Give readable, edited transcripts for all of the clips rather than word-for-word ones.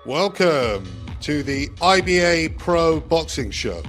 Welcome to the IBA Pro Boxing Show.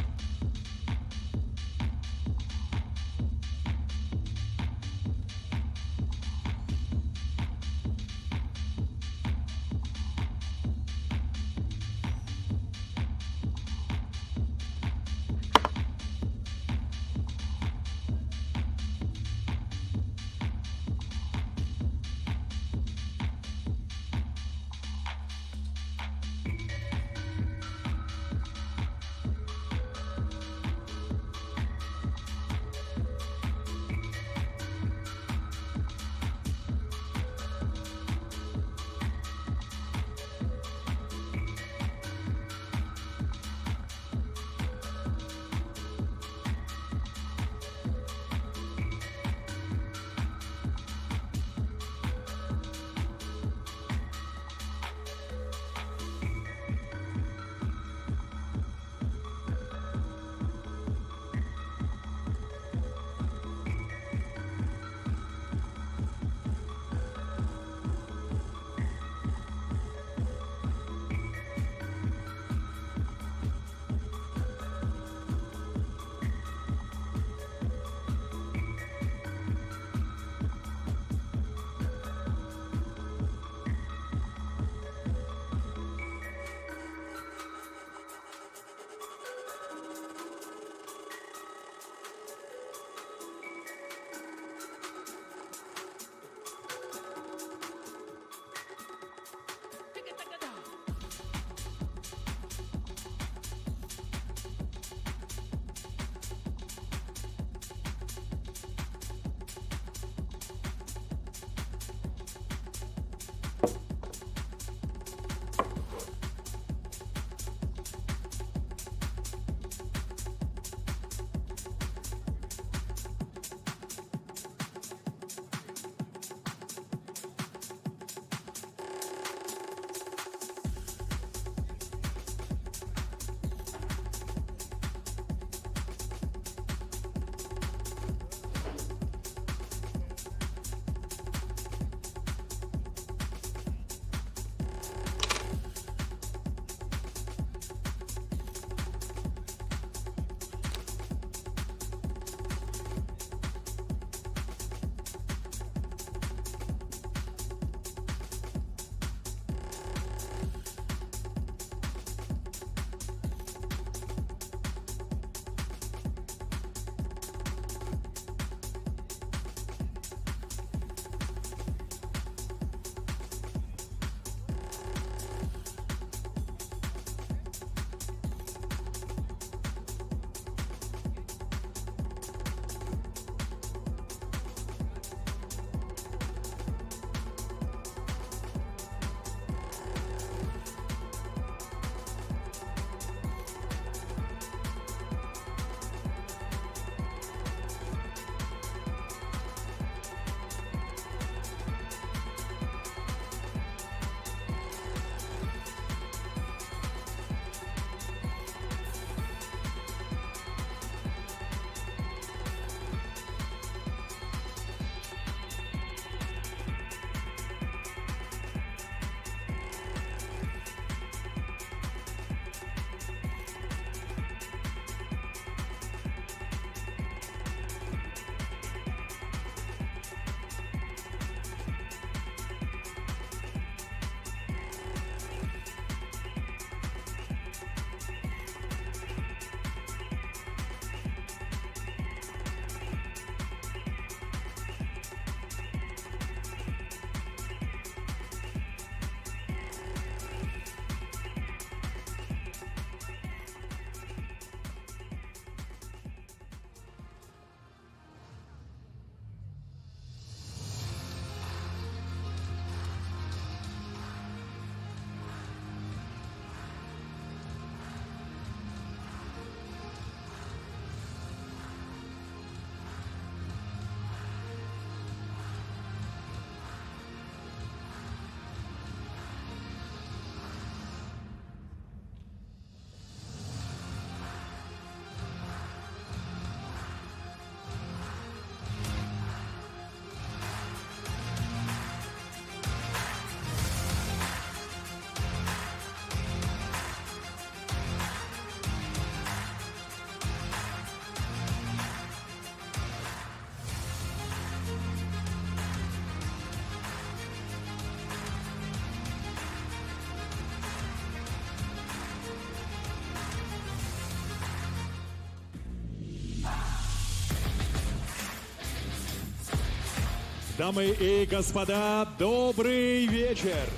Дамы и господа, добрый вечер!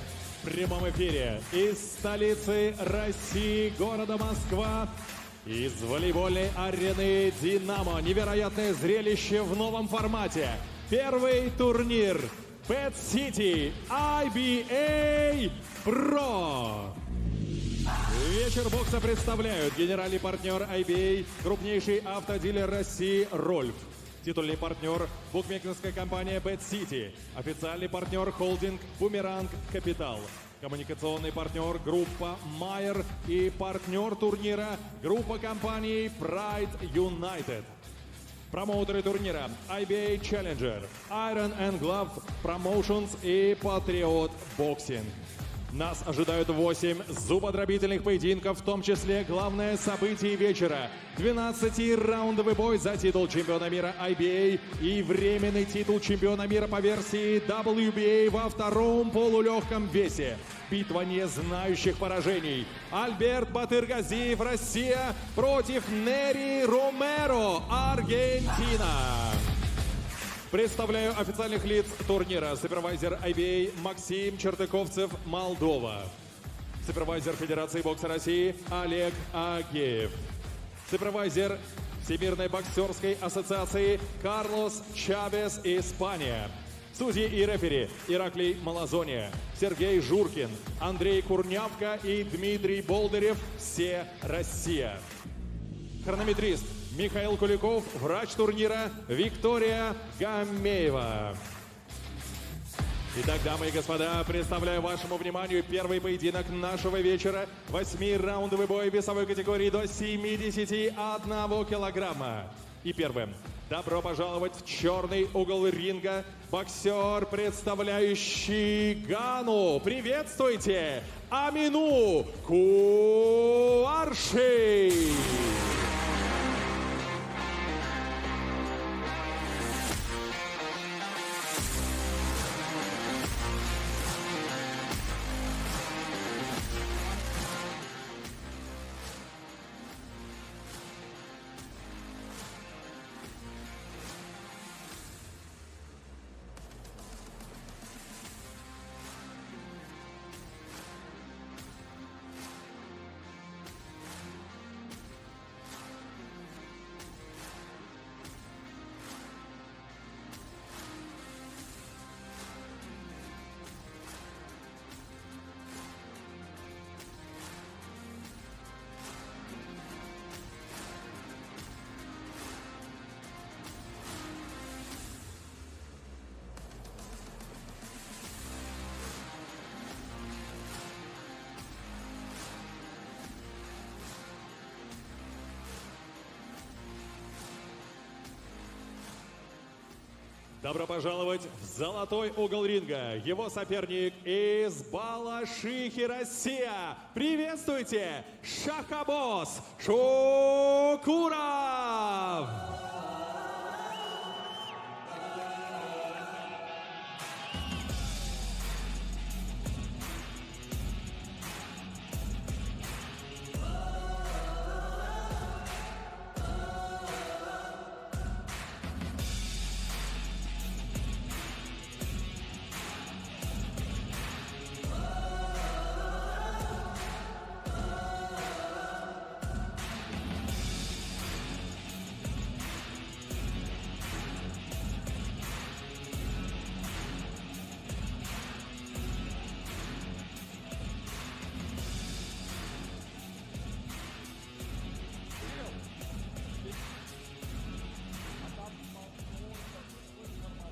В прямом эфире из столицы России, города Москва, из волейбольной арены «Динамо». Невероятное зрелище в новом формате. Первый турнир Bad City IBA Pro. Вечер бокса представляют генеральный партнер IBA, крупнейший автодилер России «Рольф». Титульный партнер – букмекерская компания Bad City. Официальный партнер – холдинг «Бумеранг Капитал». Коммуникационный партнер – группа «Майер». И партнер турнира – группа компаний Pride United. Промоутеры турнира – IBA Challenger, Iron and Glove Promotions и Patriot Boxing. Нас ожидают 8 зубодробительных поединков, в том числе главное событие вечера – 12-раундовый бой за титул чемпиона мира IBA и временный титул чемпиона мира по версии WBA во втором полулегком весе. Битва не знающих поражений. Альберт Батыргазиев, Россия, против Нери Ромеро, Аргентина. Представляю официальных лиц турнира. Супервайзер IBA Максим Чертыковцев, Молдова. Супервайзер Федерации бокса России Олег Агеев. Супервайзер Всемирной боксерской ассоциации Карлос Чавес, Испания. Судьи и рефери Ираклий Малазония, Сергей Журкин, Андрей Курнявка и Дмитрий Болдырев, все Россия. Хронометрист Михаил Куликов, врач турнира Виктория Гамеева. Итак, дамы и господа, представляю вашему вниманию первый поединок нашего вечера. 8-раундовый бой в весовой категории до 71 килограмма. И первым. Добро пожаловать в черный угол ринга. Боксер, представляющий Гану. Приветствуйте, Амину Quarshie. Добро пожаловать в золотой угол ринга. Его соперник из Балашихи, Россия. Приветствуйте, Shokhabbos Shukurov.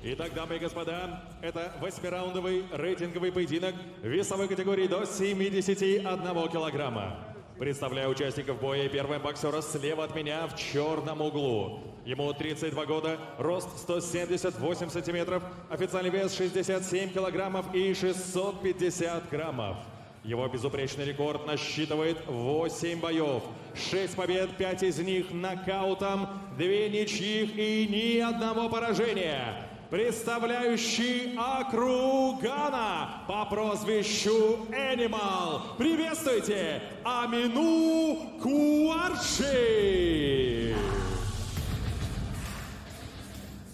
Итак, дамы и господа, это 8-раундовый рейтинговый поединок в весовой категории до 71 килограмма. Представляю участников боя. Первым боксера слева от меня в черном углу. Ему 32 года, рост 178 сантиметров, официальный вес 67 килограммов и 650 граммов. Его безупречный рекорд насчитывает 8 боев, 6 побед, 5 из них нокаутом, 2 ничьих и ни одного поражения. Представляющий округ Гана по прозвищу Animal. Приветствуйте, Амину Quarshie.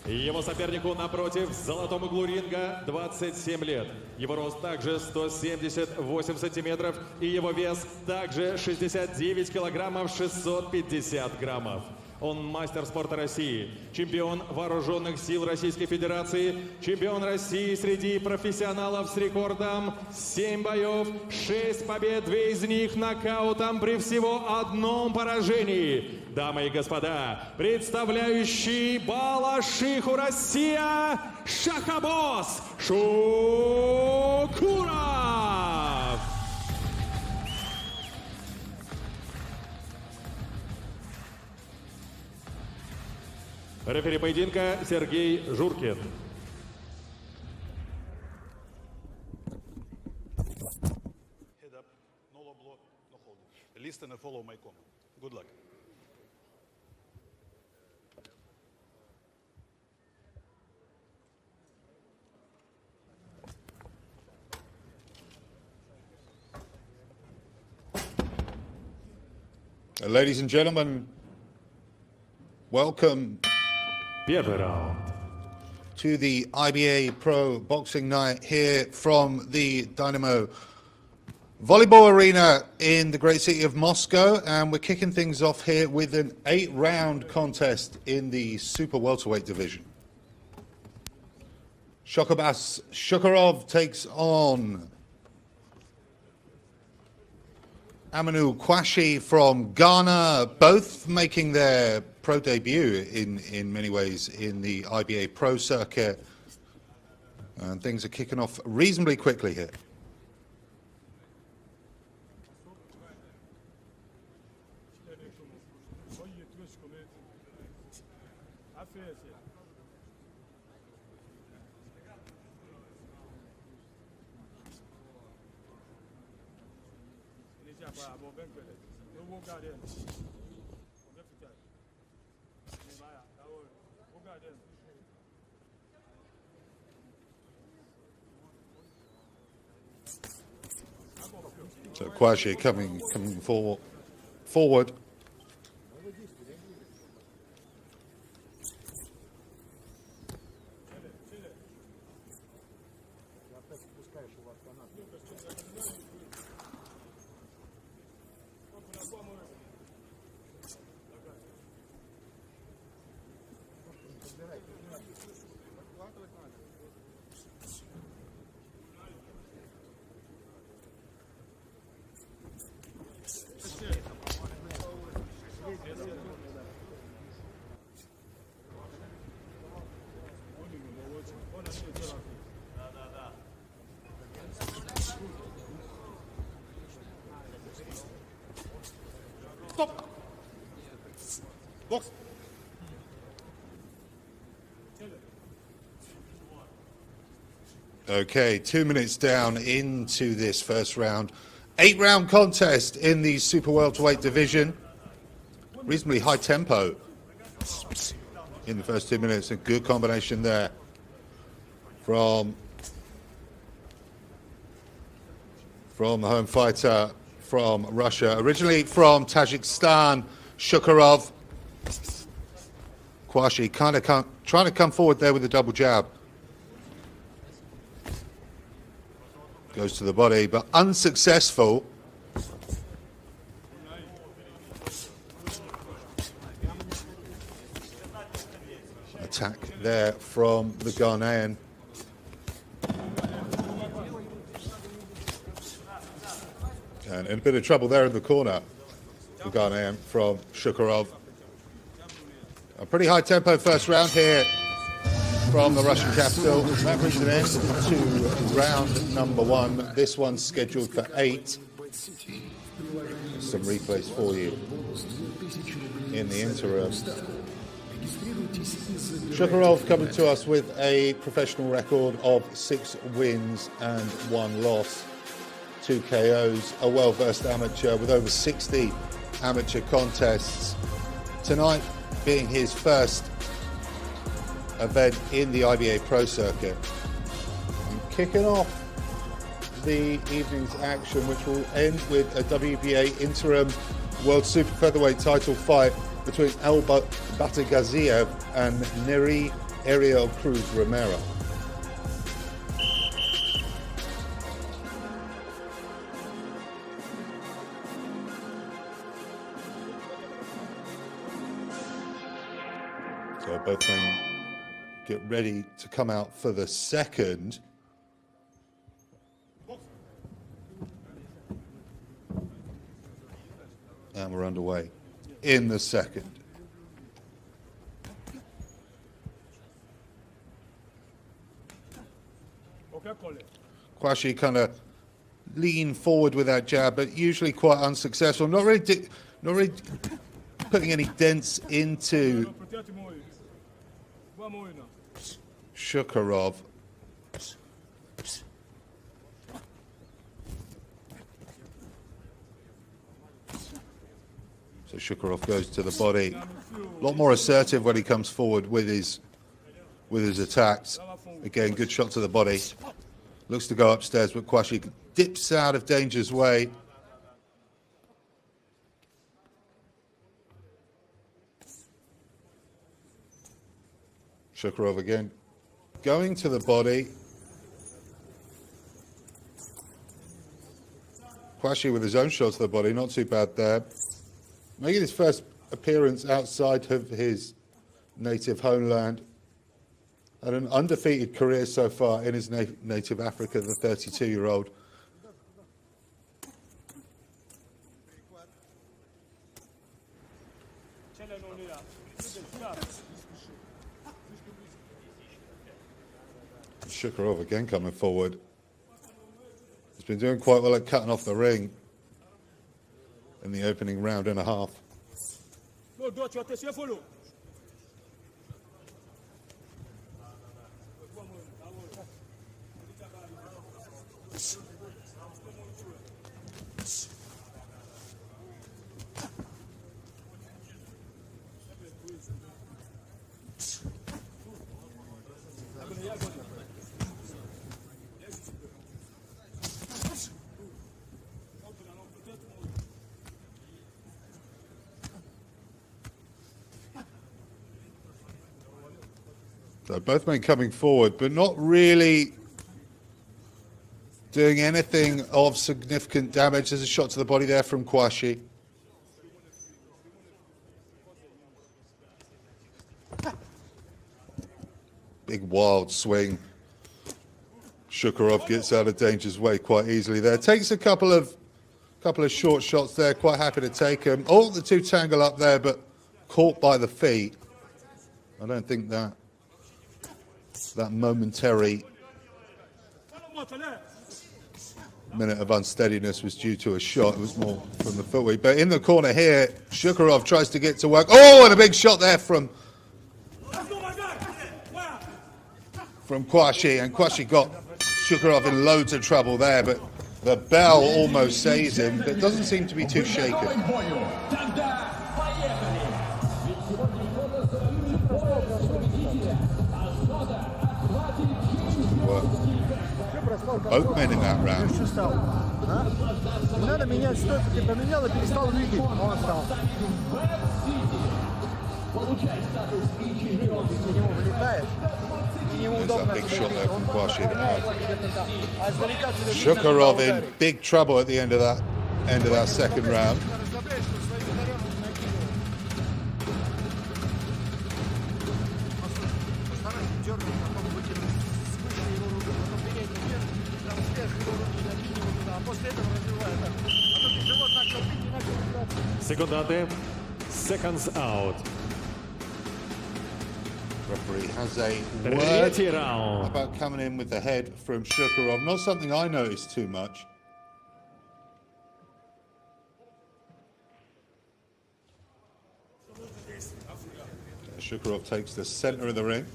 Его сопернику напротив, в золотом углу ринга, 27 лет. Его рост также 178 сантиметров, и его вес также 69 килограммов 650 граммов. Он мастер спорта России, чемпион вооруженных сил Российской Федерации, чемпион России среди профессионалов с рекордом 7 боев, 6 побед, 2 из них нокаутом при всего одном поражении. Дамы и господа, представляющий Балашиху Россия, Шокхаббос Шукуров! Рефери поединка Сергей Журкин. Head up, no low blow, no holding. Listen and follow my command. Good luck. Ladies and gentlemen, welcome Первый раунд. to the IBA Pro Boxing Night here from the Dynamo Volleyball Arena in the great city of Moscow, and we're kicking things off here with an 8-round contest in the super welterweight division. Shokhabbos Shukurov takes on Aminu Quarshie from Ghana, both making their pro debut in many ways in the IBA Pro circuit. And things are kicking off reasonably quickly here. So Quarshie coming forward. Stop! Box! Okay, 2 minutes down into this first round. 8-round contest in the super welterweight division. Reasonably high tempo in the first 2 minutes. A good combination there from the home fighter from Russia. Originally from Tajikistan, Shukurov. Quarshie kind of trying to come forward there with a double jab. Goes to the body, but unsuccessful. Attack there from the Ghanaian. And in a bit of trouble there in the corner, the Ghanaian from Shukurov. A pretty high tempo first round here from the Russian capital. That brings an end to round number 1. This one's scheduled for 8. Some replays for you in the interim. Shukurov coming to us with a professional record of 6 wins and 1 loss, 2 KOs, a well-versed amateur with over 60 amateur contests. Tonight being his first event in the IBA Pro circuit. And kicking off the evening's action, which will end with a WBA interim World Super Featherweight title fight between Batagaziev and Neri Ariel Cruz Romero. So both men get ready to come out for the second. And we're underway in the second. Quarshie kind of lean forward with that jab, but usually quite unsuccessful. Not really putting any dents into Shukurov. So Shukurov goes to the body. A lot more assertive when he comes forward with his attacks. Again, good shot to the body. Looks to go upstairs, but Quarshie dips out of danger's way. Shukurov again going to the body. Quarshie with his own shot to the body, not too bad there. Making his first appearance outside of his native homeland. Had an undefeated career so far in his native Africa, the 32-year-old. Shukurov again coming forward. He's been doing quite well at cutting off the ring in the opening round and a half. So both men coming forward, but not really doing anything of significant damage. There's a shot to the body there from Quarshie. Big wild swing. Shukurov gets out of danger's way quite easily there. Takes a couple of short shots there, quite happy to take them. Oh, the two tangle up there, but caught by the feet. I don't think that momentary minute of unsteadiness was due to a shot. It was more from the footwear. But in the corner here, Shukurov tries to get to work. Oh, and a big shot there from Quarshie. And Quarshie got Shukurov in loads of trouble there, but the bell almost saves him. But doesn't seem to be too shaken. Both men in that round. There's that big shot there from Quarshie. Shukurov in big trouble at the end of that second round. Секундаты. Seconds out. Referee has a word about coming in with the head from Shukurov. Not something I noticed too much. Shukurov takes the center of the ring.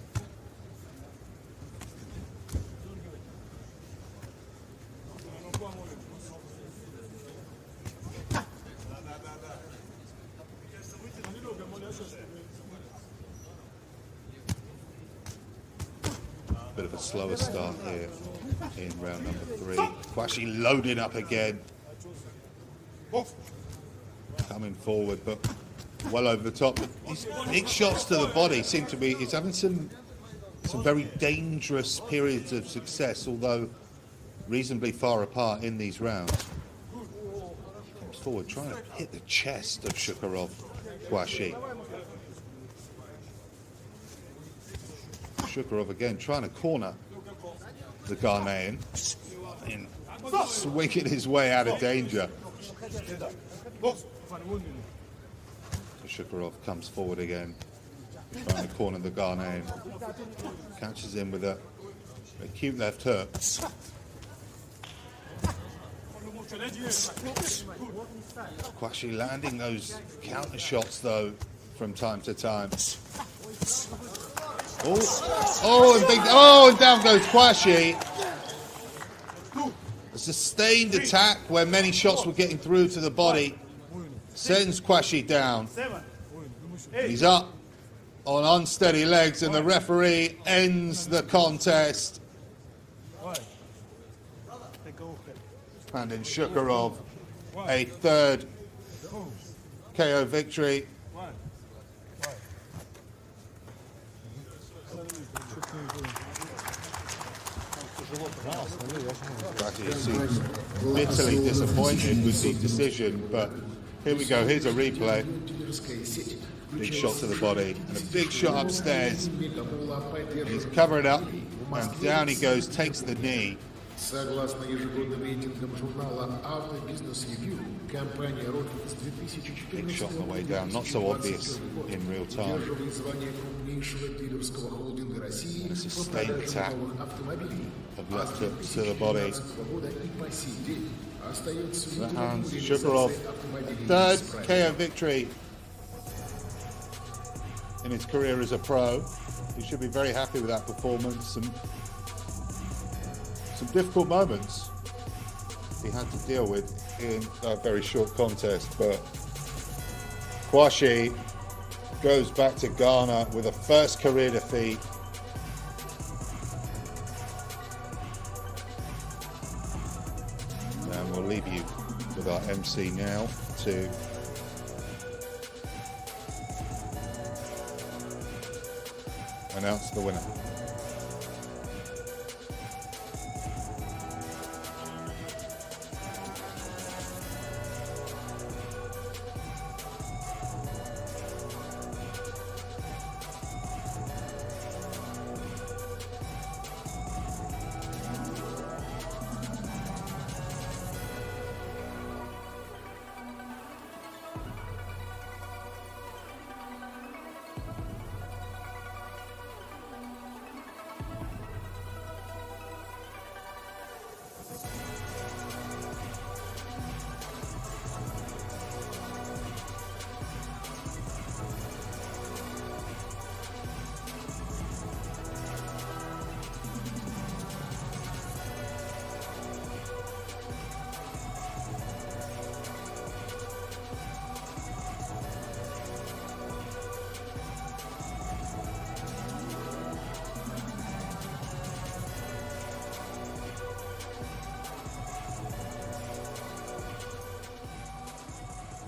Bit of a slower start here in round number 3. Quarshie loading up again. Coming forward, but well over the top. These big shots to the body seem to be, he's having some very dangerous periods of success, although reasonably far apart in these rounds. Comes forward, trying to hit the chest of Shukurov, Quarshie. Shukurov again trying to corner the Ghanaian and swinging his way out of danger. Shukurov comes forward again, trying to corner the Ghanaian. Catches him with a cute left hook. Quarshie landing those counter shots though from time to time. And down goes Quarshie. A sustained attack where many shots were getting through to the body sends Quarshie down. He's up on unsteady legs and the referee ends the contest. And in Shukurov, a third KO victory. Quarshie seems bitterly disappointed with the decision, but here we go, here's a replay. Big shot to the body and a big shot upstairs. He's covering up and down he goes, takes the knee. Согласно ежегодным рейтингам журнала «Автобизнес Ревью», компания «Рокетс» 2014 Big shot on the way down, not so obvious in real time. удерживает звание крупнейшего дилерского холдинга России And a по sustained продаже attack новых автомобилей. of left hooks to the body. года и по сей день остается That лидером hands реализации Shukurov автомобилей third без прав. KO victory in his career as a pro. He should be very happy with that performance. Some difficult moments he had to deal with in a very short contest, but Quarshie goes back to Ghana with a first career defeat. And we'll leave you with our MC now to announce the winner.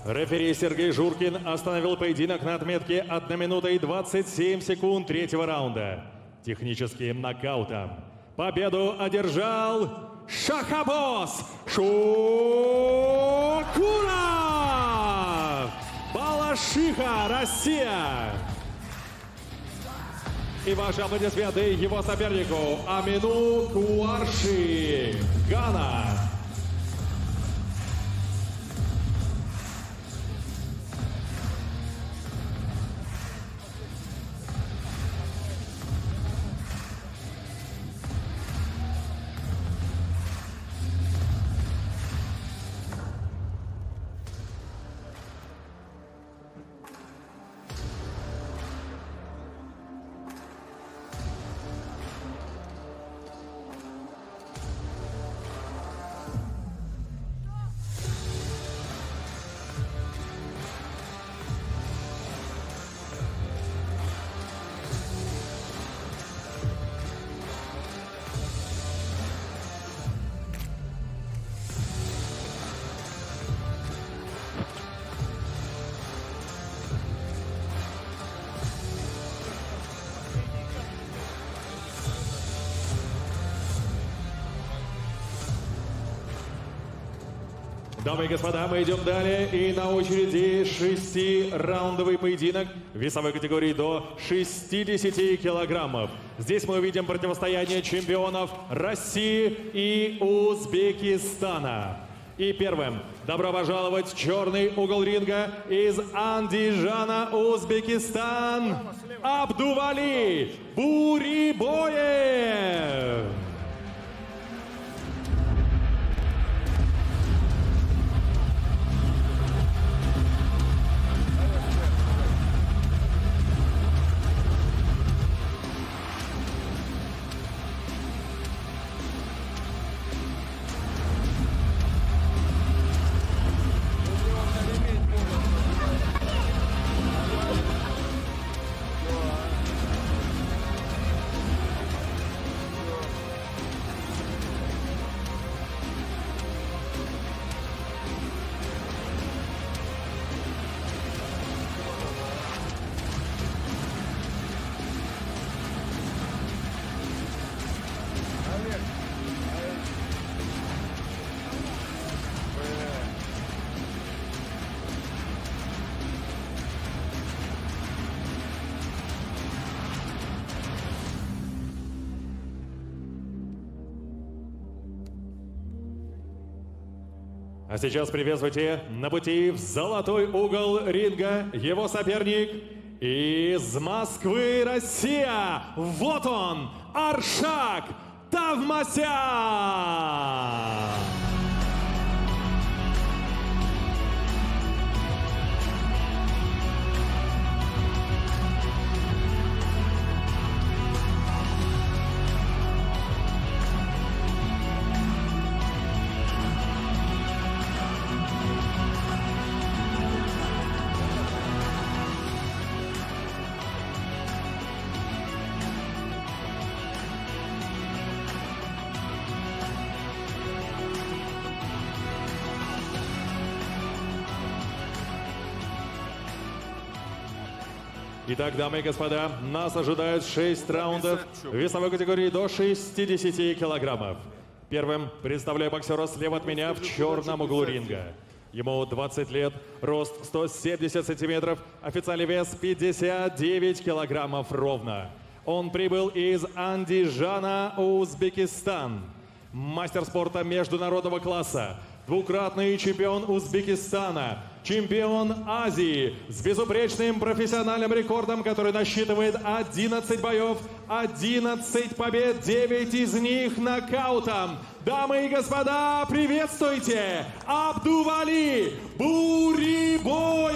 Рефери Сергей Журкин остановил поединок на отметке 1 минута и 27 секунд третьего раунда техническим нокаутом. Победу одержал Shokhabbos Shukurov! Балашиха, Россия! И ваши аплодисменты его сопернику Амину Quarshie, Гана. Дамы и господа, мы идем далее. И на очереди 6-раундовый поединок в весовой категории до 60 килограммов. Здесь мы увидим противостояние чемпионов России и Узбекистана. И первым добро пожаловать в черный угол ринга из Андижана, Узбекистан, Абдували Buriboev. А сейчас приветствуйте на пути в золотой угол ринга его соперник из Москвы, Россия. Вот он, Аршак Tovmasyan. Итак, дамы и господа, нас ожидают 6 раундов в весовой категории до 60 килограммов. Первым представляю боксера слева от меня в черном углу ринга. Ему 20 лет, рост 170 сантиметров, официальный вес 59 килограммов ровно. Он прибыл из Андижана, Узбекистан. Мастер спорта международного класса, двукратный чемпион Узбекистана, чемпион Азии с безупречным профессиональным рекордом, который насчитывает 11 боев, 11 побед, 9 из них нокаутом. Дамы и господа, приветствуйте Абдували Buriboev.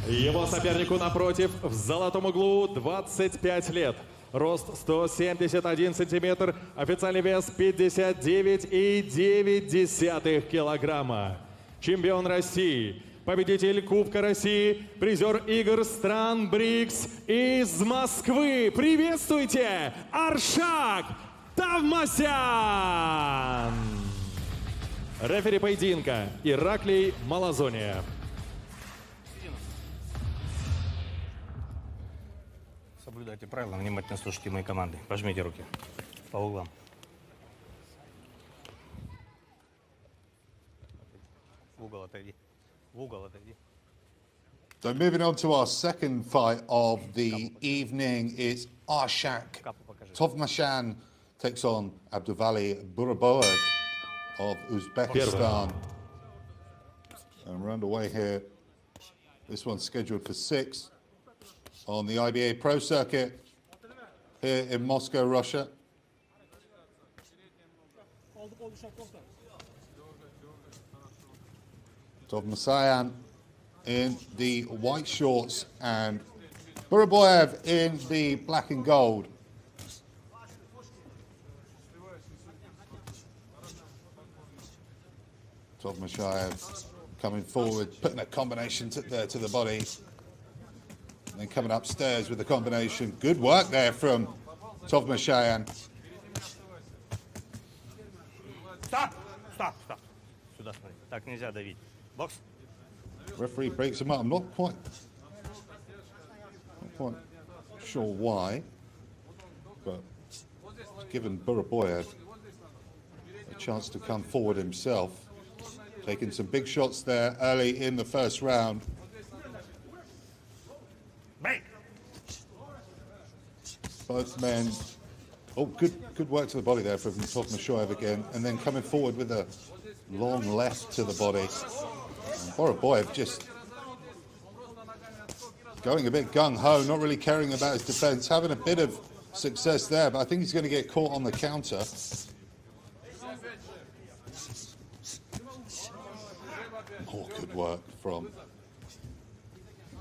Его сопернику напротив в золотом углу 25 лет. Рост 171 сантиметр, официальный вес 59,9 килограмма. Чемпион России, победитель Кубка России, призер игр стран БРИКС из Москвы. Приветствуйте, Аршак Tovmasyan! Рефери поединка Ираклий Малазония. Соблюдайте правила, внимательно слушайте мои команды. Пожмите руки по углам. В угол отойди. В угол отойди. So moving on to our second fight of the evening, it's Arshak Tovmasyan takes on Abduvali Buriboev of Uzbekistan. And we're underway here. This one's scheduled for 6 on the IBA Pro Circuit here in Moscow, Russia. Tovmasyan in the white shorts and Buriboev in the black and gold. Tovmasyan coming forward, putting a combination to the body. And then coming upstairs with the combination. Good work there from Tovmasyan. Stop! Stop! Stop! Сюда смотри. Так нельзя давить. Бокс. Referee breaks him up. I'm not quite sure why, but it's given Buriboev chance to come forward himself. Taking some big shots there early in the first round. Break. Both men. Oh, good work to the body there from Tovmasyan again, and then coming forward with a long left to the body. And Buriboev just going a bit gung-ho, not really caring about his defense, having a bit of success there, but I think he's going to get caught on the counter. Oh, good work from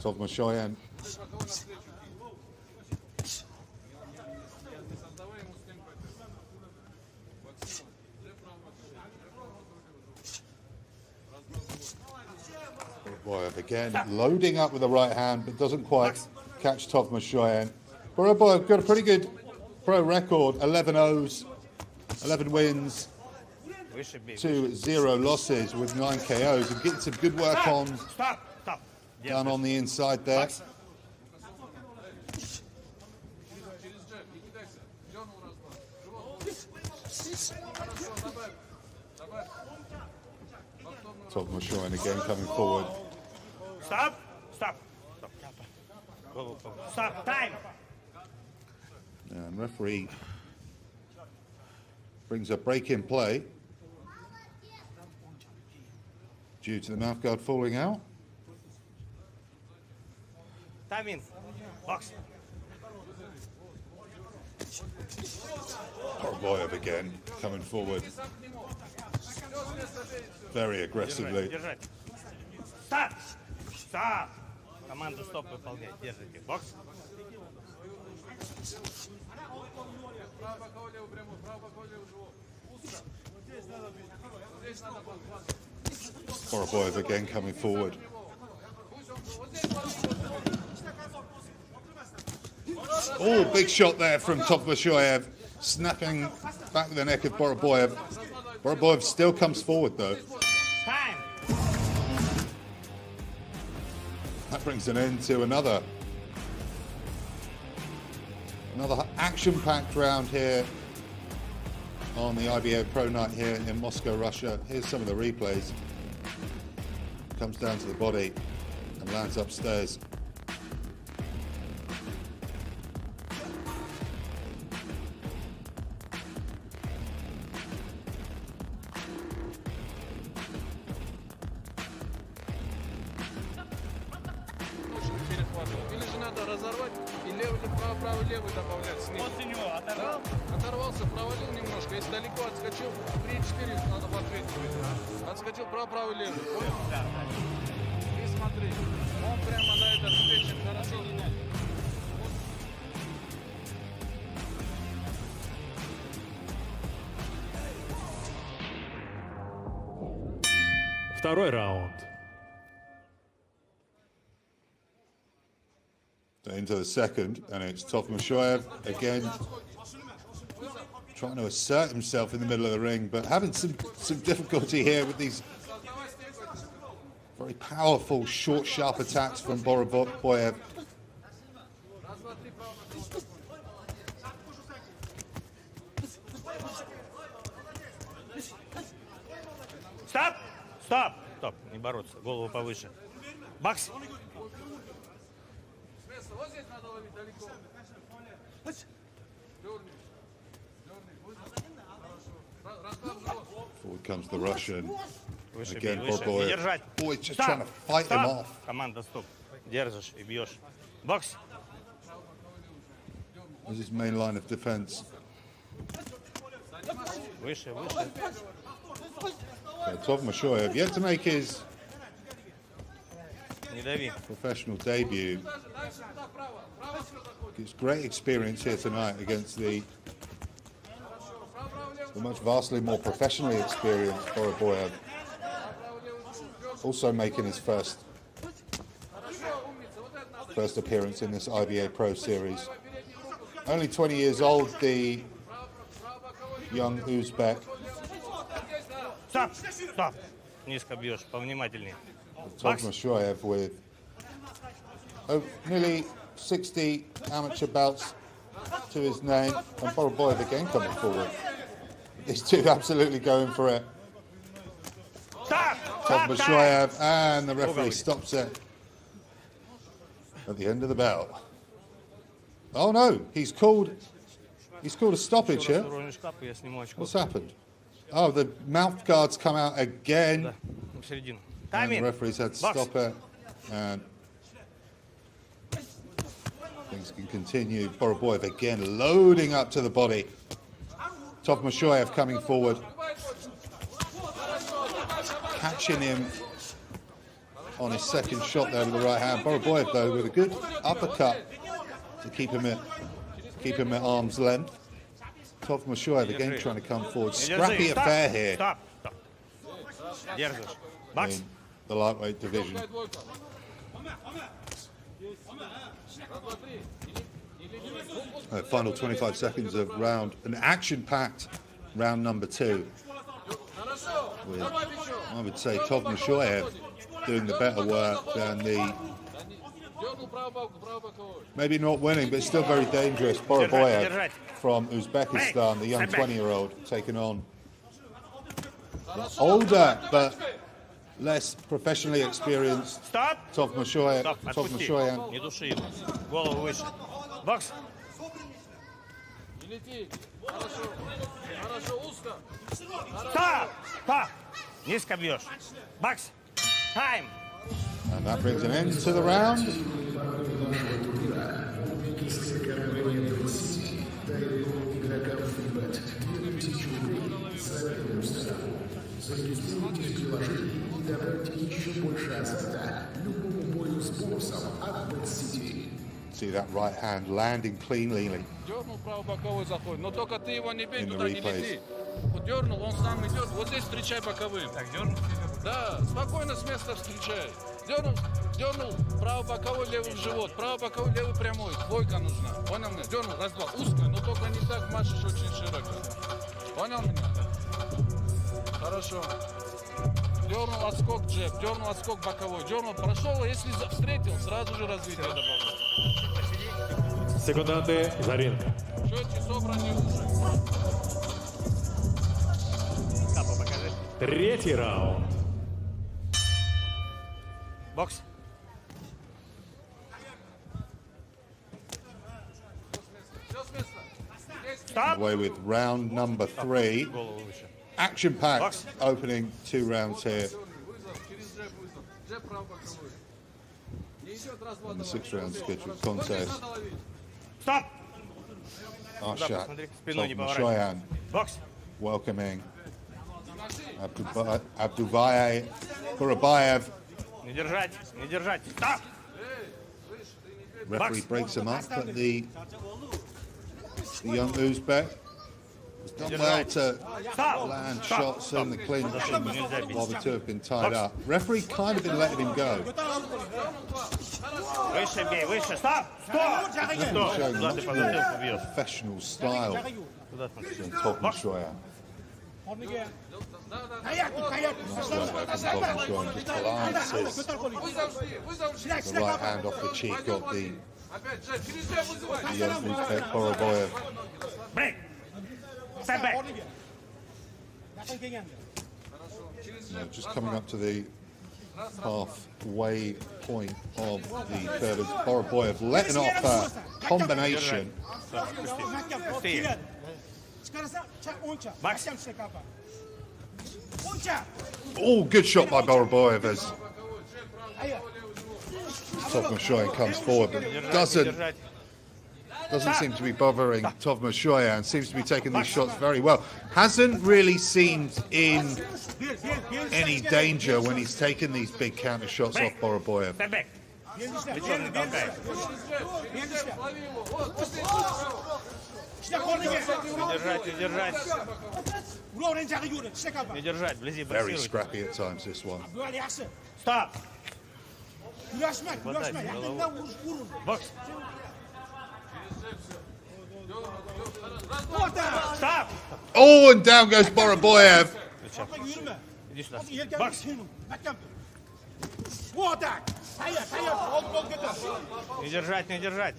Tovmasyan. Buriboev again, loading up with the right hand, but doesn't quite catch Tovmasyan. Buriboev got a pretty good pro record, 11 O's, 11 wins, 0 losses with 9 KOs, and getting some good work on down on the inside there. Tovmasyan again coming forward. Stop. Stop. Time. And referee brings a break in play due to the mouthguard falling out. Time in. Box. Buriboev again coming forward very aggressively. Stop. Команда стоп выполнять. Держите. Бокс. Buriboev again coming forward. Oh, big shot there from Tovmasyan, snapping back the neck of Buriboev. Buriboev still comes forward though. Time. That brings an end to another action-packed round here on the IBA Pro Night here in Moscow, Russia. Here's some of the replays. Comes down to the body and lands upstairs. Оторвался, провалил немножко. Если далеко отскочил, 3-4 надо подветить. Отскочил право-право левый. И смотри, он прямо на этот встрече хорошо. Второй раунд. Into the second, and it's Tovmasyan again trying to assert himself in the middle of the ring, but having some difficulty here with these very powerful, short, sharp attacks from Buriboev. Стоп, не бороться, голову повыше. Бокс. Вот здесь надо ловить далеко. Forward comes the Russian. Again, Выше. Buriboev. Oh, he's just trying to fight him off. Команда стоп. Держишь и бьешь. Бокс. This is his main line of defense. Выше. Tovmasyan yet to make his Не дави. professional debut. It's great experience here tonight against the much vastly more professionally experienced Buriboev. Also making his first appearance in this IBA Pro Series. Only 20 years old, the young Uzbek. Стоп. Низко бьешь, повнимательнее. Tovmasyan with nearly 60 amateur bouts to his name, and Buriboev again coming forward. These two absolutely going for it. Tovmasyan, and the referee stops it at the end of the bell. Oh no, he's called a stoppage here. What's happened? Oh, the mouth guards come out again. And the referee's had to stop it. And things can continue. Buriboev again loading up to the body. Tovmasyan coming forward. Catching him on his second shot there with the right hand. Buriboev though with a good uppercut to keep him at arm's length. Tovmasyan again trying to come forward. Scrappy affair here in the lightweight division. Final 25 seconds of an action-packed round number 2. With, I would say, Tovmasyan doing the better work than the, maybe not winning, but still very dangerous, Buriboev from Uzbekistan, the young 20-year-old, taking on the older but less professionally experienced Tovmasyan. And that brings an end to the round. See that right hand landing cleanly in the replays. Дернул, он сам идет. Вот здесь встречай боковым. Так, дернул? Да, спокойно с места встречай. Дернул, правый боковой, левый в живот. Правый боковой, левый прямой. Двойка нужна. Понял меня? Дернул, раз, два. Узко, но только не так машешь очень широко. Понял меня? Хорошо. Дернул отскок джеб, дернул отскок боковой. Дернул, прошел, если встретил, сразу же развитие добавил. Секунданты за ринг. Четче собранные уши. Третий раунд. Бокс. Away with round number 3. Action-packed opening 2 rounds here. And the 6th round scheduled contest. Arshak, Tovmasyan welcoming Abduvali, Buriboev. Referee breaks him up, but the young Uzbek has done well to land shots in the clinch while the two have been tied up. Referee kind of been letting him go. Showing much more professional style than Tovmasyan. Just balances the right hand off the cheek of the young Uzbek Buriboev. Just coming up to the halfway point of the third. Buriboev letting off a combination. Oh, good shot by Buriboev as Tovmasyan comes forward, but doesn't seem to be bothering Tovmasyan. Seems to be taking these shots very well. Hasn't really seemed in any danger when he's taken these big counter shots off Buriboev. Very scrappy at times, this one. Stop. Stop. Oh, and down goes Buriboev. Не держать.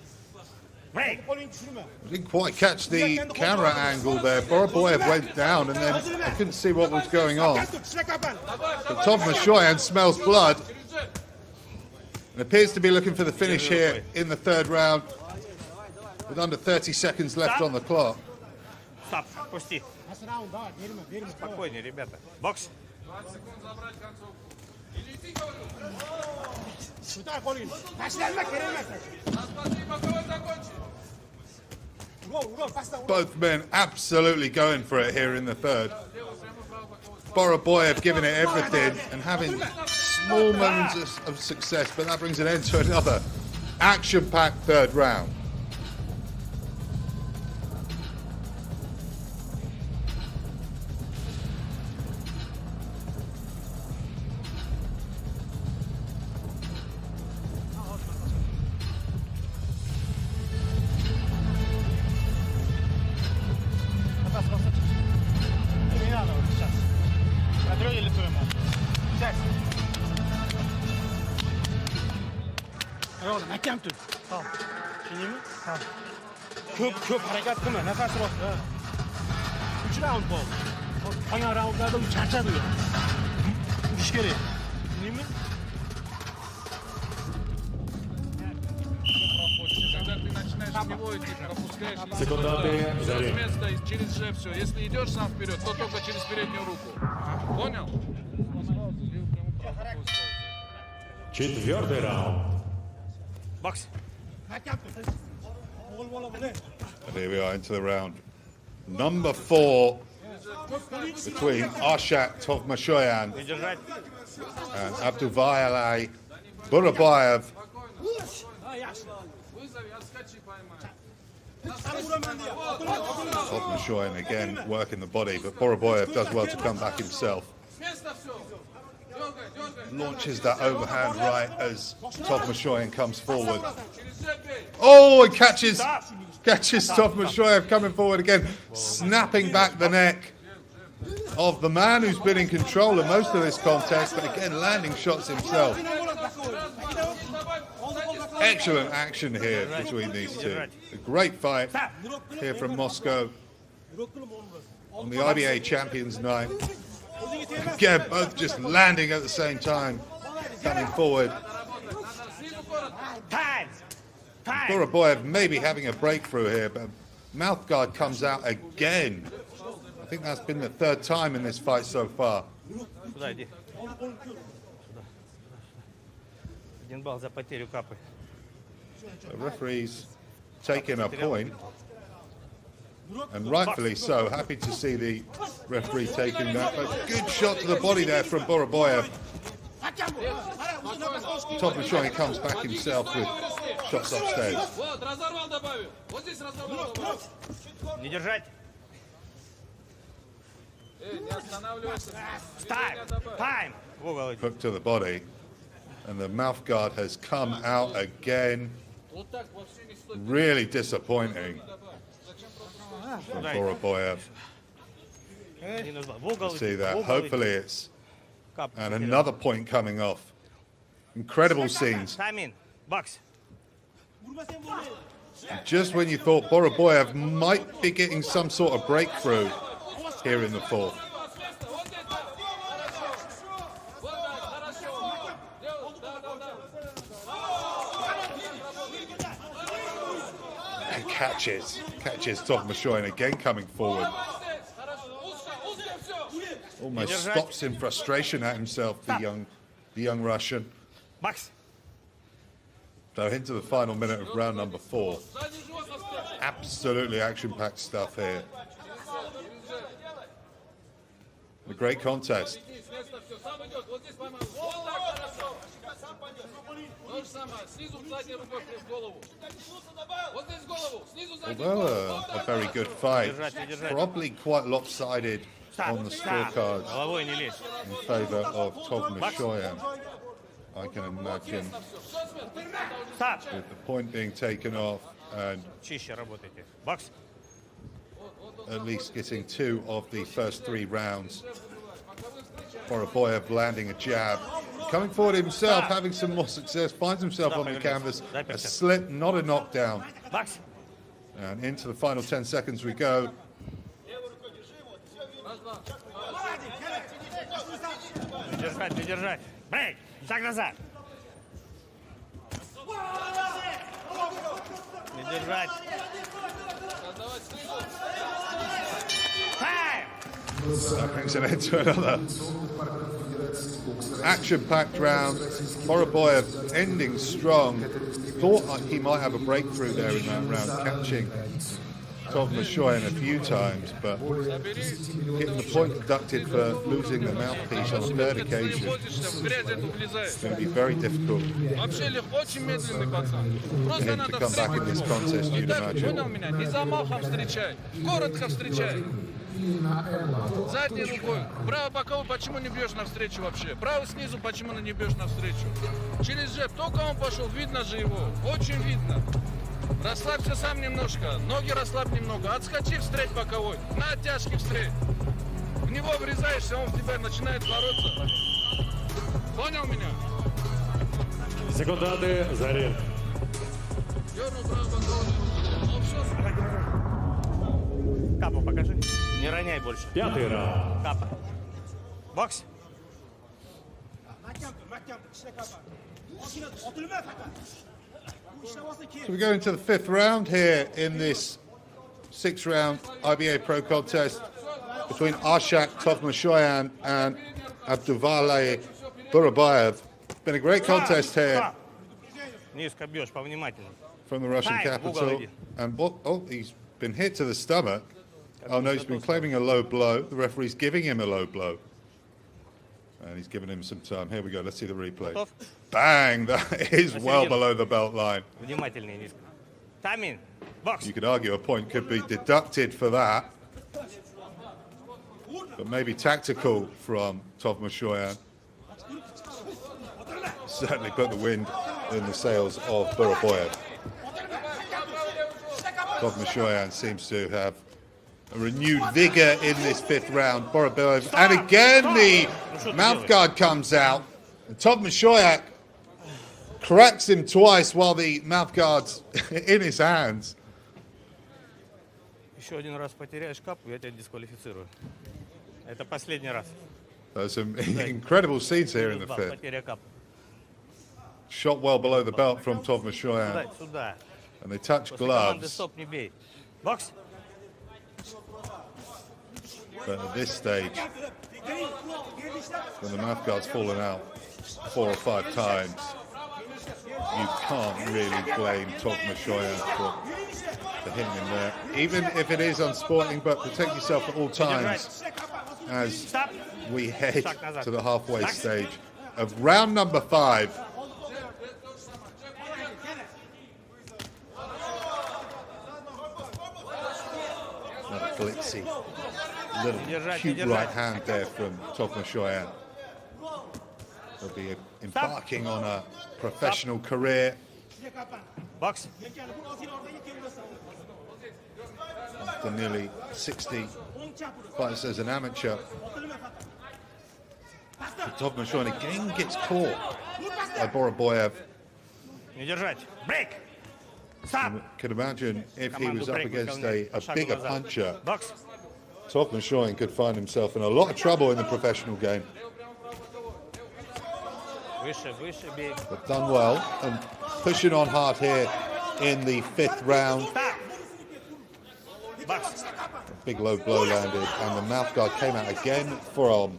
Didn't quite catch the camera angle there. Buriboev went down and then I couldn't see what was going on. But Tovmasyan smells blood and appears to be looking for the finish here in the third round with under 30 seconds left on the clock. Стоп, пусти. Спокойнее, ребята. Бокс. Both men absolutely going for it here in the third. Buriboev giving it everything and having small moments of success, but that brings an end to another action-packed third round. Köp harakat qilma, nafas ol. 3 raund bo'ldi. Qolgan raundlarda u charchadi. Urish kerak. Tushundingmi? Когда ты начинаешь в него идти, пропускаешь Секунданты в зале. место и через же все. Если идешь сам вперед, то только через переднюю руку. Понял? Четвертый раунд. Бокс. And here we are into the round number 4 between Arshak Tovmasyan and Abduvali Buriboev. Tovmasyan again working the body, but Buriboev does well to come back himself. Launches that overhand right as Tovmasyan comes forward. Oh, and catches Tovmasyan coming forward again, snapping back the neck of the man who's been in control of most of this contest, but again landing shots himself. Excellent action here between these two. A great fight here from Moscow on the IBA Champions Night. Again, both just landing at the same time, coming forward. Buriboev maybe having a breakthrough here, but mouthguard comes out again. I think that's been the third time in this fight so far. The referee's taking a point, and rightfully so. Happy to see the referee taking that. But good shot to the body there from Buriboev. Tovmasyan comes back himself with shots upstairs. Не держать. Time. Hook to the body, and the mouthguard has come out again. Really disappointing from Buriboev. See that? Hopefully it's and another point coming off. Incredible scenes. Time in. Box. Just when you thought Buriboev might be getting some sort of breakthrough here in the fourth. And catches Tovmasyan again coming forward. Almost stops in frustration at himself, the young Russian. Box. So into the final minute of round number 4. Absolutely action-packed stuff here. A great contest. Although a very good fight, probably quite lopsided on the scorecards in favour of Tovmasyan, I can imagine, with the point being taken off and at least getting 2 of the first 3 rounds. Buriboev landing a jab, coming forward himself, having some more success, finds himself on the canvas, a slip, not a knockdown. And into the final 10 seconds we go. Держать, не держать. Брейк! Шаг назад! Не держать. That brings an end to another action-packed round. Buriboev ending strong. Thought he might have a breakthrough there in that round, catching Tovmasyan a few times, but getting the point deducted for losing the mouthpiece on a third occasion is going to be very difficult for him to come back in this contest, you'd imagine. Задней рукой. Право боковой, почему не бьешь навстречу вообще? Право снизу, почему не бьешь навстречу? Через джеб, только он пошел, видно же его. Очень видно. Расслабься сам немножко. Ноги расслабь немного. Отскочи встречь боковой. На оттяжке встречь. В него врезаешься, он в тебя начинает бороться. Понял меня? Секундаты, заряд. Дернул право боковой. Ну все. Капу покажи. Не роняй больше. Пятый раунд. Капа. Бокс. So we go into the fifth round here in this six-round IBA Pro contest between Arshak, Tovmasyan and Abduvali Buriboev. Been a great contest here Низко бьешь, повнимательней. from the Russian capital. And oh, he's been hit to the stomach. Oh no, he's been claiming a low blow. The referee's giving him a low blow. And he's giving him some time. Here we go, let's see the replay. Bang! That is well below the belt line. Внимательнее, низко. Тайминг. Бокс. You could argue a point could be deducted for that. But maybe tactical from Tovmasyan. Certainly put the wind in the sails of Buriboev. Tovmasyan seems to have a renewed vigor in this fifth round. Buriboev, and again the mouthguard comes out. And Tovmasyan cracks him twice while the mouthguard's in his hands. Еще один раз потеряешь капу, я тебя дисквалифицирую. Это последний раз. There's some incredible scenes here in the fifth. Потеря капы. Shot well below the belt from Tovmasyan. Сюда. And they touch После команды gloves. стоп, не бей. Бокс. But at this stage, when the mouthguard's fallen out 4 or 5 times, you can't really blame Tovmasyan for hitting him there. Even if it is unsporting, but protect yourself at all times as we head to the halfway stage of round number 5. Another glitzy, little cute right hand there from Tovmasyan. He'll be embarking on a professional career. Bokс. After nearly 60 fights as an amateur. Tovmasyan again gets caught by Buriboev. Не держать. Брейк. Stop. Could imagine if he was up against a bigger puncher, Бокс. Tovmasyan could find himself in a lot of trouble in the professional game. Выше, выше, бей. But done well and pushing on hard here in the 5th round. Бокс. Big low blow landed and the mouthguard came out again from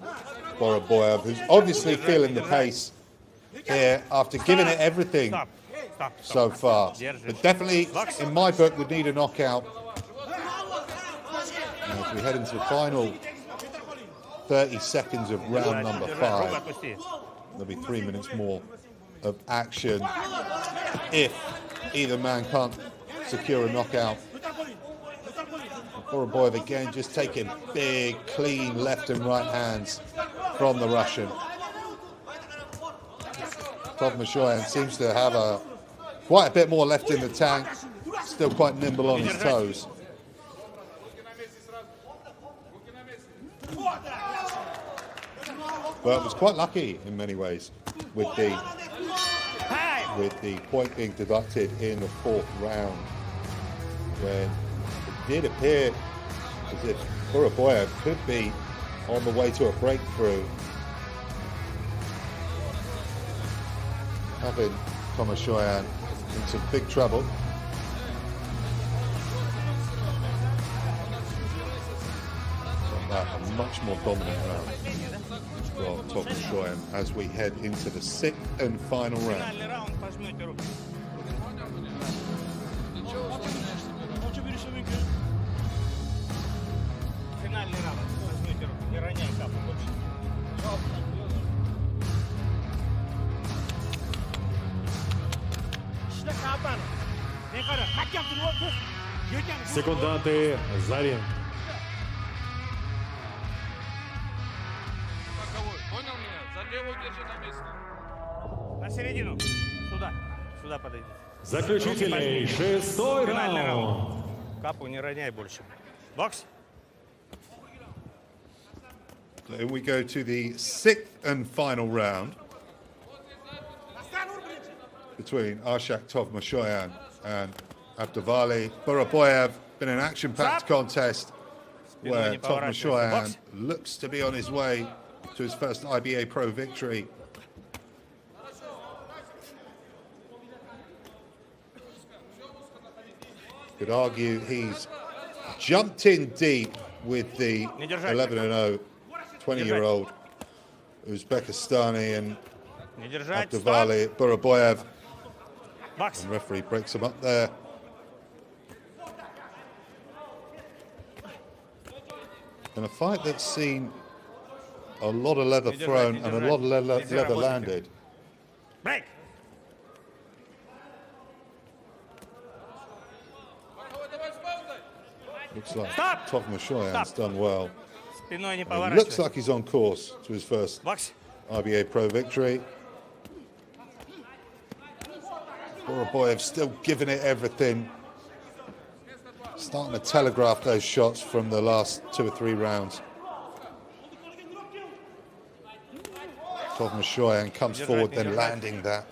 Buriboev, who's obviously feeling the pace here after giving it everything Stop. Stop. so far. But definitely, in my book, would need a knockout. And as we head into the final 30 seconds of round number 5, there'll be 3 minutes more of action if either man can't secure a knockout. Buriboev again just taking big, clean left and right hands from the Russian. Tovmasyan seems to have quite a bit more left in the tank, still quite nimble on his toes. But was quite lucky in many ways with the point being deducted in the 4th round. where it did appear as if Buriboev could be on the way to a breakthrough. Having Tovmasyan in some big trouble. A much more dominant round for Tovmasyan as we head into the 6th and final round. Секунданты за ринг. Понял меня? За левую держи на месте. На середину. Сюда. Сюда подойди. Заключительный 6-й раунд. Капу не роняй больше. Бокс. And we go to the 6th and final round between Arshak Tovmasyan and Abduvali. Buriboev, been an action-packed contest where Tovmasyan looks to be on his way to his first IBA Pro victory. Could argue he's jumped in deep with the 11-0 20-year-old Uzbekistani and Abduvali. Buriboev. And referee breaks him up there. And a fight that's seen a lot of leather thrown and a lot of leather landed. Break. Looks like Tovmasyan's done well. Спиной не It поворачивай. looks like he's on course to his first Бокс. IBA Pro victory. Buriboev still giving it everything. Starting to telegraph those shots from the last 2 or 3 rounds. Tovmasyan comes forward, then landing that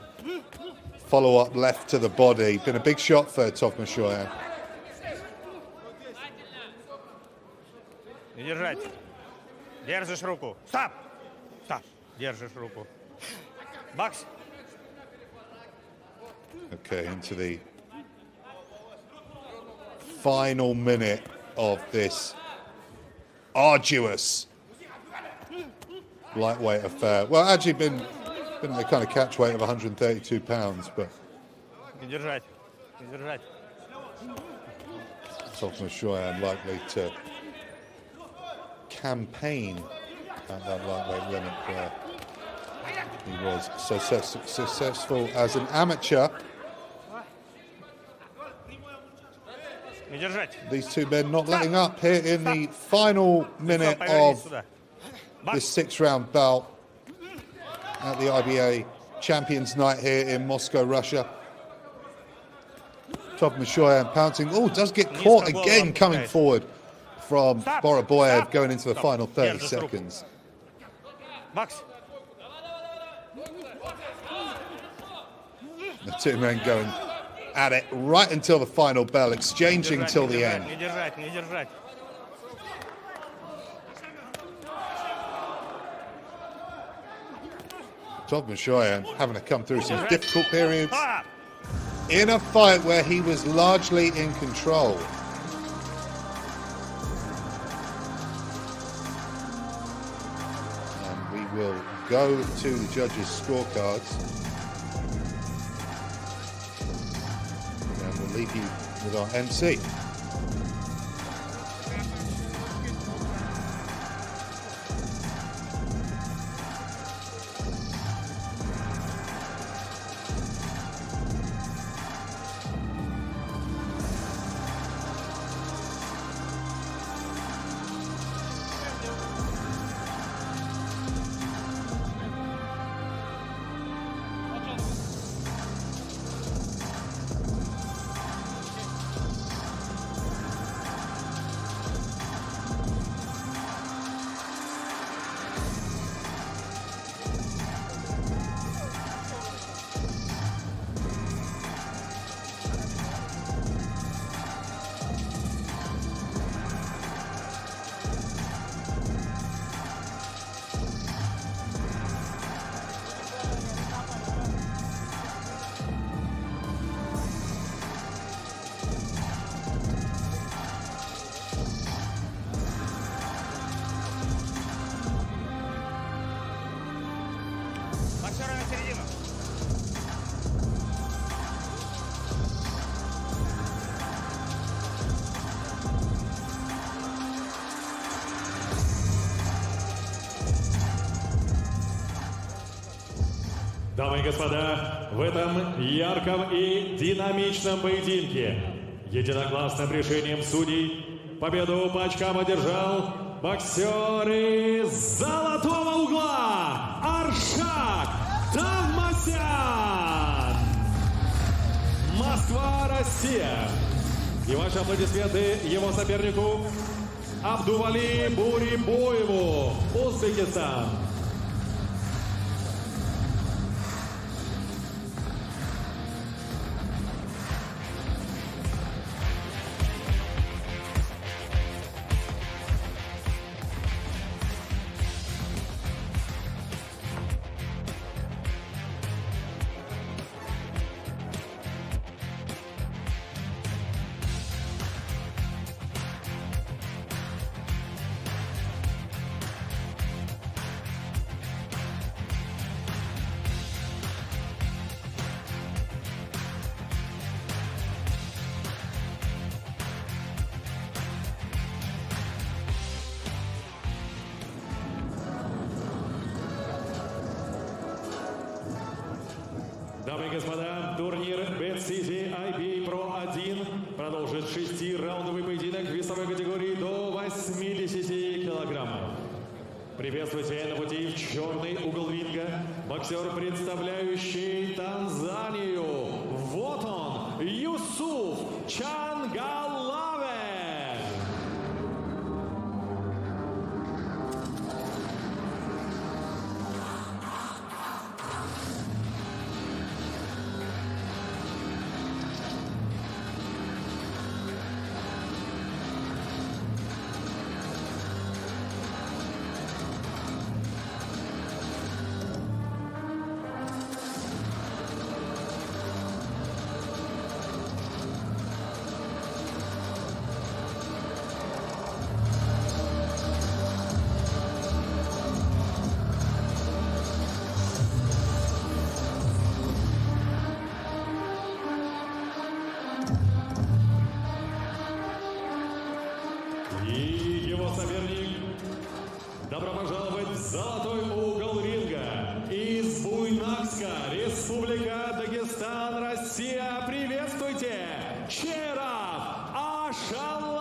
follow-up left to the body. Been a big shot for Tovmasyan. Не держать. Держишь руку. Стоп. Стоп. Держишь руку. Бокс. Okay, into the final minute of this arduous lightweight affair. Well, actually been a kind of catch weight of 132 pounds, but Не держать. Не держать. Tovmasyan likely to campaign at that lightweight limit where he was so successful as an amateur. Не держать. These two men not letting up here in the final minute of this 6-round bout at the IBA Champions Night here in Moscow, Russia. Tovmasyan pouncing. Oh, does get caught again coming forward from Buriboev going into the final 30 seconds. Бокс. The two men going at it right until the final bell, exchanging till the end. Не держать, не держать. Tovmasyan having to come through some difficult periods in a fight where he was largely in control. And we will go to the judges' scorecards. And we'll leave you with our MC. Дамы и господа, в этом ярком и динамичном поединке единогласным решением судей победу по очкам одержал боксер из золотого угла Аршак Tovmasyan. Москва, Россия. И ваши аплодисменты его сопернику Абдували Buriboevu, Узбекистан. Дамы и господа, турнир BetCity IBA Pro 1 продолжит 6-раундовый поединок в весовой категории до 80 килограммов. Приветствуйте на пути в черный угол ринга боксер, представляющий Танзанию. Вот он, Yusuf Changalawe. Добро пожаловать в золотой угол ринга. Из Буйнакска, Республика Дагестан, Россия. Приветствуйте, Cheerav, Ashalaev.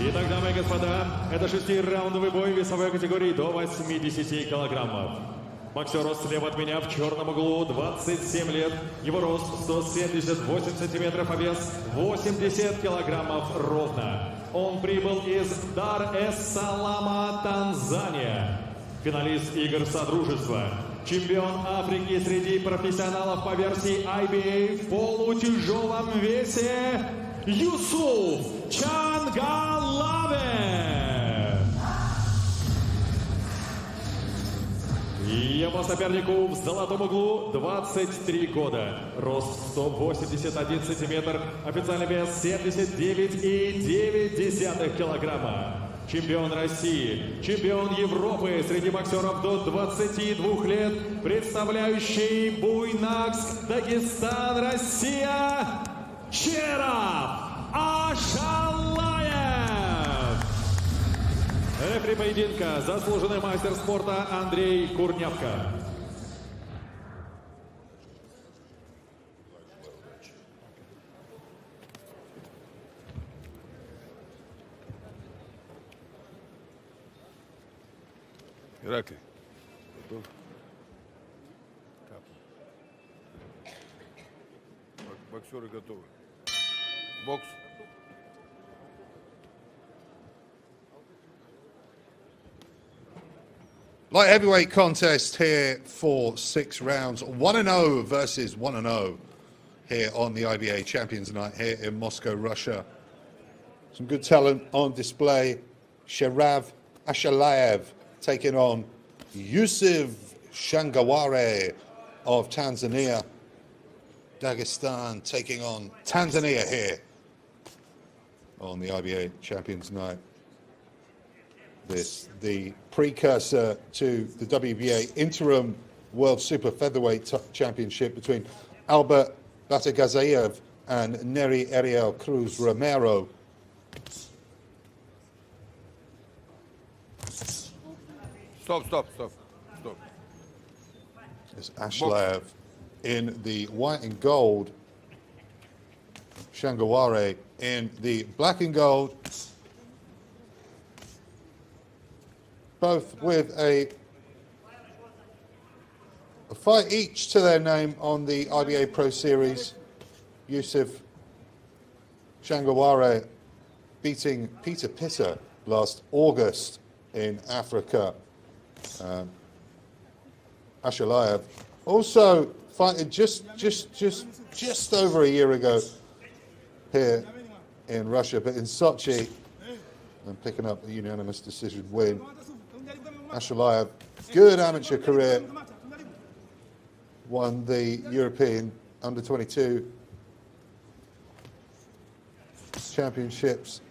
Итак, дамы и господа, это 6-раундовый бой в весовой категории до 80 килограммов. Боксеру слева от меня в черном углу 27 лет. Его рост 178 сантиметров, а вес 80 килограммов ровно. Он прибыл из Дар-эс-Салама, Танзания. Финалист игр Содружества. Чемпион Африки среди профессионалов по версии IBA в полутяжелом весе Yusuf Changalawe. Его сопернику в золотом углу 23 года. Рост 181 сантиметр. Официальный вес 79,9 килограмма. чемпион России, чемпион Европы среди боксеров до 22 лет, представляющий Буйнакск, Дагестан, Россия, Cheerav Ashalaev. Рефери поединка, заслуженный мастер спорта Андрей Курнявка. Иракли. Готов? Боксеры готовы. Бокс. Light heavyweight contest here for 6 rounds. 1-0 versus 1-0 here on the IBA Champions Night here in Moscow, Russia. Some good talent on display. Cheerav Ashalaev taking on Yusuf Changalawe of Tanzania. Dagestan taking on Tanzania here on the IBA Champions Night. This, the precursor to the WBA Interim World Super Featherweight Championship between Albert Batagazayev and Neri Ariel Cruz Romero. Stop. It's Ashalaev in the white and gold, Changalawe in the black and gold, both with a fight each to their name on the IBA Pro Series. Yusuf Changalawe beating Peter Pitter last August in Africa. Ashalaev also fighting just over a year ago here in Russia, but in Sochi, and picking up a unanimous decision win. Ashalaev, good amateur career, won the European Under-22 Championships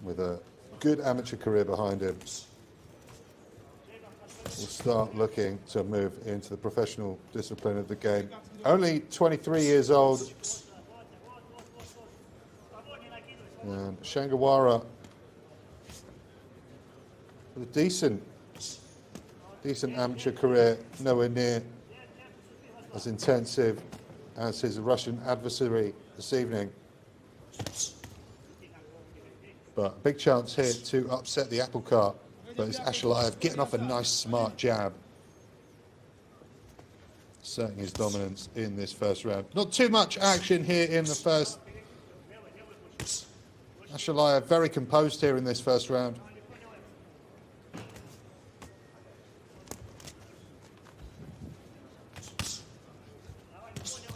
with a good amateur career behind him. Will start looking to move into the professional discipline of the game. Only 23 years old. And Changalawe with a decent amateur career, nowhere near as intensive as his Russian adversary this evening. But big chance here to upset the apple cart. But it's Ashalaev getting off a nice smart jab, asserting his dominance in this first round. Not too much action here in the first. Ashalaev very composed here in this first round.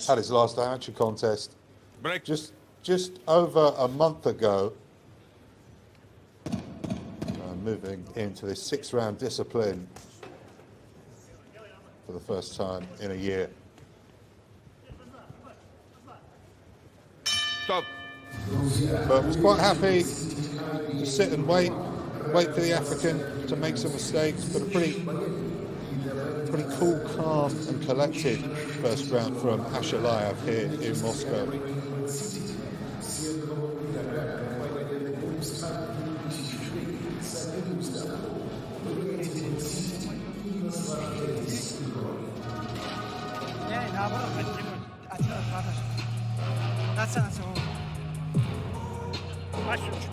Had his last amateur contest just over a month ago. Moving into this 6-round discipline for the first time in a year. Stop. But was quite happy to sit and wait for the African to make some mistakes, but a pretty cool, calm and collected first round from Ashalaev here in Moscow.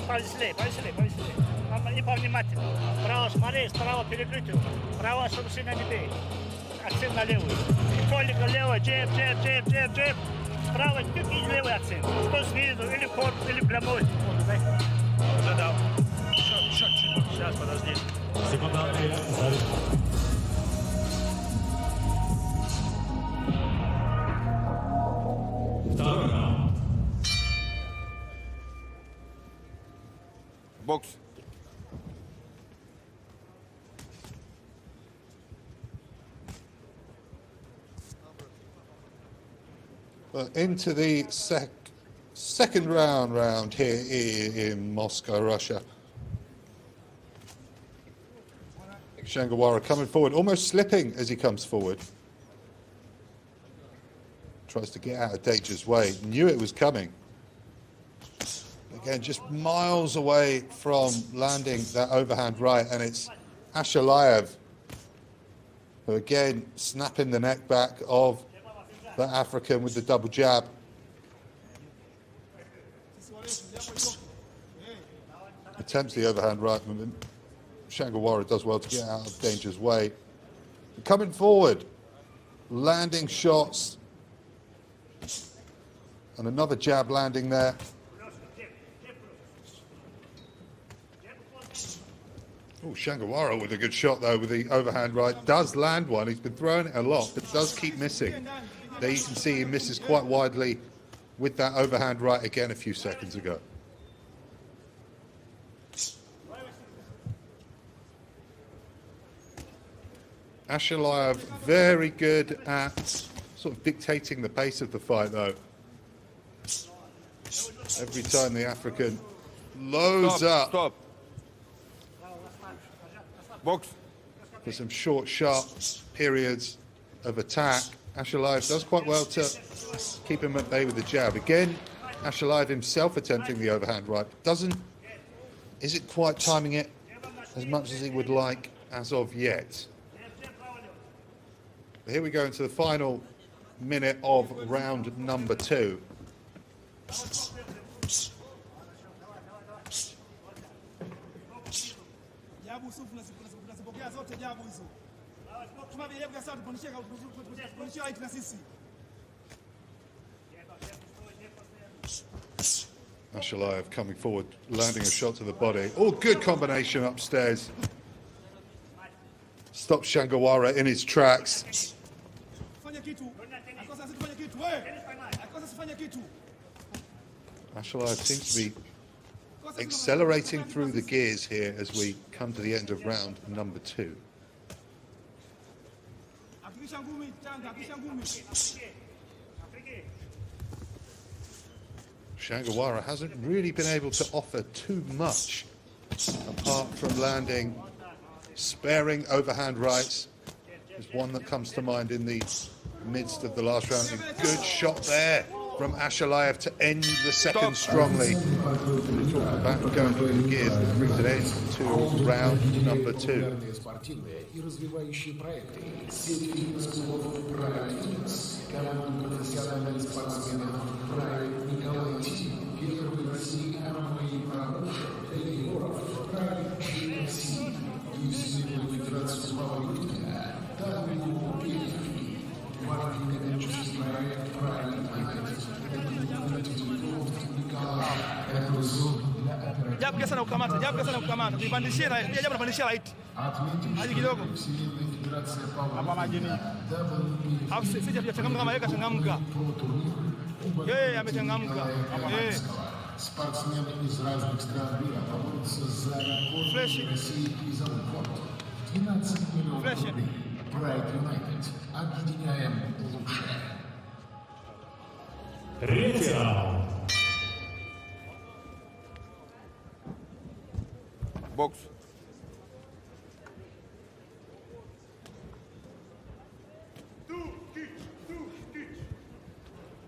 Повеселее. Не повнимательно. Справа смотри, справа перекрытие. Право, чтобы сильно не бей. Акцент на левую. И только левая, джеб. Справа, и левый акцент. Что снизу, или корпус, или прямой. Уже дал. Сейчас, подожди. Бокс. Into the Second round here in Moscow, Russia. Changalawe coming forward, almost slipping as he comes forward. Tries to get out of danger's way. Knew it was coming. Again, just miles away from landing that overhand right, and it's Ashalaev who again snapping the neck back of the African with the double jab. Attempts the overhand right movement. Changalawe does well to get out of danger's way. Coming forward, landing shots, and another jab landing there. Oh, Changalawe with a good shot though with the overhand right. Does land one. He's been throwing it a lot, but does keep missing. There you can see he misses quite widely with that overhand right again a few seconds ago. Ashalaev very good at sort of dictating the pace of the fight though. Every time the African loads up. Stop. Box. For some short, sharp periods of attack, Ashalaev does quite well to keep him at bay with the jab. Again, Ashalaev himself attempting the overhand right. Isn't quite timing it as much as he would like as of yet. But here we go into the final minute of round number 2. Ashalaev coming forward, landing a shot to the body. Oh, good combination upstairs. Stops Changalawe in his tracks. Ashalaev seems to be accelerating through the gears here as we come to the end of round number 2. Changalawe hasn't really been able to offer too much apart from landing sparing overhand rights. There's one that comes to mind in the midst of the last round. A good shot there from Ashalaev to end the second strongly. We're talking about going through the gears that brings it in to round number 2. Jabu sana kukamata. Nipandishie right. Jabu napandishia right. Haji kidogo. Hapa majini. Au sisi hajachangamka kama yeye kachangamka. Yeye amechangamka. Спортсмены из разных стран мира борются за рекорд России и за рекорд. 12 миллионов рублей. Pride United. Объединяем лучшее. Третий раунд. Box.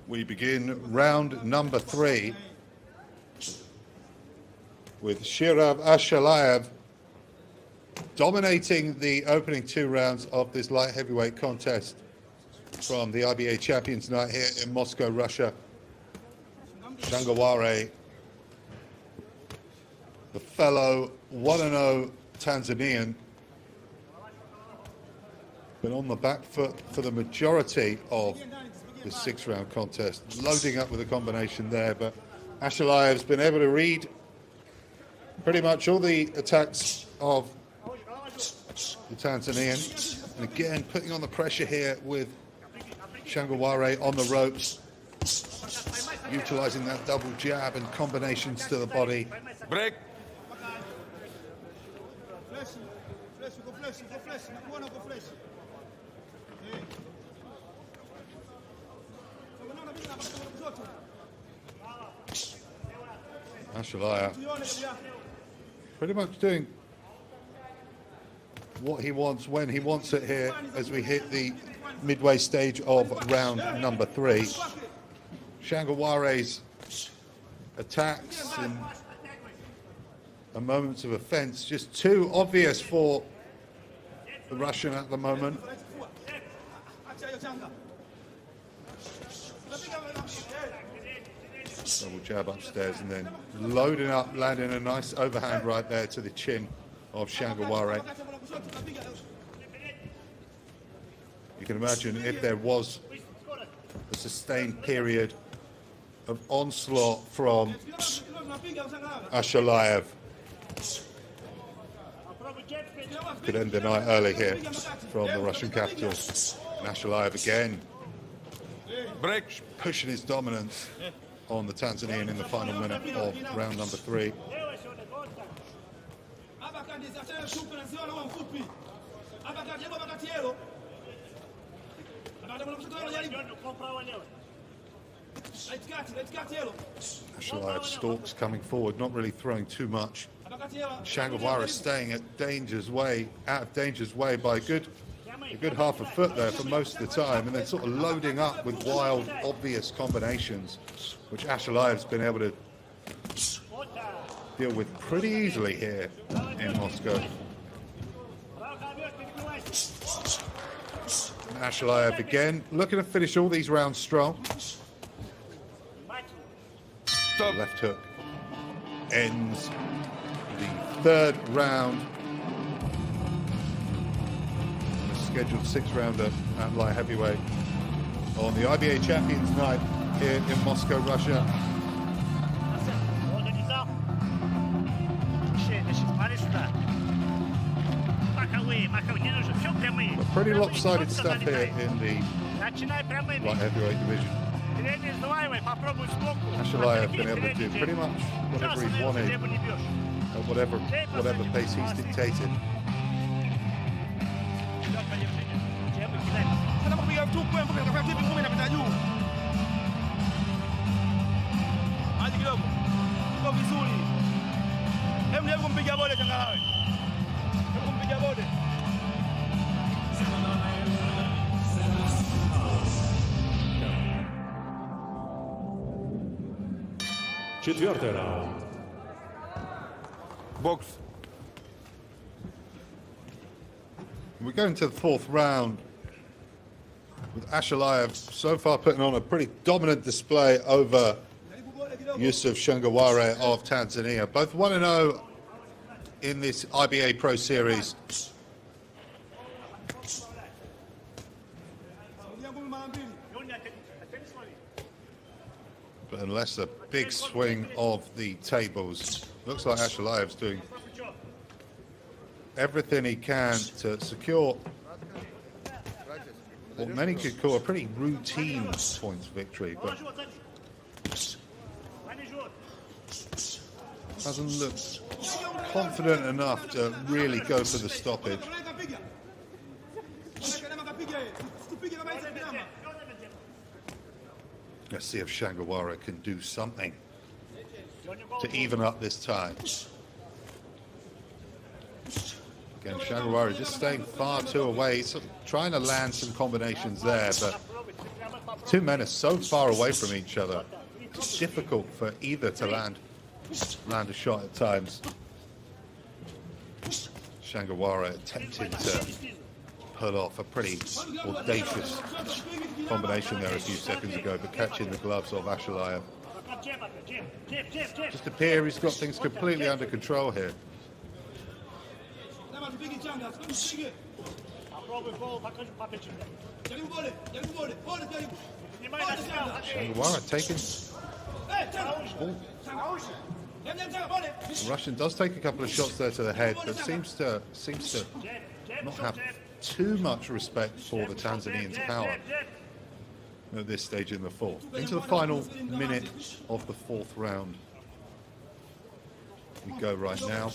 We begin round number 3 with Cheerav Ashalaev dominating the opening 2 rounds of this light heavyweight contest from the IBA Champions Night here in Moscow, Russia. Changalawe, the fellow 1-0 Tanzanian, been on the back foot for the majority of the 6-round contest, loading up with a combination there, but Ashalaev's been able to read pretty much all the attacks of the Tanzanian, and again putting on the pressure here with Changalawe on the ropes, utilizing that double jab and combinations to the body. Break. Ashalaev pretty much doing what he wants when he wants it here as we hit the midway stage of round number 3. Changalawe's attacks and moments of offense just too obvious for the Russian at the moment. Double jab upstairs and then loading up, landing a nice overhand right there to the chin of Changalawe. You can imagine if there was a sustained period of onslaught from Ashalaev. Could end the night early here from the Russian capital. And Ashalaev again pushing his dominance on the Tanzanian in the final minute of round number 3. Ashalaev stalks coming forward, not really throwing too much. Changalawe staying at danger's way, out of danger's way by a good half a foot there for most of the time, and then sort of loading up with wild, obvious combinations, which Ashalaev's been able to deal with pretty easily here in Moscow. And Ashalaev again looking to finish all these rounds strong. Left hook ends the 3rd round. A scheduled 6-rounder at light heavyweight on the IBA Champions Night here in Moscow, Russia. But pretty lopsided stuff here in the light heavyweight division. Ashalaev been able to do pretty much whatever he wanted at whatever pace he's dictated. Четвертый раунд. Box. We're going to the 4th round with Ashalaev so far putting on a pretty dominant display over Yusuf Changalawe of Tanzania. Both 1-0 in this IBA Pro Series. But unless a big swing of the tables, looks like Ashalaev's doing everything he can to secure what many could call a pretty routine points victory, but hasn't looked confident enough to really go for the stoppage. Let's see if Changalawe can do something to even up this tie. Again, Changalawe just staying far too away, sort of trying to land some combinations there, but two men are so far away from each other. It's difficult for either to land a shot at times. Changalawe attempting to pull off a pretty audacious combination there a few seconds ago, but catching the gloves of Ashalaev. Just appear he's got things completely under control here. Changalawe taking... The Russian does take a couple of shots there to the head, but seems to not have too much respect for the Tanzanians' power at this stage in the 4th. Into the final minute of the 4th round we go right now.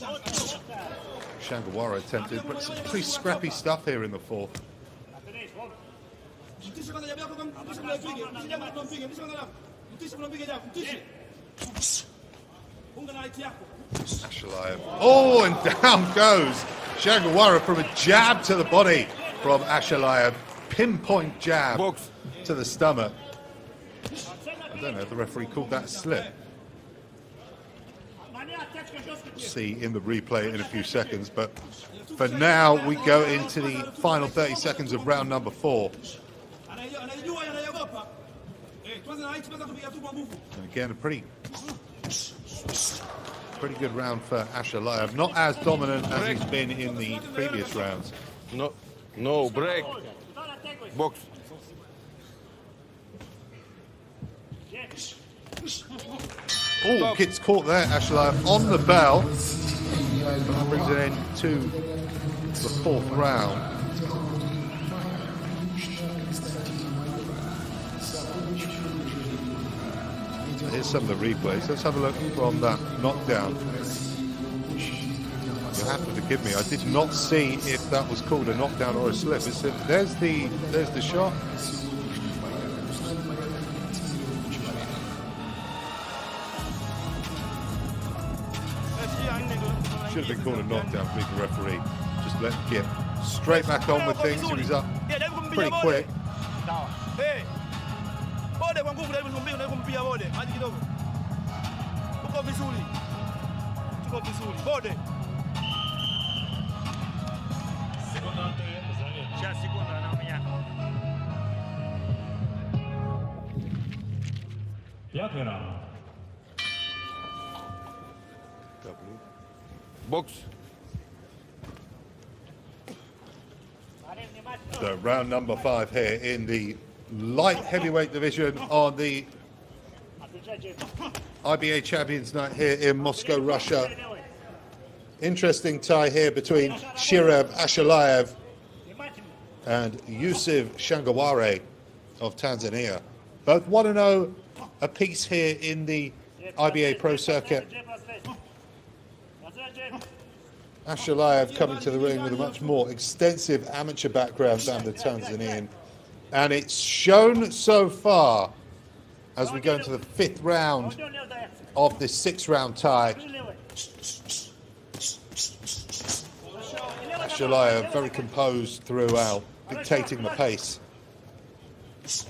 Changalawe attempted, but some pretty scrappy stuff here in the 4th. Ashalaev. Oh, and down goes Changalawe from a jab to the body from Ashalaev. Pinpoint jab Box. to the stomach. I don't know if the referee called that a slip. See in the replay in a few seconds, but for now we go into the final 30 seconds of round number 4. And again, a pretty good round for Ashalaev. Not as dominant as he's been in the previous rounds. No break. Box. Oh, gets caught there, Ashalaev on the bell. That brings it into the 4th round. Here's some of the replays. Let's have a look from that knockdown. You'll have to forgive me. I did not see if that was called a knockdown or a slip. There's the shot. Should have been called a knockdown, please, the referee. Just let him get straight back on with things. He was up pretty quick. Box. So round number 5 here in the light heavyweight division on the IBA Champions Night here in Moscow, Russia. Interesting tie here between Cheerav Ashalaev and Yusuf Changalawe of Tanzania. Both 1-0 apiece here in the IBA Pro Circuit. Ashalaev coming to the ring with a much more extensive amateur background than the Tanzanian. And it's shown so far as we go into the 5th round of this 6-round tie. Ashalaev very composed throughout, dictating the pace,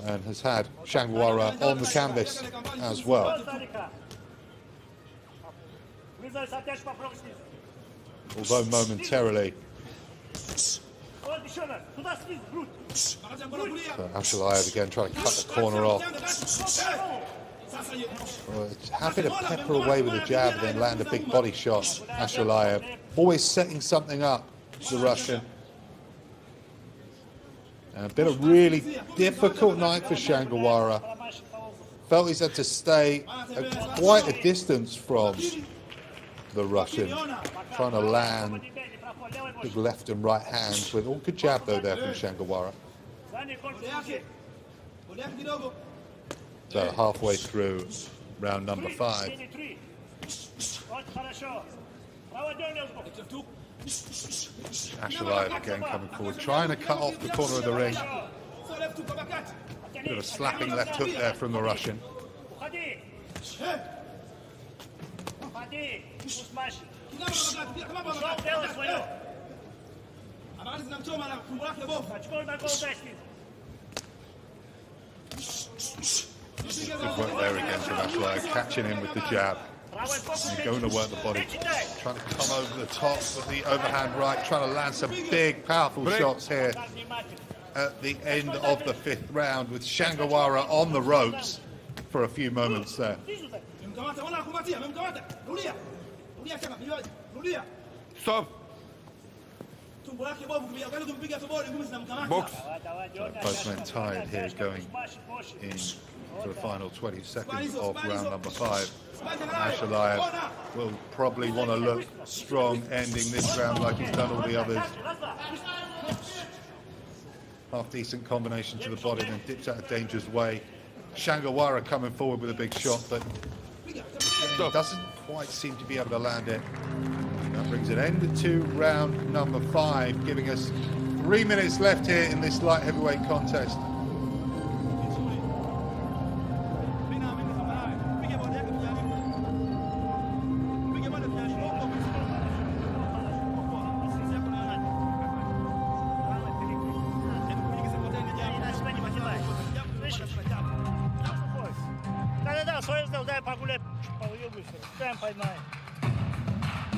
and has had Changalawe on the canvas as well. Although momentarily, Ashalaev again trying to cut the corner off. Happy to pepper away with a jab and then land a big body shot. Ashalaev always setting something up, the Russian. And been a really difficult night for Changalawe. Felt he's had to stay at quite a distance from the Russian, trying to land big left and right hands with all good jab though there from Changalawe. So halfway through round number 5. Ashalaev again coming forward, trying to cut off the corner of the ring. Bit of a slapping left hook there from the Russian. Good work there again from Ashalaev, catching him with the jab. And going to work the body, trying to come over the top with the overhand right, trying to land some big, powerful shots here at the end of the 5th round with Changalawe on the ropes for a few moments there. Stop. Box. So both men tied here going into the final 20 seconds of round number 5. Ashalaev will probably want to look strong ending this round like he's done all the others. Half decent combination to the body, then dips out a dangerous way. Changalawe coming forward with a big shot, but doesn't quite seem to be able to land it. That brings an end to round number 5, giving us 3 minutes left here in this light heavyweight contest. сделал свое, дай прогулять по югу, прям поймай.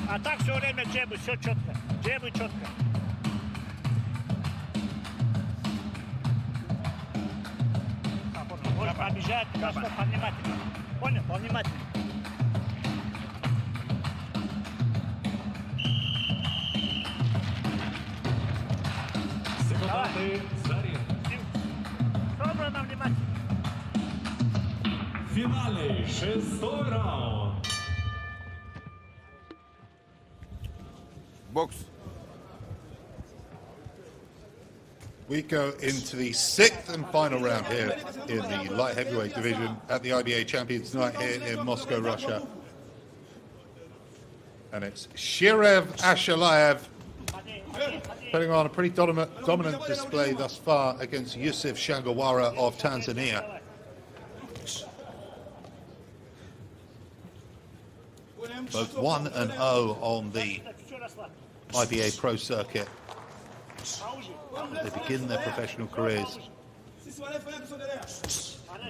А так все время джебы, все четко. Джебы четко. Можешь пробежать, просто повнимательно. Понял? Повнимательно. Секунданты заряд. Собрано внимательно. Финальный 6-й раунд. Box. We go into the 6th and final round here in the light heavyweight division at the IBA Champions Night here in Moscow, Russia. And it's Cheerav Ashalaev putting on a pretty dominant display thus far against Yusuf Changalawe of Tanzania. Both 1-0 on the IBA Pro Circuit. They begin their professional careers.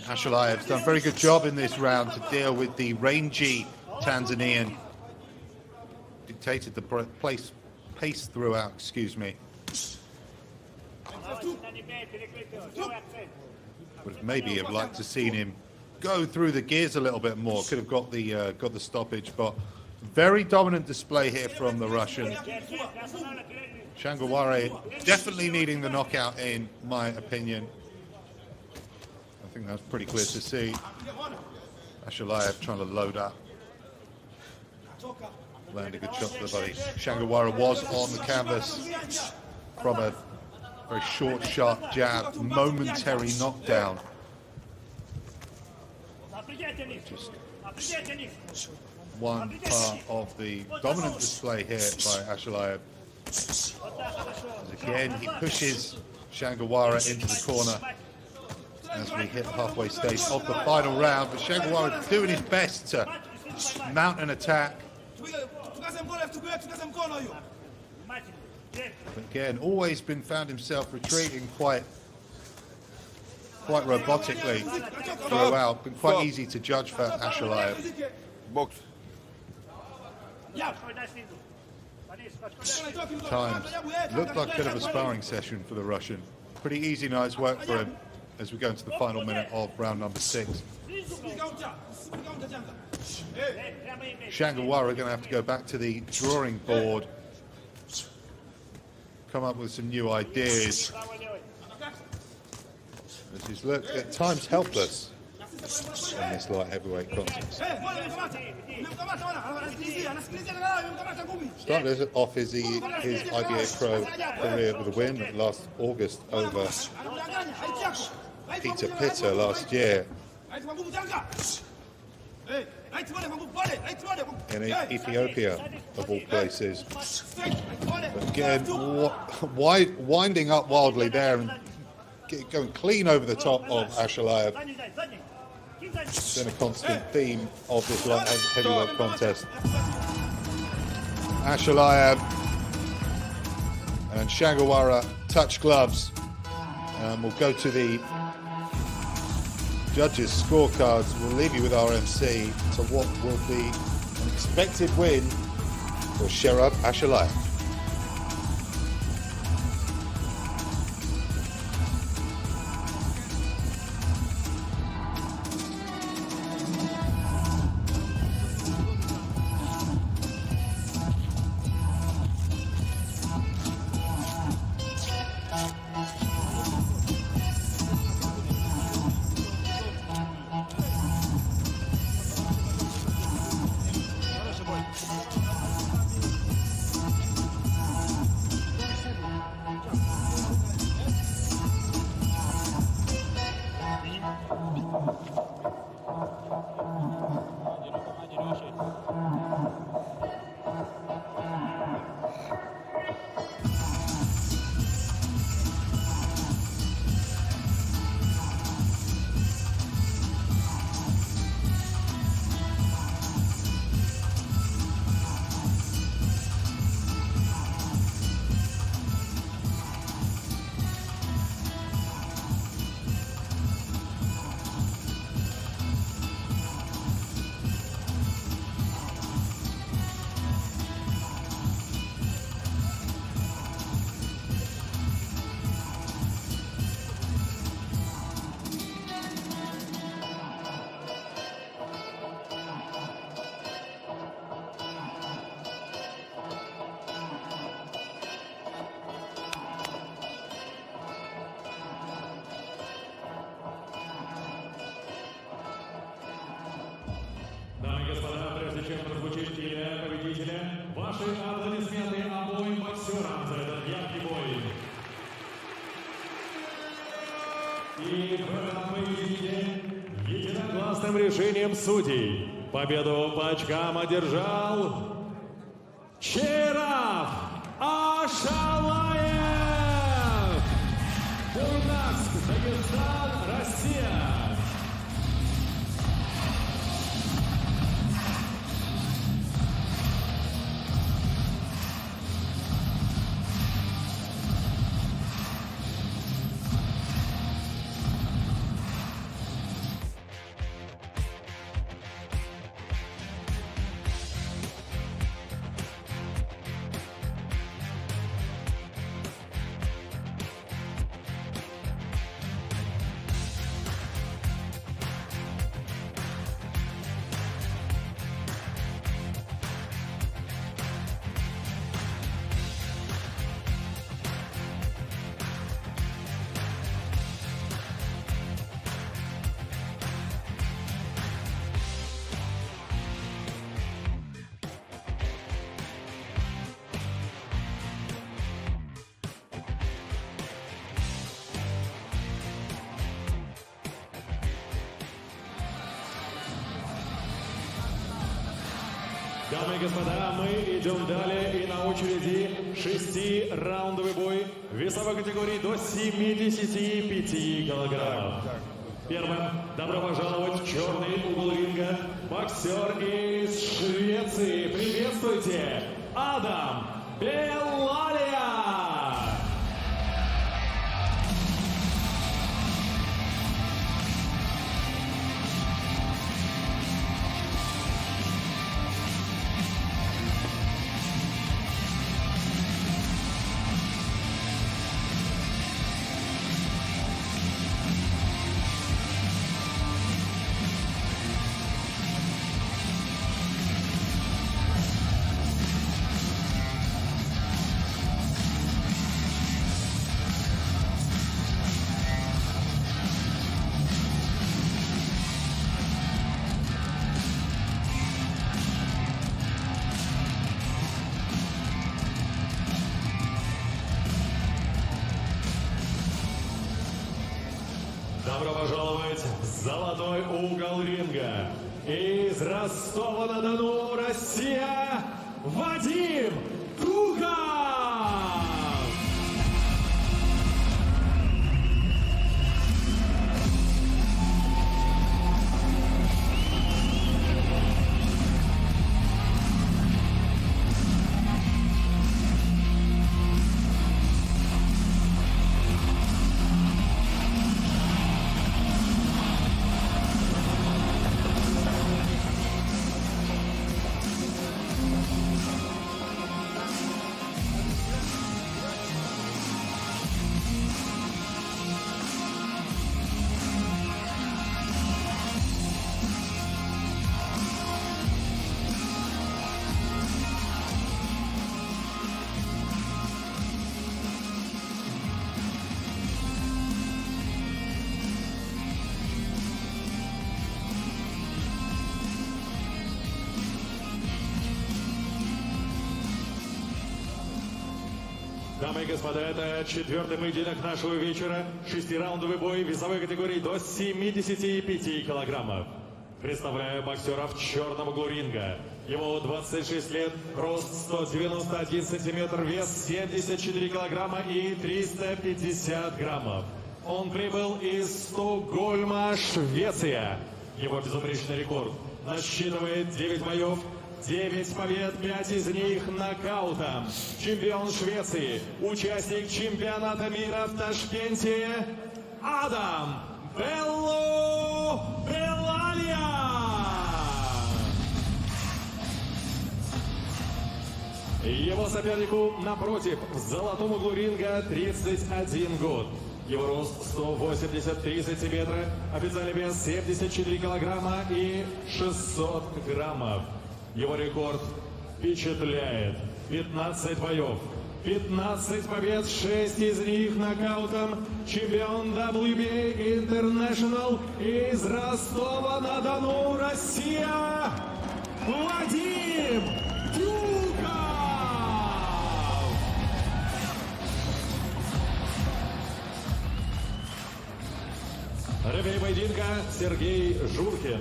Ashalaev's done a very good job in this round to deal with the rangy Tanzanian. Dictated the pace throughout, excuse me. Would maybe have liked to seen him go through the gears a little bit more. Could have got the stoppage, but very dominant display here from the Russian. Changalawe definitely needing the knockout in my opinion. I think that's pretty clear to see. Ashalaev trying to load up. Land a good shot to the body. Changalawe was on the canvas from a very short, sharp jab, momentary knockdown. Just one part of the dominant display here by Ashalaev. As again, he pushes Changalawe into the corner as we hit the halfway stage of the final round. But Changalawe is doing his best to mount an attack. But again, always found himself retreating quite robotically throughout. Been quite easy to judge for Ashalaev. Box. Times looked like a bit of a sparring session for the Russian. Pretty easy night's work for him as we go into the final minute of round number 6. Changalawe are going to have to go back to the drawing board, come up with some new ideas. As he's looked at times helpless in this light heavyweight contest. Started off his IBA Pro career with a win last August over Peter Pitter last year in Ethiopia, of all places. But again, winding up wildly there and going clean over the top of Ashalaev. It's been a constant theme of this light heavyweight contest. Ashalaev and Changalawe touch gloves, and we'll go to the judges' scorecards. We'll leave you with our MC to what will be an expected win for Cheerav Ashalaev. чем прозвучит имя победителя, ваши аплодисменты обоим боксерам за этот яркий бой. И в этом поединке единогласным решением судей победу по очкам одержал Cheerav Ashalaev! Буйнакск, Дагестан, Россия! Дамы и господа, мы идем далее, и на очереди 6-раундовый бой в весовой категории до 75 килограммов. Первым добро пожаловать в черный угол ринга боксер из Швеции. Приветствуйте, Адам Belalia! Добро пожаловать в золотой угол ринга. Из Ростова-на-Дону, Россия, Вадим Tukov! Дамы и господа, это четвертый поединок нашего вечера. 6-раундовый бой в весовой категории до 75 килограммов. Представляю боксера в черном углу ринга. Ему 26 лет, рост 191 сантиметр, вес 74 килограмма и 350 граммов. Он прибыл из Стокгольма, Швеция. Его безупречный рекорд насчитывает 9 боев, 9 побед, 5 из них нокаутом. Чемпион Швеции, участник чемпионата мира в Ташкенте, Адам Belalia! Его сопернику напротив, в золотом углу ринга, 31 год. Его рост 183 сантиметра, официальный вес 74 килограмма и 600 граммов. Его рекорд впечатляет. 15 боев, 15 побед, 6 из них нокаутом. Чемпион WBA International из Ростова-на-Дону, Россия, Вадим! Сергей Журкин.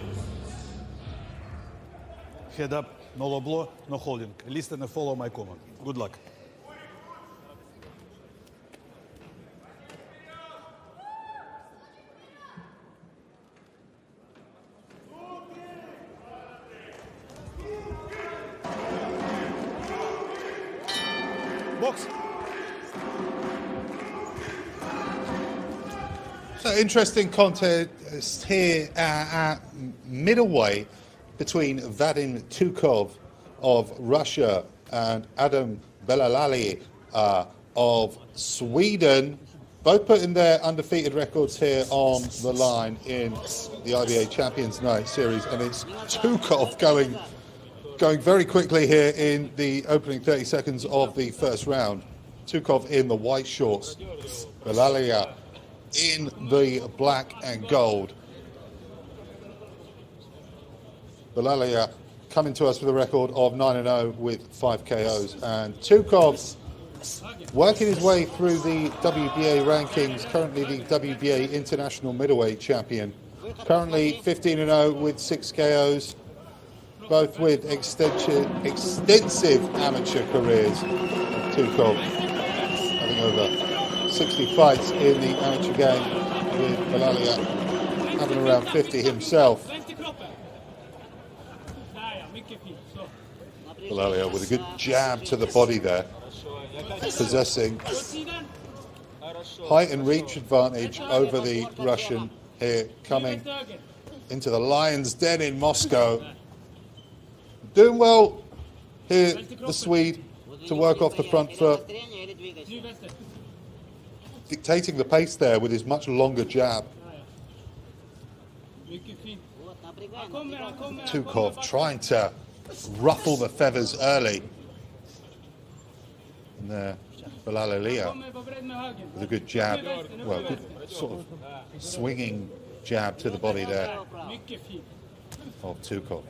Head up, no low blow, no holding. Listen and follow my command. Good luck. Box. So interesting contest here at middleweight between Vadim Tukov of Russia and Adam Belalia of Sweden. Both putting their undefeated records here on the line in the IBA Champions Night Series, and it's Tukov going very quickly here in the opening 30 seconds of the first round. Tukov in the white shorts, Belalia in the black and gold. Belalia coming to us with a record of 9-0 with 5 KOs, and Tukov working his way through the WBA rankings, currently the WBA International Middleweight Champion, currently 15-0 with 6 KOs, both with extensive amateur careers. Tukov having over 60 fights in the amateur game, with Belalia having around 50 himself. Belalia with a good jab to the body there, possessing height and reach advantage over the Russian here, coming into the Lion's Den in Moscow. Doing well here, the Swede, to work off the front foot, dictating the pace there with his much longer jab. Tukov trying to ruffle the feathers early. And there, Belalia with a good jab, well, good sort of swinging jab to the body there of Tukov.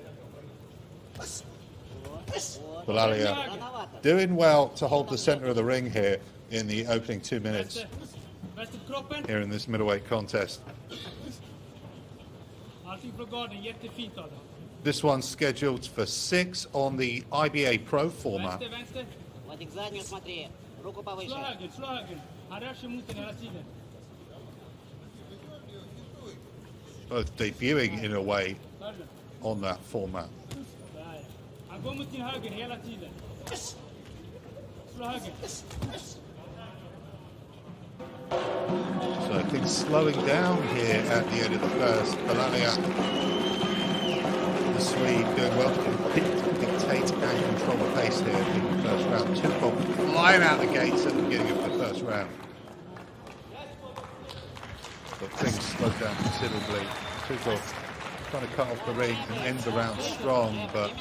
Belalia doing well to hold the center of the ring here in the opening 2 minutes here in this middleweight contest. This one's scheduled for 6 on the IBA Pro format. Both debuting in a way on that format. So things slowing down here at the end of the first. Belalia, the Swede, doing well to dictate and control the pace here in the first round. Tukov flying out the gates at the beginning of the first round. But things slowed down considerably. Tukov trying to cut off the ring and end the round strong, but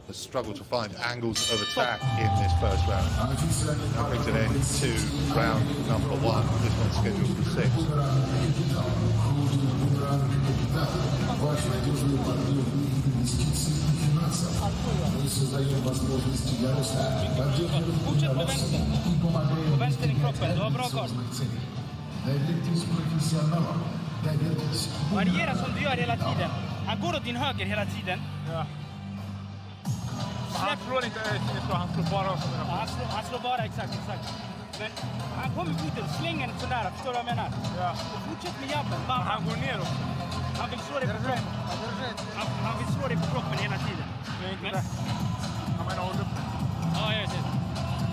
the struggle to find angles of attack in this first round. That brings an end to round number 1. This one's scheduled for 6. Variera som du gör hela tiden. Han går åt din höger hela tiden. Ja. Han slår inte, han slår bara som han slår bara, exakt. Men han kommer ut och slänger den sådär, förstår du vad jag menar? Ja. Och fortsätt med jabben. Han går ner också. Han vill slå dig på kroppen. Han vill slå dig på kroppen hela tiden. Det är inte det. Han menar håll upp. Ja, jag vet.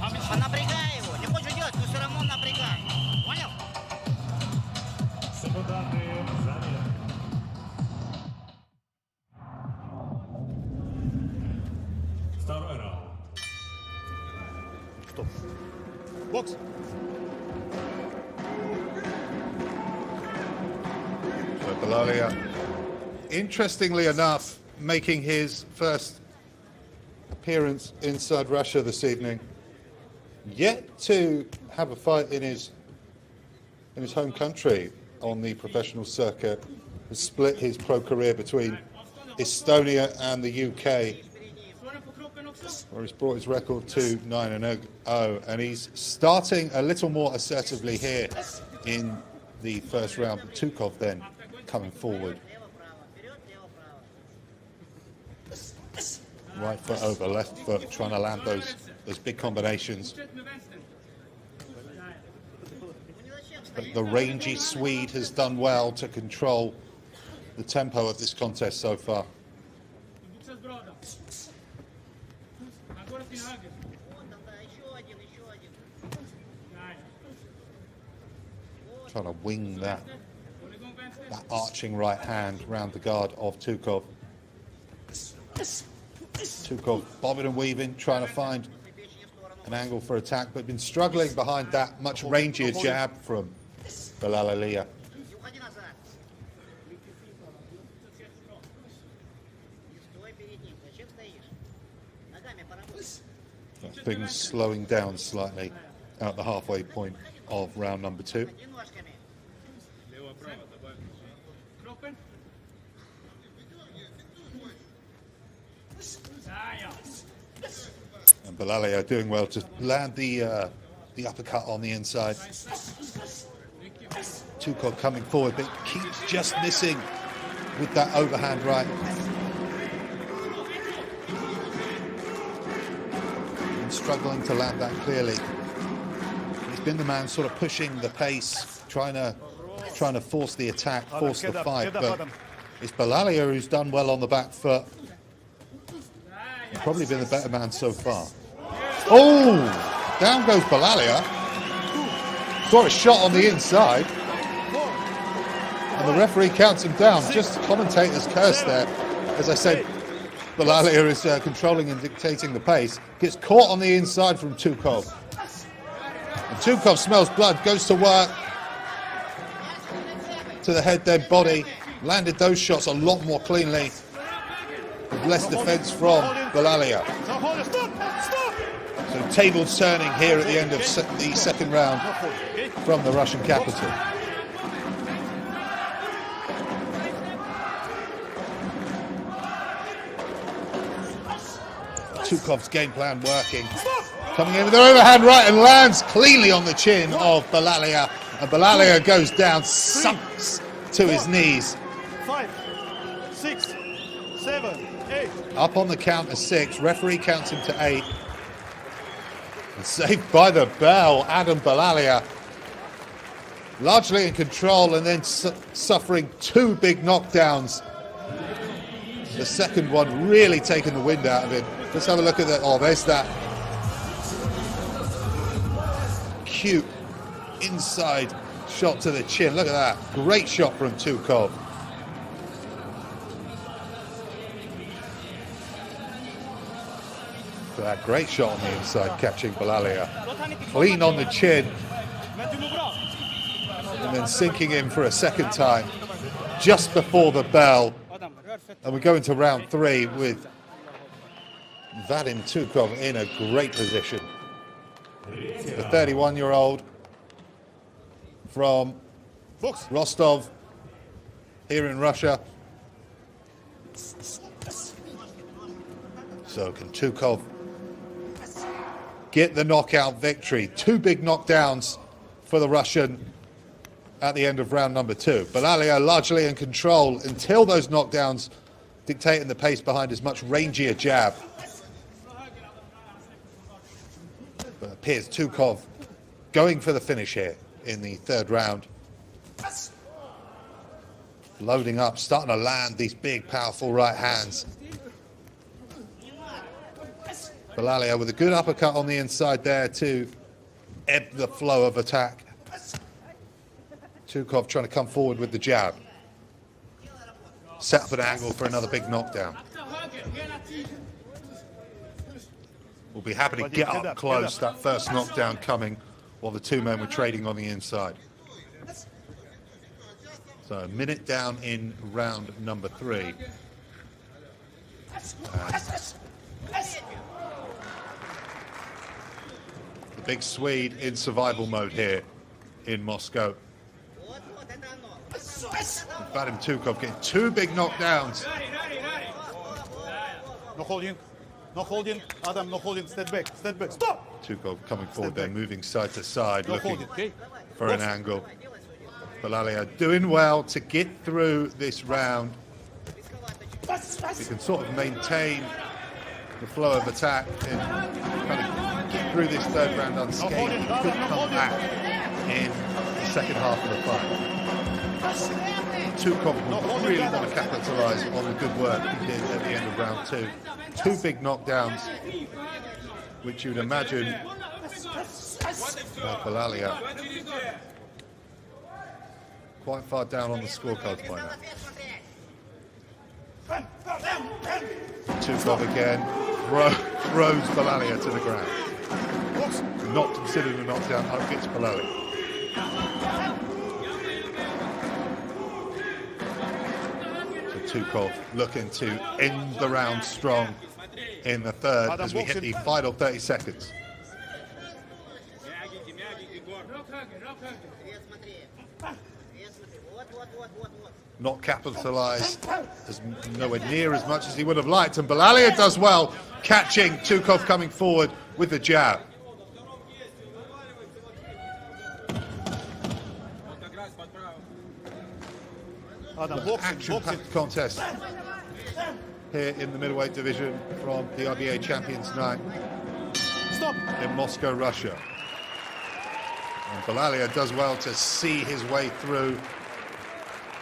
Han vill slå. Напрягай его. Не хочешь делать, но все равно напрягай. Понял? Второй раунд. Stop. Box. So Belalia, interestingly enough, making his first appearance inside Russia this evening. Yet to have a fight in his home country on the professional circuit. Has split his pro career between Estonia and the UK, where he's brought his record to 9-0, and he's starting a little more assertively here in the first round. But Tukov then coming forward. Right foot over left foot, trying to land those big combinations. But the rangy Swede has done well to control the tempo of this contest so far. Trying to wing that arching right hand round the guard of Tukov. Tukov bobbing and weaving, trying to find an angle for attack, but been struggling behind that much rangier jab from Belalia. Things slowing down slightly at the halfway point of round number 2. And Belalia doing well to land the uppercut on the inside. Tukov coming forward, but keeps just missing with that overhand right. And struggling to land that clearly. He's been the man sort of pushing the pace, trying to force the attack, force the fight, but it's Belalia who's done well on the back foot. Probably been the better man so far. Oh, down goes Belalia. Saw a shot on the inside. And the referee counts him down. Just commentator's curse there. As I said, Belalia is controlling and dictating the pace. Gets caught on the inside from Tukov. And Tukov smells blood, goes to work. To the head, then body. Landed those shots a lot more cleanly. With less defense from Belalia. So tables turning here at the end of the second round from the Russian capital. Tukov's game plan working. Coming in with an overhand right and lands cleanly on the chin of Belalia. And Belalia goes down, sunks to his knees. 5, 6, 7, 8. Up on the count of 6. Referee counts him to 8. And saved by the bell, Adam Belalia. Largely in control and then suffering 2 big knockdowns. The second one really taking the wind out of him. Let's have a look at that. Oh, there's that cute inside shot to the chin. Look at that. Great shot from Tukov. That great shot on the inside, catching Belalia. Clean on the chin. And then sinking in for a second time just before the bell. And we go into round 3 with Vadim Tukov in a great position. The 31-year-old from Rostov here in Russia. So can Tukov get the knockout victory? 2 big knockdowns for the Russian at the end of round number 2. Belalia largely in control until those knockdowns, dictating the pace behind his much rangier jab. But it appears Tukov going for the finish here in the 3rd round. Loading up, starting to land these big, powerful right hands. Belalia with a good uppercut on the inside there to ebb the flow of attack. Tukov trying to come forward with the jab. Set up an angle for another big knockdown. We'll be happy to get up close, that first knockdown coming while the 2 men were trading on the inside. So a minute down in round number 3. The big Swede in survival mode here in Moscow. Vadim Tukov getting 2 big knockdowns. No holding. No holding. Adam, no holding. Step back. Step back. Stop! Tukov coming forward there, moving side to side, looking for an angle. Belalia doing well to get through this round. You can sort of maintain the flow of attack and kind of get through this third round unscathed. You could come back in the second half of the fight. Tukov will really want to capitalise on the good work he did at the end of round 2. 2 big knockdowns, which you'd imagine Belalia quite far down on the scorecards by now. Tukov again throws Belalia to the ground. Not considered a knockdown, up gets Belalia. Tukov looking to end the round strong in the third as we hit the final 30 seconds. Not capitalised as nowhere near as much as he would have liked, and Belalia does well catching Tukov coming forward with the jab. Action-packed contest here in the middleweight division from the IBA Champions Night in Moscow, Russia. And Belalia does well to see his way through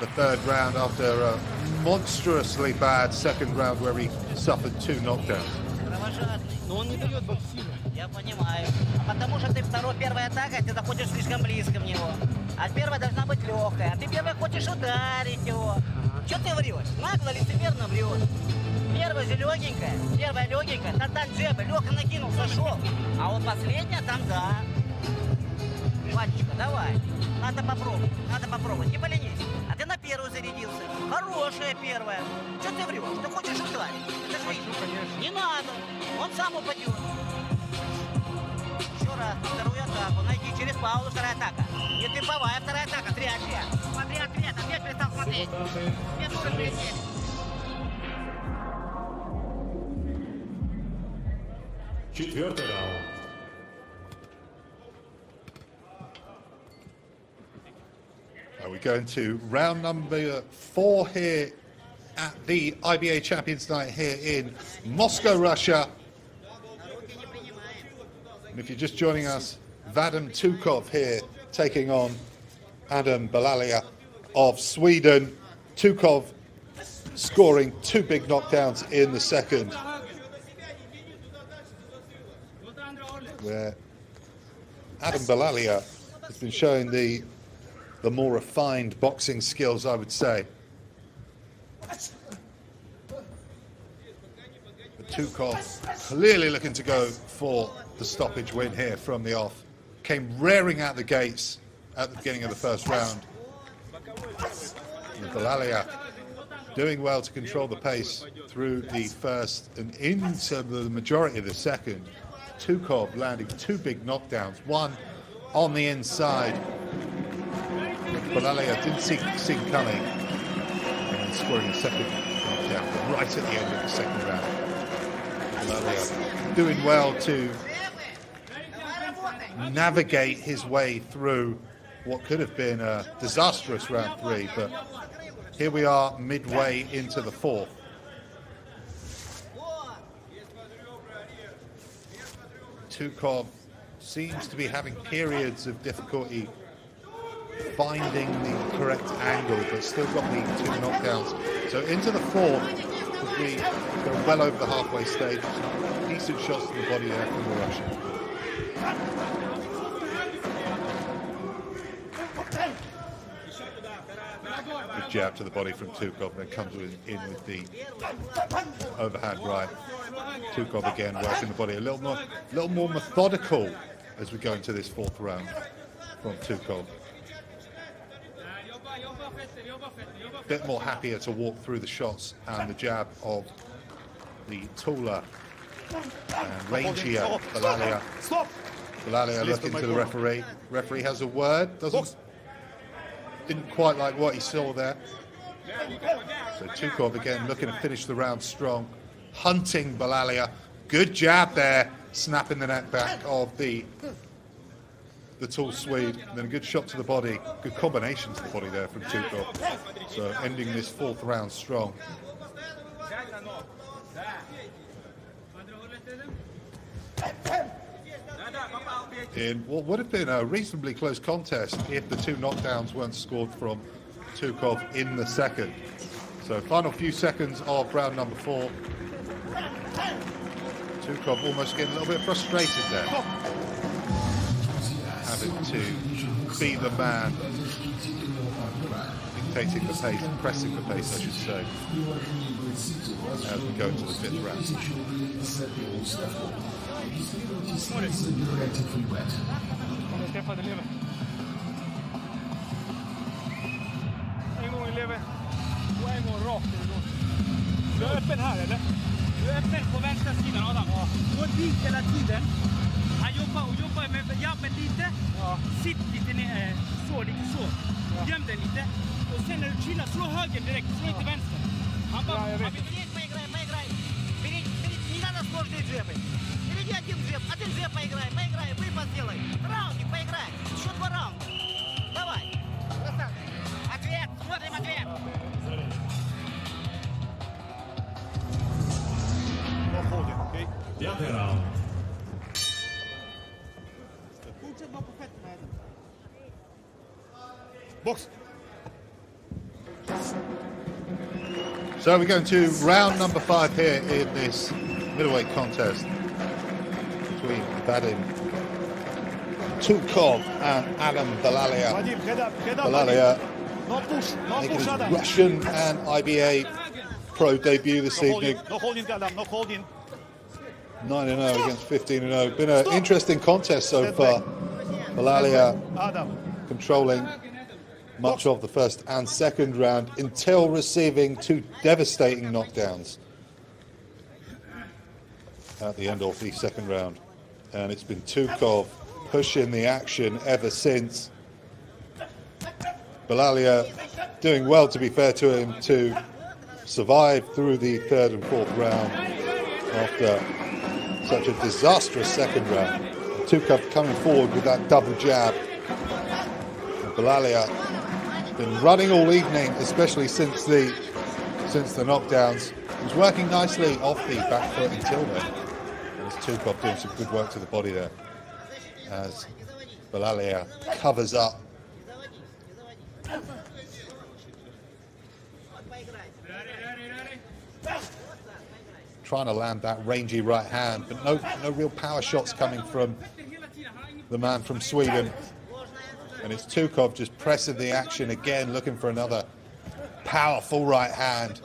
the third round after a monstrously bad second round where he suffered 2 knockdowns. Я понимаю. Потому что ты первая атака, ты заходишь слишком близко в него. А первая должна быть легкая. А ты первая хочешь ударить его. Что ты врешь? Нагло, лицемерно врешь. Первая же легенькая, тогда джеба, легко накинул, зашел. А вот последняя там да. Вадечка, давай. Надо попробовать, не поленись. А ты на первую зарядился. Хорошая первая. Что ты врешь? Ты хочешь ударить? Это же не надо. Он сам упадет. Еще раз, вторую атаку. Найди через паузу вторая атака. Не темповая вторая атака. 3 ответ. Смотри ответ. Опять перестал смотреть. Опять уже прилетели. Четвертый раунд. We're going to round number 4 here at the IBA Champions Night here in Moscow, Russia. And if you're just joining us, Vadim Tukov here taking on Adam Belalia of Sweden. Tukov scoring 2 big knockdowns in the second, where Adam Belalia has been showing the more refined boxing skills, I would say. But Tukov clearly looking to go for the stoppage win here from the off. Came raring out the gates at the beginning of the first round. And Belalia doing well to control the pace through the first and into the majority of the second. Tukov landing 2 big knockdowns, one on the inside. Belalia didn't see coming, and scoring a second knockdown right at the end of the second round. Belalia doing well to navigate his way through what could have been a disastrous round 3, but here we are midway into the 4th. Tukov seems to be having periods of difficulty finding the correct angle, but still got the 2 knockdowns. So into the 4th, as we go well over the halfway stage. Decent shots to the body there from the Russian. Good jab to the body from Tukov, and comes in with the overhand right. Tukov again working the body a little more methodical as we go into this 4th round from Tukov. A bit more happier to walk through the shots and the jab of the taller and rangier Belalia. Belalia looking to the referee. Referee has a word. Didn't quite like what he saw there. So Tukov again looking to finish the round strong, hunting Belalia. Good jab there, snapping the neck back of the the tall Swede, and then a good shot to the body, good combination to the body there from Tukov. So ending this fourth round strong. In what would have been a reasonably close contest if the two knockdowns weren't scored from Tukov in the second. So final few seconds of round number 4. Tukov almost getting a little bit frustrated there, having to be the man dictating the pace, pressing the pace, I should say, as we go into the 5th round. En gång i lever och en gång rakt. Du är öppen här, eller? Du är öppen på vänstra sidan, Adam. Gå dit hela tiden. Han jobbar med jabben lite. Sitt lite ner, lite så. Göm den lite. Och sen när du chillar, slå höger direkt, slå inte vänster. Han bara... Поиграй. Не надо сложные джебы. Перейди один джеб, а ты джеб поиграй, выпад сделай. Раунди, поиграй. Еще 2 раунда. Давай. Ответ, смотрим ответ. Пятый раунд. Box. So we're going to round number 5 here in this middleweight contest between Vadim Tukov and Adam Belalia. Vadim, head up, Belalia no push, making his Adam. Russian and IBA pro debut this evening. No holding, Adam, no holding. 9-0 against 15-0. Been an interesting contest so far. Belalia controlling much of the first and second round until receiving 2 devastating knockdowns at the end of the second round. And it's been Tukov pushing the action ever since. Belalia doing well, to be fair to him, to survive through the 3rd and 4th round after such a disastrous second round. Tukov coming forward with that double jab. Belalia been running all evening, especially since the knockdowns. He was working nicely off the back foot until then. And it's Tukov doing some good work to the body there as Belalia covers up. Trying to land that rangy right hand, but no real power shots coming from the man from Sweden. And it's Tukov just pressing the action again, looking for another powerful right hand.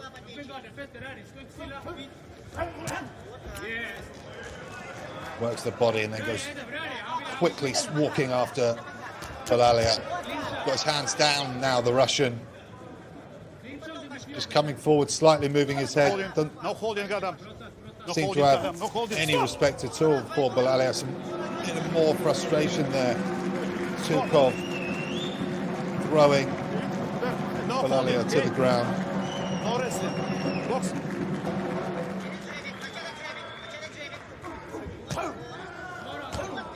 Works the body and then goes quickly walking after Belalia. Got his hands down now, the Russian. Just coming forward, slightly moving his head. Doesn't seem to have any respect at all for Belalia. Some more frustration there. Tukov throwing Belalia to the ground.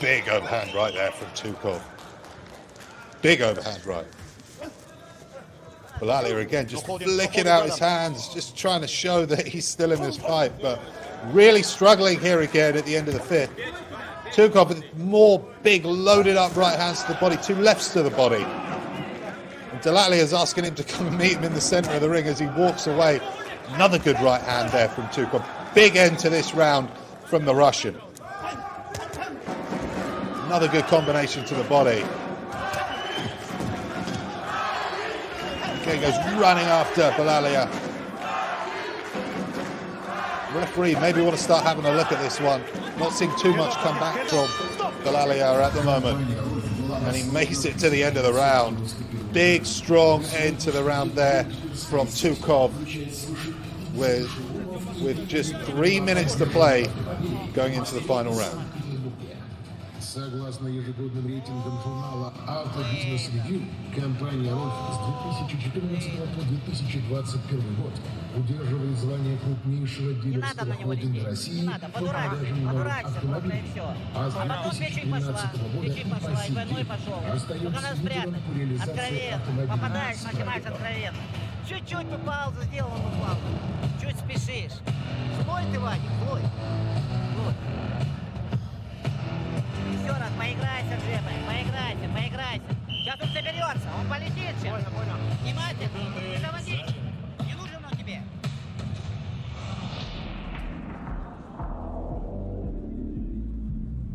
Big overhand right there from Tukov. Big overhand right. Belalia again just flicking out his hands, just trying to show that he's still in this fight, but really struggling here again at the end of the 5th. Tukov with more big loaded up right hands to the body, 2 lefts to the body. And Belalia is asking him to come and meet him in the center of the ring as he walks away. Another good right hand there from Tukov. Big end to this round from the Russian. Another good combination to the body. Okay, goes running after Belalia. Referee maybe want to start having a look at this one. Not seeing too much come back from Belalia at the moment. And he makes it to the end of the round. Big, strong end to the round there from Tukov with just 3 minutes to play going into the final round. Согласно ежегодным рейтингам журнала «Автобизнес Ревью», компания «Рольф» с 2014 по 2021 год удерживает звание крупнейшего дилерского холдинга России по продажам новых автомобилей. А с 2013 года и по сей день остается лидером по реализации автомобильных откровенно. Чуть-чуть бы паузу сделал бы плавно. Чуть спешишь. Злой ты, Вадик, злой. Вот. Еще раз, поиграйся, Джебри, поиграйся. Сейчас он соберется, он полетит сейчас. Понял. Внимательно, не заводи. Не нужен он тебе.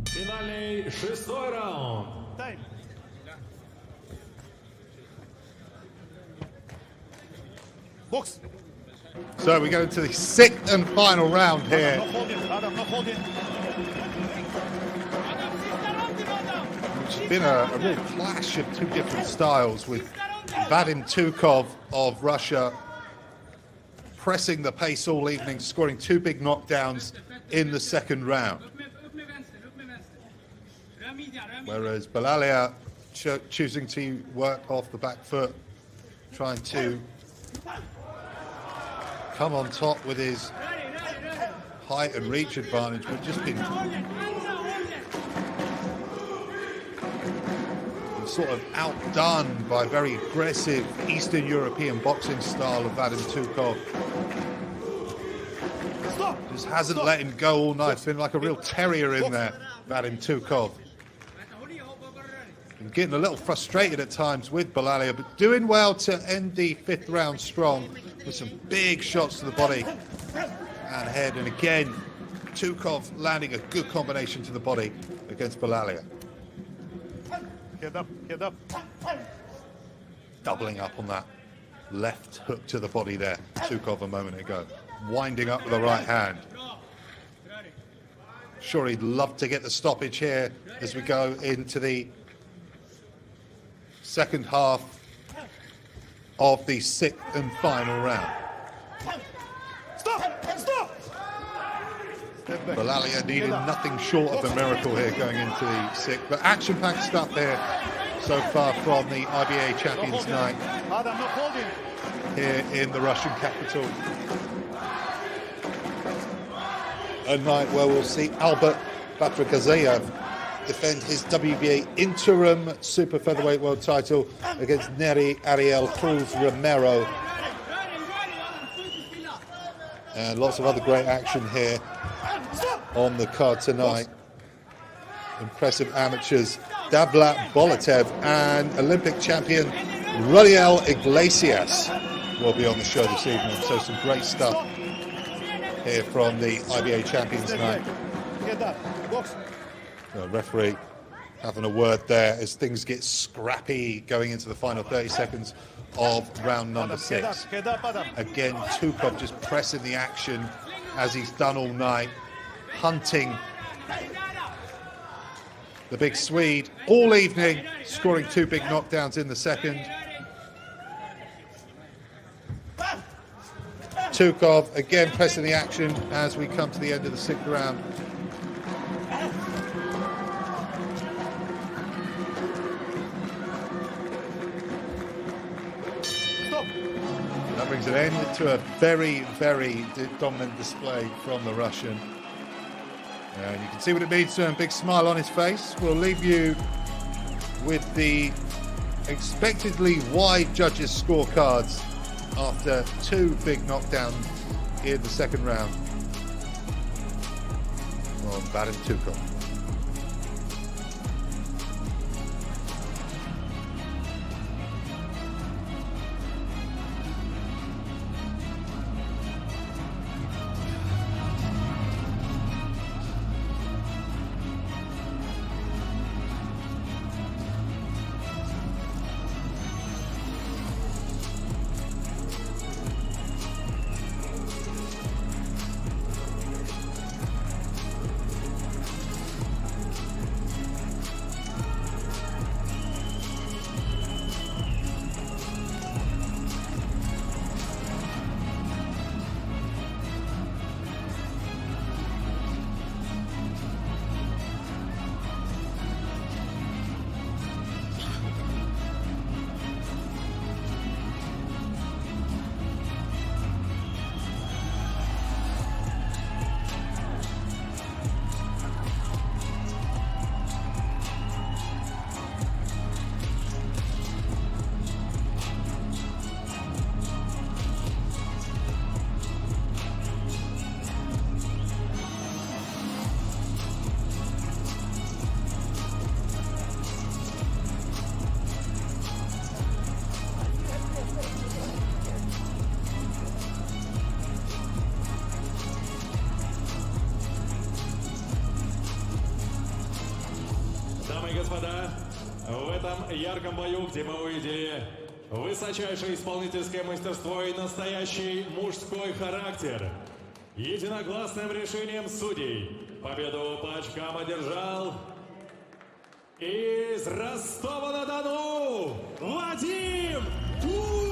Финальный 6-й раунд. Тайм. Box. So we go into the 6th and final round here. No holding. Adam, no holding. It's been a real clash of two different styles, with Vadim Tukov of Russia pressing the pace all evening, scoring two big knockdowns in the second round. Whereas Belalia choosing to work off the back foot, trying to come on top with his height and reach advantage, but just been sort of outdone by very aggressive Eastern European boxing style of Vadim Tukov. Just hasn't let him go all night. It's been like a real terrier in there, Vadim Tukov. And getting a little frustrated at times with Belalia, but doing well to end the 5th round strong with some big shots to the body and head. And again, Tukov landing a good combination to the body against Belalia. Head up. Doubling up on that left hook to the body there, Tukov a moment ago. Winding up with the right hand. Sure, he'd love to get the stoppage here as we go into the second half of the 6th and final round. Stop! Belalia needed nothing short of a miracle here going into the 6th, but action-packed stuff here so far from the IBA Champions Night Adam, no holding. here in the Russian capital. A night where we'll see Albert Batrikazayev defend his WBA interim super featherweight world title against Neri Ariel Cruz Romero. And lots of other great action here on the card tonight. Impressive amateurs Davlat Boltaev and Olympic champion Rodiel Iglesias will be on the show this evening. So some great stuff here from the IBA Champions Night. Head up. Box. The referee having a word there as things get scrappy going into the final 30 seconds of round number 6. Head up, Adam. Again, Tukov just pressing the action as he's done all night, hunting the big Swede all evening, scoring two big knockdowns in the second. Tukov again pressing the action as we come to the end of the 6th round. That brings an end to a very, very dominant display from the Russian. And you can see what it means to him, big smile on his face. We'll leave you with the expectedly wide judges' scorecards after two big knockdowns in the second round from Vadim Tukov. господа, в этом ярком бою, где мы увидели высочайшее исполнительское мастерство и настоящий мужской характер, единогласным решением судей победу по очкам одержал из Ростова-на-Дону Вадим Tukov!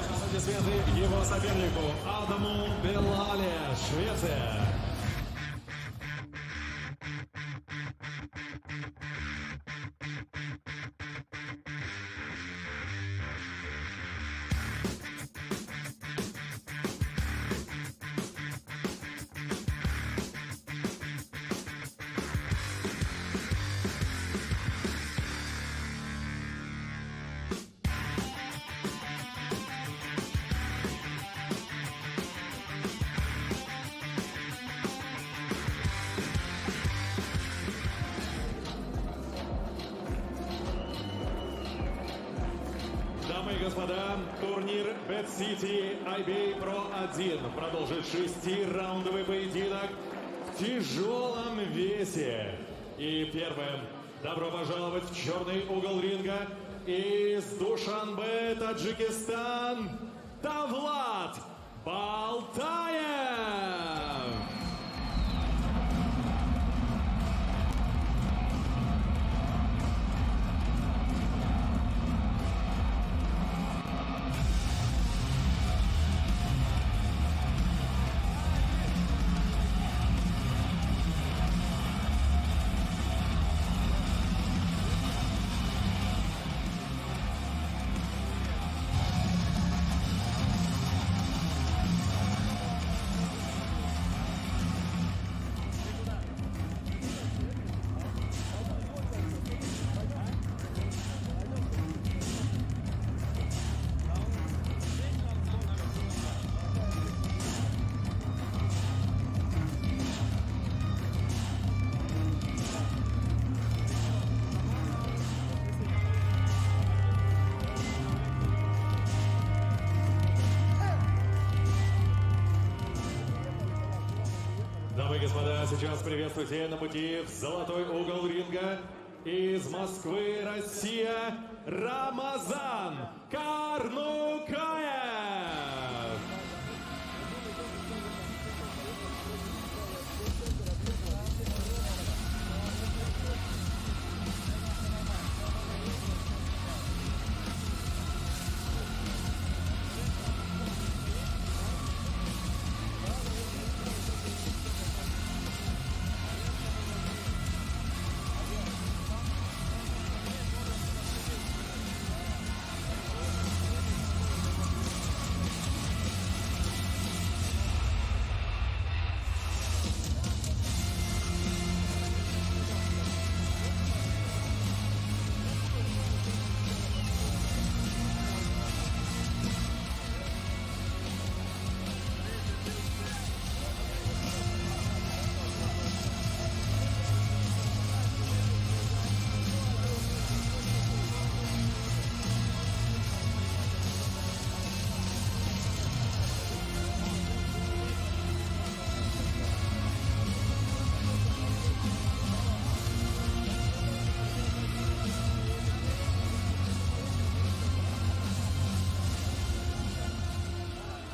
Аплодисменты его сопернику Адаму Belalia, Швеция. Дамы и господа, турнир Bad City IBA Pro 1 продолжит 6-раундовый поединок в тяжелом весе. И первым добро пожаловать в черный угол ринга из Душанбе, Таджикистан, Davlat, Boltaev. Дамы и господа, сейчас приветствуйте на пути в золотой угол ринга из Москвы, Россия, Рамазан Карнукаев.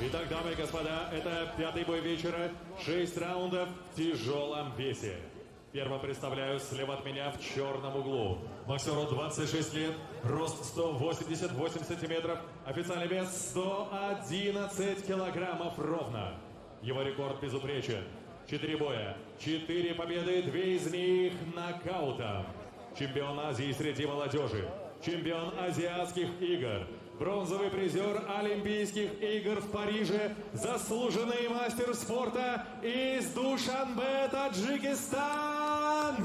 Итак, дамы и господа, это пятый бой вечера, 6 раундов в тяжелом весе. Первым представляю слева от меня в черном углу. Боксеру 26 лет, рост 188 сантиметров, официальный вес 111 килограммов ровно. Его рекорд безупречен. 4 боя, 4 победы, 2 из них нокаутом. Чемпион Азии среди молодежи, чемпион азиатских игр, бронзовый призер Олимпийских игр в Париже, заслуженный мастер спорта из Душанбе, Таджикистан,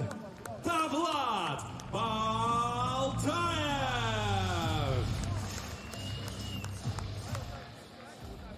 Davlat, Boltaev.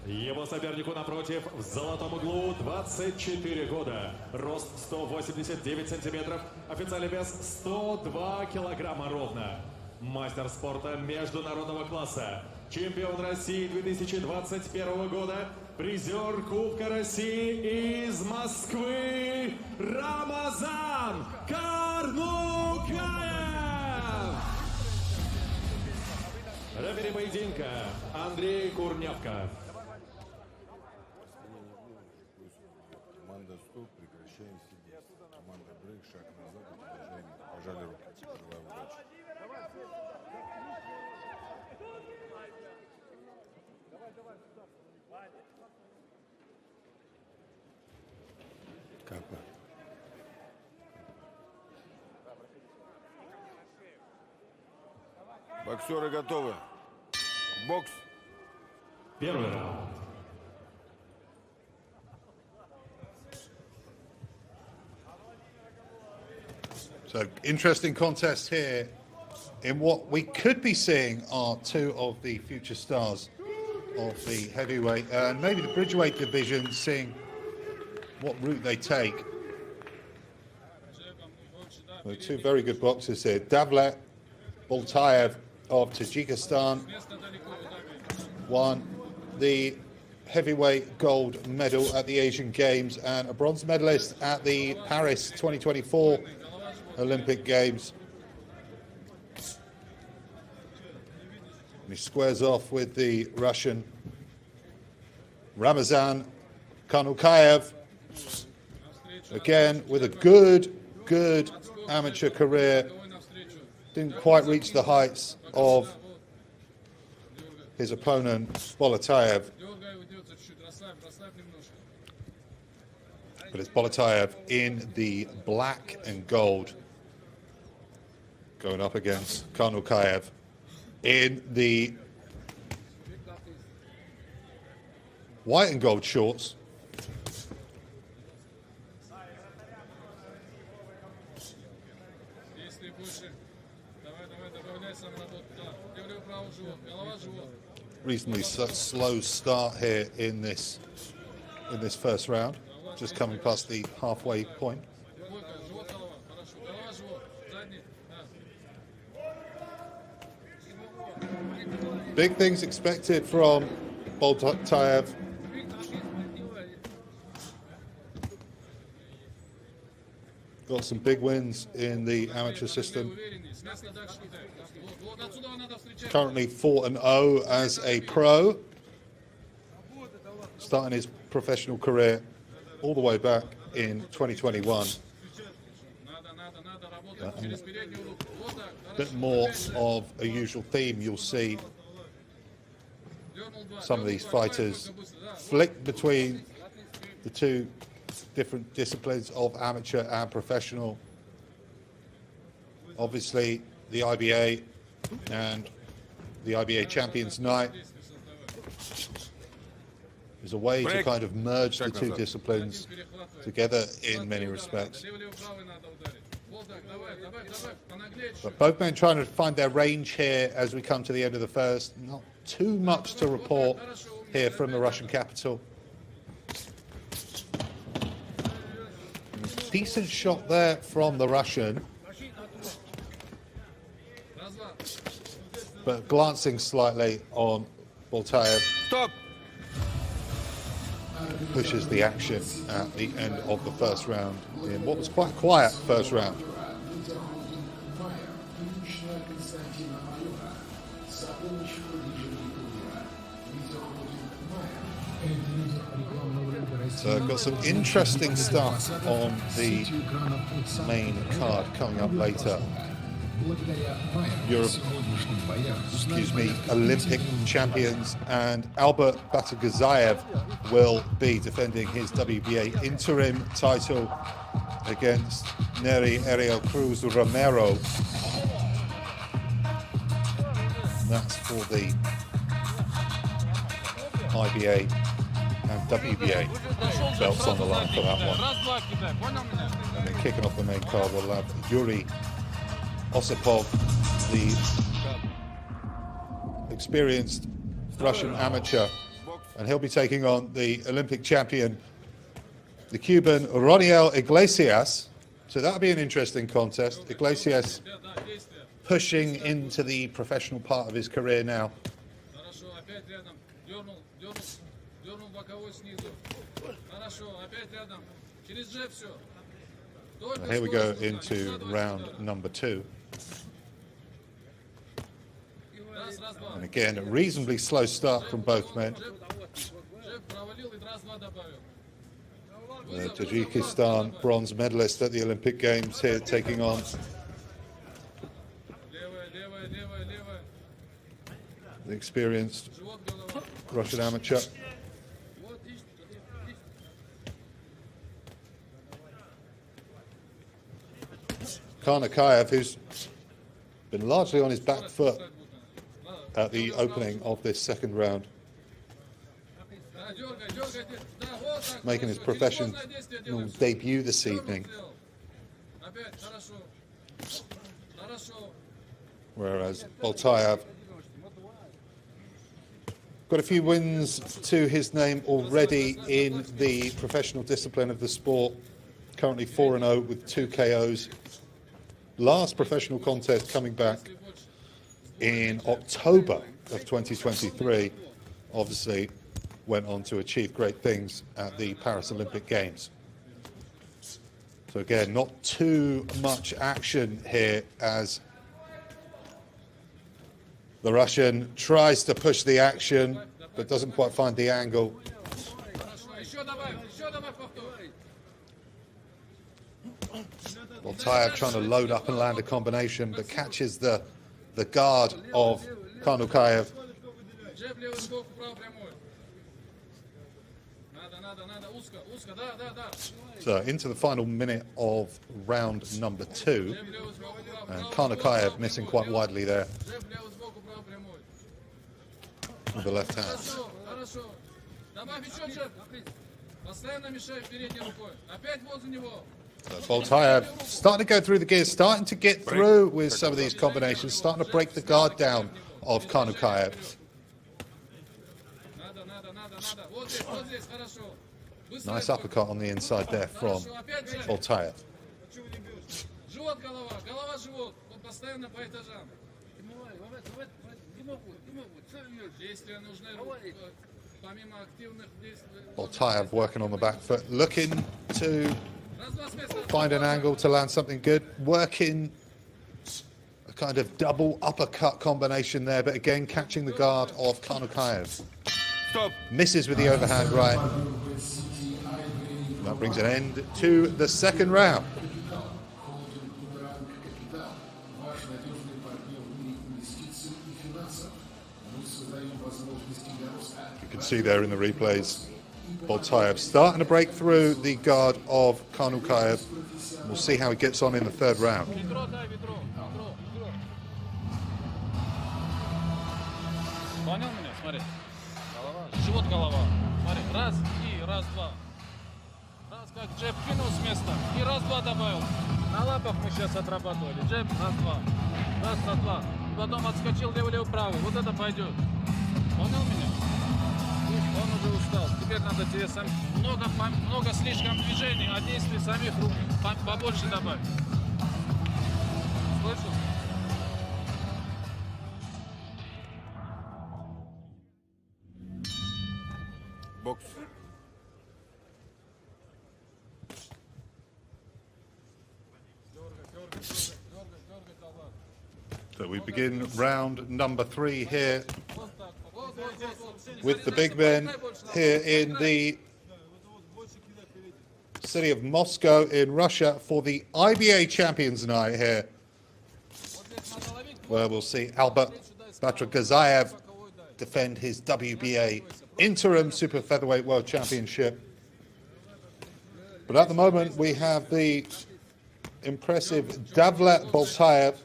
Его сопернику напротив в золотом углу 24 года, рост 189 сантиметров, официальный вес 102 килограмма ровно. Мастер спорта международного класса, чемпион России 2021 года, призер Кубка России из Москвы Рамазан Карнукаев. Рефери поединка Андрей Курнявка. Команда стоп, прекращаем сидеть. Команда брейк, шаг назад и продолжаем. Пожали руки. Желаю удачи. Капа. Боксеры готовы. Бокс. Первый раунд. So, interesting contest here in what we could be seeing are two of the future stars of the heavyweight and maybe the bridgeweight division, seeing what route they take. So two very good boxers here. Davlat, Boltaev of Tajikistan won the heavyweight gold medal at the Asian Games and a bronze medalist at the Paris 2024 Olympic Games. And he squares off with the Russian Ramazan Karnukaev, again with a good amateur career. Didn't quite reach the heights of his opponent Boltaev, but it's Boltaev in the black and gold going up against Karnukaev in the white and gold shorts. Reasonably slow start here in this first round, just coming past the halfway point. Big things expected from Boltaev. Got some big wins in the amateur system. Currently 4-0 as a pro. Starting his professional career all the way back in 2021. A bit more of a usual theme you'll see. Some of these fighters flick between the two different disciplines of amateur and professional. Obviously, the IBA and the IBA Champions Night is a way to kind of merge the two disciplines together in many respects. But both men trying to find their range here as we come to the end of the first. Not too much to report here from the Russian capital. Decent shot there from the Russian, but glancing slightly on Boltaev. Stop. Pushes the action at the end of the first round in what was quite a quiet first round. So I've got some interesting stuff on the main card coming up later. Olympic champions, and Albert Batagazayev will be defending his WBA interim title against Neri Ariel Cruz Romero. And that's for the IBA and WBA belts on the line for that one. And then kicking off the main card, we'll have Yuri Osipov, the experienced Russian amateur, and he'll be taking on the Olympic champion, the Cuban Roniel Iglesias. So that'll be an interesting contest. Iglesias pushing into the professional part of his career now. Well, here we go into round number 2. And again, a reasonably slow start from both men. The Tajikistan bronze medalist at the Olympic Games here taking on the experienced Russian amateur. Karnukaev, who's been largely on his back foot at the opening of this second round, making his professional debut this evening. Whereas Boltaev got a few wins to his name already in the professional discipline of the sport. Currently 4-0 with 2 KOs. Last professional contest coming back in October of 2023. Obviously went on to achieve great things at the Paris Olympic Games. So again, not too much action here as the Russian tries to push the action but doesn't quite find the angle. Boltaev trying to load up and land a combination, but catches the guard of Karnukaev. So into the final minute of round number 2, and Karnukaev missing quite widely there with the left hand. Boltaev starting to go through the gears, starting to get through with some of these combinations, starting to break the guard down of Karnukaev. Nice uppercut on the inside there from Boltaev. Boltaev working on the back foot, looking to find an angle to land something good, working a kind of double uppercut combination there, but again catching the guard of Karnukaev. Misses with the overhand right. That brings an end to the second round. You can see there in the replays, Boltaev starting to break through the guard of Karnukaev. We'll see how he gets on in the third round. Живот, голова. Смотри, раз, и раз, два. Раз, как джеб кинул с места, и раз, два добавил. На лапах мы сейчас отрабатывали. Джеб, раз, два. Раз, раз, два. И потом отскочил левый, правый. Вот это пойдет. Понял меня? Он уже устал. Теперь надо тебе сам много слишком движений, а действий самих рук побольше добавить. Слышишь? Box. So we begin round number 3 here with the big men here in the city of Moscow in Russia for the IBA Champions Night here, where we'll see Albert Batragazayev defend his WBA interim super featherweight world championship. But at the moment we have the impressive Davlat Boltaev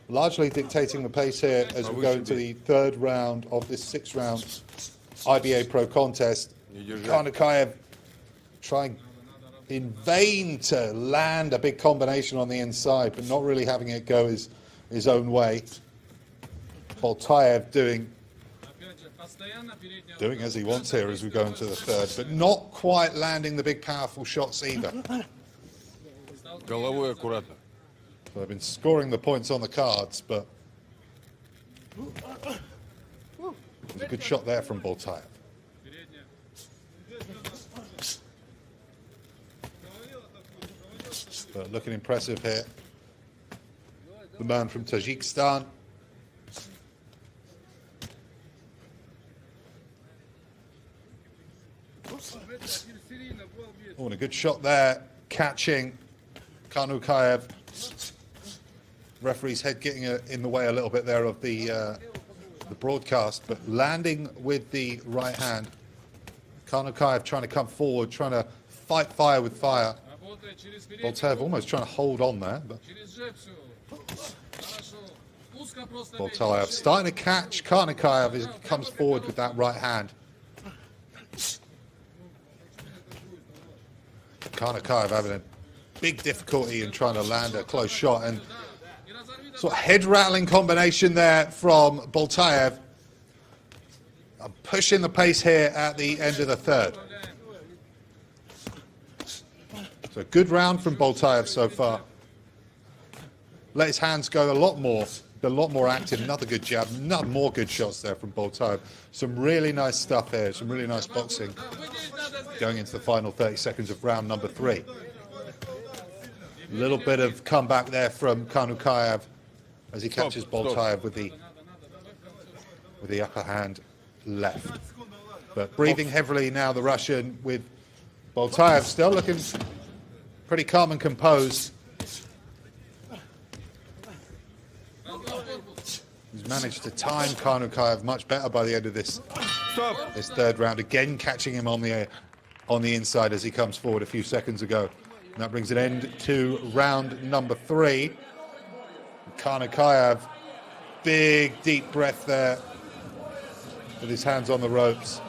largely dictating the pace here as we go into the third round of this 6-round IBA Pro contest. Karnukaev trying in vain to land a big combination on the inside, but not really having it go his own way. Boltaev doing as he wants here as we go into the third, but not quite landing the big powerful shots either. Головой аккуратно. So they've been scoring the points on the cards, but there's a good shot there from Boltaev. But looking impressive here. The man from Tajikistan. Oh, and a good shot there, catching Karnukaev. Referee's head getting in the way a little bit there of the broadcast, but landing with the right hand. Karnukaev trying to come forward, trying to fight fire with fire. Boltaev almost trying to hold on there, but Boltaev starting to catch Karnukaev as he comes forward with that right hand. Karnukaev having a big difficulty in trying to land a close shot, and sort of head-rattling combination there from Boltaev. Pushing the pace here at the end of the third. So good round from Boltaev so far. Let his hands go a lot more active. Another good jab, more good shots there from Boltaev. Some really nice stuff here, some really nice boxing going into the final 30 seconds of round number 3. A little bit of comeback there from Karnukaev as he catches Boltaev with the upper hand left. But breathing heavily now, the Russian, with Boltaev still looking pretty calm and composed. He's managed to time Karnukaev much better by the end of this third round. Again, catching him on the inside as he comes forward a few seconds ago. And that brings an end to round number 3. Karnukaev, big deep breath there with his hands on the ropes.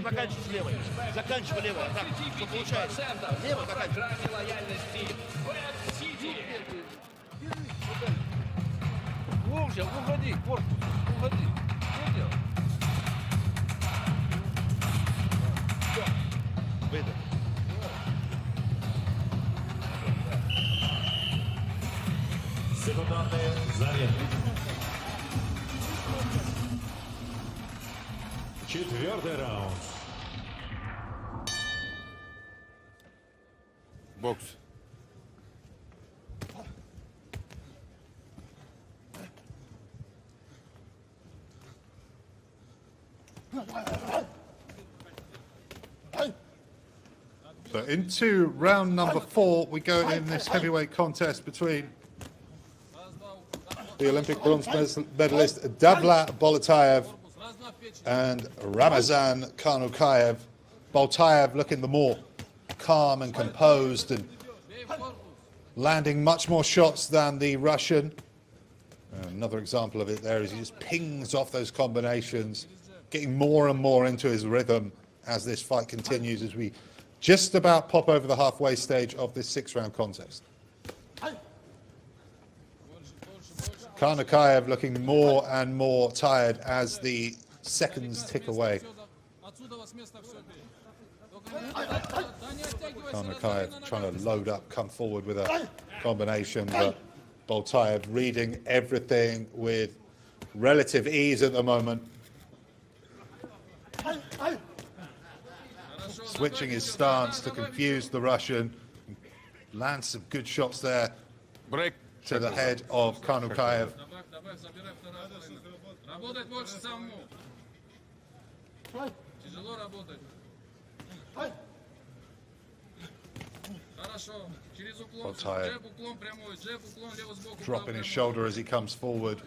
Заканчивай левой. Заканчивай левой. Так, что получается? Левой заканчивай. Глубже, уходи, корпус. Уходи. Что делать? Выдох. Секундантные заряды. 4-й раунд. Бокс. So into round number 4 we go in this heavyweight contest between the Olympic bronze medalist Davlat Boltaev and Ramazan Karnukaev. Boltaev looking the more calm and composed and landing much more shots than the Russian. Another example of it there is he just pings off those combinations, getting more and more into his rhythm as this fight continues, as we just about pop over the halfway stage of this 6-round contest. Karnukaev looking more and more tired as the seconds tick away. Karnukaev trying to load up, come forward with a combination, but Boltaev reading everything with relative ease at the moment. Switching his stance to confuse the Russian. Lands some good shots there to the head of Karnukaev. Boltaev dropping his shoulder as he comes forward.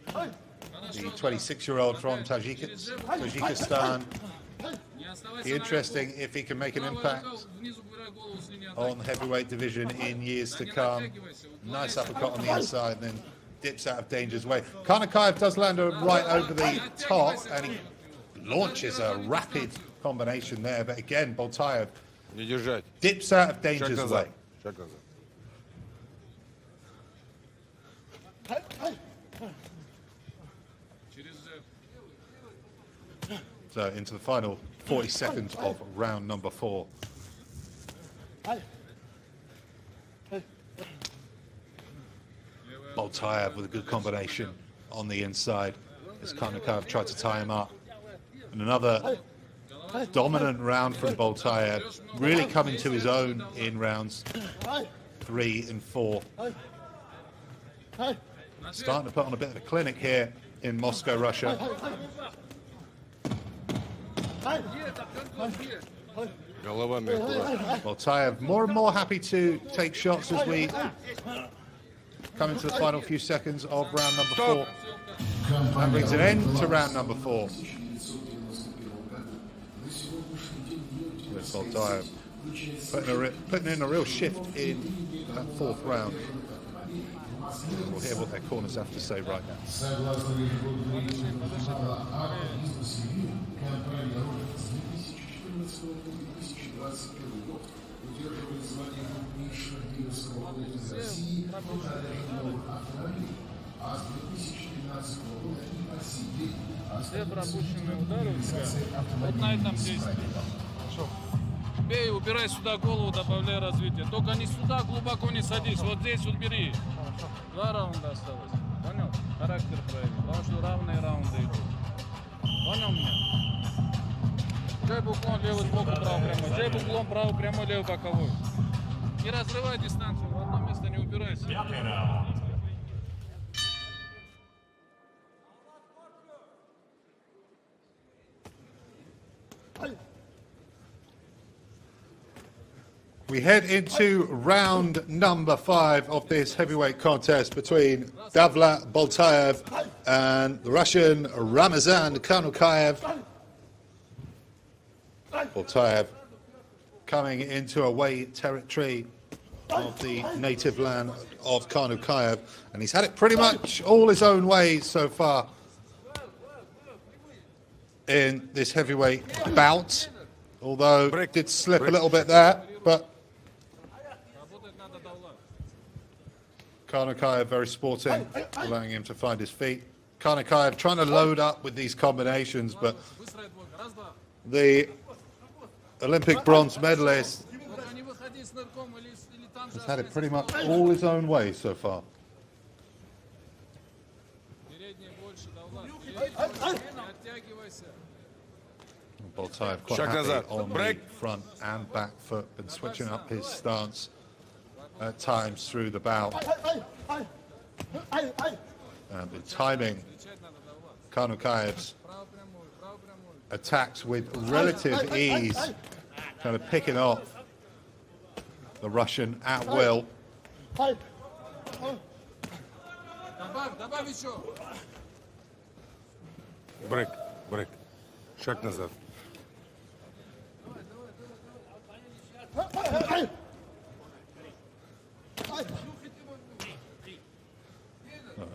The 26-year-old from Tajikistan. Be interesting if he can make an impact on the heavyweight division in years to come. Nice uppercut on the inside and then dips out of danger's way. Karnukaev does land a right over the top and he launches a rapid combination there, but again Boltaev Не держать. Dips out of Шаг danger's назад. way. Шаг назад. So into the final 40 seconds of round number 4. Boltaev with a good combination on the inside as Karnukaev tried to tie him up. And another dominant round from Boltaev, really coming to his own in rounds 3 and 4. Starting to put on a bit of a clinic here in Moscow, Russia. Boltaev more and more happy to take shots as we come into the final few seconds of round number 4. That brings an end to round number 4. With Boltaev putting in a real shift in that 4th round. We'll hear what their corners have to say right now. Все пропущенные удары у тебя вот на этом действии. Бей, убирай сюда голову, добавляй развитие. Только не сюда глубоко не садись, вот здесь вот бери. 2 раунда осталось. Понял? Характер прояви. Потому что равные раунды идут. Понял меня? Джеб уклон, левый сбоку, правый прямой. Джеб уклон, правый прямой, левый боковой. Не разрывай дистанцию, в одно место не упирайся. We head into round number 5 of this heavyweight contest between Davlat Boltaev and the Russian Ramazan Karnukaev. Boltaev coming into away territory of the native land of Karnukaev, and he's had it pretty much all his own way so far in this heavyweight bout, although it did slip a little bit there, but Karnukaev very sporting, allowing him to find his feet. Karnukaev trying to load up with these combinations, but the Olympic bronze medalist has had it pretty much all his own way so far. Boltaev quite happy on the front and back foot, been switching up his stance at times through the bout. And the timing Karnukaev's attacks with relative ease, kind of picking off the Russian at will. Брейк, брейк. Шаг назад.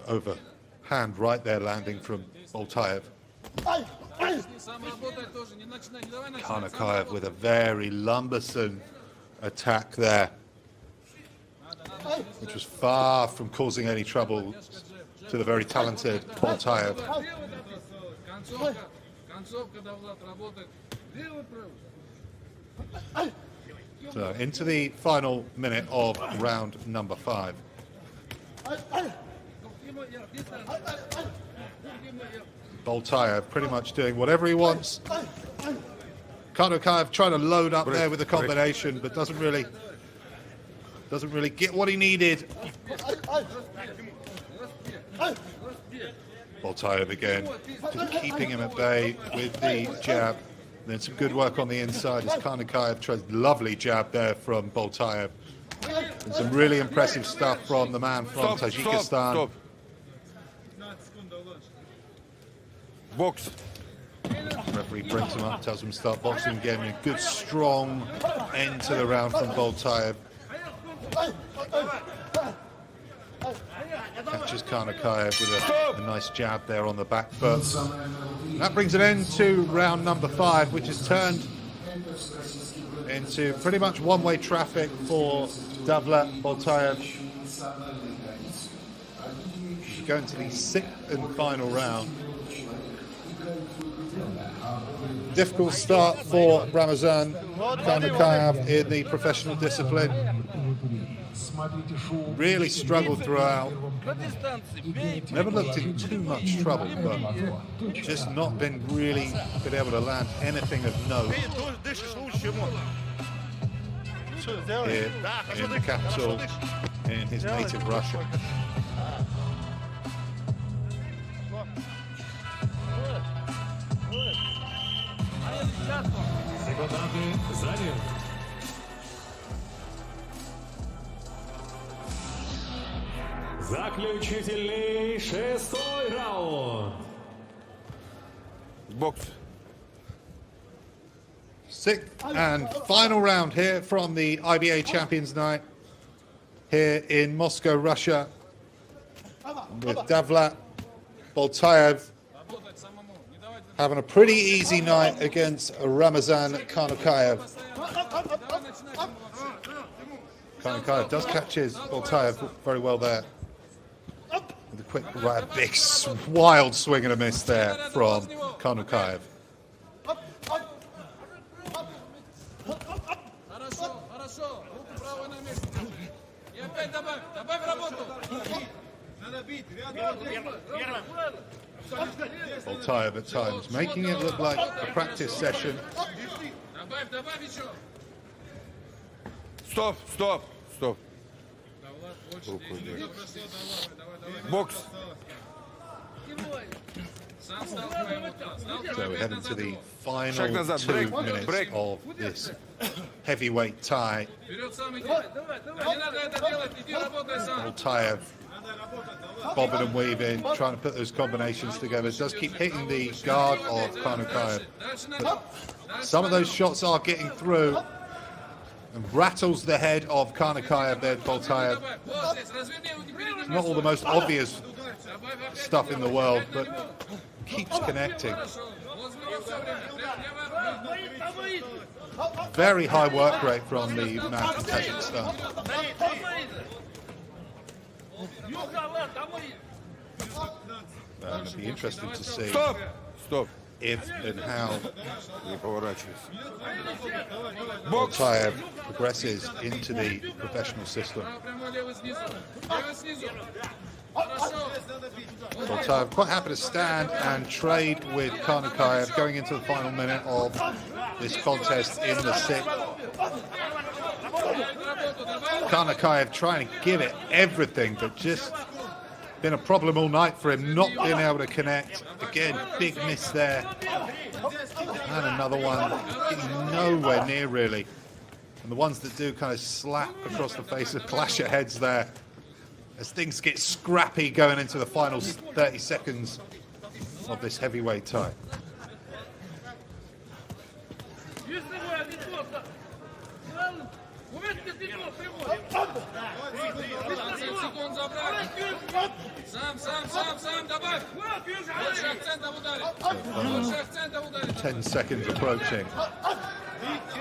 Overhand right there landing from Boltaev. Karnukaev with a very lumbersome attack there, which was far from causing any trouble to the very talented Boltaev. So into the final minute of round number 5. Boltaev pretty much doing whatever he wants. Karnukaev trying to load up there with the combination, but doesn't really get what he needed. Boltaev again, just keeping him at bay with the jab. Then some good work on the inside as Karnukaev tries lovely jab there from Boltaev. And some really impressive stuff from the man from Tajikistan. Box. Referee brings him up, tells him to start boxing again. A good strong end to the round from Boltaev. Catches Karnukaev with a nice jab there on the back foot. And that brings an end to round number 5, which has turned into pretty much one-way traffic for Davlat Boltaev. Going to the 6th and final round. Difficult start for Ramazan Karnukaev in the professional discipline. Really struggled throughout. Never looked in too much trouble, but just not been able to land anything of note here in the capital, in his native Russia. Заключительный 6-й раунд. Box. 6th and final round here from the IBA Champions Night here in Moscow, Russia, with Davlat Boltaev having a pretty easy night against Ramazan Karnukaev. Karnukaev does catch his Boltaev very well there. With a quick right, a big wild swing and a miss there from Karnukaev. Boltaev at times making it look like a practice session. Stop. Box. So we're heading to the final 2 minutes of this heavyweight tie. Boltaev bobbing and weaving, trying to put those combinations together. Does keep hitting the guard of Karnukaev. But some of those shots are getting through and rattles the head of Karnukaev there, Boltaev. Not all the most obvious stuff in the world, but keeps connecting. Very high work rate from the man from Tajikistan. It'll be interesting to see if and how Boltaev progresses into the professional system. Boltaev quite happy to stand and trade with Karnukaev going into the final minute of this contest in the 6th. Karnukaev trying to give it everything, but just been a problem all night for him, not being able to connect. Again, big miss there. And another one, getting nowhere near really. And the ones that do kind of slap across the face of clash of heads there. As things get scrappy going into the final 30 seconds of this heavyweight tie. So, 10 seconds approaching.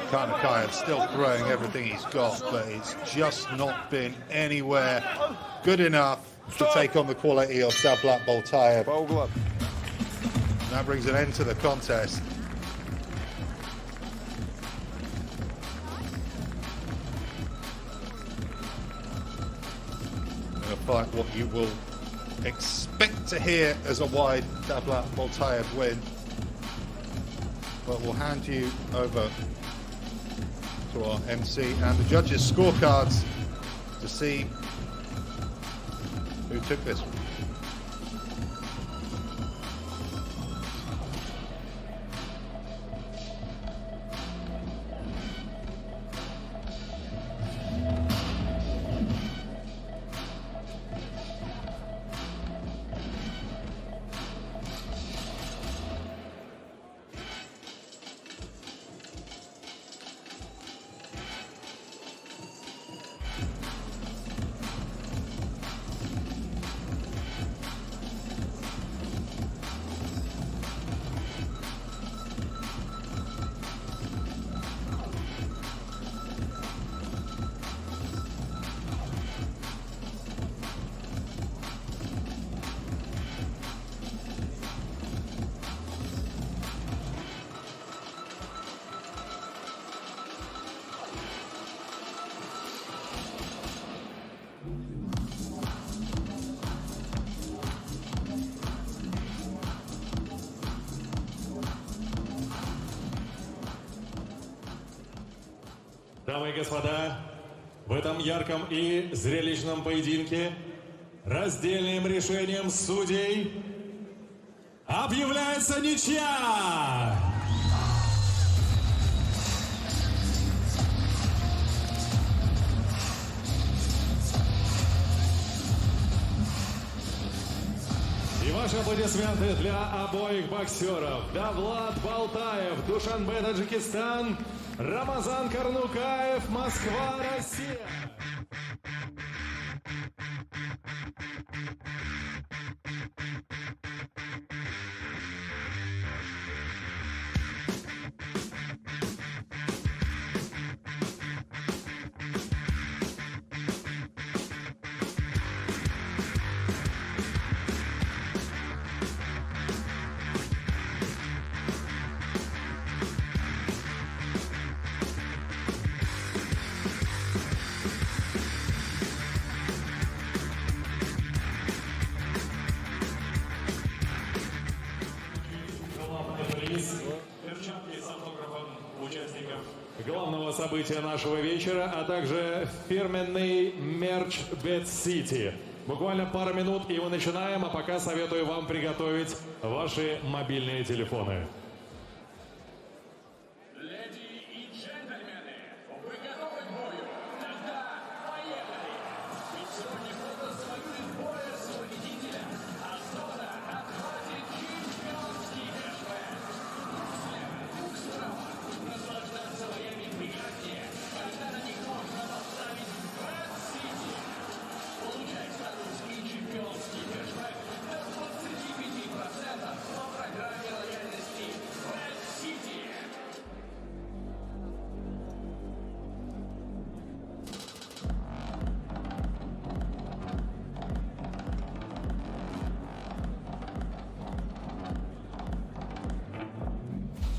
Karnukaev still throwing everything he's got, but it's just not been anywhere good enough to take on the quality of Davlat Boltaev. And that brings an end to the contest. A fight what you will expect to hear as a wide Davlat Boltaev win. But we'll hand you over to our MC and the judges' scorecards to see who took this one. Дамы и господа, в этом ярком и зрелищном поединке раздельным решением судей объявляется ничья! И ваши аплодисменты для обоих боксеров. Давлат, Болтаев, Душанбе, Таджикистан, Рамазан, Карнукаев, Москва, Россия. Главного события нашего вечера, а также фирменный мерч Bad City. Буквально пару минут и мы начинаем, а пока советую вам приготовить ваши мобильные телефоны.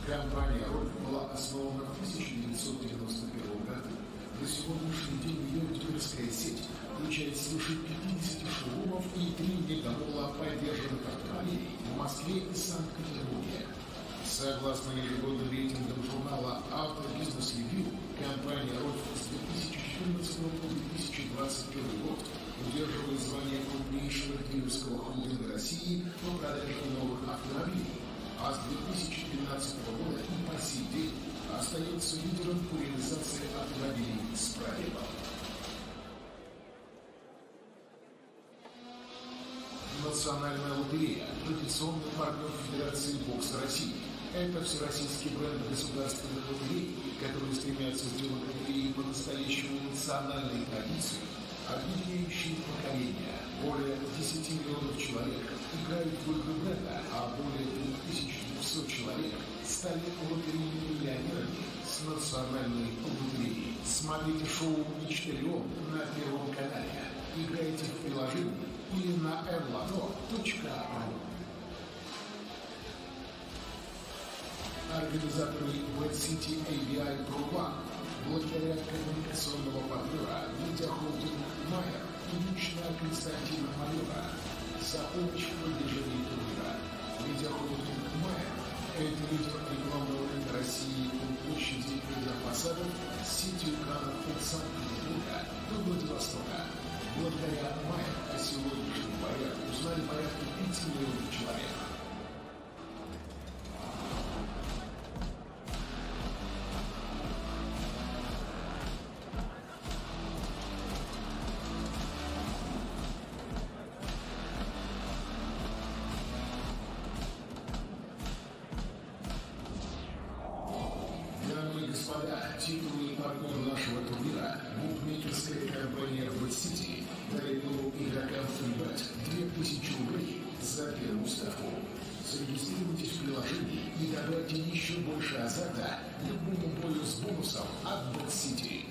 Компания «Роль» была основана в 1991 году. На сегодняшний день ее дилерская сеть включает свыше 50 шоурумов и 3 мегамола поддержанных автомобилей в Москве и Санкт-Петербурге. Согласно ежегодным рейтингам журнала «Автобизнес Ревью», компания «Роль» с 2014 по 2021 год удерживает звание крупнейшего дилерского холдинга России по продаже новых автомобилей. А с 2013 года и по сей день остается лидером по реализации автомобилей с пробегом. Национальная лотерея – традиционный партнер Федерации бокса России. Это всероссийский бренд государственных лотерей, которые стремятся сделать лотереи по-настоящему национальной традицией, объединяющей поколения. Более 10 миллионов человек играют в игры бренда, а более 2200 человек стали лотерейными миллионерами с национальной лотереей. Смотрите шоу «Мечтарион» на Первом канале. Играйте в приложении или на mloto.ru. Организаторы Bad City IBA Pro One благодаря коммуникационного партнера медиахолдинг Майер и лично Константина Майора за помощь в продвижении турнира. Медиахолдинг Майер – это лидер рекламного рынка России по площади фасадов с сетью экранов от Санкт-Петербурга до Владивостока. Благодаря Майер о сегодняшнем боях узнали порядка 5 миллионов человек. Титульный партнер нашего турнира – букмекерская компания Bad City дарит новым игрокам фрибет 2000 рублей за первую ставку. Зарегистрируйтесь в приложении и добавьте еще больше азарта любому бою с бонусом от Bad City.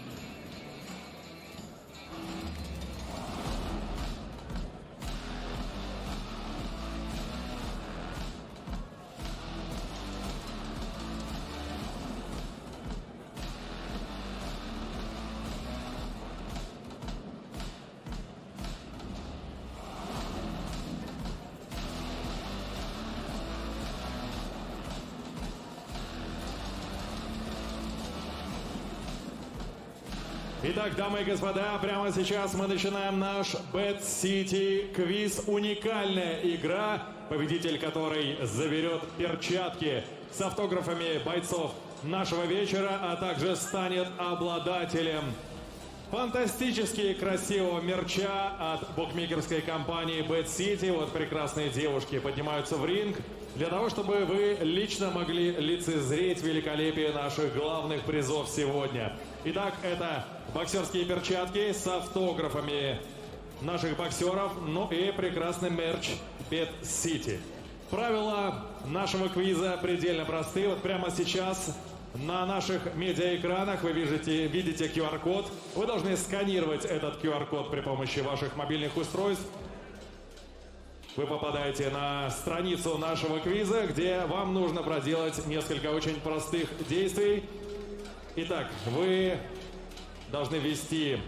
Итак, дамы и господа, прямо сейчас мы начинаем наш Bad City квиз. Уникальная игра, победитель которой заберет перчатки с автографами бойцов нашего вечера, а также станет обладателем фантастически красивого мерча от букмекерской компании Bad City. Вот прекрасные девушки поднимаются в ринг для того, чтобы вы лично могли лицезреть великолепие наших главных призов сегодня. Итак, это боксерские перчатки с автографами наших боксеров, ну и прекрасный мерч Bad City. Правила нашего квиза предельно простые. Вот прямо сейчас на наших медиаэкранах вы видите QR-код. Вы должны сканировать этот QR-код при помощи ваших мобильных устройств. Вы попадаете на страницу нашего квиза, где вам нужно проделать несколько очень простых действий. Итак, вы должны ввести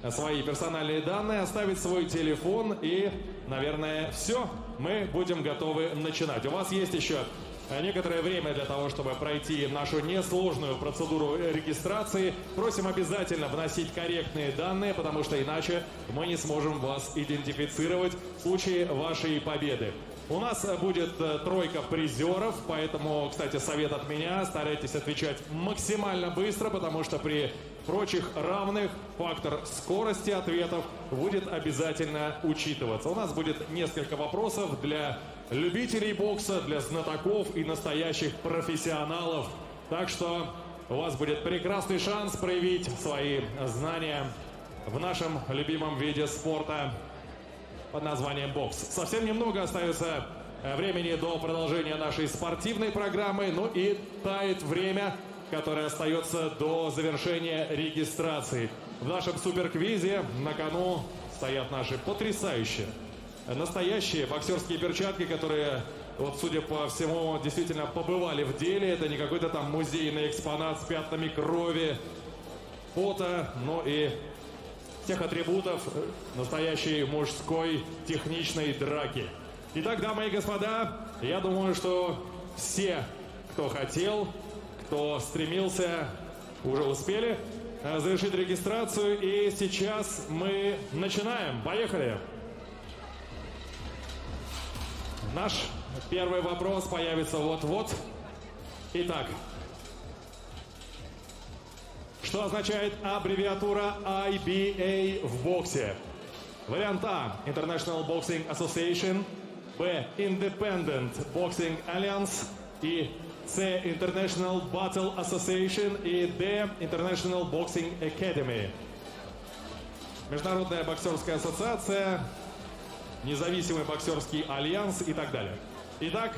свои персональные данные, оставить свой телефон и, наверное, все. Мы будем готовы начинать. У вас есть еще некоторое время для того, чтобы пройти нашу несложную процедуру регистрации. Просим обязательно вносить корректные данные, потому что иначе мы не сможем вас идентифицировать в случае вашей победы. У нас будет тройка призеров, поэтому, кстати, совет от меня: старайтесь отвечать максимально быстро, потому что при прочих равных фактор скорости ответов будет обязательно учитываться. У нас будет несколько вопросов для любителей бокса, для знатоков и настоящих профессионалов. Так что у вас будет прекрасный шанс проявить свои знания в нашем любимом виде спорта под названием бокс. Совсем немного остается времени до продолжения нашей спортивной программы, ну и тает время, которое остается до завершения регистрации. В нашем суперквизе на кону стоят наши потрясающие, настоящие боксерские перчатки, которые, вот, судя по всему, действительно побывали в деле. Это не какой-то там музейный экспонат с пятнами крови, пота, но и всех атрибутов настоящей мужской техничной драки. Итак, дамы и господа, я думаю, что все, кто хотел, кто стремился, уже успели завершить регистрацию. И сейчас мы начинаем. Поехали! Наш первый вопрос появится вот-вот. Итак, что означает аббревиатура IBA в боксе? Вариант А – International Boxing Association, Б – Independent Boxing Alliance, и С – International Battle Association, и Д – International Boxing Academy. Международная боксерская ассоциация, независимый боксерский альянс и так далее. Итак,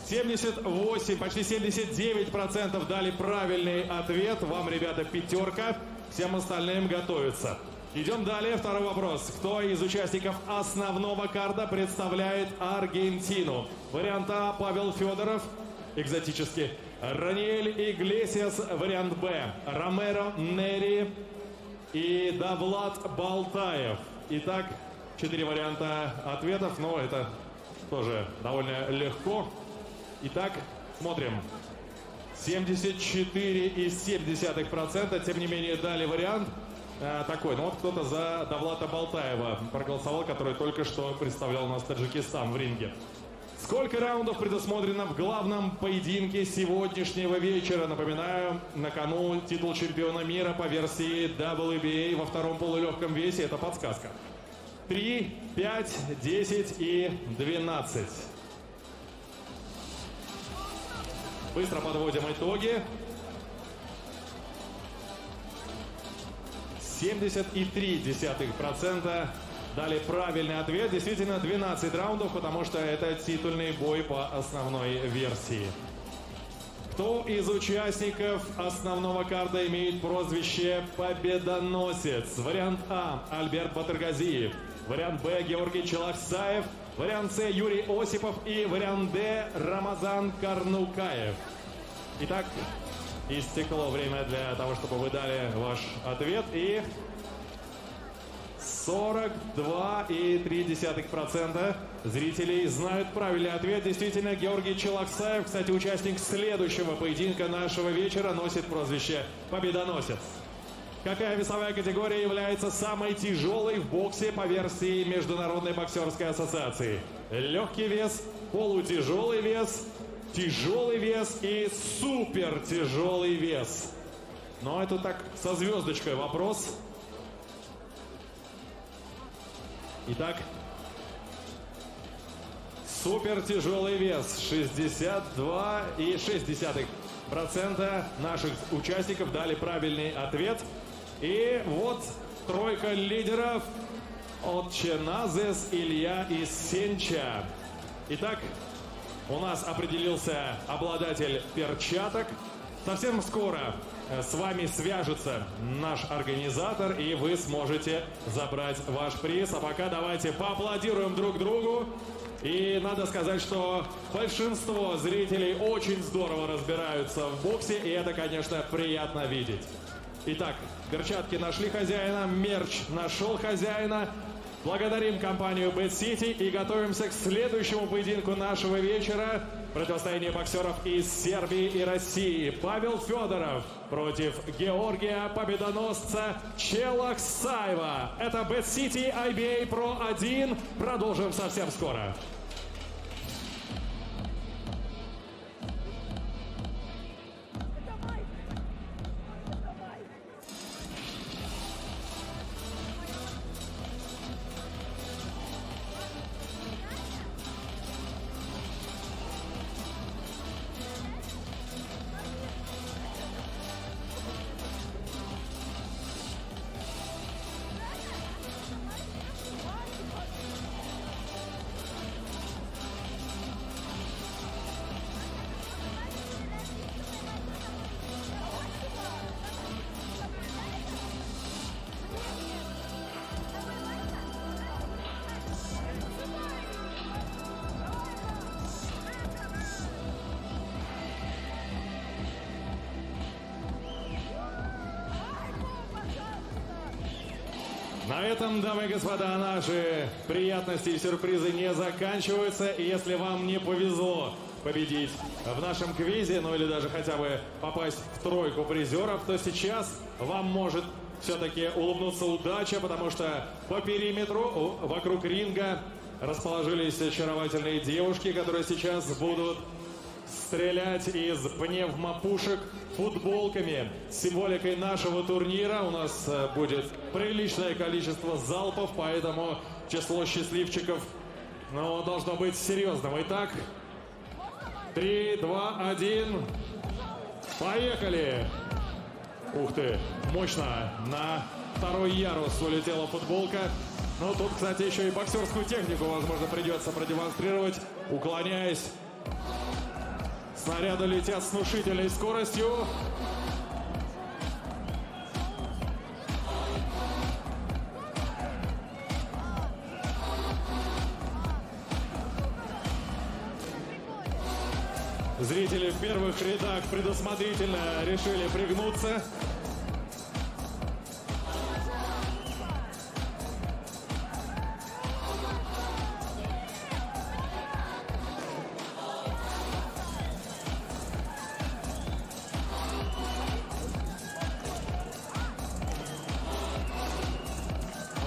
78, почти 79% дали правильный ответ. Вам, ребята, пятерка. Всем остальным готовиться. Идем далее. Второй вопрос. Кто из участников основного карда представляет Аргентину? Вариант А – Павел Федоров, экзотически. Раниэль Иглесиас, вариант Б. Ромеро Нери и Давлат Болтаев. Итак, 4 варианта ответов, но это тоже довольно легко. Итак, смотрим. 74,7%, тем не менее, дали вариант такой. Ну вот кто-то за Давлата Болтаева проголосовал, который только что представлял у нас Таджикистан в ринге. Сколько раундов предусмотрено в главном поединке сегодняшнего вечера? Напоминаю, на кону титул чемпиона мира по версии IBA во втором полулегком весе. Это подсказка. 3, 5, 10 и 12. Быстро подводим итоги. 73% дали правильный ответ. Действительно, 12 раундов, потому что это титульный бой по основной версии. Кто из участников основного карда имеет прозвище «Победоносец»? Вариант А – Альберт Батыргазиев. Вариант Б – Георгий Челохсаев. Вариант С – Юрий Осипов. И вариант Д – Рамазан Карнукаев. Итак, истекло время для того, чтобы вы дали ваш ответ. И 42,3% зрителей знают правильный ответ. Действительно, Георгий Челохсаев, кстати, участник следующего поединка нашего вечера, носит прозвище «Победоносец». Какая весовая категория является самой тяжелой в боксе по версии Международной боксерской ассоциации? Легкий вес, полутяжелый вес, тяжелый вес и супертяжелый вес. Но это так со звездочкой вопрос. Итак, супертяжелый вес 62,6% наших участников дали правильный ответ. И вот тройка лидеров от Ченазес, Илья и Сенча. Итак, у нас определился обладатель перчаток. Совсем скоро с вами свяжется наш организатор, и вы сможете забрать ваш приз. А пока давайте поаплодируем друг другу. И надо сказать, что большинство зрителей очень здорово разбираются в боксе, и это, конечно, приятно видеть. Итак, перчатки нашли хозяина, мерч нашел хозяина. Благодарим компанию Bad City и готовимся к следующему поединку нашего вечера. Противостояние боксеров из Сербии и России. Павел Федоров против Георгия победоносца Челохсаева. Это Bad City IBA Pro 1. Продолжим совсем скоро. На этом, дамы и господа, наши приятности и сюрпризы не заканчиваются. И если вам не повезло победить в нашем квизе, ну или даже хотя бы попасть в тройку призеров, то сейчас вам может все-таки улыбнуться удача, потому что по периметру вокруг ринга расположились очаровательные девушки, которые сейчас будут стрелять из пневмопушек футболками с символикой нашего турнира. У нас будет приличное количество залпов, поэтому число счастливчиков должно быть серьезным. Итак, 3, 2, 1. Поехали! Ух ты, мощно. На второй ярус улетела футболка. Ну, тут, кстати, еще и боксерскую технику, возможно, придется продемонстрировать, уклоняясь. Снаряды летят с внушительной скоростью. Зрители в первых рядах предусмотрительно решили пригнуться.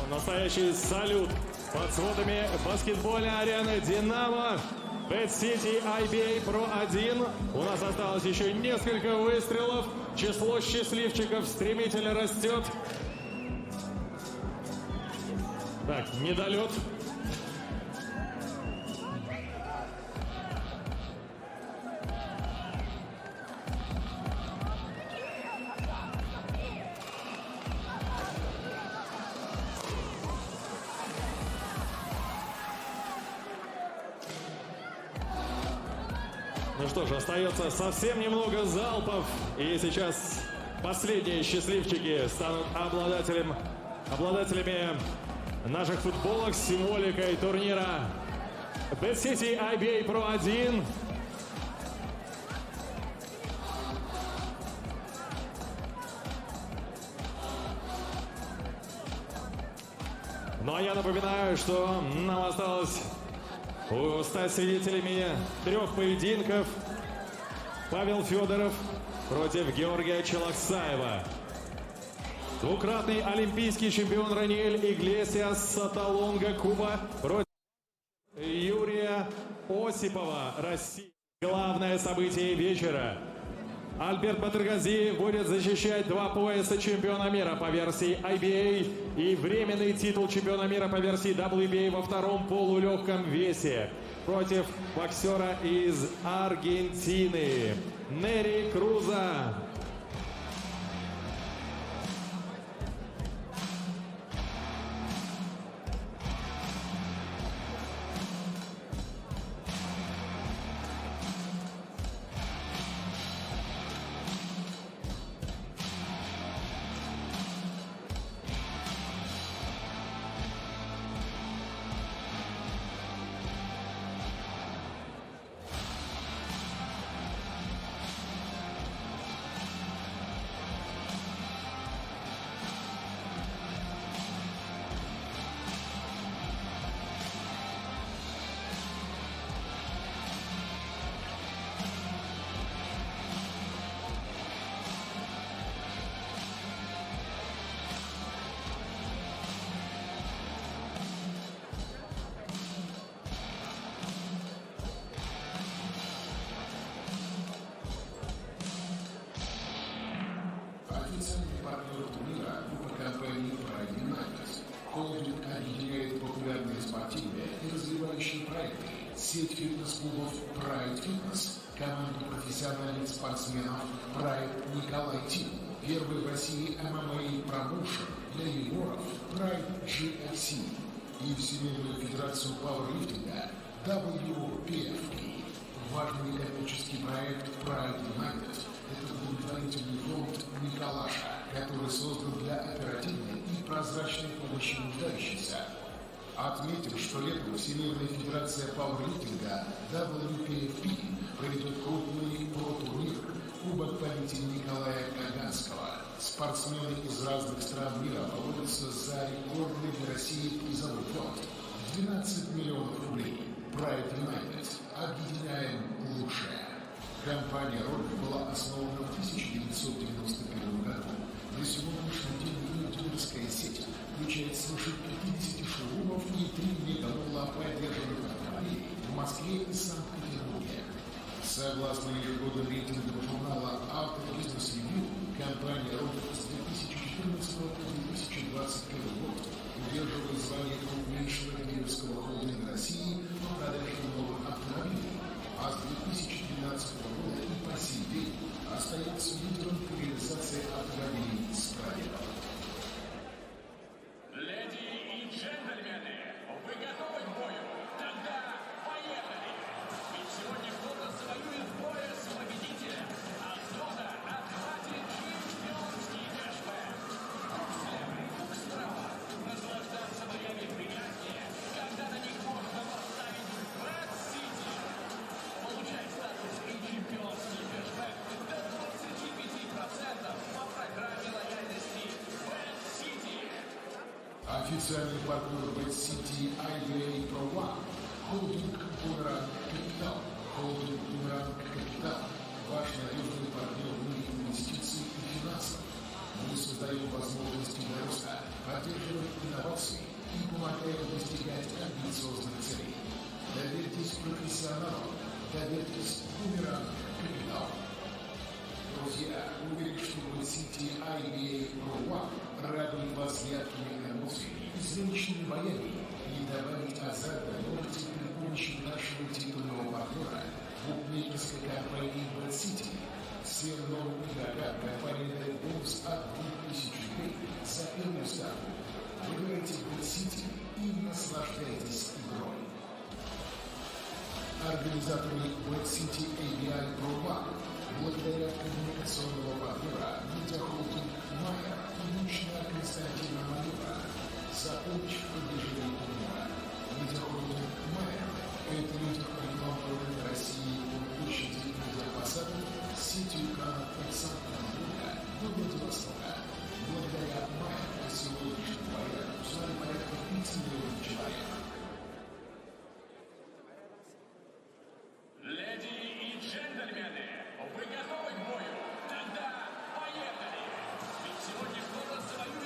Настоящий салют под сводами баскетбольной арены «Динамо». Bad City IBA Pro 1. У нас осталось еще несколько выстрелов. Число счастливчиков стремительно растет. Так, недолет. Ну что ж, остается совсем немного залпов. И сейчас последние счастливчики станут обладателями наших футболок с символикой турнира Bad City IBA Pro 1. Ну а я напоминаю, что нам осталось стать свидетелями 3 поединков. Павел Федоров против Георгия Челохсаева. Двукратный олимпийский чемпион Раниэль Иглесиас Саталонга Куба против Юрия Осипова, Россия. Главное событие вечера. Альберт Батыргази будет защищать 2 пояса чемпиона мира по версии IBA и временный титул чемпиона мира по версии WBA во втором полулегком весе против боксера из Аргентины Нери Круза. Официальный партнер турнира – группа компаний Dynamo. Холдинг объединяет популярные спортивные и развивающие проекты, сеть фитнес-клубов Pride Fitness, команду профессиональных спортсменов Pride Николай Тим, первый в России ММА промоушен для юниоров Pride GFC и Всемирную федерацию пауэрлифтинга WPFP. Важный коммерческий проект Pride United – это благотворительный фонд Николаша, который создан для оперативной и прозрачной помощи нуждающимся. Отметим, что летом Всемирная федерация пауэрлифтинга WPFP проведет крупный про-турнир Кубок памяти Николая Каганского. Спортсмены из разных стран мира борются за рекордный для России призовой фонд – 12 миллионов рублей. Pride United. Объединяем лучшее. Компания «Ролик» была основана в 1991 году. На сегодняшний день ее дилерская сеть включает свыше 50 шоурумов и 3 мегапола поддержанных автомобилей в Москве и Санкт-Петербурге. Согласно ежегодным рейтингам журнала «Автобизнес Ревью», компания «Ролик» с 2014 по 2021 год удерживает звание крупнейшего дилерского холдинга России по продаже новых автомобилей, а с 2013 года и по сей день остается лидером по реализации автомобилей с пробегом. Леди и джентльмены, вы готовы к бою? Тогда поехали! Ведь сегодня кто-то завоюет пояс победителя, а кто-то отхватит чемпионский кэшбэк. Хук слева, хук справа. Наслаждаться боями приятнее, когда на них можно поставить Vasilisa. Получай статус и чемпионский кэшбэк до 25% по программе лояльности Vasilisa. Официальный партнер Vasilisa IBA Pro One, холдинг Бумеранг Капитал. Холдинг Бумеранг Капитал – ваш надежный партнер в мире инвестиций и финансов. Мы создаем возможности для роста, поддерживаем инновации и помогаем достигать амбициозных целей. Доверьтесь профессионалам, доверьтесь Бумеранг Капитал. Друзья, уверен, что Vasilisa IBA Pro One радует вас яркими эмоциями и зрелищными боями и добавить азартной новости при помощи нашего титульного партнера букмекерской компании Vasilisa. Всем новым игрокам компания дает бонус от 2000 рублей за первую ставку. Выбирайте Vasilisa и наслаждайтесь игрой. Организаторы Vasilisa IBA Pro One благодаря коммуникационного партнера медиахолдинг Майер и лично Константина Майора за помощь в продвижении турнира. Медиахолдинг Майер – это лидер рекламного России по площади медиапосадок с сетью экранов от Санкт-Петербурга до Владивостока. Благодаря Майеру на сегодняшний боя узнали порядка 5 миллионов человек. Леди и джентльмены, вы готовы к бою? Тогда поехали! Ведь сегодня кто-то завоюет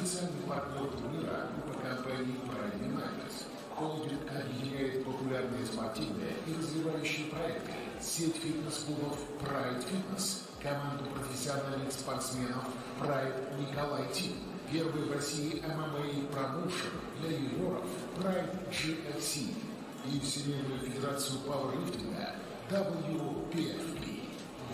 Официальный партнер турнира – группа компаний Pride United. Холдинг объединяет популярные спортивные и развивающие проекты, сеть фитнес-клубов Pride Fitness, команду профессиональных спортсменов Pride Николай Тим, первый в России ММА промоушен для юниоров Pride GFC и Вселенную Федерацию пауэрлифтинга WPFP.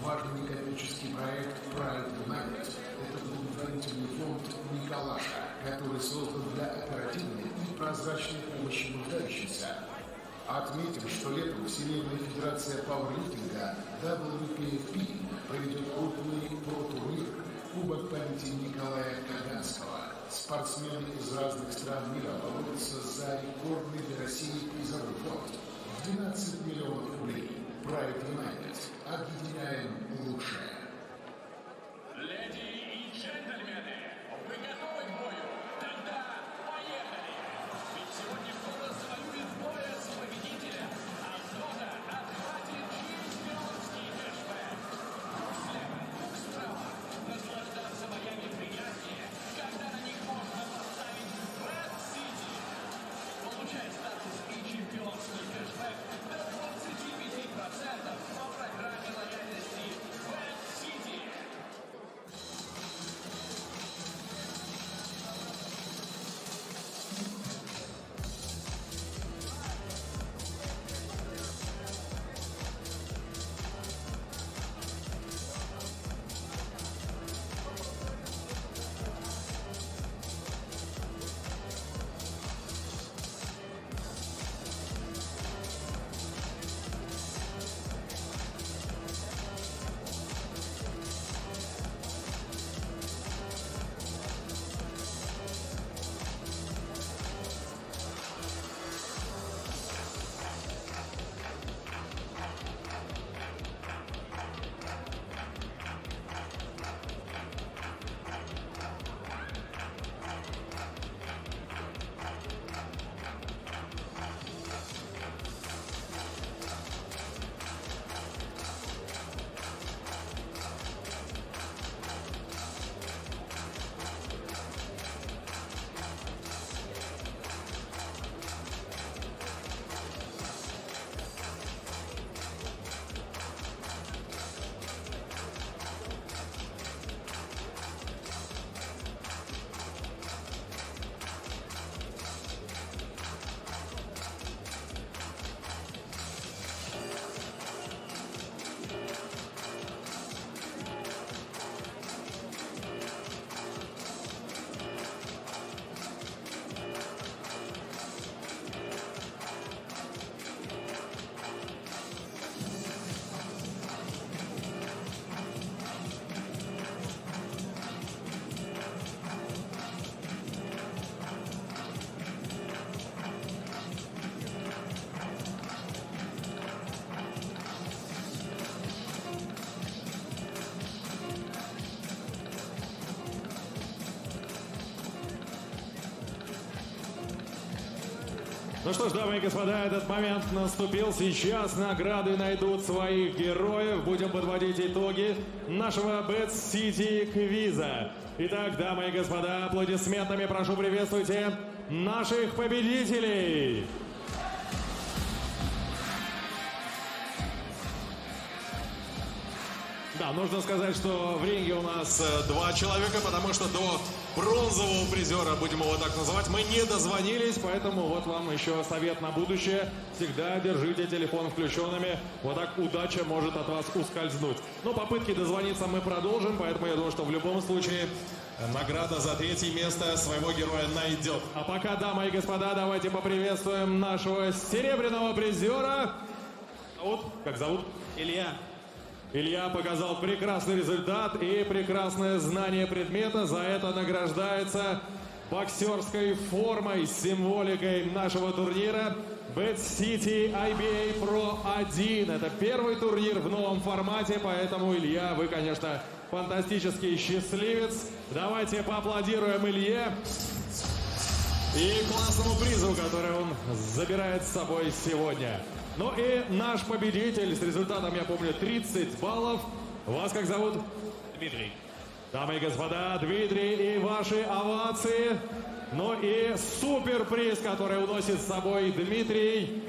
Важный некоммерческий проект Pride United – это благотворительный фонд Николаша, который создан для оперативной и прозрачной помощи нуждающимся. Отметим, что летом Вселенная Федерация пауэрлифтинга WPFP проведет крупный про-турнир Кубок памяти Николая Каганского. Спортсмены из разных стран мира борются за рекордный для России призовой фонд в 12 миллионов рублей. Pride United. Объединяем лучшее. Леди и джентльмены, вы готовы к бою? Тогда поехали! Ведь сегодня кто-то завоюет боя с победителем, а кто-то отхватит чемпионский кэшбэк. Слева, справа, наслаждаться боями приятнее, когда на них можно поставить Red City. Получай статус и чемпионский кэшбэк до 25% по программе лояльности Red City. Ну что ж, дамы и господа, этот момент наступил. Сейчас награды найдут своих героев. Будем подводить итоги нашего Bad City квиза. Итак, дамы и господа, аплодисментами прошу приветствуйте наших победителей. Да, нужно сказать, что в ринге у нас два человека, потому что до бронзового призера, будем его так называть, мы не дозвонились, поэтому вот вам еще совет на будущее. Всегда держите телефон включенными, вот так удача может от вас ускользнуть. Но попытки дозвониться мы продолжим, поэтому я думаю, что в любом случае награда за третье место своего героя найдет. А пока, дамы и господа, давайте поприветствуем нашего серебряного призера. Как зовут? Илья. Илья показал прекрасный результат и прекрасное знание предмета. За это награждается боксерской формой с символикой нашего турнира Bad City IBA Pro 1. Это первый турнир в новом формате, поэтому, Илья, вы, конечно, фантастический счастливец. Давайте поаплодируем Илье и классному призу, который он забирает с собой сегодня. Ну и наш победитель с результатом, я помню, 30 баллов. Вас как зовут? Дмитрий. Дамы и господа, Дмитрий, и ваши овации. Ну и суперприз, который уносит с собой Дмитрий.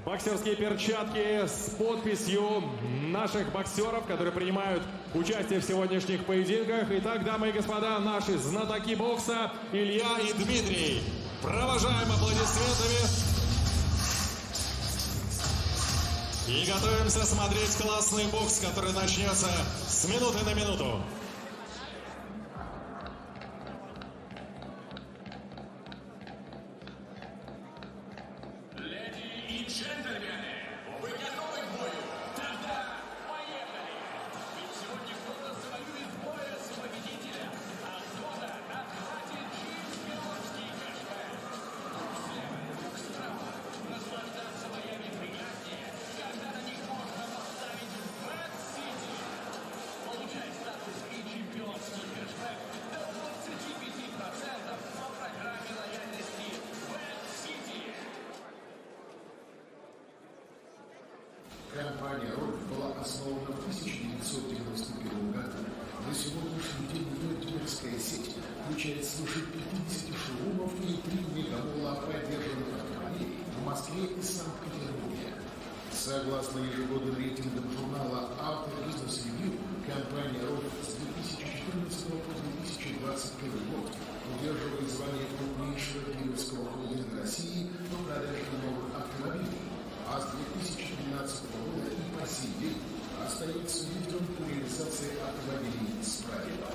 Боксерские перчатки с подписью наших боксеров, которые принимают участие в сегодняшних поединках. Итак, дамы и господа, наши знатоки бокса Илья и Дмитрий. Провожаем аплодисментами. И готовимся смотреть классный бокс, который начнется с минуты на минуту. Компания «Рок» была основана в 1991 году. На сегодняшний день ее дилерская сеть включает свыше 50 шоурумов и 3 мегамола поддержанных автомобилей в Москве и Санкт-Петербурге. Согласно ежегодным рейтингам журнала «Auto Business Review», компания «Рок» с 2014 по 2021 год удерживает звание крупнейшего дилерского холдинга России по продаже новых автомобилей, а с 2012 года и по сей день остается лидером по реализации автомобилей с пробегом.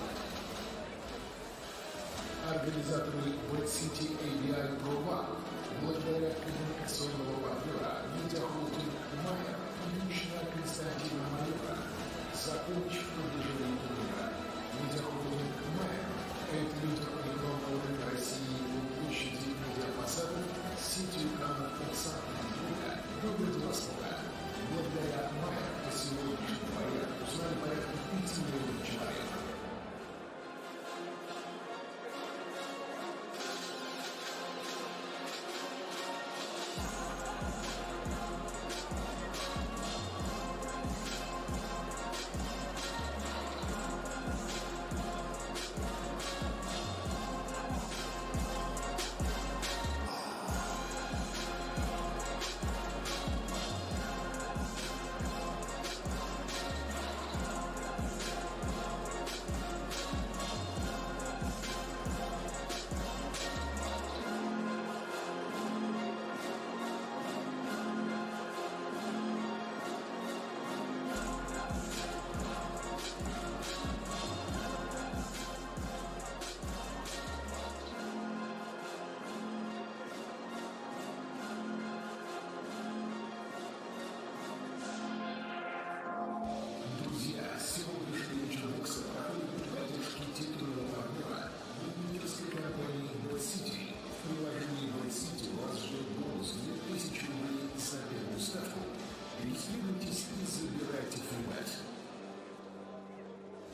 Организаторы Bad City IBA Pro One благодаря коммуникационного партнера медиахолдинг Майер лично Константина Майора, закончив продвижение турнира. Медиахолдинг Майер – это лидер рекламного рынка России по площади медиапосадок с сетью каналов Санкт-Петербурга до Владивостока. Благодаря Майер по сегодняшнему порядку узнали порядка 5 миллионов человек.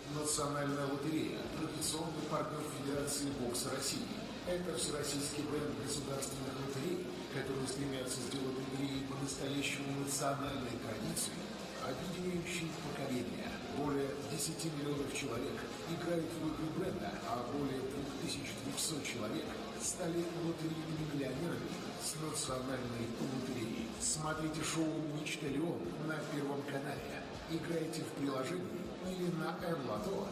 Национальная лотерея – традиционный партнер Федерации бокса России. Это всероссийский бренд государственных лотерей, которые стремятся сделать лотереи по-настоящему национальной традицией, объединяющей поколения. Более 10 миллионов человек играют в игры бренда, а более 2200 человек стали лотерейными миллионерами с национальной лотереей. Смотрите шоу «Мечтальон» на Первом канале. Играйте в приложении или на mloto.ru.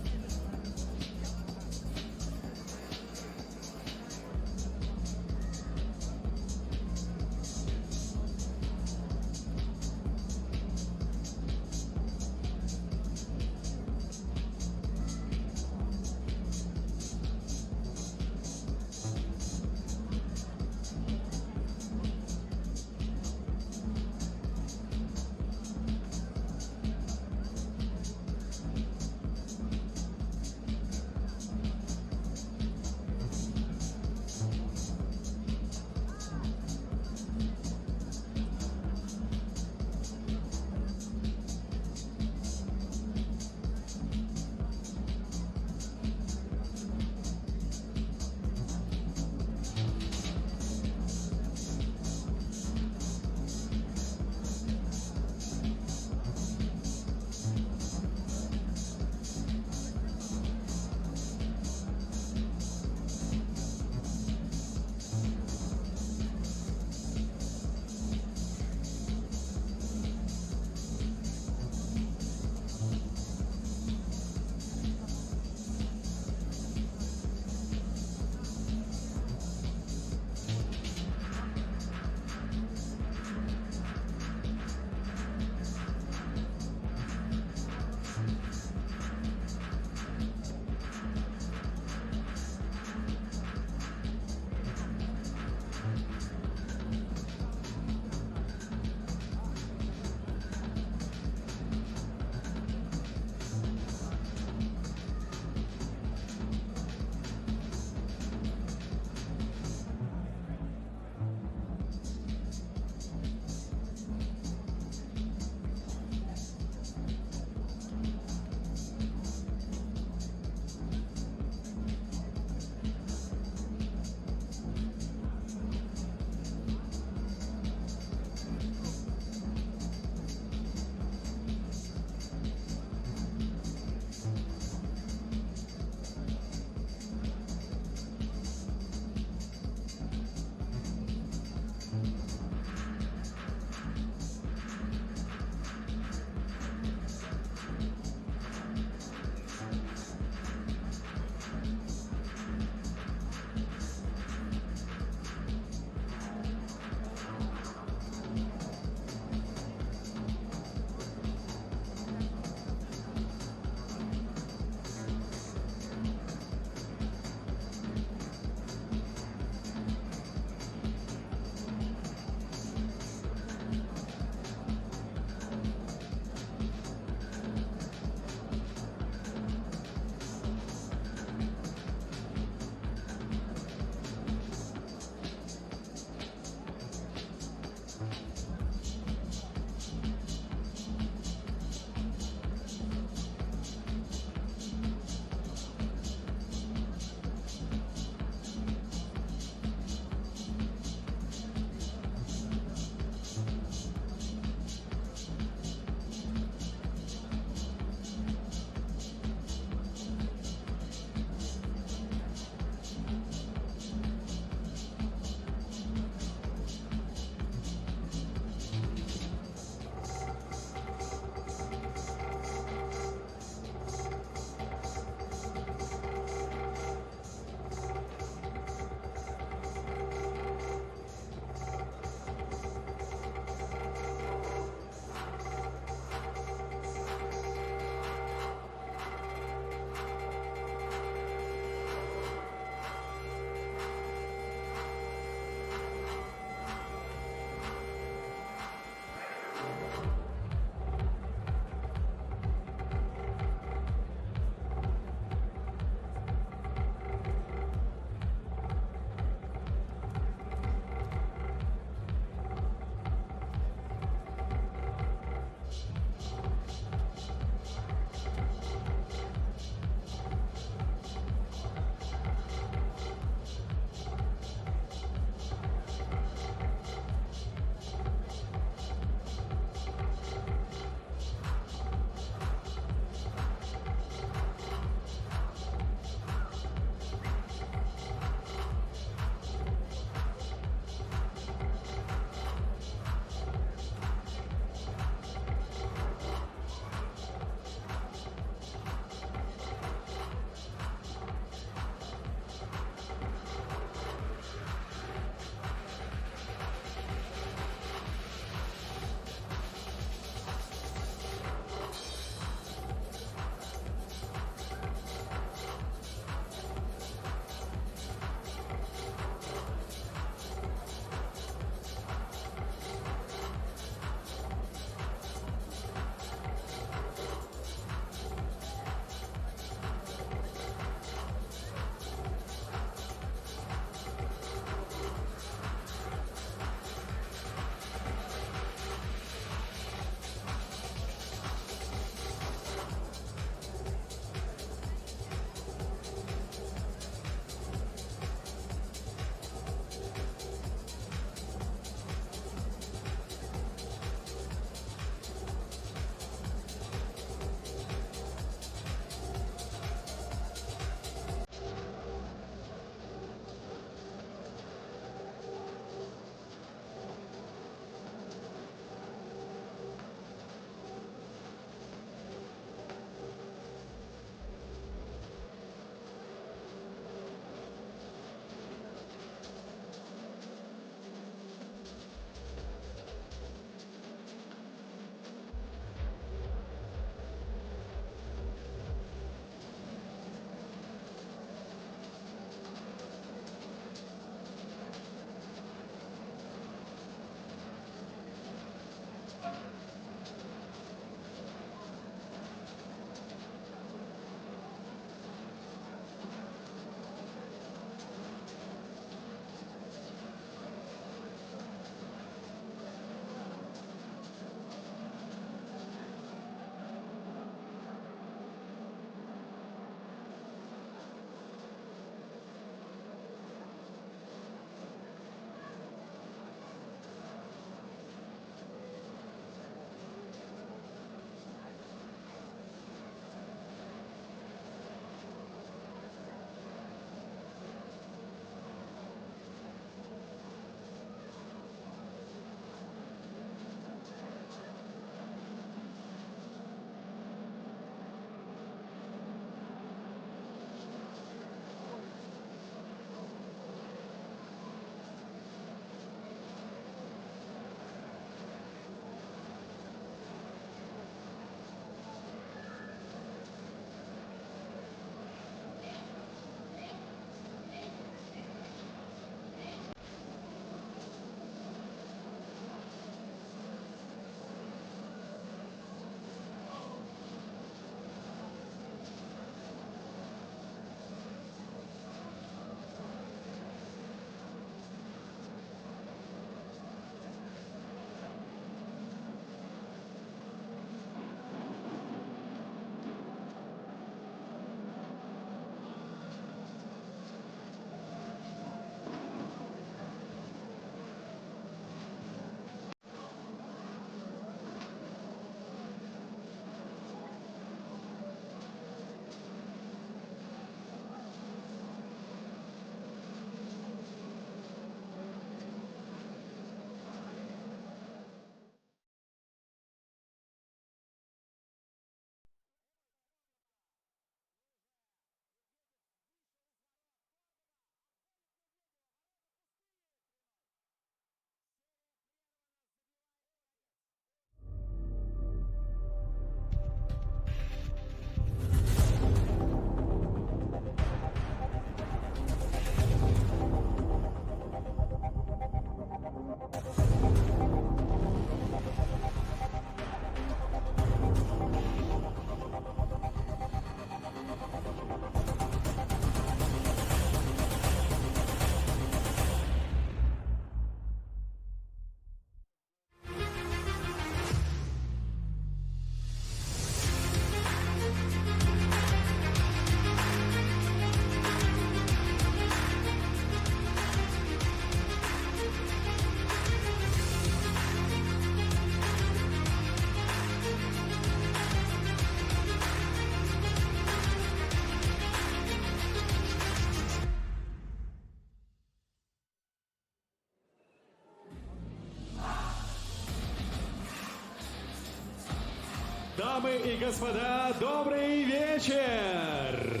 Дамы и господа, добрый вечер!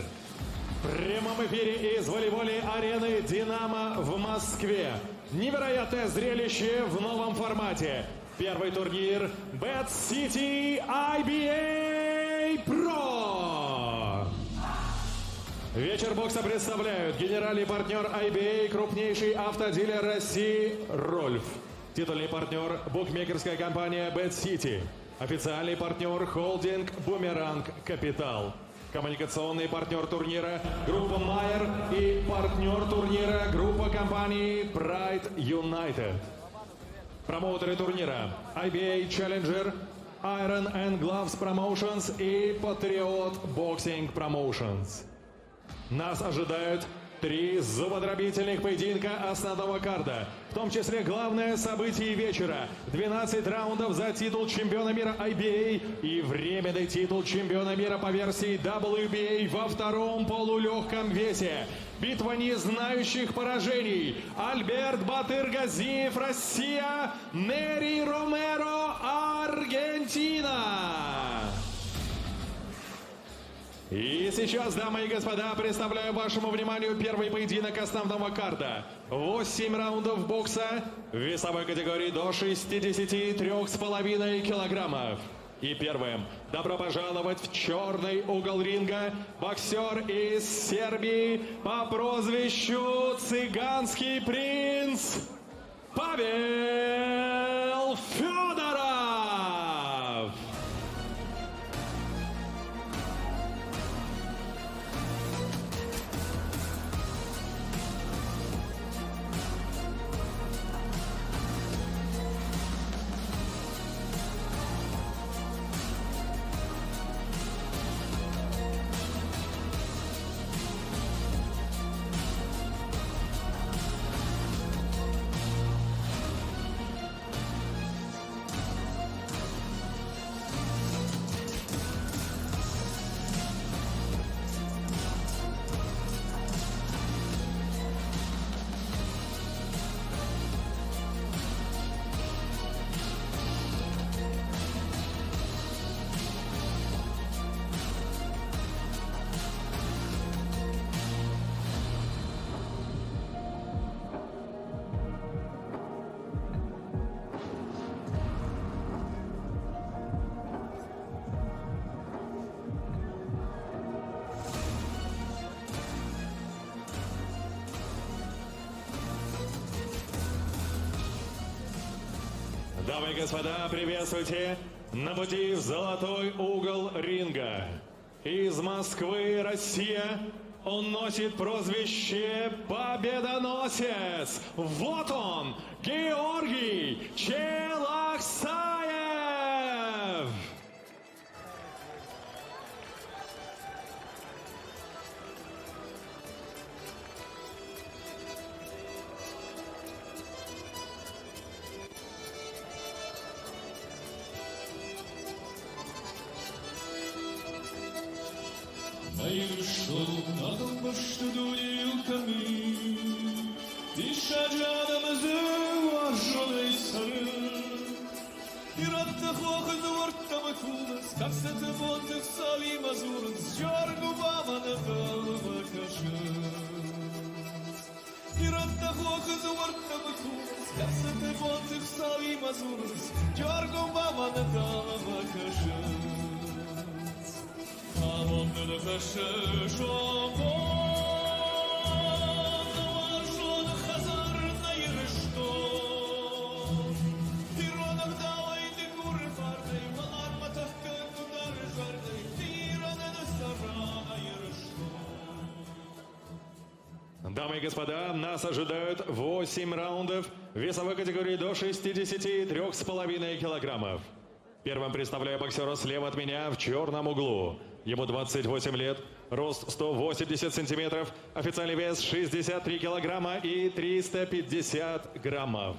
В прямом эфире из волейбольной арены «Динамо» в Москве. Невероятное зрелище в новом формате. Первый турнир Bad City IBA Pro. Вечер бокса представляют генеральный партнер IBA, крупнейший автодилер России «Рольф». Титульный партнер букмекерская компания Bad City. Официальный партнер холдинг «Бумеранг Капитал». Коммуникационный партнер турнира группа «Майер» и партнер турнира группа компаний Pride United. Промоутеры турнира IBA Challenger, Iron and Gloves Promotions и Patriot Boxing Promotions. Нас ожидают 3 зубодробительных поединка основного карда, в том числе главное событие вечера. 12 раундов за титул чемпиона мира IBA и временный титул чемпиона мира по версии WBA во втором полулегком весе. Битва не знающих поражений. Альберт Батыр-Газиев, Россия, Нери Ромеро, Аргентина. И сейчас, дамы и господа, представляю вашему вниманию первый поединок основного карда. 8 раундов бокса в весовой категории до 63,5 килограммов. И первым добро пожаловать в черный угол ринга боксер из Сербии по прозвищу «Цыганский принц» Павел Федоров. Дамы и господа, приветствуйте на пути в золотой угол ринга. Из Москвы, Россия, он носит прозвище «Победоносец». Вот он, Георгий Chelokhsaev. Ayrıştım başlı yılkami İşacağımızı varşolayı sarı İratta hoğuz vurtta bakılmaz Kapsatı bontık savi mazurun Zyorgu babana kalma kaşız İratta hoğuz vurtta bakılmaz Kapsatı bontık savi mazurun Zyorgu babana kalma kaşız Amon de khashish amon Shon khazar nayrishto Tironam davay de kurfarday Malar matahkan tudar jarday Tironam sara nayrishto. Дамы и господа, нас ожидают 8 раундов весовой категории до 63,5 килограммов. Первым представляю боксера слева от меня в черном углу. Ему 28 лет, рост 180 сантиметров, официальный вес 63 килограмма и 350 граммов.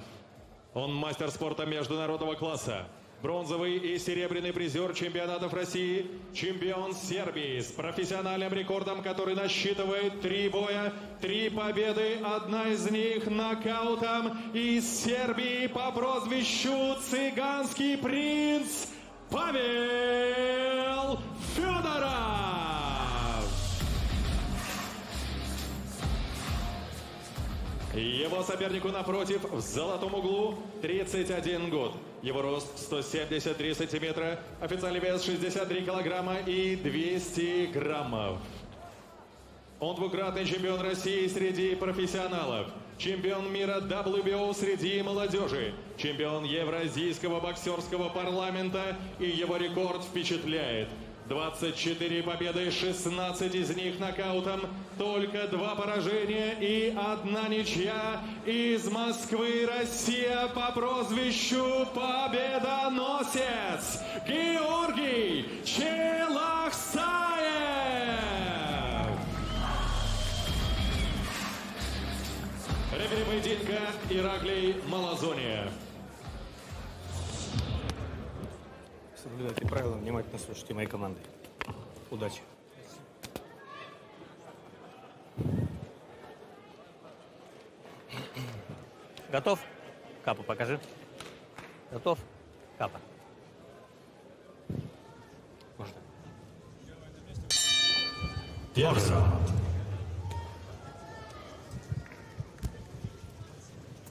Он мастер спорта международного класса, бронзовый и серебряный призер чемпионатов России, чемпион Сербии с профессиональным рекордом, который насчитывает 3 боя, 3 победы, одна из них нокаутом из Сербии по прозвищу «Цыганский принц» Павел Федоров. Его сопернику напротив в золотом углу 31 год. Его рост 173 сантиметра, официальный вес 63 килограмма и 200 граммов. Он двукратный чемпион России среди профессионалов, чемпион мира WBO среди молодежи, чемпион Евразийского боксерского парламента, и его рекорд впечатляет. 24 победы, 16 из них нокаутом, только 2 поражения и 1 ничья. Из Москвы, Россия, по прозвищу Победоносец Георгий Chelokhsaev. Рефери поединка Ираклий Малазония. Соблюдайте правила, внимательно слушайте моей команды. Удачи. Готов? Капа, покажи. Готов? Капа. Можно. Первый раунд.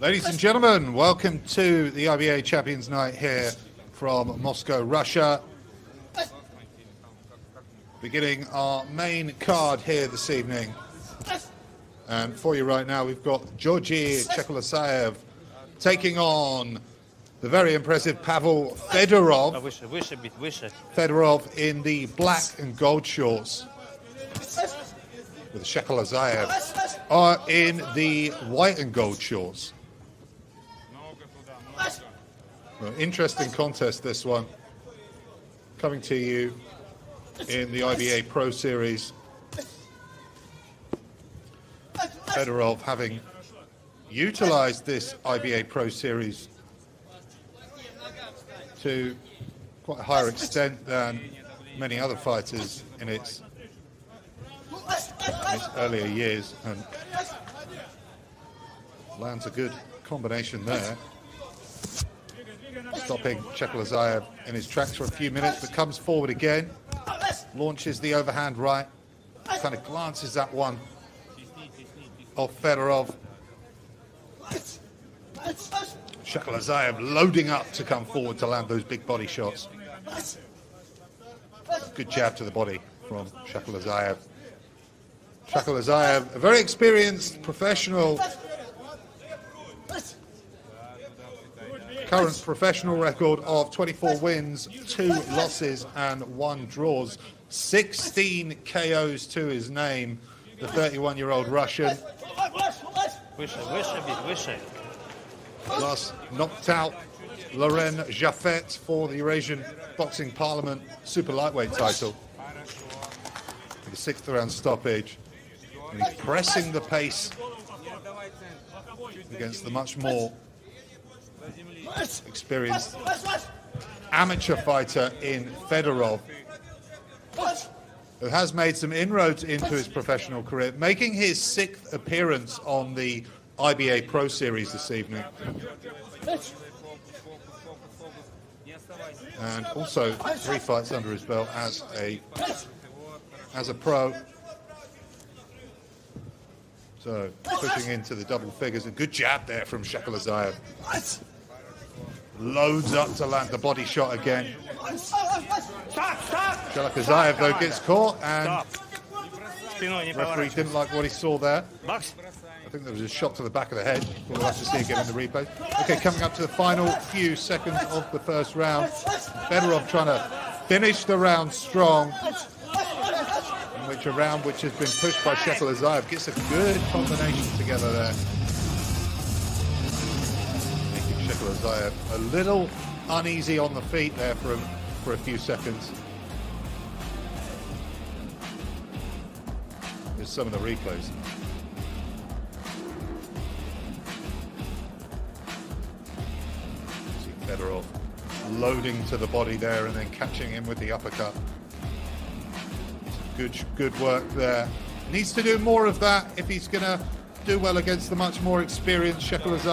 Ladies and gentlemen, welcome to the IBA Champions Night here from Moscow, Russia. Beginning our main card here this evening. And for you right now, we've got Georgii Chelokhsaev taking on the very impressive Pavel Fedorov. Fedorov in the black and gold shorts, with Chelokhsaev are in the white and gold shorts. Well, interesting contest, this one, coming to you in the IBA Pro Series. Fedorov having utilized this IBA Pro Series to quite a higher extent than many other fighters in its earlier years, and lands a good combination there, stopping Chelokhsaev in his tracks for a few minutes, but comes forward again, launches the overhand right, kind of glances that one off Fedorov. Chelokhsaev loading up to come forward to land those big body shots. Good jab to the body from Chelokhsaev. Chelokhsaev, a very experienced professional, current professional record of 24 wins, 2 losses, and 1 draws. 16 KOs to his name, the 31-year-old Russian. Last knocked out Loren Jaffet for the Eurasian Boxing Parliament super lightweight title. The 6th round stoppage. And he's pressing the pace against the much more experienced amateur fighter in Fedorov, who has made some inroads into his professional career, making his 6th appearance on the IBA Pro Series this evening. And also 3 fights under his belt as a pro. So pushing into the double figures. A good jab there from Shokhabbos. Loads up to land the body shot again. Chelokhsaev though gets caught, and the referee didn't like what he saw there. I think there was a shot to the back of the head. We'll have to see again in the replay. Okay, coming up to the final few seconds of the first round. Fedorov trying to finish the round strong. A round which has been pushed by Shokhabbos gets a good combination together there. Making Shokhabbos a little uneasy on the feet there for a few seconds. Here's some of the replays. See Fedorov loading to the body there and then catching him with the uppercut. Good work there. Needs to do more of that if he's going to do well against the much more experienced Shokhabbos.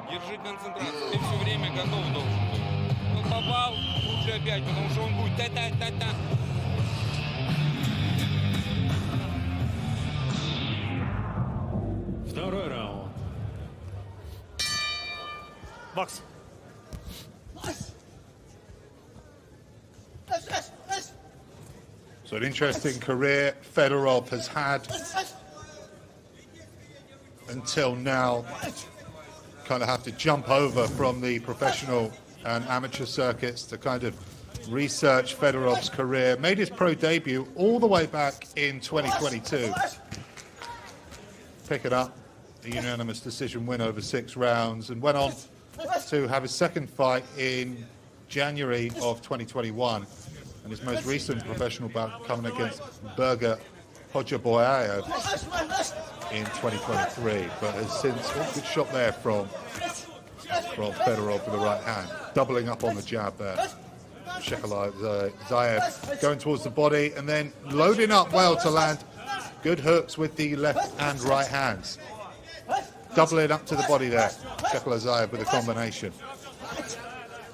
Держи концентрацию. Ты все время готов должен быть. Ну попал, лучше опять, потому что он будет та-та-та-та. Второй раунд. Бокс. So an interesting career Fedorov has had until now. Kind of have to jump over from the professional and amateur circuits to kind of research Fedorov's career. Made his pro debut all the way back in 2022. Pick it up. A unanimous decision win over 6 rounds, and went on to have his second fight in January of 2021, and his most recent professional bout coming against Buriboev in 2023, but has since good shot there from Fedorov with the right hand, doubling up on the jab there. Shokhabbos going towards the body and then loading up well to land good hooks with the left and right hands. Doubling up to the body there. Shokhabbos with a combination.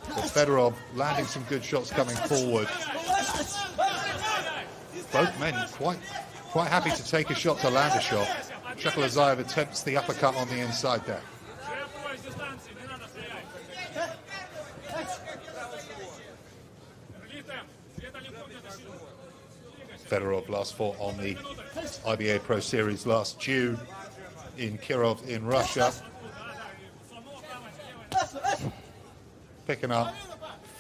But Fedorov landing some good shots coming forward. Both men quite happy to take a shot to land a shot. Shokhabbos attempts the uppercut on the inside there. Fedorov last fought on the IBA Pro Series last June in Cheerav in Russia. Picking up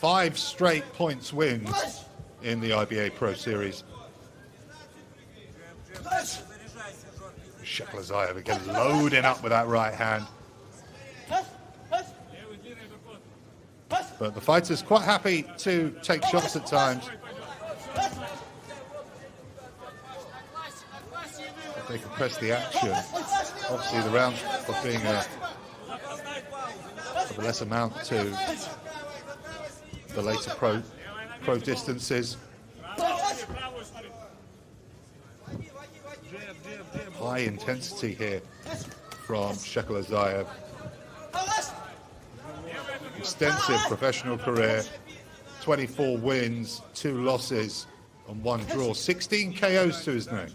5 straight points wins in the IBA Pro Series. Shokhabbos again loading up with that right hand. But the fighter's quite happy to take shots at times. If they can press the action. Obviously the rounds of being of a less amount to the later pro distances. High intensity here from Shokhabbos. Extensive professional career, 24 wins, 2 losses and 1 draw, 16 KOs to his name.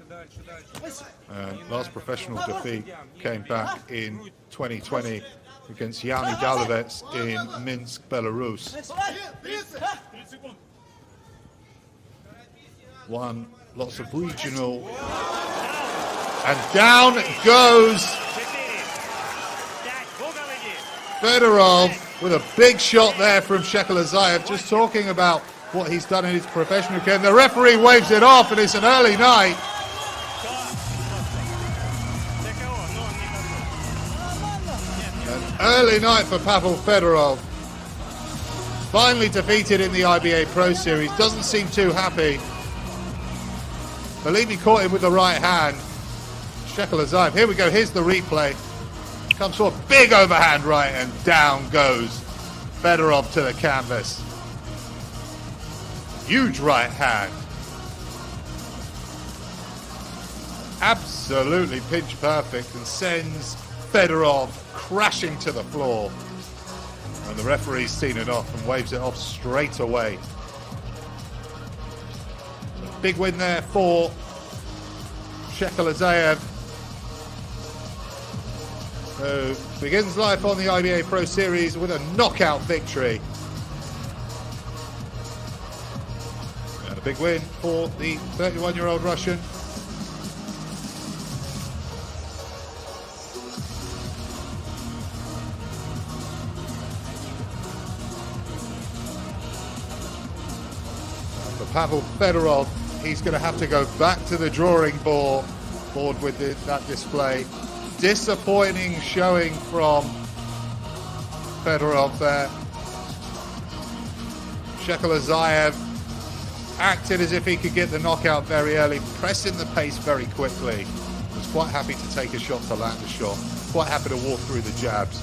Last professional defeat came back in 2020 against Yanni Davlat in Minsk, Belarus. won lots of regional. And down goes Fedorov with a big shot there from Chelokhsaev, just talking about what he's done in his professional career. The referee waves it off, and it's an early night. An early night for Pavel Fedorov. Finally defeated in the IBA Pro Series. Doesn't seem too happy. Believe he caught him with the right hand. Chelokhsaev, here we go, here's the replay. Comes for a big overhand right, and down goes Fedorov to the canvas. Huge right hand. Absolutely pitch perfect, and sends Fedorov crashing to the floor. And the referee's seen it off and waves it off straight away. A big win there for Chelokhsaev, who begins life on the IBA Pro Series with a knockout victory. And a big win for the 31-year-old Russian. For Pavel Fedorov, he's going to have to go back to the drawing board with that display. Disappointing showing from Fedorov there. Chelokhsaev acted as if he could get the knockout very early, pressing the pace very quickly. Was quite happy to take a shot to land a shot. Quite happy to walk through the jabs.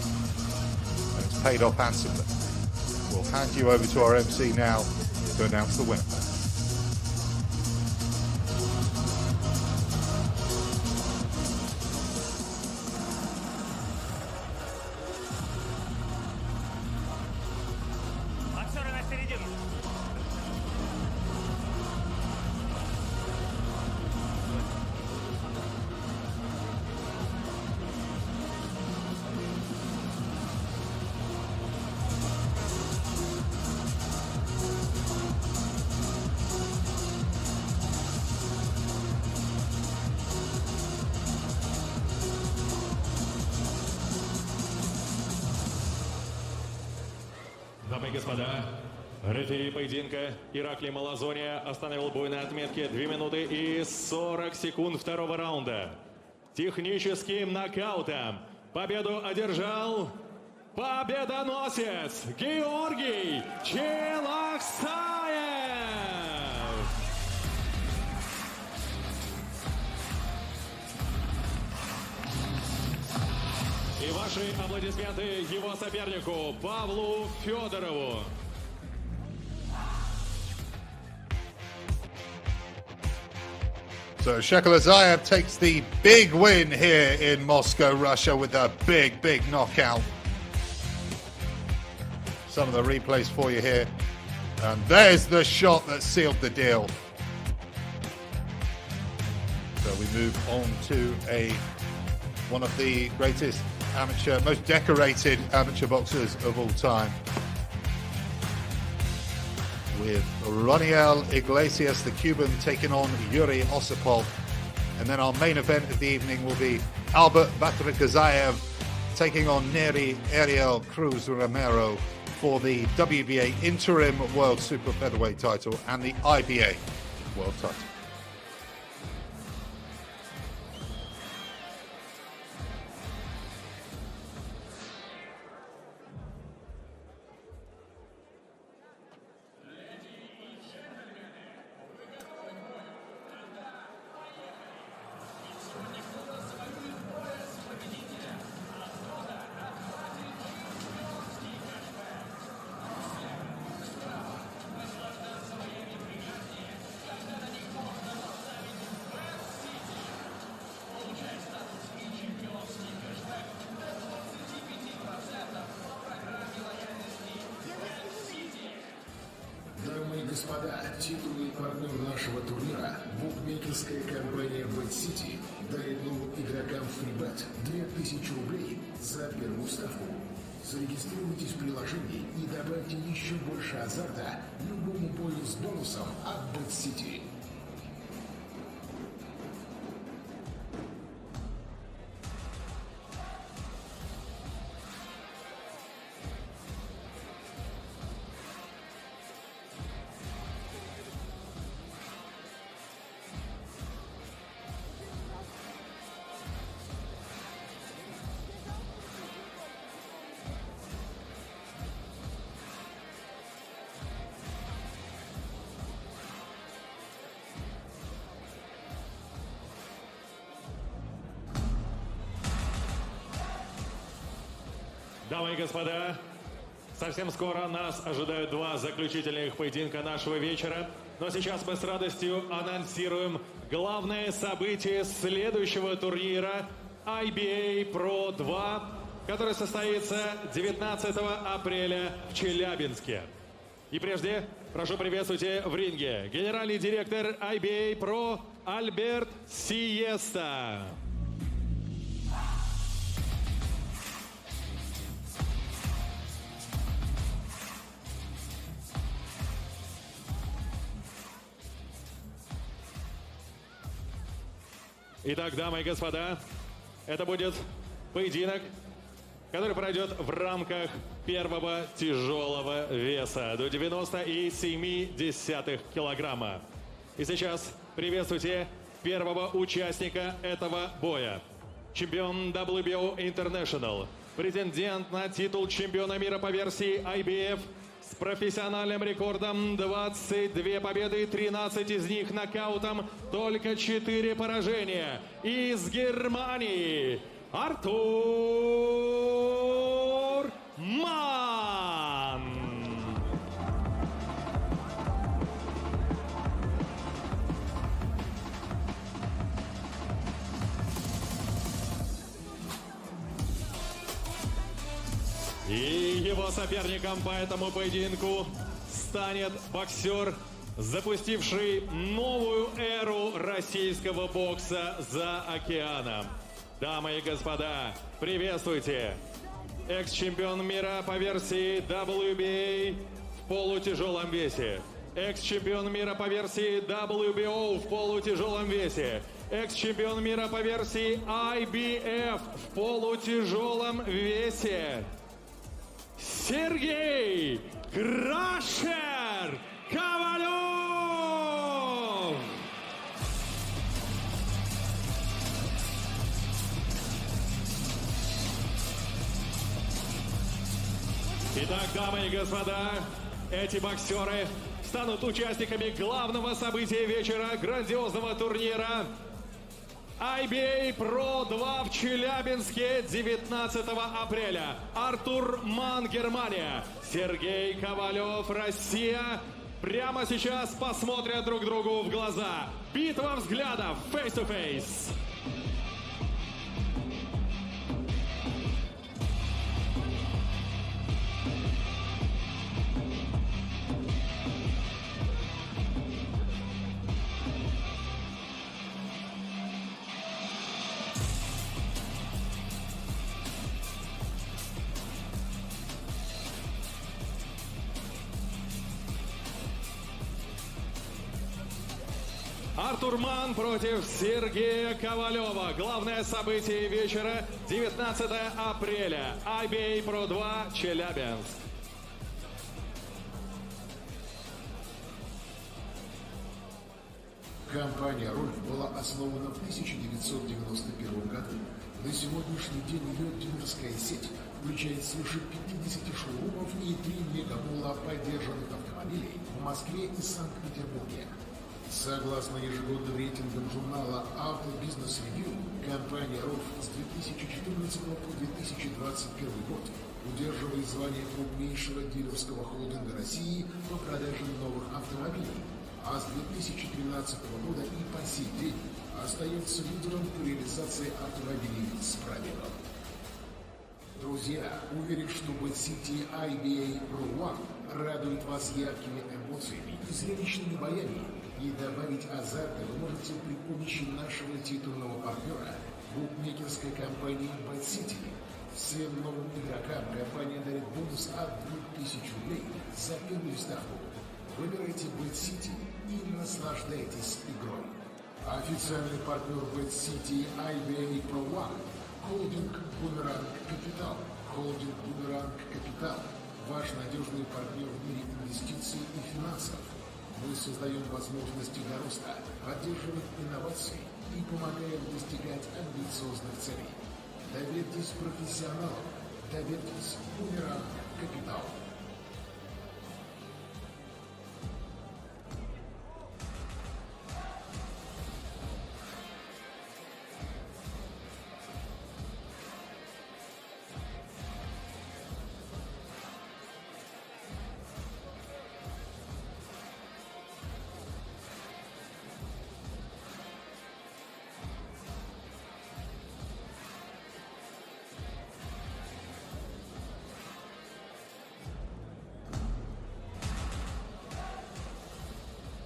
And it's paid off handsomely. We'll hand you over to our MC now to announce the winner. Дамы и господа, рефери поединка Ираклий Малазония остановил бой на отметке 2 минуты и 40 секунд второго раунда. Техническим нокаутом победу одержал победоносец Georgii Chelokhsaev. И ваши аплодисменты его сопернику Павлу Федорову. So Chelokhsaev takes the big win here in Moscow, Russia, with a big knockout. Some of the replays for you here. And there's the shot that sealed the deal. So we move on to one of the greatest amateur, most decorated amateur boxers of all time, with Roniel Iglesias, the Cuban, taking on Yuri Osipov. And then our main event of the evening will be Albert Batrikazaev taking on Neri Ariel Cruz Romero for the WBA Interim World Super Featherweight title and the IBA World title. Господа, титульный партнер нашего турнира, букмекерская компания Vasilisa, дарит новым игрокам фрибет 2000 рублей за первую ставку. Зарегистрируйтесь в приложении и добавьте еще больше азарта любому бою с бонусом от Vasilisa. Дамы и господа, совсем скоро нас ожидают два заключительных поединка нашего вечера. Но сейчас мы с радостью анонсируем главное событие следующего турнира IBA Pro 2, который состоится 19 апреля в Челябинске. И прежде прошу приветствовать в ринге генеральный директор IBA Pro Альберт Сиеста. Итак, дамы и господа, это будет поединок, который пройдет в рамках первого тяжелого веса до 90,7 килограмма. И сейчас приветствуйте первого участника этого боя. Чемпион WBO International, претендент на титул чемпиона мира по версии IBF с профессиональным рекордом 22 победы, 13 из них нокаутом, только 4 поражения. Из Германии Артур Ман. И его соперником по этому поединку станет боксер, запустивший новую эру российского бокса за океаном. Дамы и господа, приветствуйте! Экс-чемпион мира по версии WBA в полутяжелом весе. Экс-чемпион мира по версии WBO в полутяжелом весе. Экс-чемпион мира по версии IBF в полутяжелом весе. Сергей Крашер Ковалев! Итак, дамы и господа, эти боксеры станут участниками главного события вечера, грандиозного турнира IBA Pro 2 в Челябинске 19 апреля. Артур Ман, Германия. Сергей Ковалев, Россия. Прямо сейчас посмотрят друг другу в глаза. Битва взглядов, face-to-face. Артур Ман против Сергея Ковалева. Главное событие вечера 19 апреля. IBA Pro 2 Челябинск. Компания «Рольф» была основана в 1991 году. На сегодняшний день ее дилерская сеть включает свыше 50 шоурумов и 3 мегамола поддержанных автомобилей в Москве и Санкт-Петербурге. Согласно ежегодным рейтингам журнала «Auto Business Review», компания «Рольф» с 2014 по 2021 год удерживает звание крупнейшего дилерского холдинга России по продаже новых автомобилей, а с 2013 года и по сей день остается лидером по реализации автомобилей с пробегом. Друзья, уверен, что BadCity IBA Pro 1 радует вас яркими эмоциями и зрелищными боями. И добавить азарта вы можете при помощи нашего титульного партнера, букмекерской компании BadCity. Всем новым игрокам компания дарит бонус от 2000 рублей за первую ставку. Выбирайте BadCity и наслаждайтесь игрой. Официальный партнер BadCity IBA Pro 1 – холдинг Бумеранг Капитал. Холдинг Бумеранг Капитал – ваш надежный партнер в мире инвестиций и финансов. Мы создаем возможности для роста, поддерживаем инновации и помогаем достигать амбициозных целей. Доверьтесь профессионалам, доверьтесь Бумеранг Капитал.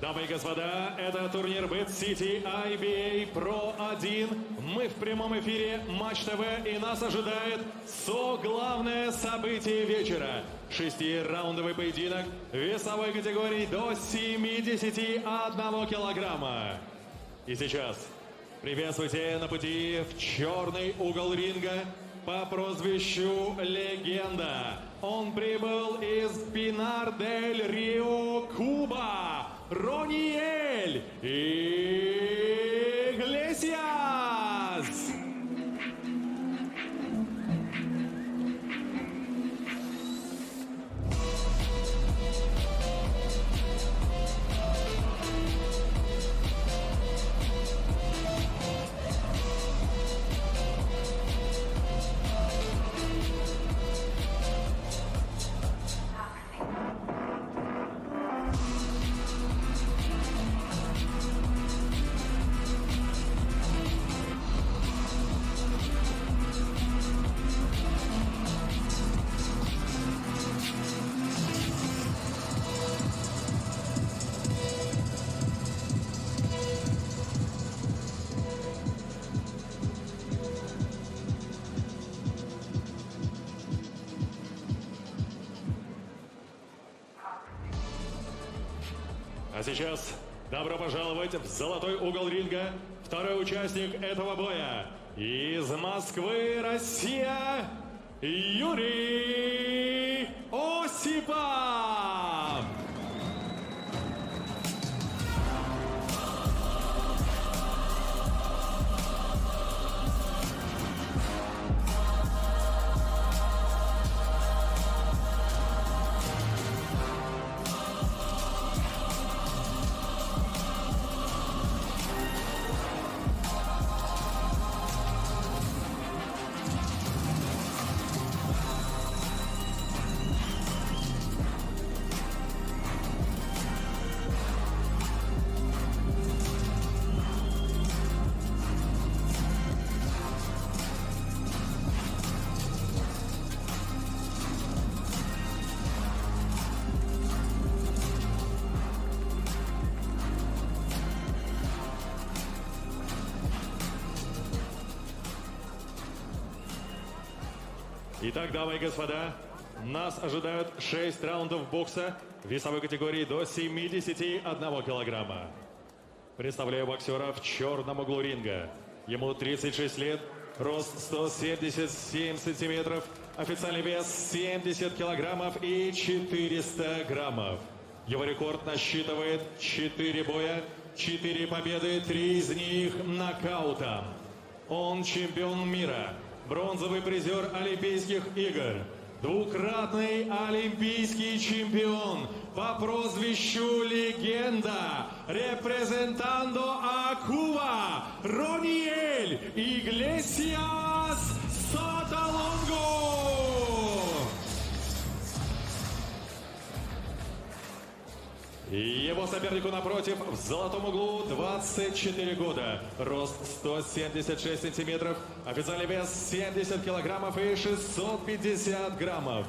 Дамы и господа, это турнир Bet City IBA Pro 1. Мы в прямом эфире Матч ТВ, и нас ожидает главное событие вечера. 6-раундовый поединок весовой категории до 71 килограмма. И сейчас приветствуйте на пути в черный угол ринга по прозвищу Легенда. Он прибыл из Пинар-дель-Рио, Куба. Рониэль Иглесиас! А сейчас добро пожаловать в золотой угол ринга. Второй участник этого боя из Москвы, Россия, Юрий Осипов. Итак, дамы и господа, нас ожидают 6 раундов бокса в весовой категории до 71 килограмма. Представляю боксера в черном углу ринга. Ему 36 лет, рост 177 сантиметров, официальный вес 70 килограммов и 400 граммов. Его рекорд насчитывает 4 боя, 4 победы, 3 из них нокаутом. Он чемпион мира, бронзовый призер Олимпийских игр, двукратный олимпийский чемпион по прозвищу Легенда, репрезентандо а Куба, Рониэль Иглесиас Сотолонго. Его сопернику напротив, в золотом углу, 24 года, рост 176 сантиметров, официальный вес 70 килограммов и 650 граммов.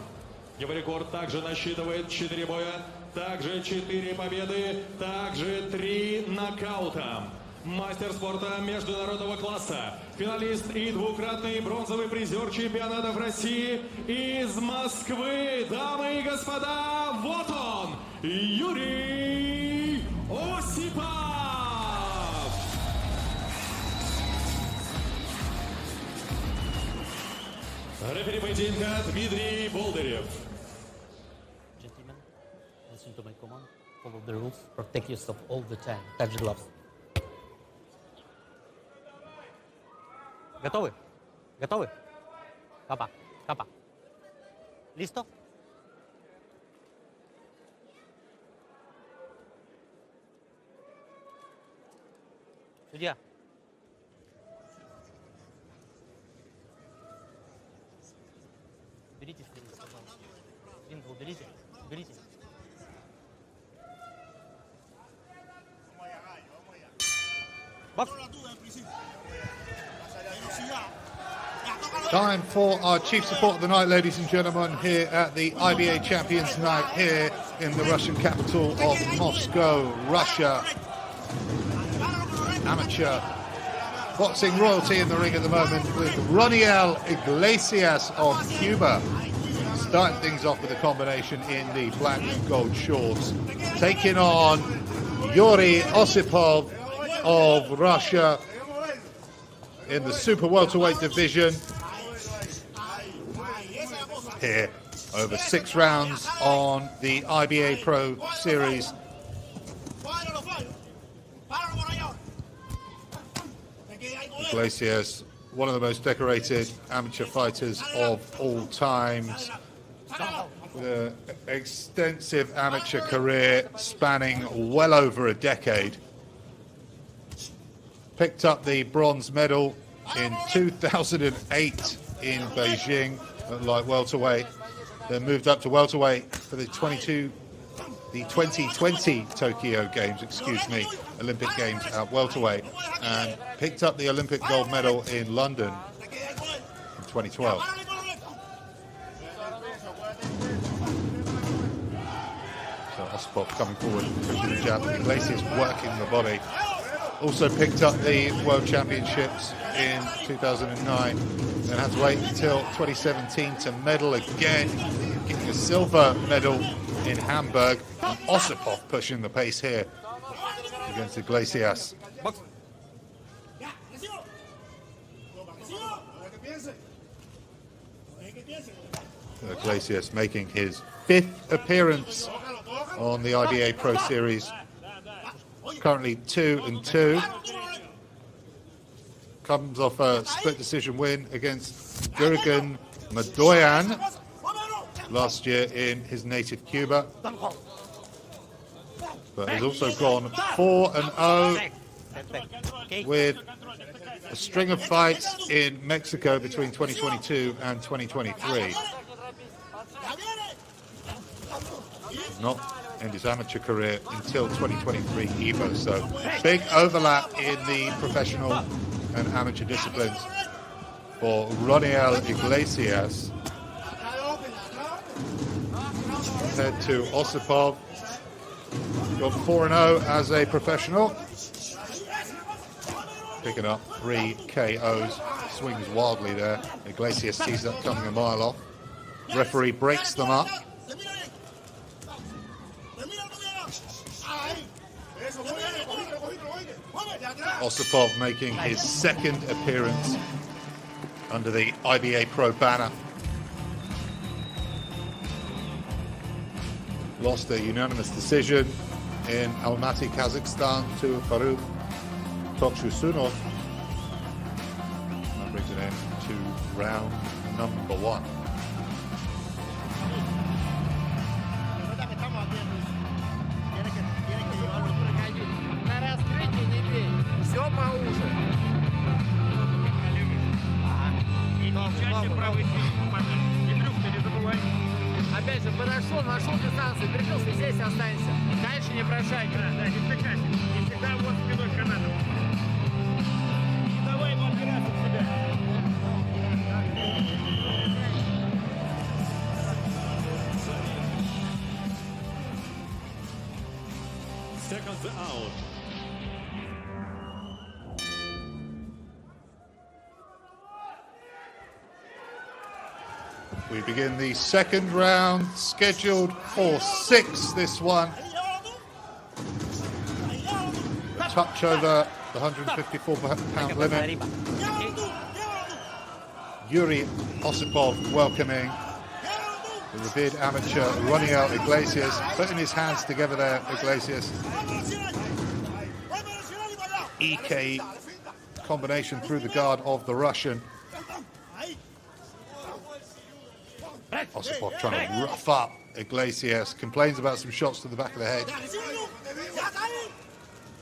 Его рекорд также насчитывает 4 боя, также 4 победы, также 3 нокаута. Мастер спорта международного класса, финалист и двукратный бронзовый призер чемпионатов России из Москвы. Дамы и господа, вот он, Юрий Осипов! Рефери поединка Дмитрий Болдырев. Gentlemen, listen to my command. Follow the rules. Protect yourself all the time. Touch gloves. Готовы? Готовы? Капа, капа. Листо? Судья. Уберите стринг, пожалуйста. Стринг уберите. Уберите. Бокс. Time for our chief support of the night, ladies and gentlemen, here at the IBA Champions Night here in the Russian capital of Moscow, Russia. Amateur boxing royalty in the ring at the moment with Roniel Iglesias of Cuba. Starting things off with a combination in the black and gold shorts. Taking on Yuri Osipov of Russia in the super welterweight division. Here, over 6 rounds on the IBA Pro Series. Iglesias, one of the most decorated amateur fighters of all times, with an extensive amateur career spanning well over a decade. Picked up the bronze medal in 2008 in Beijing at light welterweight, then moved up to welterweight for the 2020 Tokyo Games, Olympic Games at welterweight, and picked up the Olympic gold medal in London in 2012. So Osipov coming forward, pushing the jab, Iglesias working the body. Also picked up the World Championships in 2009 and had to wait until 2017 to medal again, getting a silver medal in Hamburg. And Osipov pushing the pace here against Iglesias. Iglesias making his 5th appearance on the IBA Pro Series. Currently 2-2. Comes off a split decision win against Jurgen Madoyan last year in his native Cuba. But has also gone 4-0 with a string of fights in Mexico between 2022 and 2023. Not end his amateur career until 2023 either, so big overlap in the professional and amateur disciplines for Roniel Iglesias compared to Osipov. Got 4-0 as a professional, picking up 3 KOs, swings wildly there. Iglesias sees that coming a mile off. Referee breaks them up. Osipov making his 2nd appearance under the IBA Pro banner. Lost a unanimous decision in Almaty, Kazakhstan to Faruk Tokshussunov. That brings it in to round number 1. Опять же, подошел, нашел дистанцию, прикрылся, здесь останься. Дальше не прощай. Да, не стыкайся. Не всегда вот спиной канатом. Давай ему опираться в себя. Seconds out. We begin the 2nd round, scheduled for 6, this one. Touch over the 154-pound limit. Yuri Osipov welcoming the revered amateur Roniel Iglesias, putting his hands together there, Iglesias. EK combination through the guard of the Russian. Osipov trying to rough up Iglesias, complains about some shots to the back of the head.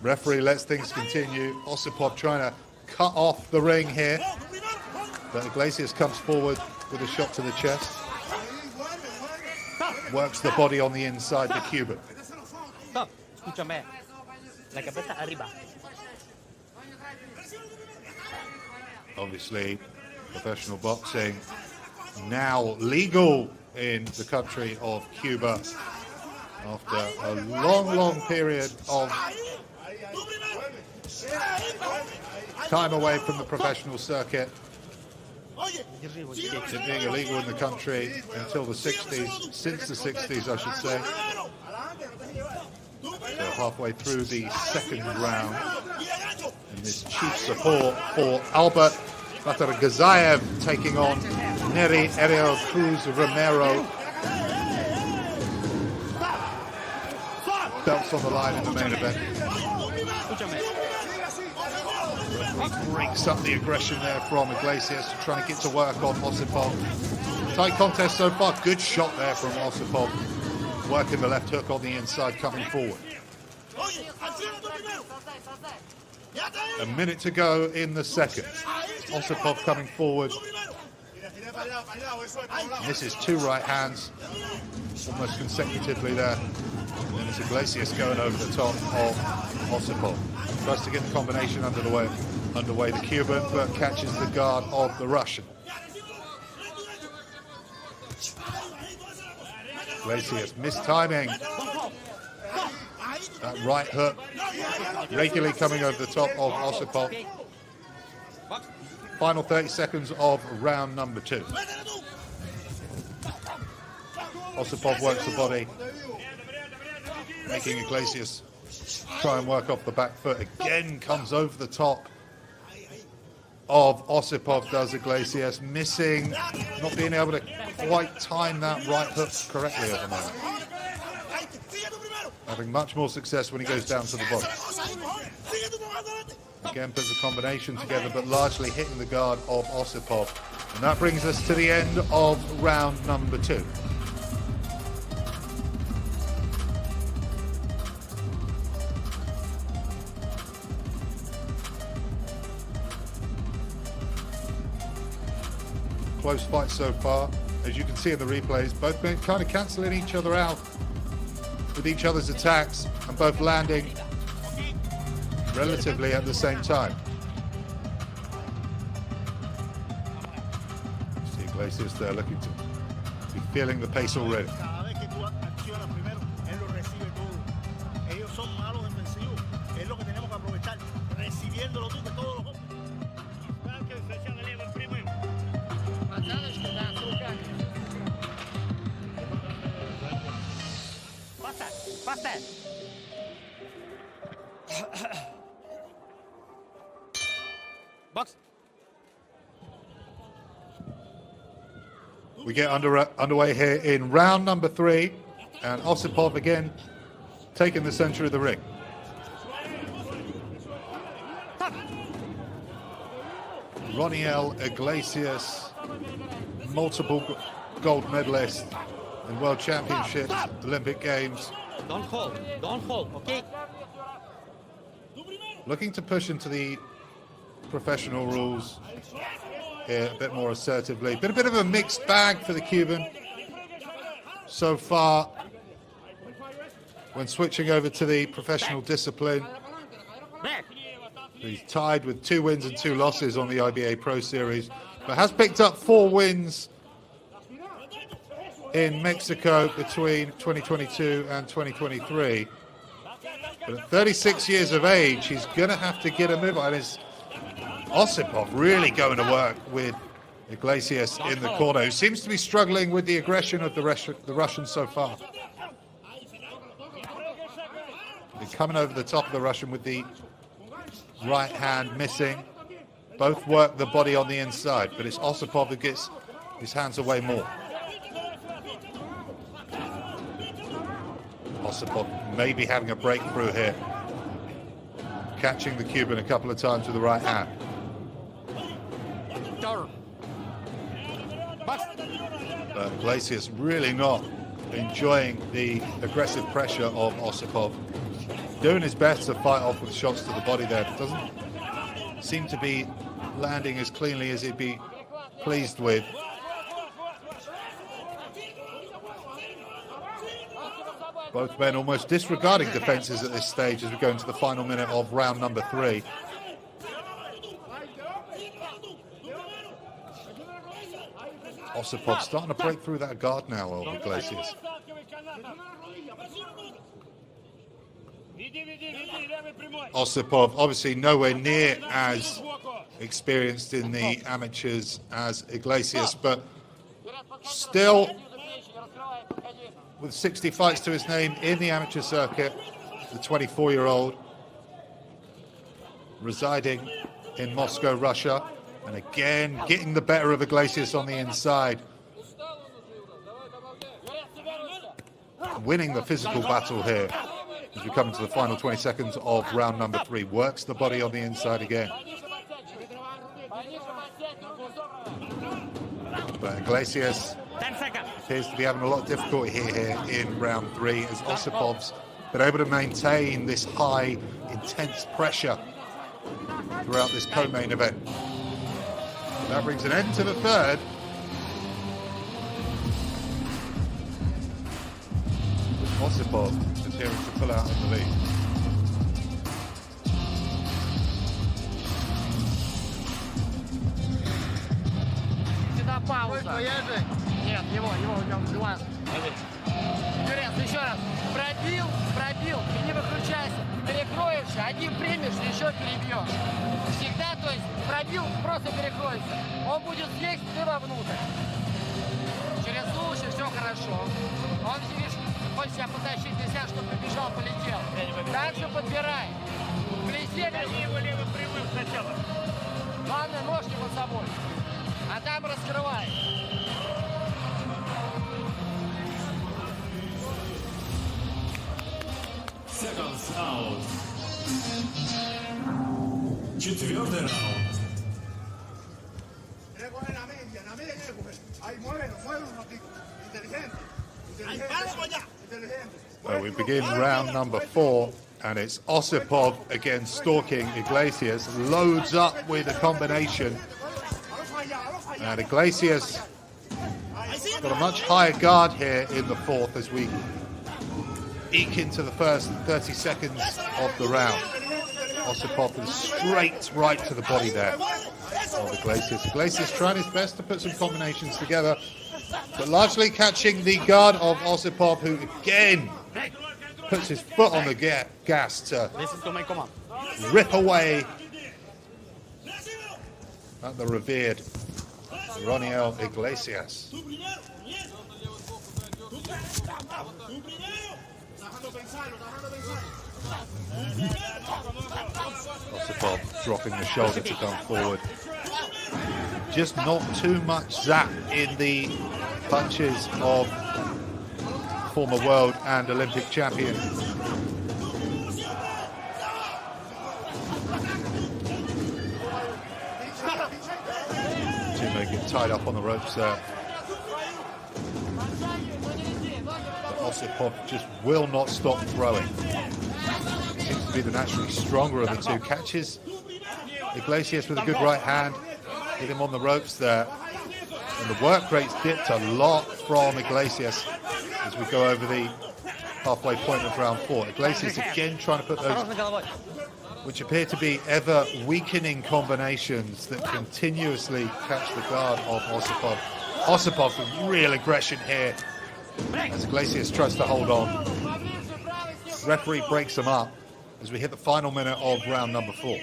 Referee lets things continue. Osipov trying to cut off the ring here, but Iglesias comes forward with a shot to the chest. Works the body on the inside, the Cuban. Obviously, Professional boxing now legal in the country of Cuba after a long period of time away from the professional circuit. It being illegal in the country until the 60s, since the 60s I should say. So halfway through the second round, and this chief support for Albert Batargazaev taking on Neri Ariel Cruz Romero. Belts on the line in the main event. He breaks up the aggression there from Iglesias, trying to get to work on Osipov. Tight contest so far. Good shot there from Osipov. Working the left hook on the inside, coming forward. A minute to go in the second. Osipov coming forward. Misses two right hands almost consecutively there. And then it's Iglesias going over the top of Osipov. Tries to get the combination underway the Cuban, but catches the guard of the Russian. Iglesias mistiming that right hook, regularly coming over the top of Osipov. Final 30 seconds of round number 2. Osipov works the body, making Iglesias try and work off the back foot. Again comes over the top of Osipov, does Iglesias, missing, not being able to quite time that right hook correctly at the moment. Having much more success when he goes down to the body. Again puts a combination together, but largely hitting the guard of Osipov. And that brings us to the end of round number 2. Close fight so far. As you can see in the replays, both men kind of cancelling each other out with each other's attacks and both landing relatively at the same time. See Iglesias there looking to be feeling the pace already. Box. We get underway here in round number 3, and Osipov again taking the center of the ring. Roniel Iglesias, multiple gold medalist in World Championships, Olympic Games. Don't hold, okay? Looking to push into the professional rules here a bit more assertively. Been a bit of a mixed bag for the Cuban so far when switching over to the professional discipline. He's tied with 2 wins and 2 losses on the IBA Pro Series, but has picked up 4 wins in Mexico between 2022 and 2023. But at 36 years of age, he's going to have to get a move on. Is Osipov really going to work with Iglesias in the corner, who seems to be struggling with the aggression of the Russian so far. He's coming over the top of the Russian with the right hand missing. Both work the body on the inside, but it's Osipov who gets his hands away more. Osipov maybe having a breakthrough here, catching the Cuban a couple of times with the right hand. But Iglesias really not enjoying the aggressive pressure of Osipov. Doing his best to fight off with shots to the body there. Doesn't seem to be landing as cleanly as he'd be pleased with. Both men almost disregarding defenses at this stage as we go into the final minute of round number 3. Osipov starting to break through that guard now of Iglesias. Osipov obviously nowhere near as experienced in the amateurs as Iglesias, but still with 60 fights to his name in the amateur circuit, the 24-year-old residing in Moscow, Russia, and again getting the better of Iglesias on the inside, winning the physical battle here as we come into the final 20 seconds of round number 3. Works the body on the inside again. But Iglesias appears to be having a lot of difficulty here in round 3 as Osipov's been able to maintain this high, intense pressure throughout this co-main event. That brings an end to the third. Osipov appearing to pull out in the lead. Сюда пауза. Нет, его убиваю. Юрец, еще раз. Пробил, и не выключайся. Перекроешься, один примешь, еще перебьешь. Всегда, то есть, пробил, просто перекроешься. Он будет здесь, ты вовнутрь. Через лучше все хорошо. Он, видишь, хочет себя потащить нельзя, чтобы побежал, полетел. Так же подбирай. Вблизи его левым прямым сначала. Главное, ножки под собой. А там раскрывай. Seconds out. 4-й раунд. Well, we begin round number 4, and it's Osipov again stalking Iglesias, loads up with a combination, and Iglesias got a much higher guard here in the 4th as we eke into the first 30 seconds of the round. Osipov with a straight right to the body there of Iglesias. Iglesias trying his best to put some combinations together, but largely catching the guard of Osipov, who again puts his foot on the gas to rip away at the revered Roniel Iglesias. Osipov dropping the shoulder to come forward. Just not too much zap in the punches of former world and Olympic champion. Two get tied up on the ropes there. But Osipov just will not stop throwing. Seems to be the naturally stronger of the two. Catches Iglesias with a good right hand. Hit him on the ropes there. And the work rate's dipped a lot from Iglesias as we go over the halfway point of round 4. Iglesias again trying to put those, which appear to be ever weakening combinations that continuously catch the guard of Osipov. Osipov with real aggression here as Iglesias tries to hold on. Referee breaks them up as we hit the final minute of round number 4.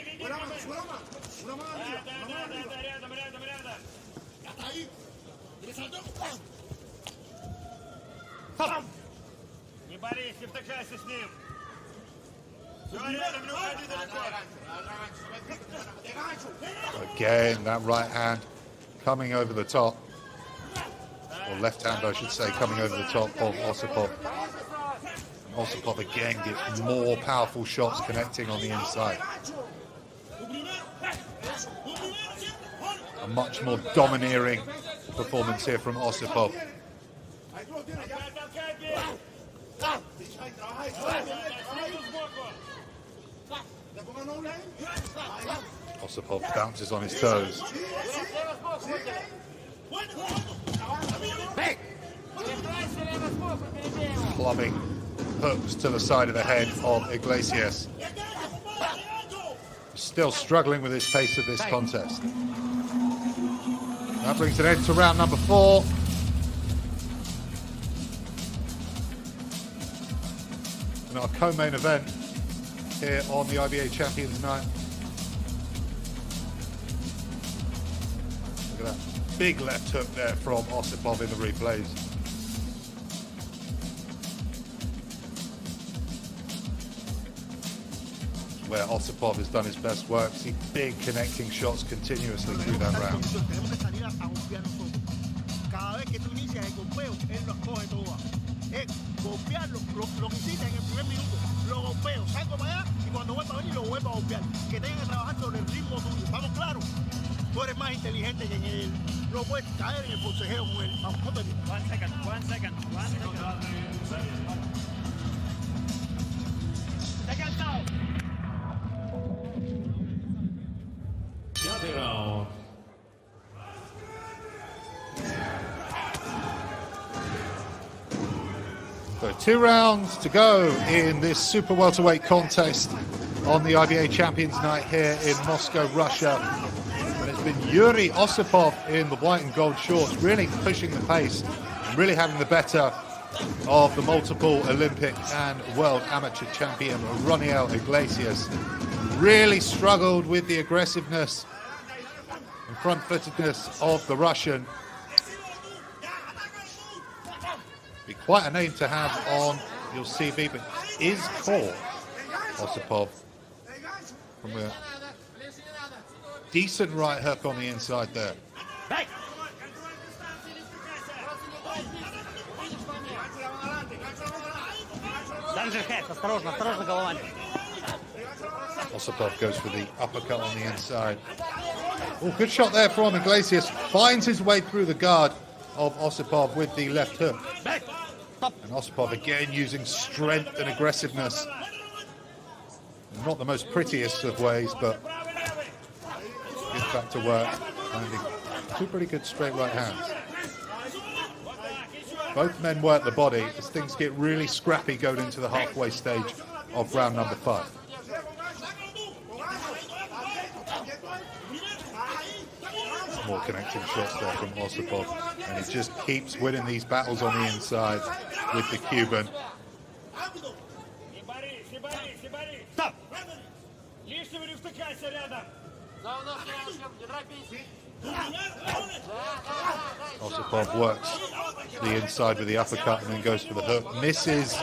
Again, that right hand coming over the top, or left hand I should say, coming over the top of Osipov. Osipov again gets more powerful shots connecting on the inside. A much more domineering performance here from Osipov. Osipov bounces on his toes. Clubbing hooks to the side of the head of Iglesias. Still struggling with his pace of this contest. That brings an end to round number 4. And our co-main event here on the IBA Champions Night. Look at that big left hook there from Osipov in the replays. Where Osipov has done his best work. See big connecting shots continuously through that round. Golpearlo, lo que hiciste en el primer minuto, lo golpeo, saco para allá y cuando vuelva a venir lo vuelvo a golpear. Que tengan que trabajar sobre el ritmo tuyo, ¿estamos claros? Tú eres más inteligente que en él, no puedes caer en el forcejeo con él. Vamos, no te digo. One second. Second down. Пятый раунд. So 2 rounds to go in this super welterweight contest on the IBA Champions Night here in Moscow, Russia. And it's been Yuri Osipov in the white and gold shorts, really pushing the pace and really having the better of the multiple Olympic and world amateur champion Roniel Iglesias. Really struggled with the aggressiveness and front-footedness of the Russian. Be quite a name to have on your CV, but is caught Osipov from a decent right hook on the inside there. Osipov goes for the uppercut on the inside. Oh, good shot there from Iglesias. Finds his way through the guard of Osipov with the left hook. And Osipov again using strength and aggressiveness. Not the most prettiest of ways, but gets back to work, landing 2 pretty good straight right hands. Both men work the body as things get really scrappy going into the halfway stage of round number 5. More connecting shots there from Osipov, and he just keeps winning these battles on the inside with the Cuban. Osipov works the inside with the uppercut and then goes for the hook. Misses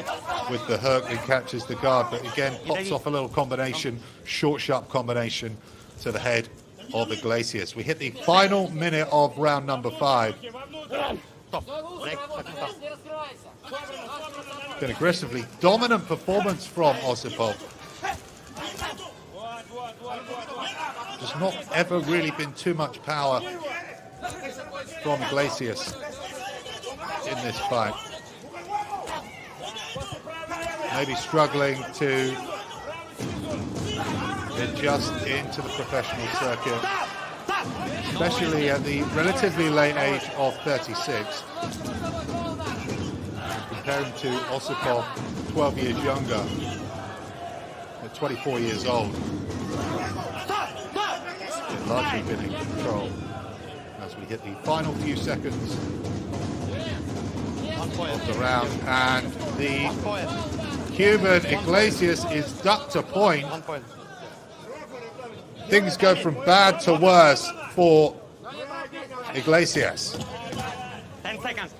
with the hook and catches the guard, but again pops off a little combination, short, sharp combination to the head of Iglesias. We hit the final minute of round number 5. An aggressively dominant performance from Osipov. There's not ever really been too much power from Iglesias in this fight. Maybe struggling to adjust into the professional circuit, especially at the relatively late age of 36. Comparing to Osipov, 12 years younger, at 24 years old. They've largely been in control as we hit the final few seconds of the round, and the Cuban Iglesias is ducked to point. Things go from bad to worse for Iglesias. 10 seconds.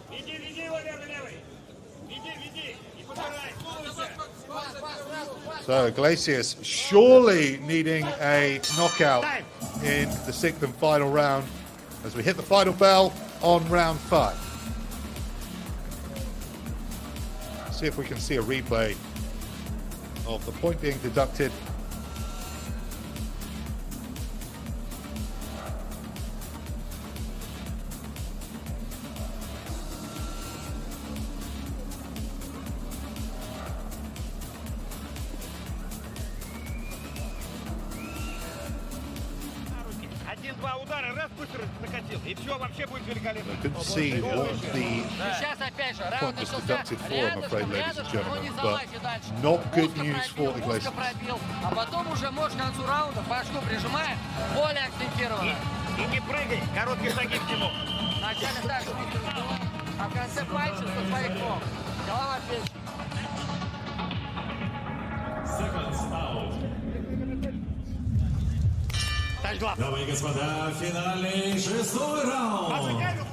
So Iglesias surely needing a knockout in the 6th and final round as we hit the final bell on round 5. See if we can see a replay of the point being deducted. I couldn't see what the point was deducted for, I'm afraid, ladies and gentlemen, but not good news for Iglesias. И не прыгай, короткий загиб к нему. Вначале так, а в конце пальцев со своих ног. Голова печень. Дамы и господа, финальный 6-й раунд.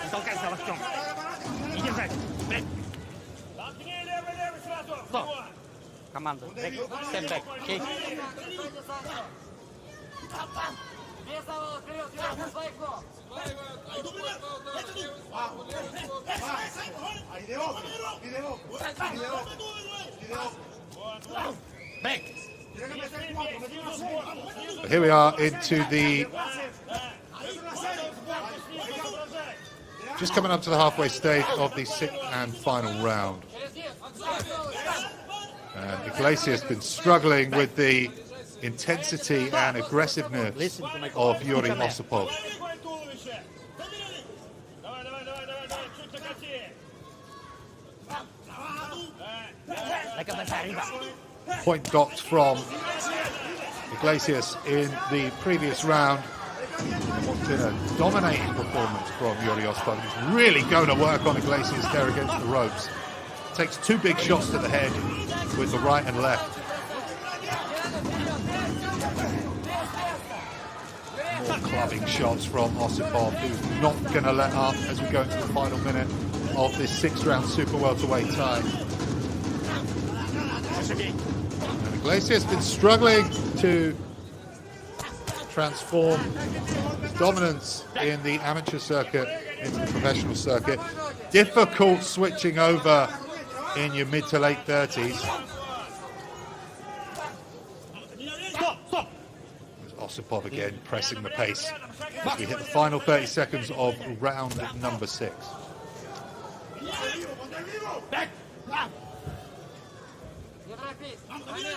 Не толкайся, Артем. Не держать. Команда. Stand back. Okay. Без завала вперед, Юра, со своих ног. Here we are into the just coming up to the halfway stage of the sixth and final round. And Iglesias has been struggling with the intensity and aggressiveness of Yuri Osipov. Point docked from Iglesias in the previous round. What's been a dominating performance from Yuri Osipov. He's really going to work on Iglesias there against the ropes. Takes two big shots to the head with the right and left. More clubbing shots from Osipov, who's not going to let up as we go into the final minute of this sixth round super welterweight tie. And Iglesias has been struggling to transform dominance in the amateur circuit into the professional circuit. Difficult switching over in your mid to late 30s. Osipov again pressing the pace as we hit the final 30 seconds of round number 6.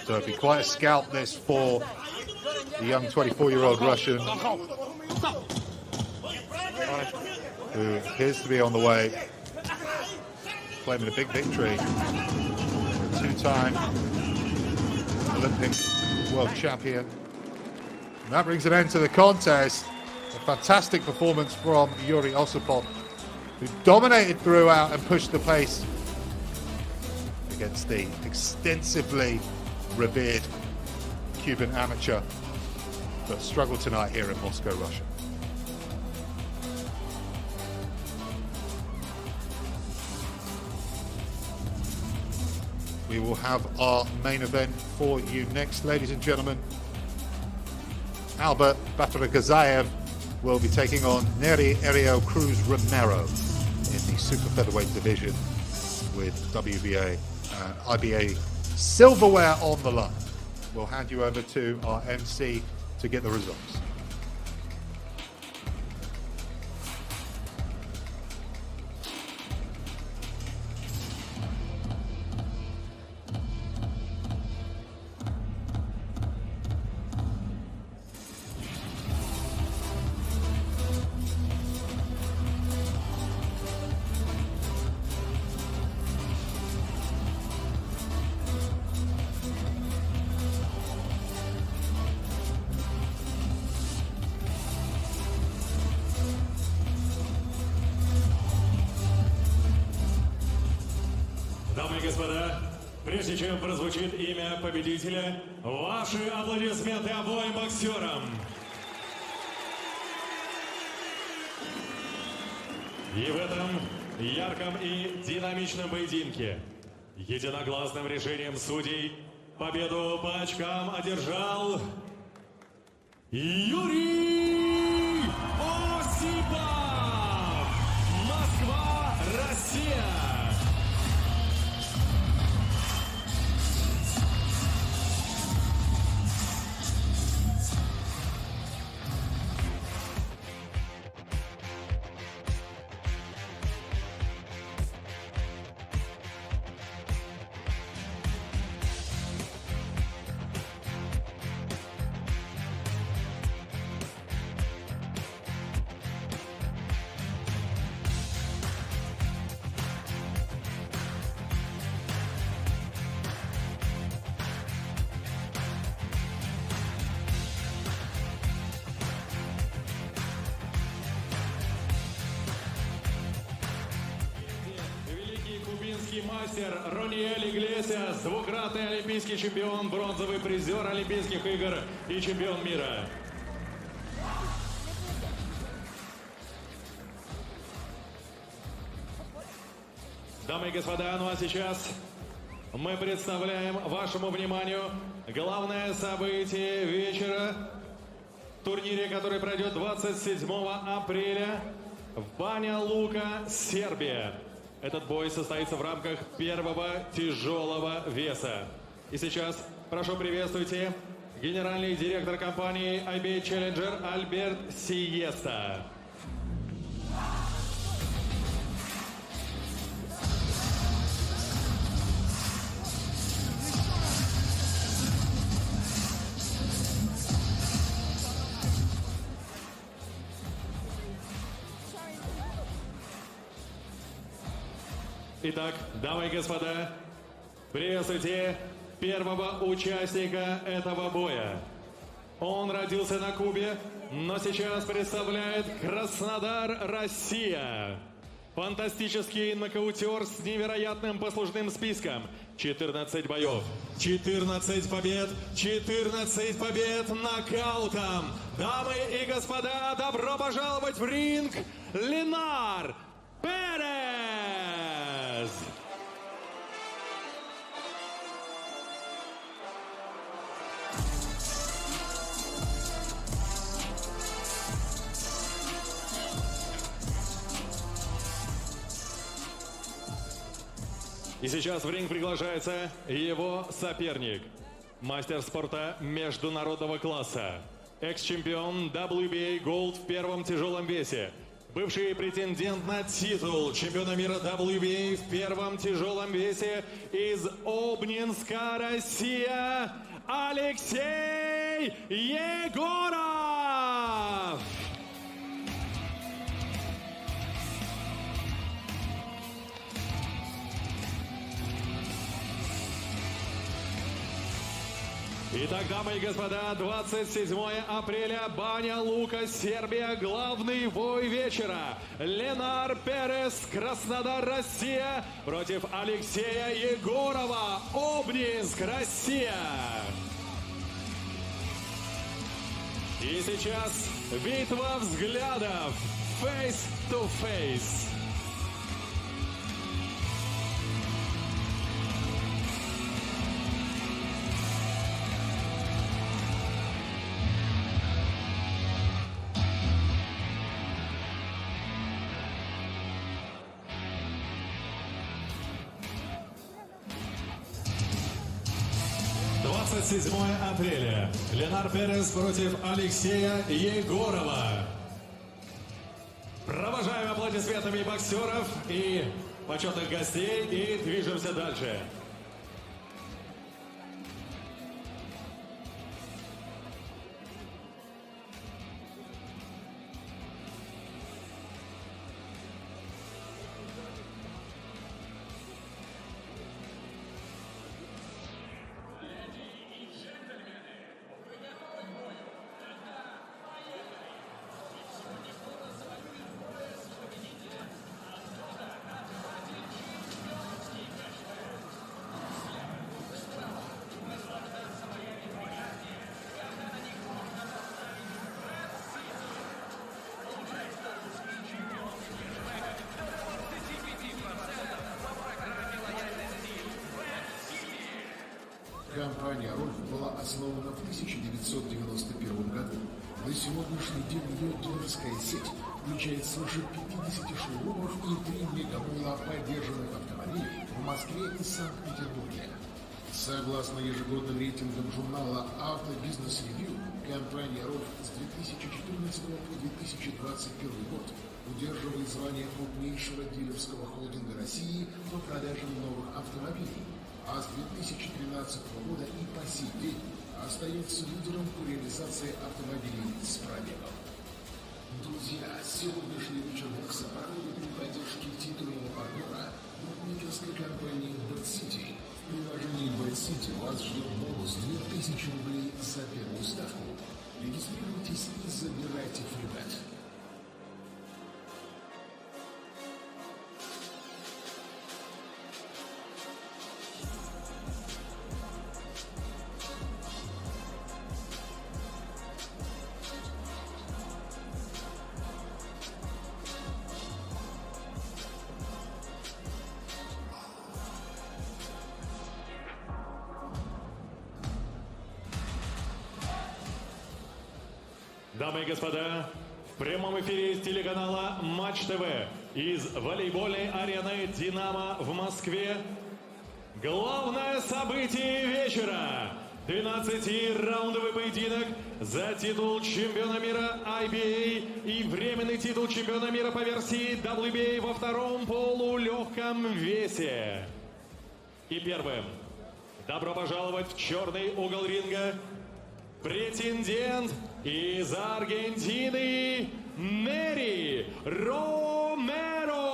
So it'd be quite a scalp this for the young 24-year-old Russian, who appears to be on the way, claiming a big victory. Two-time Olympic world champion. And that brings an end to the contest. A fantastic performance from Yuri Osipov, who dominated throughout and pushed the pace against the extensively revered Cuban amateur, but struggled tonight here in Moscow, Russia. We will have our main event for you next, ladies and gentlemen. Albert Bataragazaev will be taking on Neri Ariel Cruz Romero in the super featherweight division with WBA and IBA silverware on the line. We'll hand you over to our MC to get the results. Дамы и господа, прежде чем прозвучит имя победителя, ваши аплодисменты обоим боксерам. И в этом ярком и динамичном поединке единогласным решением судей победу по очкам одержал Юрий Осипов. Москва, Россия. Мастер Рониэль Иглесиас, двукратный олимпийский чемпион, бронзовый призер Олимпийских игр и чемпион мира. Дамы и господа, ну а сейчас мы представляем вашему вниманию главное событие вечера в турнире, который пройдет 27 апреля в Баня-Лука, Сербия. Этот бой состоится в рамках первого тяжелого веса. И сейчас прошу приветствуйте генеральный директор компании IBA Challenger Альберт Сиеста. Итак, дамы и господа, приветствуйте первого участника этого боя. Он родился на Кубе, но сейчас представляет Краснодар, Россия. Фантастический нокаутер с невероятным послужным списком. 14 боев, 14 побед, 14 побед нокаутом. Дамы и господа, добро пожаловать в ринг Ленар Перес! И сейчас в ринг приглашается его соперник. Мастер спорта международного класса. Экс-чемпион WBA Gold в первом тяжелом весе. Бывший претендент на титул чемпиона мира WBA в первом тяжелом весе из Обнинска, Россия, Алексей Егоров! Итак, дамы и господа, 27 апреля, Баня-Лука, Сербия, главный бой вечера. Ленар Перес, Краснодар, Россия, против Алексея Егорова, Обнинск, Россия. И сейчас битва взглядов, face to face. — 27 апреля. Ленар Перес против Алексея Егорова. Провожаем аплодисментами боксеров и почетных гостей и движемся дальше. Компания «Рольф» была основана в 1991 году. На сегодняшний день ее дилерская сеть включает свыше 50 шоурумов и 3 мегабола поддержанных автомобилей в Москве и Санкт-Петербурге. Согласно ежегодным рейтингам журнала «Автобизнес Ревью», компания РОВ с 2014 по 2021 год удерживает звание крупнейшего дилерского холдинга России по продажам новых автомобилей, а с 2013 года и по сей день остается лидером по реализации автомобилей с пробегом. Друзья, сегодняшний вечер бокса проходит при поддержке титульного партнера букмекерской компании BetCity. В приложении BetCity вас ждет бонус 2000 рублей за первую ставку. Регистрируйтесь и забирайте фрибет. Дамы и господа, в прямом эфире из телеканала Матч ТВ из волейбольной арены «Динамо» в Москве главное событие вечера. 12-раундовый поединок за титул чемпиона мира IBA и временный титул чемпиона мира по версии WBA во втором полулегком весе. И первым. Добро пожаловать в черный угол ринга. Претендент из Аргентины Нери Ромеро.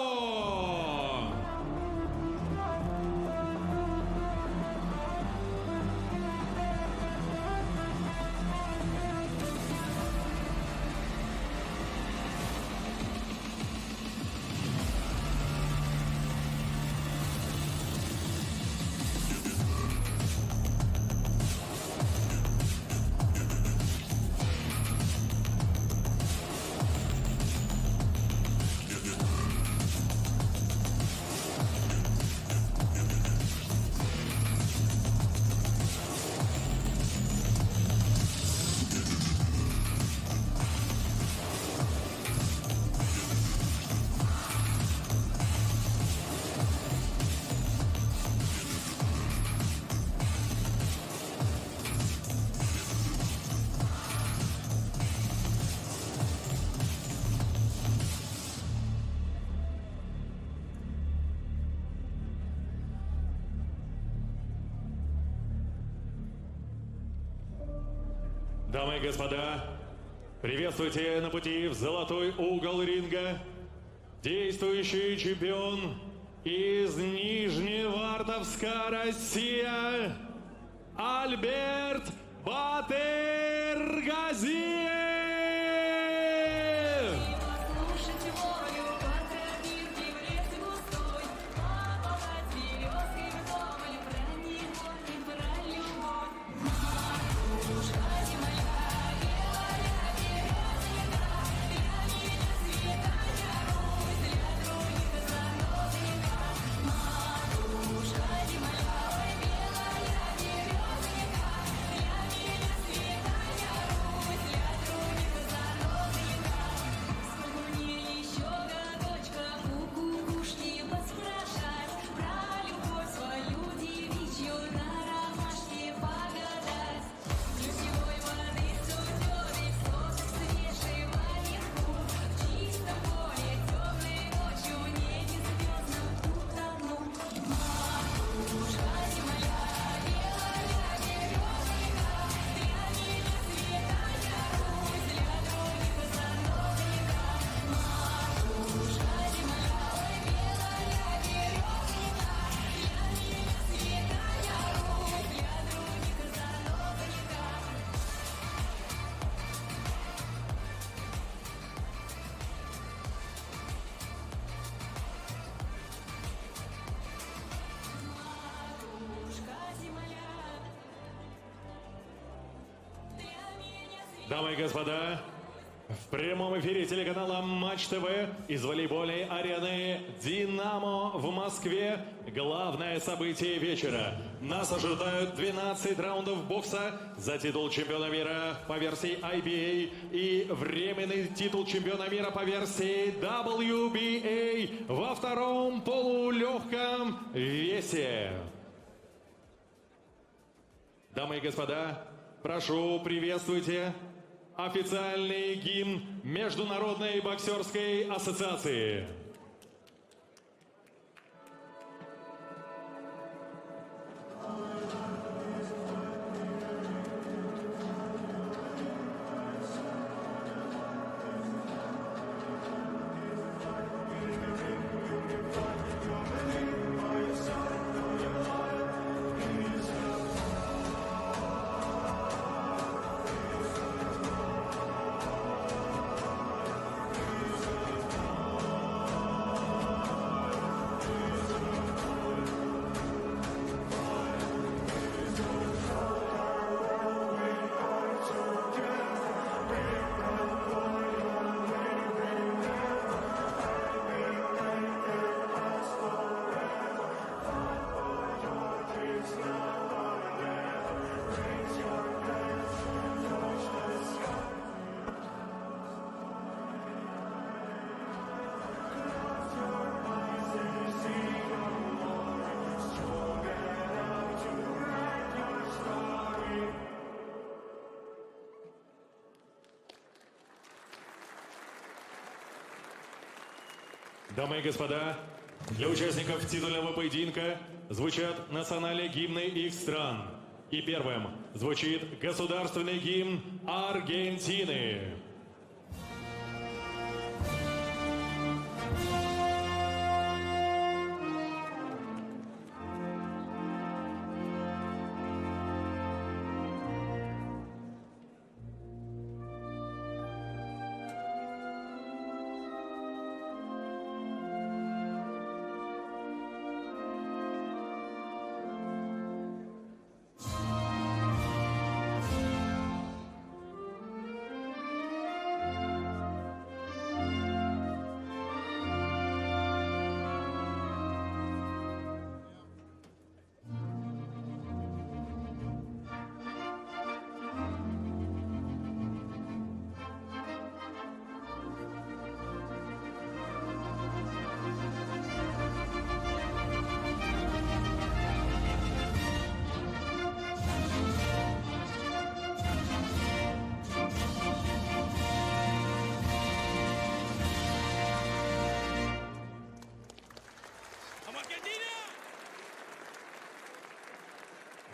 Дамы и господа, приветствуйте на пути в золотой угол ринга действующий чемпион из Нижневартовска, Россия, Альберт Батыргазиев! Дамы и господа, В прямом эфире телеканала Матч ТВ из волейбольной арены «Динамо» в Москве главное событие вечера. Нас ожидают 12 раундов бокса за титул чемпиона мира по версии IBA и временный титул чемпиона мира по версии WBA во втором полулегком весе. Дамы и господа, прошу, приветствуйте официальный гимн Международной боксерской ассоциации. Дамы и господа, для участников титульного поединка звучат национальные гимны их стран. И первым звучит государственный гимн Аргентины.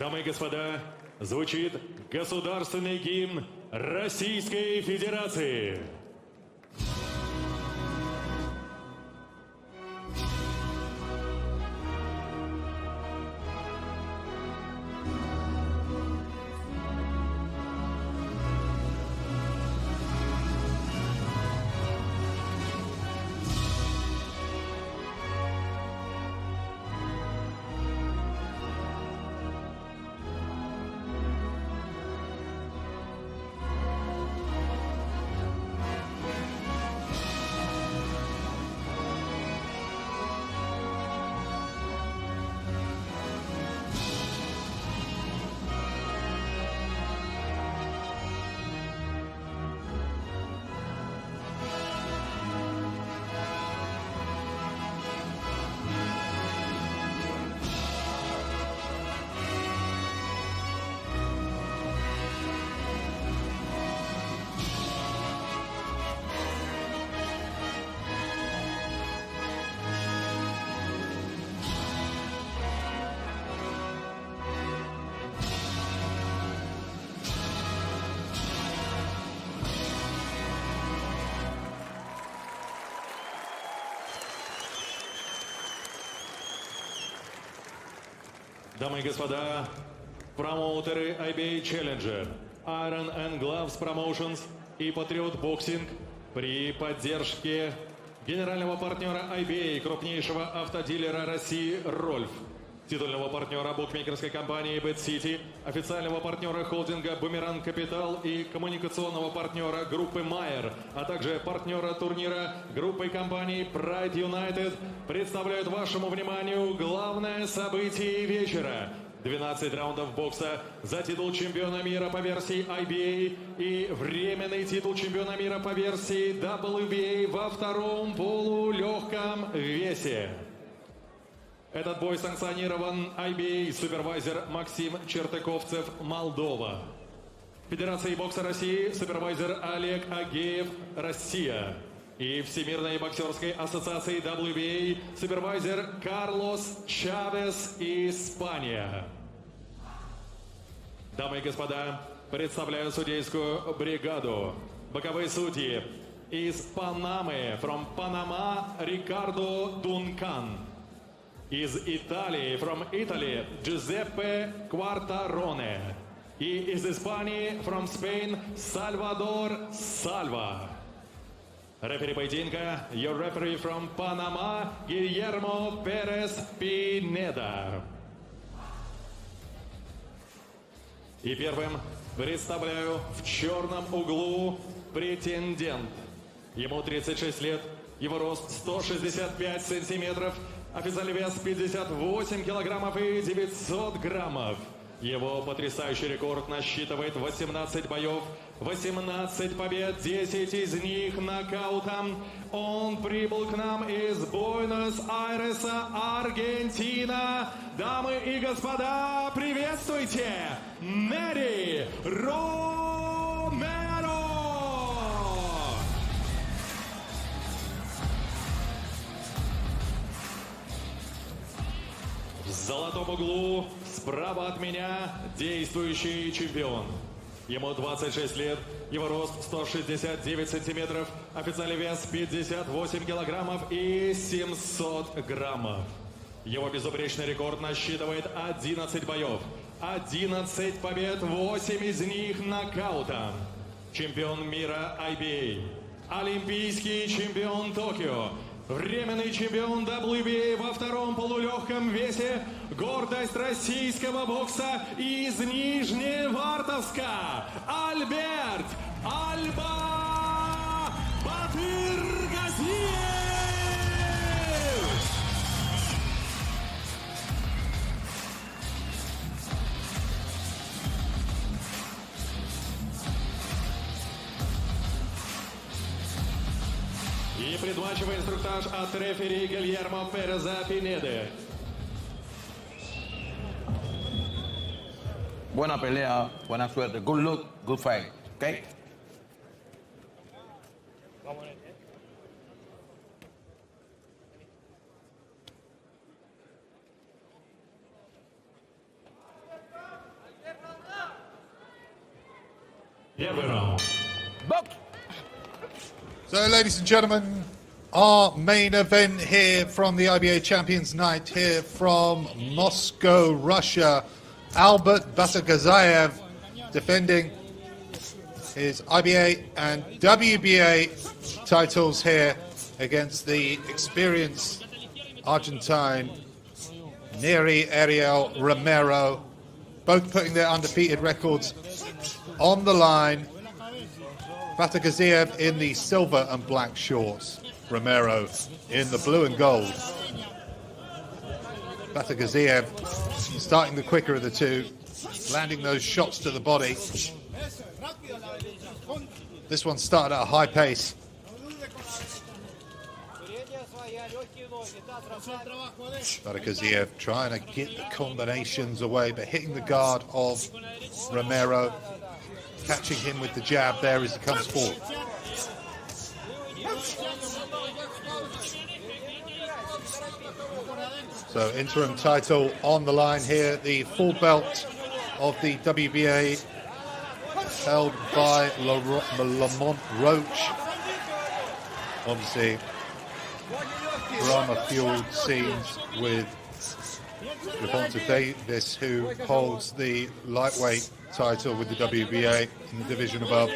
Дамы и господа, звучит государственный гимн Российской Федерации. Дамы и господа, промоутеры IBA Challenger, Iron and Gloves Promotions и Patriot Boxing при поддержке генерального партнера IBA, крупнейшего автодилера России «Рольф», титульного партнера букмекерской компании BetCity, официального партнера холдинга Бумеранг Капитал и коммуникационного партнера группы Майер, а также партнера турнира группы компаний Pride United, представляют вашему вниманию главное событие вечера. 12 раундов бокса за титул чемпиона мира по версии IBA и временный титул чемпиона мира по версии WBA во втором полулегком весе. Этот бой санкционирован IBA, супервайзер Максим Чертыковцев, Молдова. Федерацией бокса России, супервайзер Олег Агеев, Россия. И Всемирной боксерской ассоциации WBA, супервайзер Карлос Чавес, Испания. Дамы и господа, представляю судейскую бригаду. Боковые судьи из Панамы, from Panama, Рикардо Дункан. Из Италии, from Italy, Giuseppe Quartarone. И из Испании, from Spain, Salvador Salva. Рефери поединка, your referee from Panama, Guillermo Perez Pineda. И первым представляю в черном углу претендент. Ему 36 лет, его рост 165 сантиметров, официальный вес 58 килограммов и 900 граммов. Его потрясающий рекорд насчитывает 18 боев, 18 побед, 10 из них нокаутом. Он прибыл к нам из Буэнос-Айреса, Аргентина. Дамы и господа, приветствуйте Нери Ромеро! В золотом углу справа от меня действующий чемпион. Ему 26 лет, его рост 169 сантиметров, официальный вес 58 килограммов и 700 граммов. Его безупречный рекорд насчитывает 11 боев, 11 побед, 8 из них нокаутом. Чемпион мира IBA, олимпийский чемпион Токио, временный чемпион WBA во втором полулегком весе, гордость российского бокса из Нижневартовска, Альберт Альба Батыргазиев! И предматчевый инструктаж от рефери Гильермо Переза Пинеды. Buena pelea, buena suerte. Good luck, good fight. Okay? Первый раунд. So, ladies and gentlemen, our main event here from the IBA Champions Night here from Moscow, Russia. Albert Vasilisa defending his IBA and WBA titles here against the experienced Argentine Neri Ariel Romero, both putting their undefeated records on the line. Vasilisa in the silver and black shorts, Romero in the blue and gold. Vasilisa starting the quicker of the two, landing those shots to the body. This one started at a high pace. Vasilisa trying to get the combinations away, but hitting the guard of Romero, catching him with the jab there as he comes forward. So interim title on the line here, the full belt of the WBA held by Lamont Roach. Obviously, drama-fueled scenes with Gervonta Davis, who holds the lightweight title with the WBA in the division above.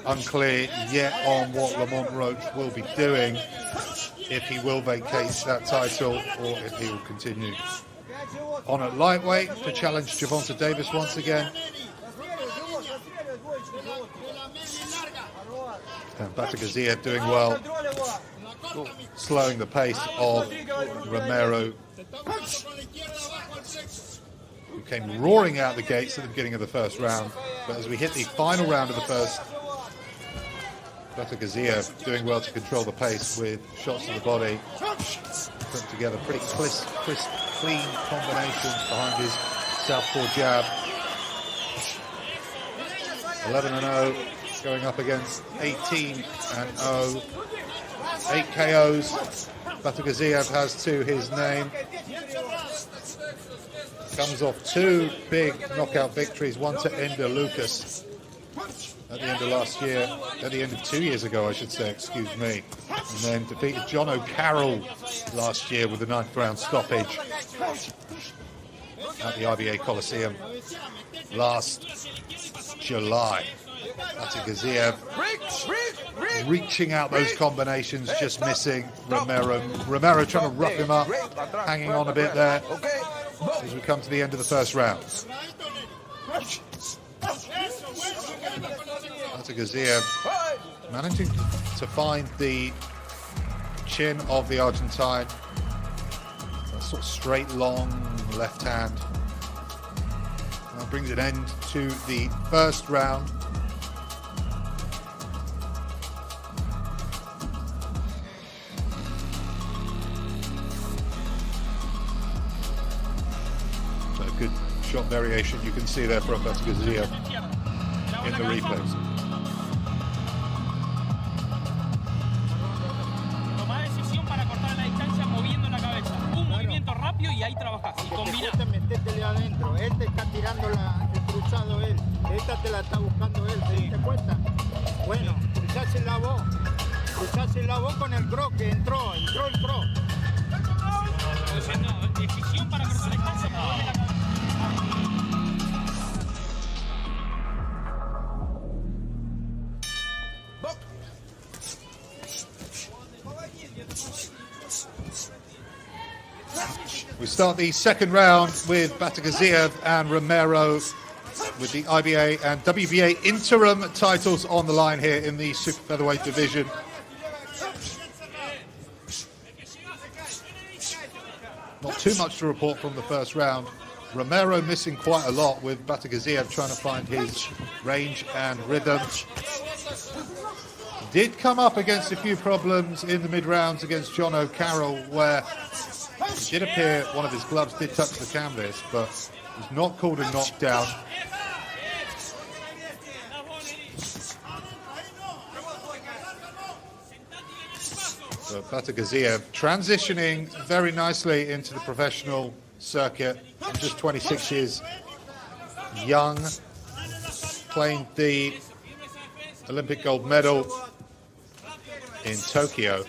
Unclear yet on what Lamont Roach will be doing, if he will vacate that title or if he will continue on at lightweight to challenge Gervonta Davis once again. And Batigaziev doing well, slowing the pace of Romero, who came roaring out the gates at the beginning of the first round. But as we hit the final round of the first, Batigaziev doing well to control the pace with shots to the body, putting together pretty crisp, clean combinations behind his southpaw jab. 11-0, going up against 18-0. 8 KOs. Batigaziev has to his name. Comes off 2 big knockout victories, one to Ender Lucas at the end of last year, at the end of 2 years ago, I should say, excuse me. And then defeated John O'Carroll last year with the 9th round stoppage at the IBA Coliseum last July. Batigaziev reaching out those combinations, just missing Romero. Romero trying to rough him up, hanging on a bit there as we come to the end of the first round. Batigaziev managing to find the chin of the Argentine. That sort of straight, long left hand. That brings an end to the first round. So good shot variation you can see there from Batigaziev in the replays. Y ahí trabajas y combinas. Métetele adentro, él te está tirando el cruzado él, esta te la está buscando él, ¿te diste cuenta? Bueno, cruzásela vos con el cross que entró el cross. Decisión para cruzar la distancia, moverle la We start the second round with Batigaziev and Romero with the IBA and WBA interim titles on the line here in the super featherweight division. Not too much to report from the first round. Romero missing quite a lot, with Batigaziev trying to find his range and rhythm. Did come up against a few problems in the mid-rounds against John O'Carroll, where it did appear one of his gloves did touch the canvas, but was not called a knockdown. So Batigaziev transitioning very nicely into the professional circuit. Just 26 years young, playing the Olympic gold medal in Tokyo.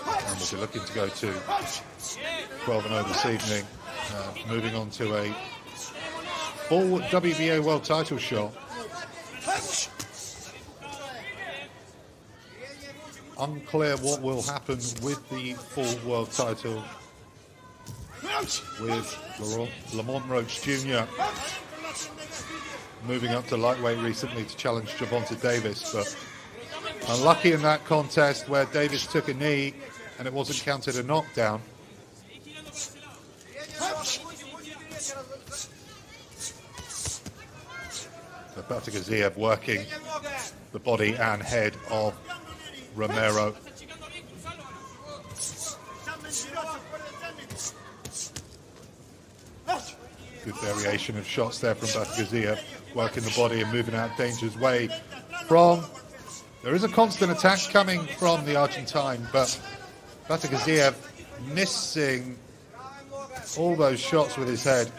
And we'll be looking to go to 12-0 this evening, moving on to a full WBA world title shot. Unclear what will happen with the full world title with Lamont Roach Jr. moving up to lightweight recently to challenge Gervonta Davis, but unlucky in that contest where Davis took a knee and it wasn't counted a knockdown. So Batigaziev working the body and head of Romero. Good variation of shots there from Batigaziev, working the body and moving out danger's way from. There is a constant attack coming from the Argentine, but Batigaziev missing all those shots with his head.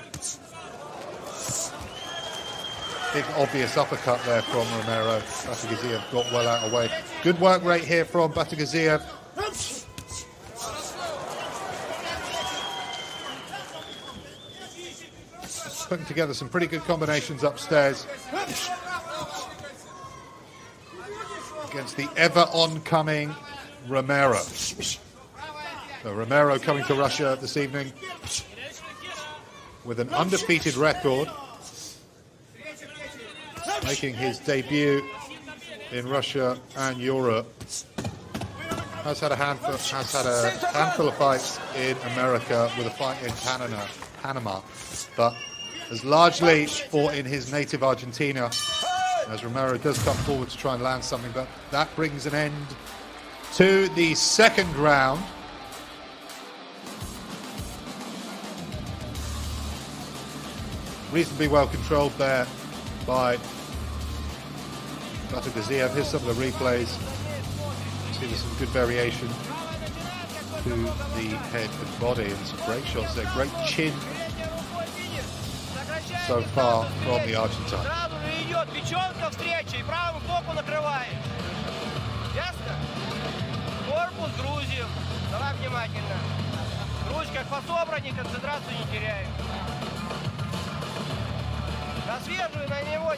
Big obvious uppercut there from Romero. Batigaziev got well out of the way. Good work rate here from Batigaziev. Putting together some pretty good combinations upstairs against the ever oncoming Romero. Romero coming to Russia this evening with an undefeated record, making his debut in Russia and Europe. Has had a handful of fights in America, with a fight in Panama, but has largely fought in his native Argentina, as Romero does come forward to try and land something. But that brings an end to the second round. Reasonably well controlled there by Vadim. Here's some of the replays. See, there's some good variation to the head and body, and some great shots there. Great chin so far from the Argentine. На свежую на него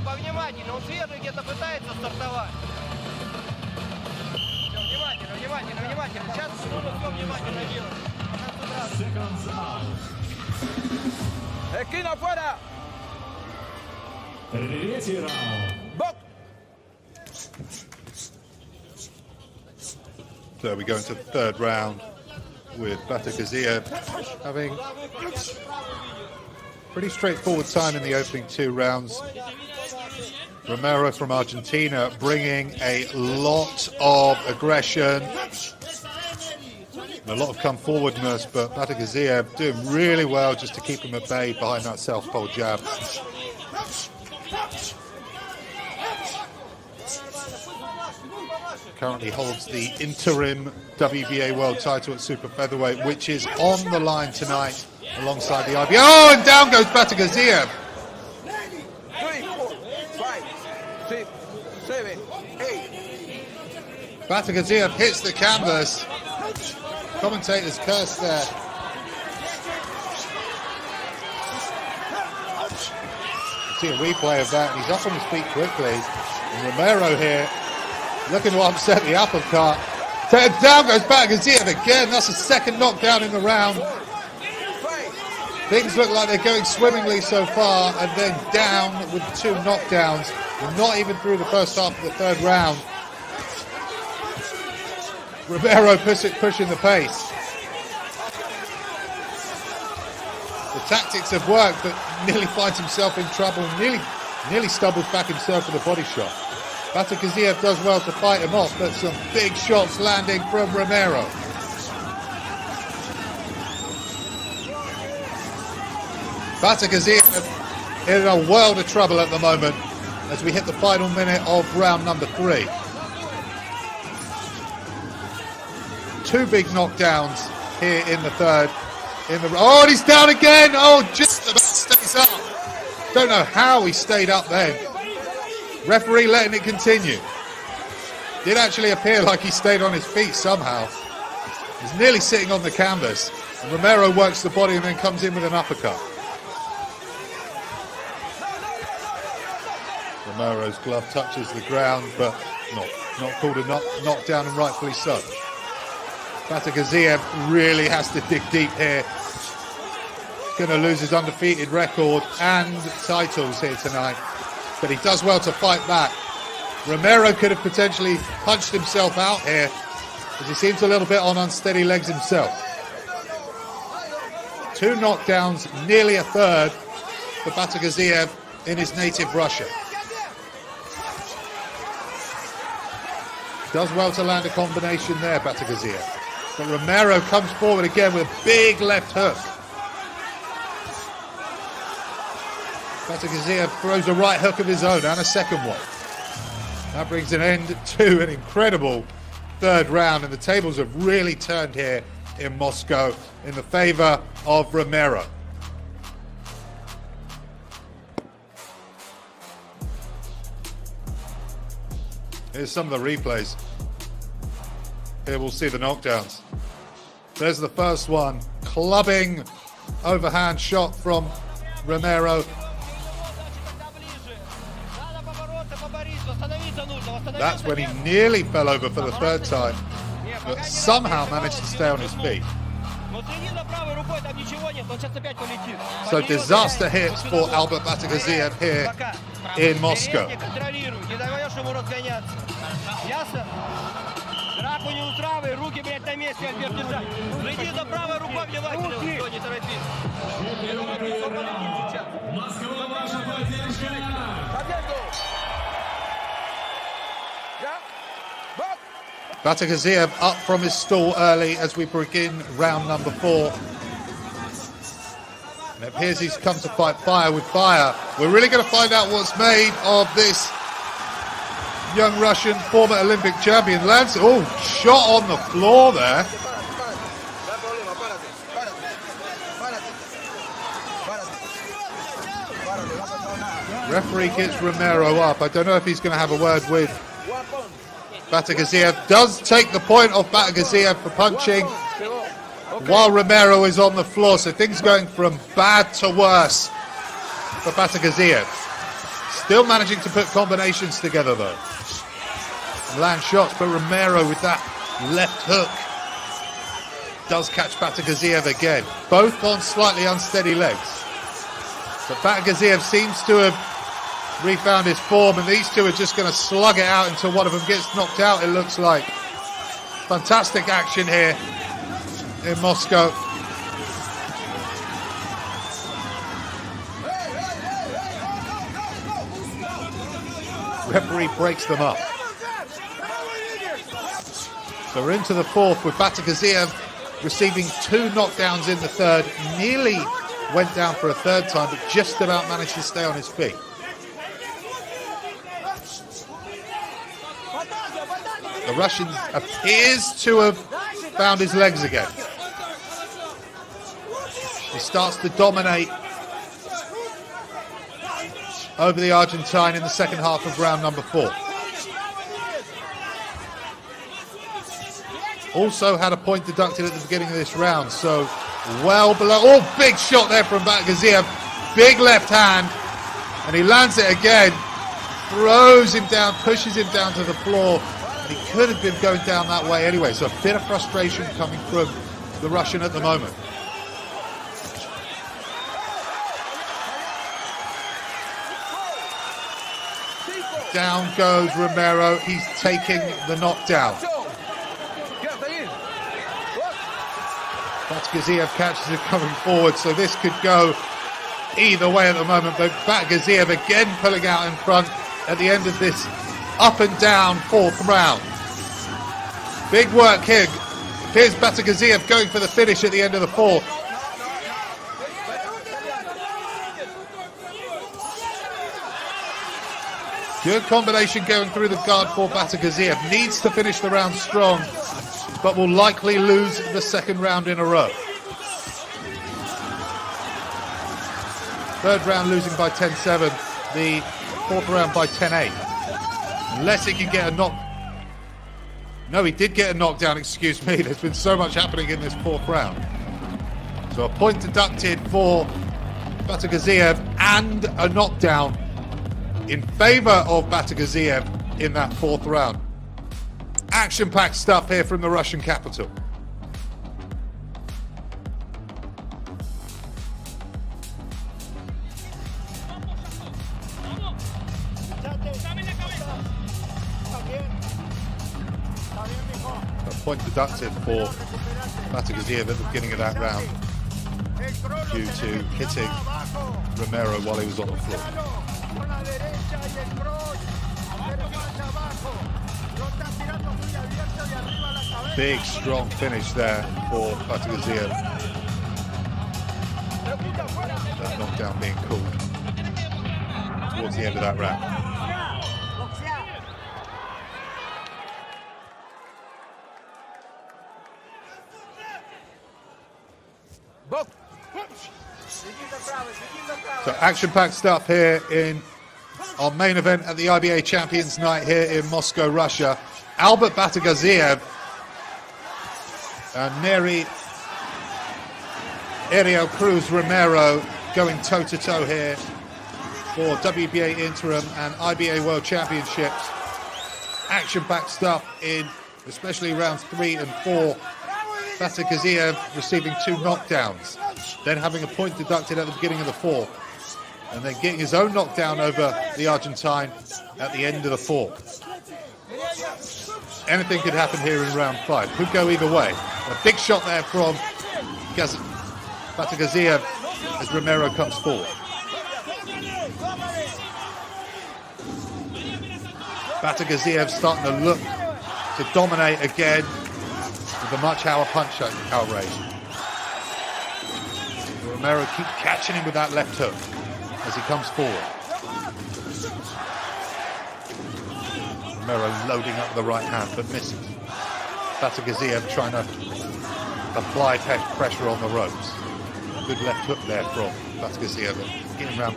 повнимательно, он свежий где-то пытается стартовать. Все, внимательно. Сейчас нужно все внимательно делать. Esquina afuera. Третий раунд. Бок. So we go into the third round with Vadim having pretty straightforward time in the opening two rounds. Romero from Argentina bringing a lot of aggression, a lot of come forwardness, but Vadim doing really well just to keep him at bay behind that southpaw jab. Currently holds the interim WBA world title at super featherweight, which is on the line tonight alongside the IBA. Oh, and down goes Vadim. 3, 4, 5, 6, 7, 8. Vadim hits the canvas. Commentators curse there. See a replay of that. He's up on his feet quickly. And Romero here looking to upset the uppercut. Down goes Vadim again. That's a second knockdown in the round. Things look like they're going swimmingly so far, and then down with two knockdowns. We're not even through the first half of the third round. Romero pushing the pace. The tactics have worked, but nearly finds himself in trouble, nearly stumbles back himself with a body shot. Vadim does well to fight him off, but some big shots landing from Romero. Vadim in a world of trouble at the moment as we hit the final minute of round number 3. Two big knockdowns here in the third. Oh, and he's down again. Oh, just about stays up. Don't know how he stayed up then. Referee letting it continue. Did actually appear like he stayed on his feet somehow. He's nearly sitting on the canvas. And Romero works the body and then comes in with an uppercut. Romero's glove touches the ground, but not called a knockdown, and rightfully so. Vadim really has to dig deep here. He's going to lose his undefeated record and titles here tonight, but he does well to fight back. Romero could have potentially punched himself out here, as he seems a little bit on unsteady legs himself. Two knockdowns, nearly a third for Vadim in his native Russia. Does well to land a combination there, Vadim. But Romero comes forward again with a big left hook. Vadim throws a right hook of his own and a second one. That brings an end to an incredible third round, and the tables have really turned here in Moscow in the favor of Romero. Here's some of the replays. Here we'll see the knockdowns. There's the first one. Clubbing overhand shot from Romero. That's when he nearly fell over for the third time. but somehow managed to stay on his feet. So disaster hits for Albert Batakaziev here in Moscow. Batakaziev up from his stall early as we begin round number 4. And it appears he's come to fight fire with fire. We're really going to find out what's made of this young Russian former Olympic champion. Lands, oh, shot on the floor there. Referee gets Romero up. I don't know if he's going to have a word with Batakaziev. Does take the point off Batakaziev for punching while Romero is on the floor. So things going from bad to worse for Batakaziev. Still managing to put combinations together though. Land shots, but Romero with that left hook does catch Batakaziev again. Both on slightly unsteady legs. But Batakaziev seems to have refound his form, and these two are just going to slug it out until one of them gets knocked out, it looks like. Fantastic action here in Moscow. Referee breaks them up. So we're into the 4th with Batakaziev receiving 2 knockdowns in the 3rd. Nearly went down for a 3rd time, but just about managed to stay on his feet. The Russian appears to have found his legs again. He starts to dominate over the Argentine in the second half of round number 4. Also had a point deducted at the beginning of this round, so well below. Oh, big shot there from Batakaziev. Big left hand, and he lands it again. Throws him down, pushes him down to the floor. He could have been going down that way anyway, so a bit of frustration coming from the Russian at the moment. Down goes Romero. He's taking the knockdown. Batakaziev catches it coming forward, so this could go either way at the moment, but Batakaziev again pulling out in front at the end of this up and down 4th round. Big work here. Here's Batakaziev going for the finish at the end of the 4th. Good combination going through the guard for Batakaziev. Needs to finish the round strong, but will likely lose the 2nd round in a row. 3rd round losing by 10-7. The 4th round by 10-8. Unless he can get a knock. No, he did get a knockdown, excuse me. There's been so much happening in this 4th round. So a point deducted for Batakaziev and a knockdown in favor of Batakaziev in that 4th round. Action-packed stuff here from the Russian capital. A point deducted for Batakaziev at the beginning of that round due to hitting Romero while he was on the floor. Big, strong finish there for Batakaziev. That knockdown being called towards the end of that round. So action-packed stuff here in our main event at the IBA Champions Night here in Moscow, Russia. Albert Batakaziev and Neri Ariel Cruz Romero going toe-to-toe here for WBA Interim and IBA World Championships. Action-packed stuff in especially rounds 3 and 4. Vasilisa receiving 2 knockdowns, then having a point deducted at the beginning of the 4th, and then getting his own knockdown over the Argentine at the end of the 4th. Anything could happen here in round 5. Could go either way. A big shot there from Vasilisa as Romero comes forward. Vasilisa starting to look to dominate again with a much higher punch outrage. Romero keeps catching him with that left hook as he comes forward. Romero loading up the right hand but misses. Vasilisa trying to apply pressure on the ropes. Good left hook there from Vasilisa, getting around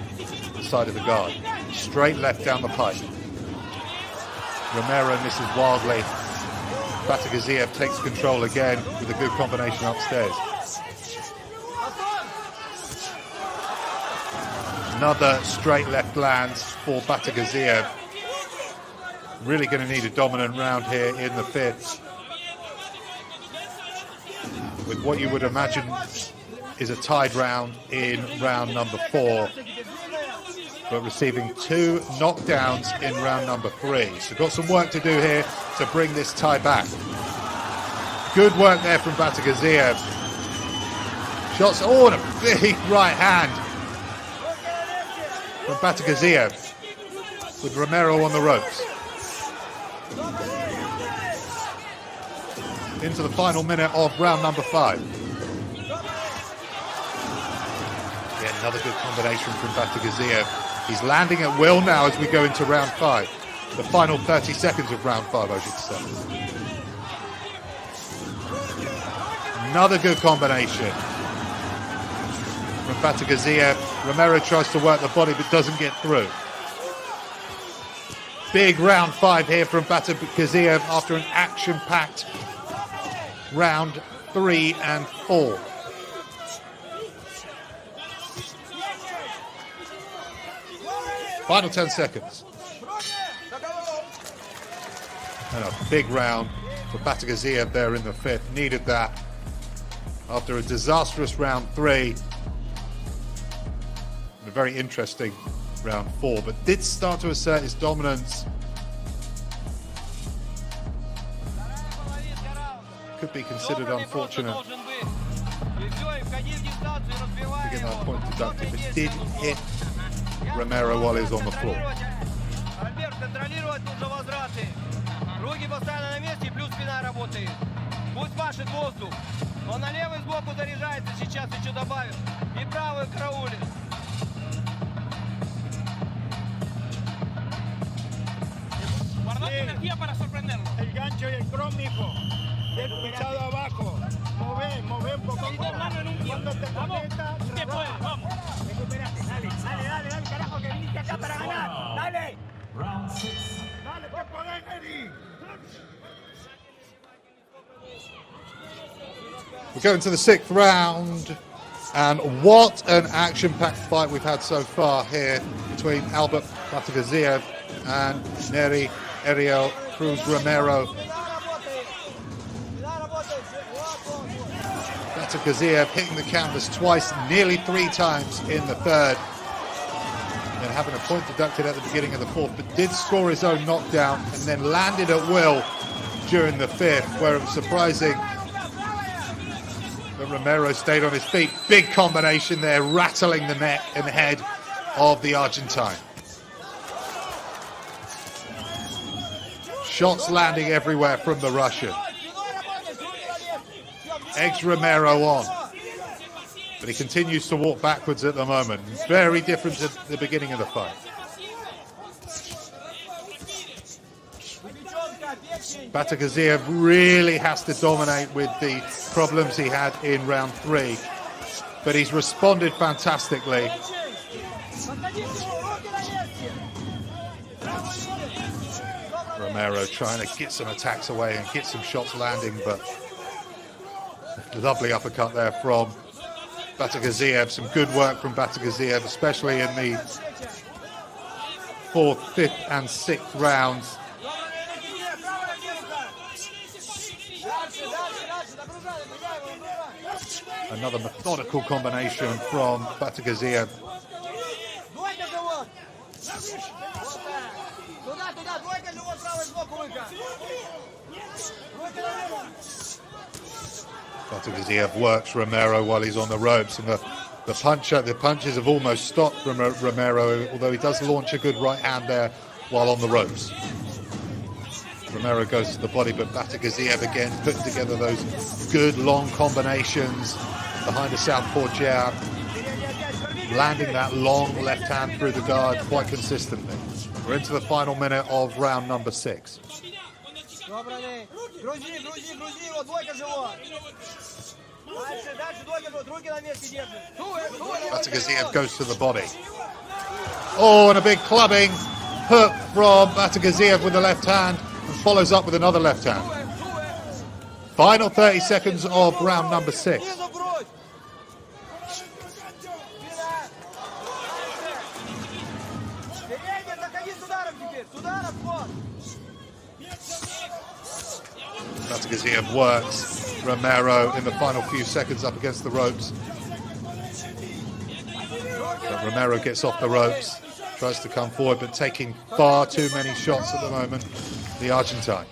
the side of the guard. Straight left down the pipe. Romero misses wildly. Vasilisa takes control again with a good combination upstairs. Another straight left lands for Vasilisa. Really going to need a dominant round here in the 5th. With what you would imagine is a tied round in round number 4. But receiving 2 knockdowns in round number 3. So got some work to do here to bring this tie back. Good work there from Vasilisa. Shots, oh, and a big right hand from Vasilisa with Romero on the ropes. Into the final minute of round number 5. Yeah, another good combination from Vasilisa. He's landing at will now as we go into round 5. The final 30 seconds of round 5, I should say. Another good combination from Vasilisa. Romero tries to work the body but doesn't get through. Big round 5 here from Vasilisa after an action-packed round 3 and 4. Final 10 seconds. And a big round for Vasilisa there in the 5th. Needed that after a disastrous round 3. And a very interesting round 4, but did start to assert his dominance. Could be considered unfortunate to get that point deducted, but did hit Romero while he was on the floor. Руки постоянно на месте, плюс спина работает. Пусть машет воздух. Он на левый сбоку заряжается, сейчас еще добавим. И правый караулит. Guardate energía para sorprenderlo. El gancho y el cross, mijo. Bien pisado abajo. Move un poco. Cuando te conecta, Usted puede, vamos. Recuperate, dale, carajo, que viniste acá para ganar. Dale. Round 6. Dale, que podés, Eddie. We're going to the 6th round, and what an action-packed fight we've had so far here between Albert Vasilisa and Neri Ariel Cruz Romero. Vasilisa hitting the canvas twice, nearly 3 times in the 3rd, and having a point deducted at the beginning of the 4th, but did score his own knockdown and then landed at will during the 5th, where it was surprising that Romero stayed on his feet. Big combination there, rattling the neck and head of the Argentine. Shots landing everywhere from the Russian. Eggs Romero on, but he continues to walk backwards at the moment. Very different to the beginning of the fight. Vasilisa really has to dominate with the problems he had in round 3, but he's responded fantastically. Romero trying to get some attacks away and get some shots landing, but lovely uppercut there from Vasilisa. Some good work from Vasilisa, especially in the 4th, 5th and 6th rounds. Another methodical combination from Batigaziev. Batigaziev works Romero while he's on the ropes, and the punches have almost stopped Romero, although he does launch a good right hand there while on the ropes. Romero goes to the body, but Batigaziev again putting together those good long combinations behind the southpaw jab, landing that long left hand through the guard quite consistently. We're into the final minute of round number 6. Batigaziev goes to the body. Oh, and a big clubbing hook from Batigaziev with the left hand, and follows up with another left hand. Final 30 seconds of round number 6. Batigaziev works Romero in the final few seconds up against the ropes. But Romero gets off the ropes, tries to come forward, but taking far too many shots at the moment, the Argentine.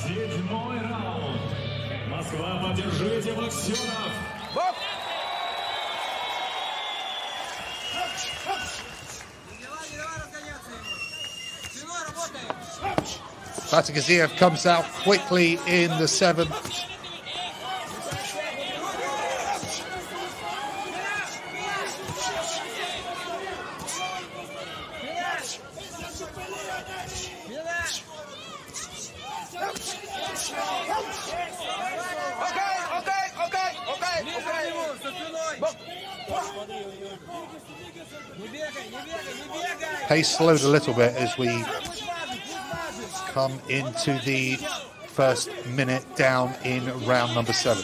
Седьмой раунд. Москва, поддержите боксеров. Batigaziev comes out quickly in the 7th. Pace slowed a little bit as we come into the first minute down in round number 7.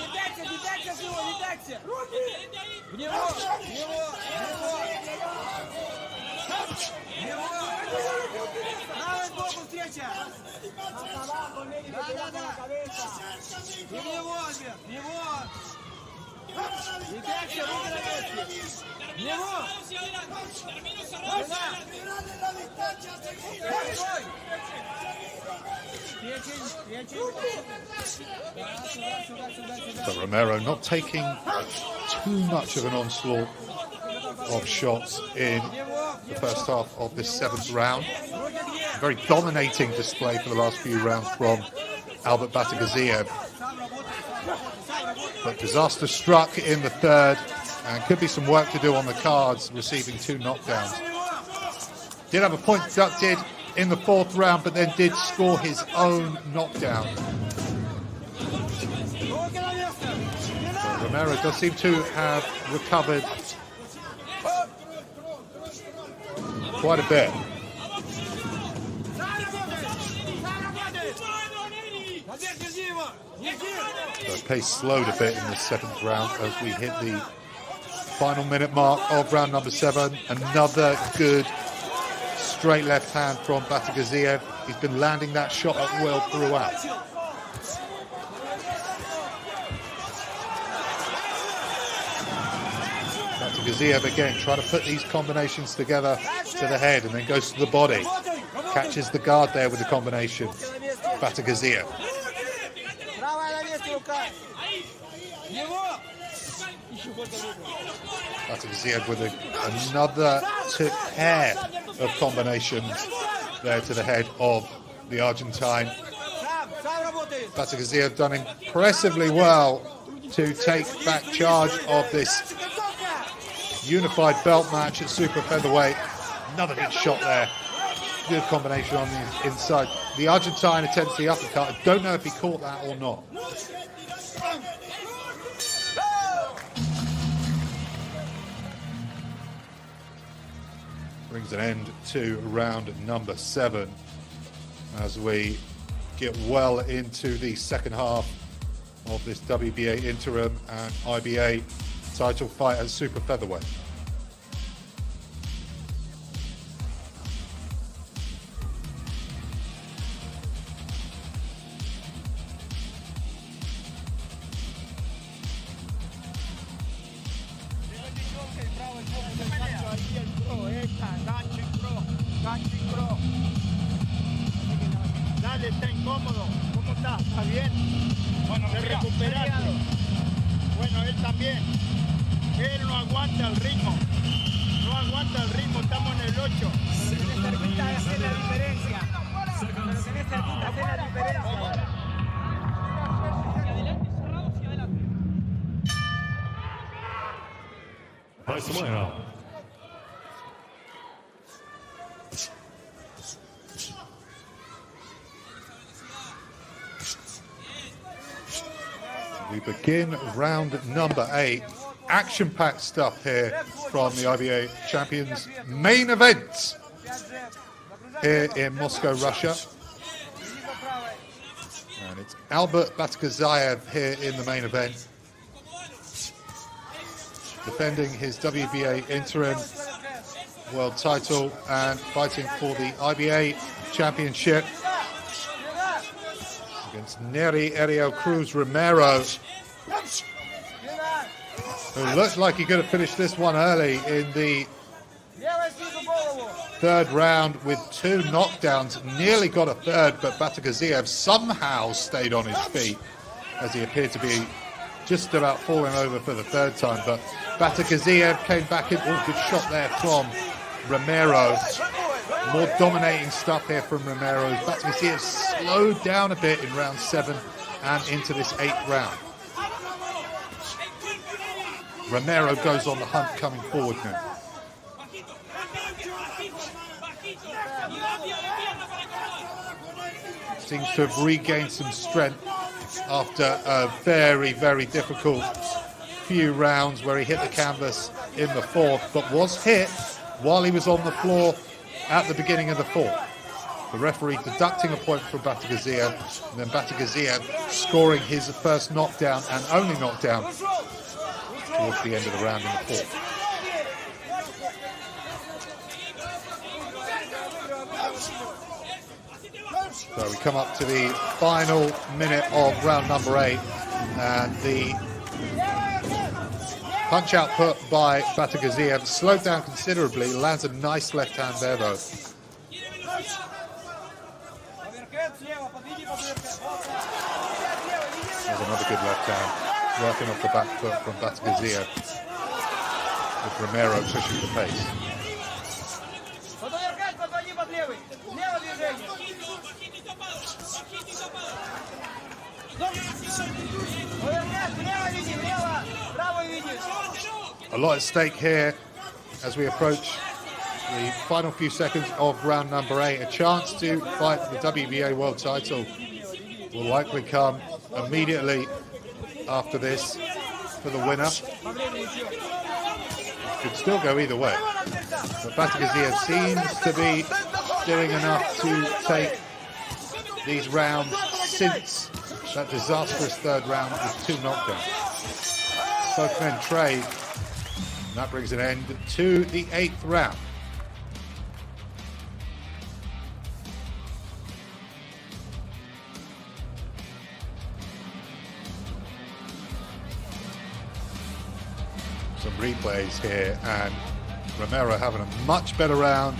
So Romero not taking too much of an onslaught of shots in the first half of this 7th round. Very dominating display for the last few rounds from Albert Batigaziev. But disaster struck in the 3rd, and could be some work to do on the cards, receiving 2 knockdowns. Did have a point deducted in the 4th round, but then did score his own knockdown. So Romero does seem to have recovered quite a bit. So pace slowed a bit in the 7th round as we hit the final minute mark of round number 7. Another good straight left hand from Batigaziev. He's been landing that shot at will throughout. Batigaziev again trying to put these combinations together to the head, and then goes to the body. Catches the guard there with the combination. Batigaziev. Vasilisa with another pair of combinations there to the head of the Argentine. Vasilisa done impressively well to take back charge of this unified belt match at super featherweight. Another good shot there. Good combination on the inside. The Argentine attempts the uppercut. I don't know if he caught that or not. Brings an end to round number 7 as we get well into the second half of this WBA interim and IBA title fight at super featherweight. Dale, está incómodo. ¿Cómo está? ¿Está bien? Bueno, de recuperarse. Bueno, él también. Él no aguanta el ritmo. No aguanta el ritmo, estamos en el 8. Pero tenés cerquita de hacer la diferencia. Pero tenés cerquita de hacer la diferencia. We begin round number 8. Action-packed stuff here from the IBA champions. Main event here in Moscow, Russia. And it's Albert Batkhazayev here in the main event, defending his WBA interim world title and fighting for the IBA championship against Neri Ariel Cruz Romero, who looked like he could have finished this one early in the third round with 2 knockdowns. Nearly got a third, but Batkhazayev somehow stayed on his feet as he appeared to be just about falling over for the third time. But Batkhazayev came back in. Oh, good shot there from Romero. More dominating stuff here from Romero. Batkhazayev slowed down a bit in round 7 and into this 8th round. Romero goes on the hunt coming forward now. Seems to have regained some strength after a very, very difficult few rounds where he hit the canvas in the 4th, but was hit while he was on the floor at the beginning of the 4th. The referee deducting a point from Batkhazayev, and then Batkhazayev scoring his first knockdown and only knockdown towards the end of the round in the 4th. So we come up to the final minute of round number 8, and the punch output by Batkhazayev slowed down considerably, lands a nice left hand there though. There's another good left hand, working off the back foot from Batkhazayev, with Romero pushing the pace. A lot at stake here as we approach the final few seconds of round number 8. A chance to fight for the WBA world title will likely come immediately after this for the winner. Could still go either way, but Batkhazayev seems to be doing enough to take these rounds since that disastrous third round with 2 knockdowns. Both men trade, and that brings an end to the 8th round. Some replays here, and Romero having a much better round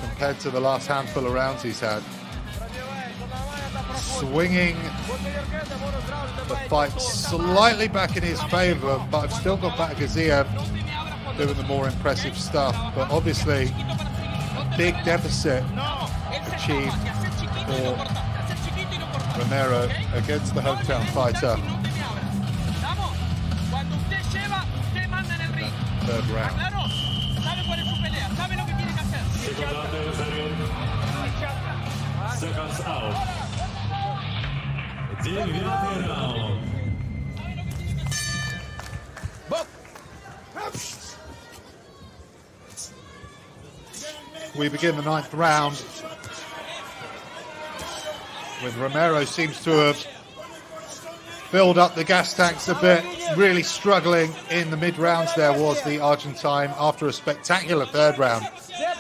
compared to the last handful of rounds he's had. Swinging The fight slightly back in his favour, but I've still got Batagaziev doing the more impressive stuff. But obviously, a big deficit achieved for Romero against the hometown fighter. Third round. Seconds out. 9th round. We begin the 9th round with Romero seems to have filled up the gas tanks a bit, really struggling in the mid-rounds. There was the Argentine after a spectacular third round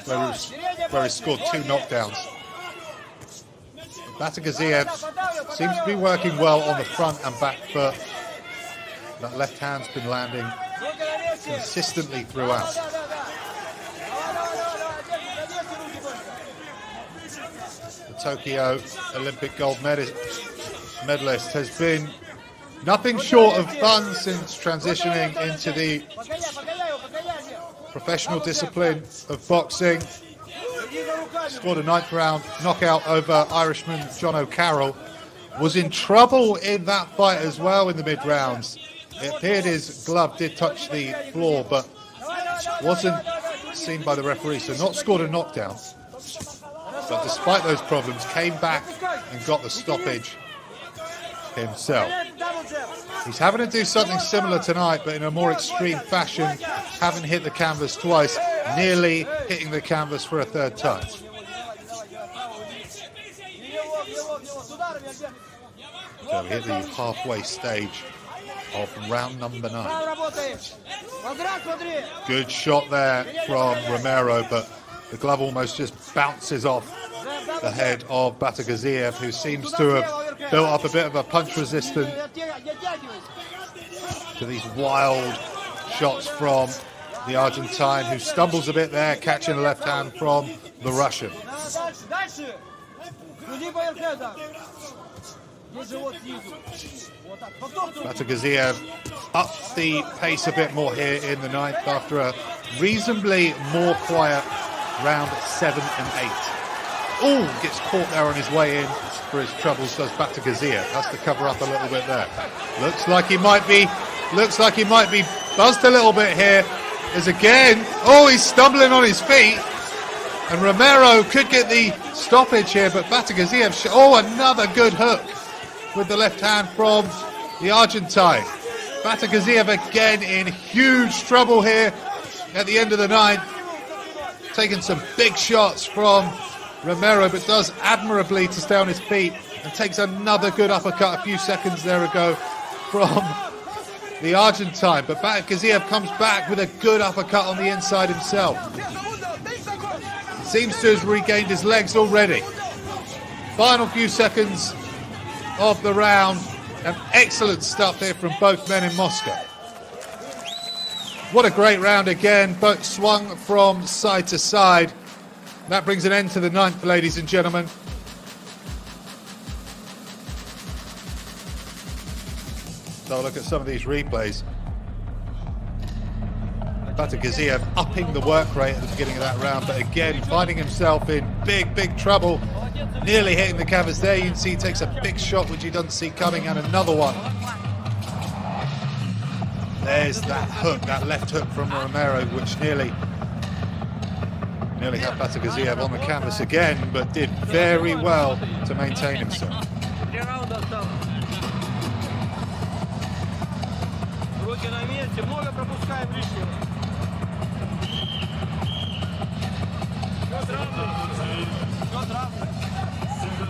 where he scored 2 knockdowns. Batagaziev seems to be working well on the front and back foot. That left hand's been landing consistently throughout. The Tokyo Olympic gold medalist has been nothing short of fun since transitioning into the professional discipline of boxing. Scored a 9th round knockout over Irishman John O'Carroll. Was in trouble in that fight as well in the mid-rounds. It appeared his glove did touch the floor, but wasn't seen by the referee, so not scored a knockdown. But despite those problems, came back and got the stoppage himself. He's having to do something similar tonight, but in a more extreme fashion. Having hit the canvas twice, nearly hitting the canvas for a third time. So we hit the halfway stage of round number 9. Good shot there from Romero, but the glove almost just bounces off the head of Batagaziev, who seems to have built up a bit of a punch resistance to these wild shots from the Argentine, who stumbles a bit there, catching the left hand from the Russian. Batagaziev upped the pace a bit more here in the 9th after a reasonably more quiet round 7 and 8. Oh, gets caught there on his way in for his troubles, does Batagaziev. Has to cover up a little bit there. Looks like he might be buzzed a little bit here. As again, oh, he's stumbling on his feet. And Romero could get the stoppage here, but Batagaziev, oh, another good hook with the left hand from the Argentine. Batagaziev again in huge trouble here at the end of the 9th. Taking some big shots from Romero, but does admirably to stay on his feet and takes another good uppercut a few seconds there ago from the Argentine. But Batagaziev comes back with a good uppercut on the inside himself. Seems to have regained his legs already. Final few seconds of the round, and excellent stuff here from both men in Moscow. What a great round again, both swung from side to side. That brings an end to the 9th, ladies and gentlemen. So look at some of these replays. Batagaziev upping the work rate at the beginning of that round, but again finding himself in big trouble, nearly hitting the canvas there. You can see he takes a big shot which he doesn't see coming, and another one. There's that hook, that left hook from Romero, which nearly had Batagaziev on the canvas again, but did very well to maintain himself.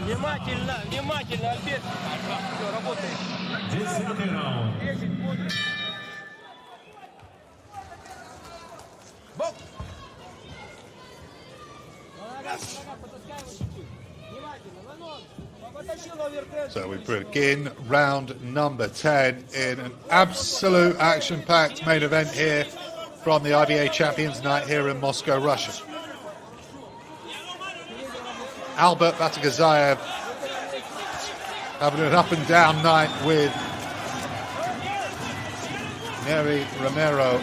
Внимательно, Альберт. Все, работает. 10-й раунд. So we begin round number 10 in an absolute action-packed main event here from the IBA Champions Night here in Moscow, Russia. Albert Batagaziev having an up and down night with Neri Romero.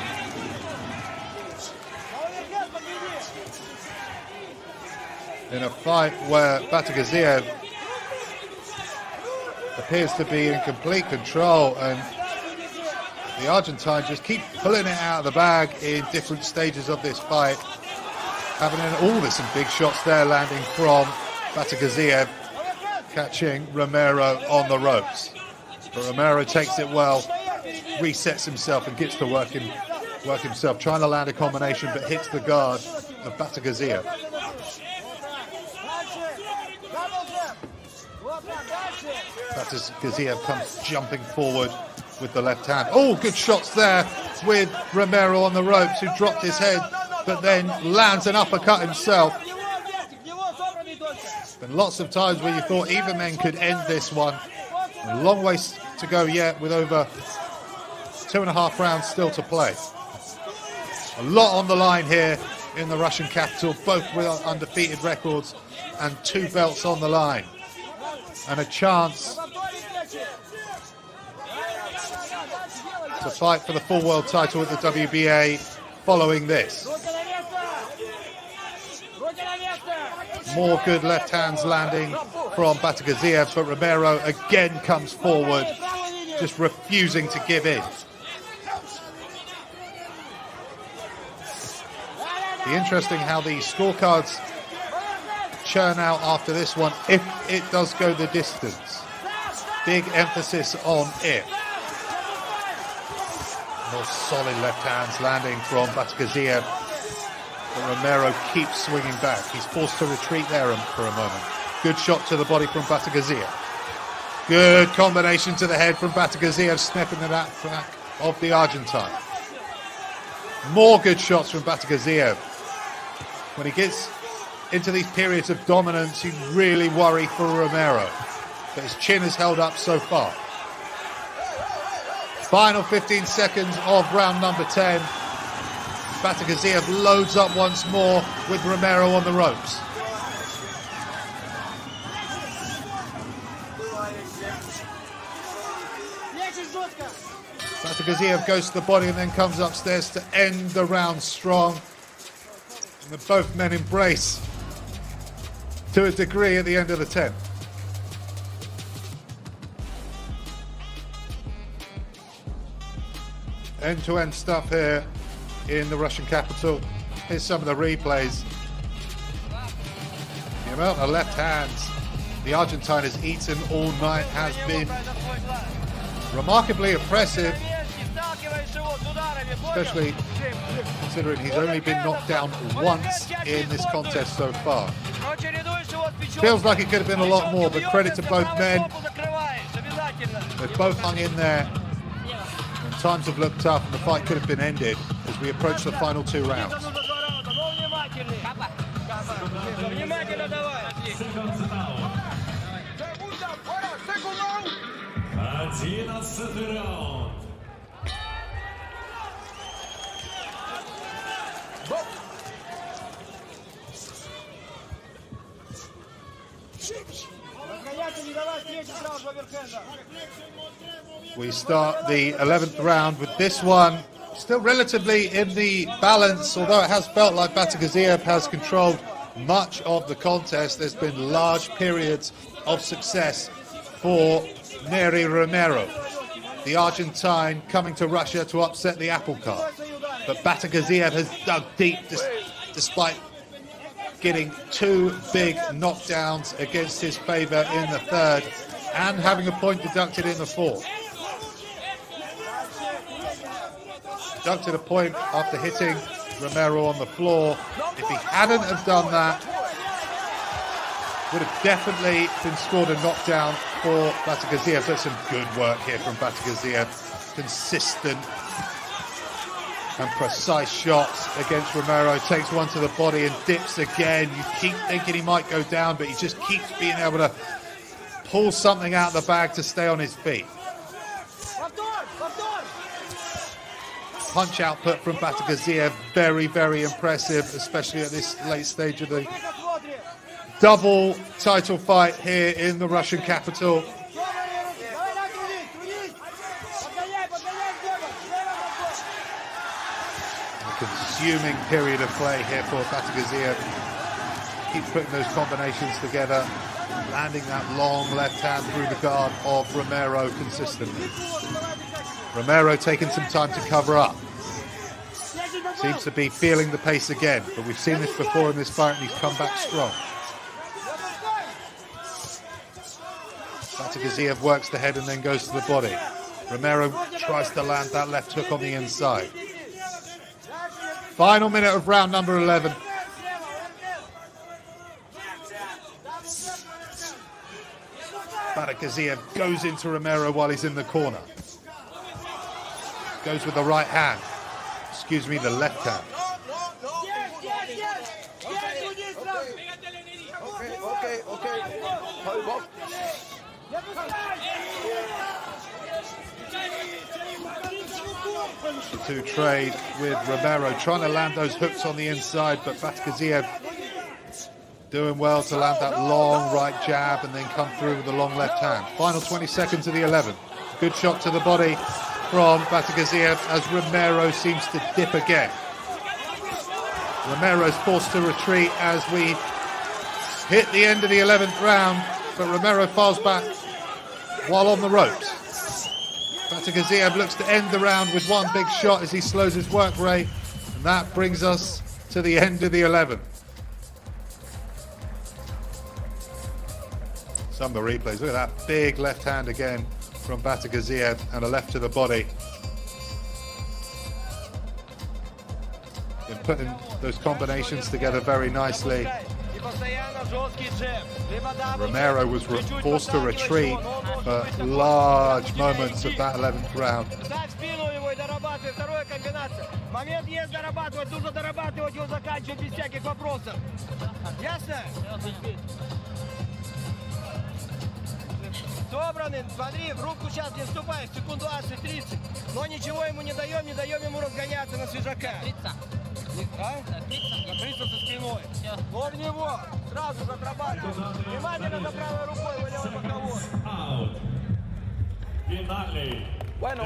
In a fight where Batigaziev appears to be in complete control, and the Argentine just keep pulling it out of the bag in different stages of this fight. Having some big shots there landing from Batigaziev, catching Romero on the ropes. But Romero takes it well, resets himself and gets to work himself, trying to land a combination but hits the guard of Batigaziev. Batigaziev comes jumping forward with the left hand. Oh, good shots there with Romero on the ropes, who dropped his head but then lands an uppercut himself. Been lots of times where you thought either men could end this one. A long ways to go yet, with over 2.5 rounds still to play. A lot on the line here in the Russian capital, both with undefeated records and 2 belts on the line. And a chance to fight for the full world title at the WBA following this. More good left hands landing from Batigaziev, but Romero again comes forward, just refusing to give in. Be interesting how the scorecards churn out after this one, if it does go the distance. Big emphasis on if. More solid left hands landing from Batigaziev, but Romero keeps swinging back. He's forced to retreat there for a moment. Good shot to the body from Batigaziev. Good combination to the head from Batigaziev, snapping the back of the Argentine. More good shots from Batigaziev. When he gets into these periods of dominance, you really worry for Romero, but his chin has held up so far. Final 15 seconds of round number 10. Batigaziev loads up once more with Romero on the ropes. Batigaziev goes to the body and then comes upstairs to end the round strong. And both men embrace to a degree at the end of the 10th. End-to-end stuff here in the Russian capital. Here's some of the replays. The amount of left hands the Argentine has eaten all night has been remarkably impressive, especially considering he's only been knocked down once in this contest so far. Feels like it could have been a lot more, but credit to both men. They've both hung in there. And times have looked tough and the fight could have been ended as we approach the final 2 rounds. 11-й раунд. We start the 11th round with this one still relatively in the balance, although it has felt like Batigaziev has controlled much of the contest. There's been large periods of success for Neri Romero, the Argentine coming to Russia to upset the apple cart. But Batigaziev has dug deep despite getting 2 big knockdowns against his favour in the 3rd and having a point deducted in the 4th. Deducted a point after hitting Romero on the floor. If he hadn't have done that, would have definitely been scored a knockdown for Batigaziev. So some good work here from Batigaziev. Consistent and precise shots against Romero. Takes one to the body and dips again. You keep thinking he might go down, but he just keeps being able to pull something out of the bag to stay on his feet. Punch output from Batigaziev, very, very impressive, especially at this late stage of the double title fight here in the Russian capital. resuming period of play here for Batigaziev. Keeps putting those combinations together, landing that long left hand through the guard of Romero consistently. Romero taking some time to cover up. Seems to be feeling the pace again, but we've seen this before in this fight and he's come back strong. Batigaziev works the head and then goes to the body. Romero tries to land that left hook on the inside. Final minute of round number 11. Batigaziev goes into Romero while he's in the corner. Goes with the right hand. Excuse me, the left hand. To trade with Romero, trying to land those hooks on the inside, but Batigaziev doing well to land that long right jab and then come through with the long left hand. Final 20 seconds of the 11. Good shot to the body from Batigaziev as Romero seems to dip again. Romero's forced to retreat as we hit the end of the 11th round, but Romero falls back while on the ropes. Batigaziev looks to end the round with one big shot as he slows his work rate, and that brings us to the end of the 11th. Some of the replays, look at that big left hand again from Batigaziev and a left to the body. Been putting those combinations together very nicely. Romero was forced to retreat for large moments of that 11th round. Собраны, смотри, в руку сейчас не вступай, в секунду 20-30. Но ничего ему не даем ему разгоняться на свежака. Закрыться со спиной. Но в него сразу же отрабатывай. Внимательно за правой рукой, в левый боковой. Финальный. Bueno.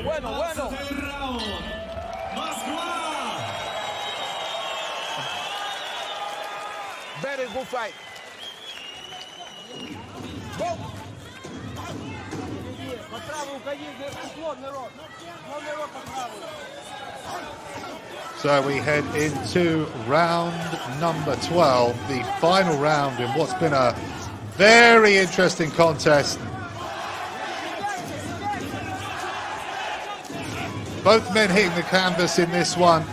раунд. Москва! Very good fight. Go! So we head into round number 12, the final round in what's been a very interesting contest. Both men hitting the canvas in this one,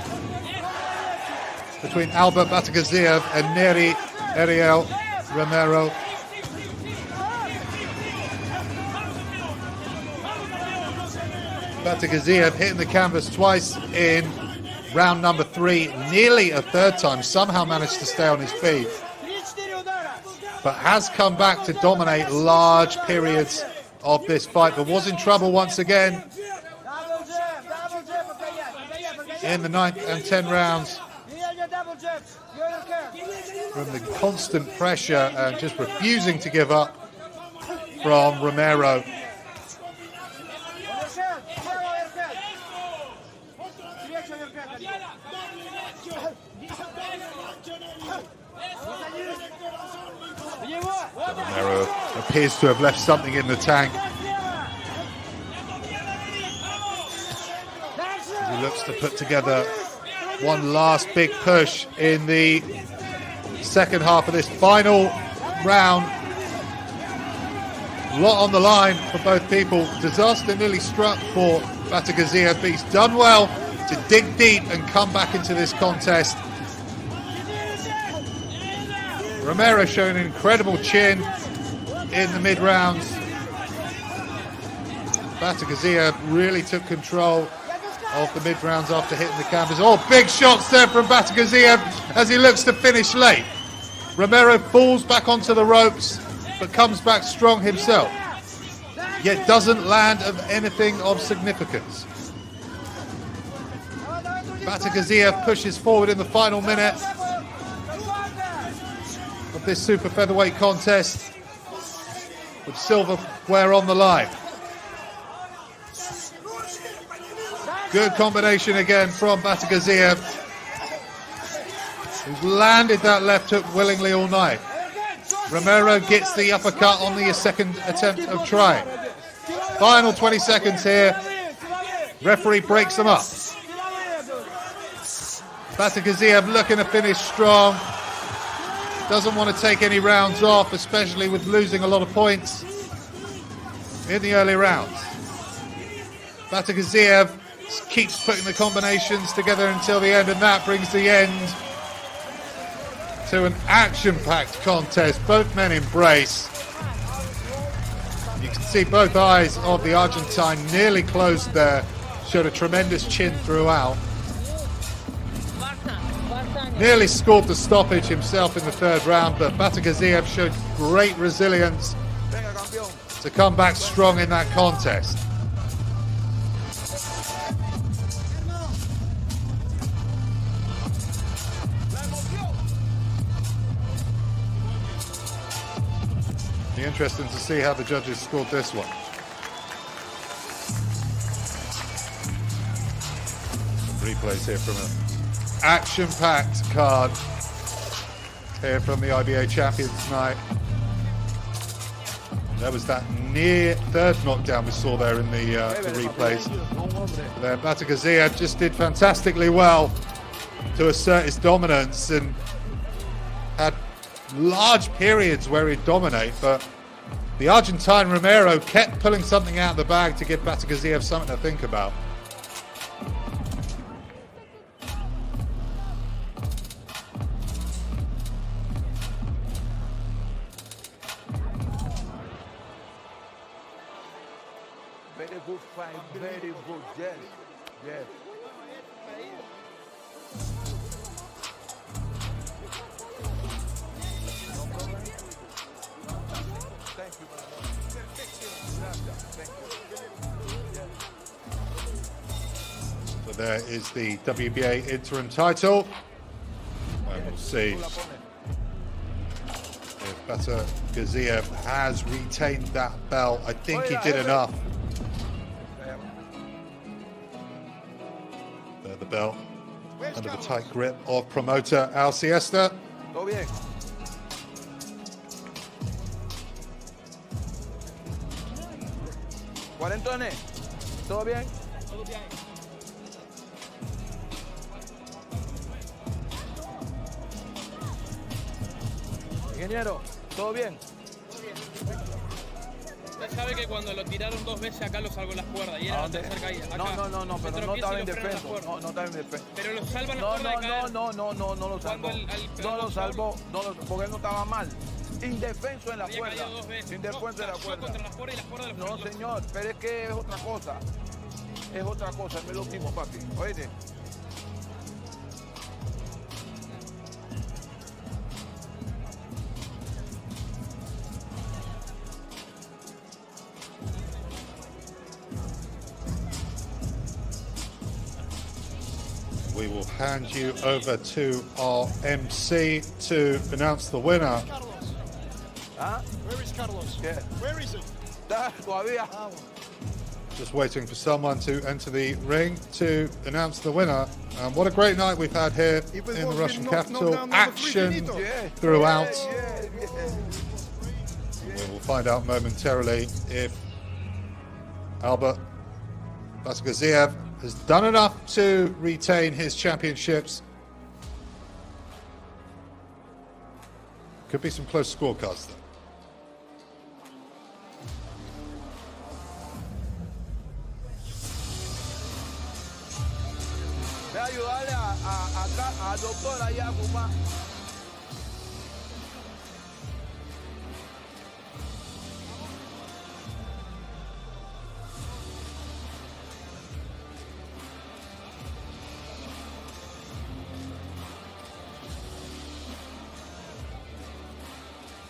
between Albert Batigaziev and Neri Ariel Romero. Batigaziev hitting the canvas twice in round number 3, nearly a third time, somehow managed to stay on his feet, but has come back to dominate large periods of this fight, but was in trouble once again in the 9th and 10th rounds from the constant pressure and just refusing to give up from Romero. Romero appears to have left something in the tank. He looks to put together one last big push in the second half of this final round. A lot on the line for both people. Disaster nearly struck for Batigaziev, but he's done well to dig deep and come back into this contest. Romero showing an incredible chin in the mid-rounds. Batigaziev really took control of the mid-rounds after hitting the canvas. Oh, big shots there from Batigaziev as he looks to finish late. Romero falls back onto the ropes, but comes back strong himself, yet doesn't land of anything of significance. Batigaziev pushes forward in the final minute of this super featherweight contest with silverware on the line. Good combination again from Batigaziev. who's landed that left hook willingly all night. Romero gets the uppercut on the second attempt of trying. Final 20 seconds here. Referee breaks them up. Vasilisa looking to finish strong. Doesn't want to take any rounds off, especially with losing a lot of points in the early rounds. Vasilisa keeps putting the combinations together until the end, and that brings the end to an action-packed contest. Both men embrace. You can see both eyes of the Argentine nearly closed there. Showed a tremendous chin throughout. Nearly scored the stoppage himself in the third round, but Vasilisa showed great resilience to come back strong in that contest. Be interesting to see how the judges scored this one. Replays here from an action-packed card here from the IBA champions tonight. There was that near third knockdown we saw there in the replays. There, Vasilisa just did fantastically well to assert his dominance and had large periods where he'd dominate, but the Argentine Romero kept pulling something out of the bag to give Vasilisa something to think about. Very good fight, very good, yes, yes. So there is the WBA interim title. And we'll see if Vasilisa has retained that belt. I think he did enough. There, the belt under the tight grip of promoter Al Siesta. Todo bien. Cuarentones, ¿todo bien? Todo bien. Ingeniero, ¿todo bien? Usted sabe que cuando lo tiraron dos veces acá lo salvó las cuerdas y era la tercera caída. Acá. No, pero no estaba en defensa. No estaba en defensa. Pero lo salvan las cuerdas de caer. No lo salvó. No lo salvó, porque él no estaba mal. Indefenso en la cuerda. Indefenso en la cuerda. No, señor, pero es que es otra cosa. Es otra cosa, no es lo mismo, papi. Oíste. We will hand you over to our MC to announce the winner. Huh? Where is Carlos? Yeah. Where is he? Todavía. Just waiting for someone to enter the ring to announce the winner. What a great night we've had here in the Russian capital. Action throughout. We will find out momentarily if Albert Vasilisa has done enough to retain his championships. Could be some close scorecards though. Ve a ayudarle a doctor allá a fumar.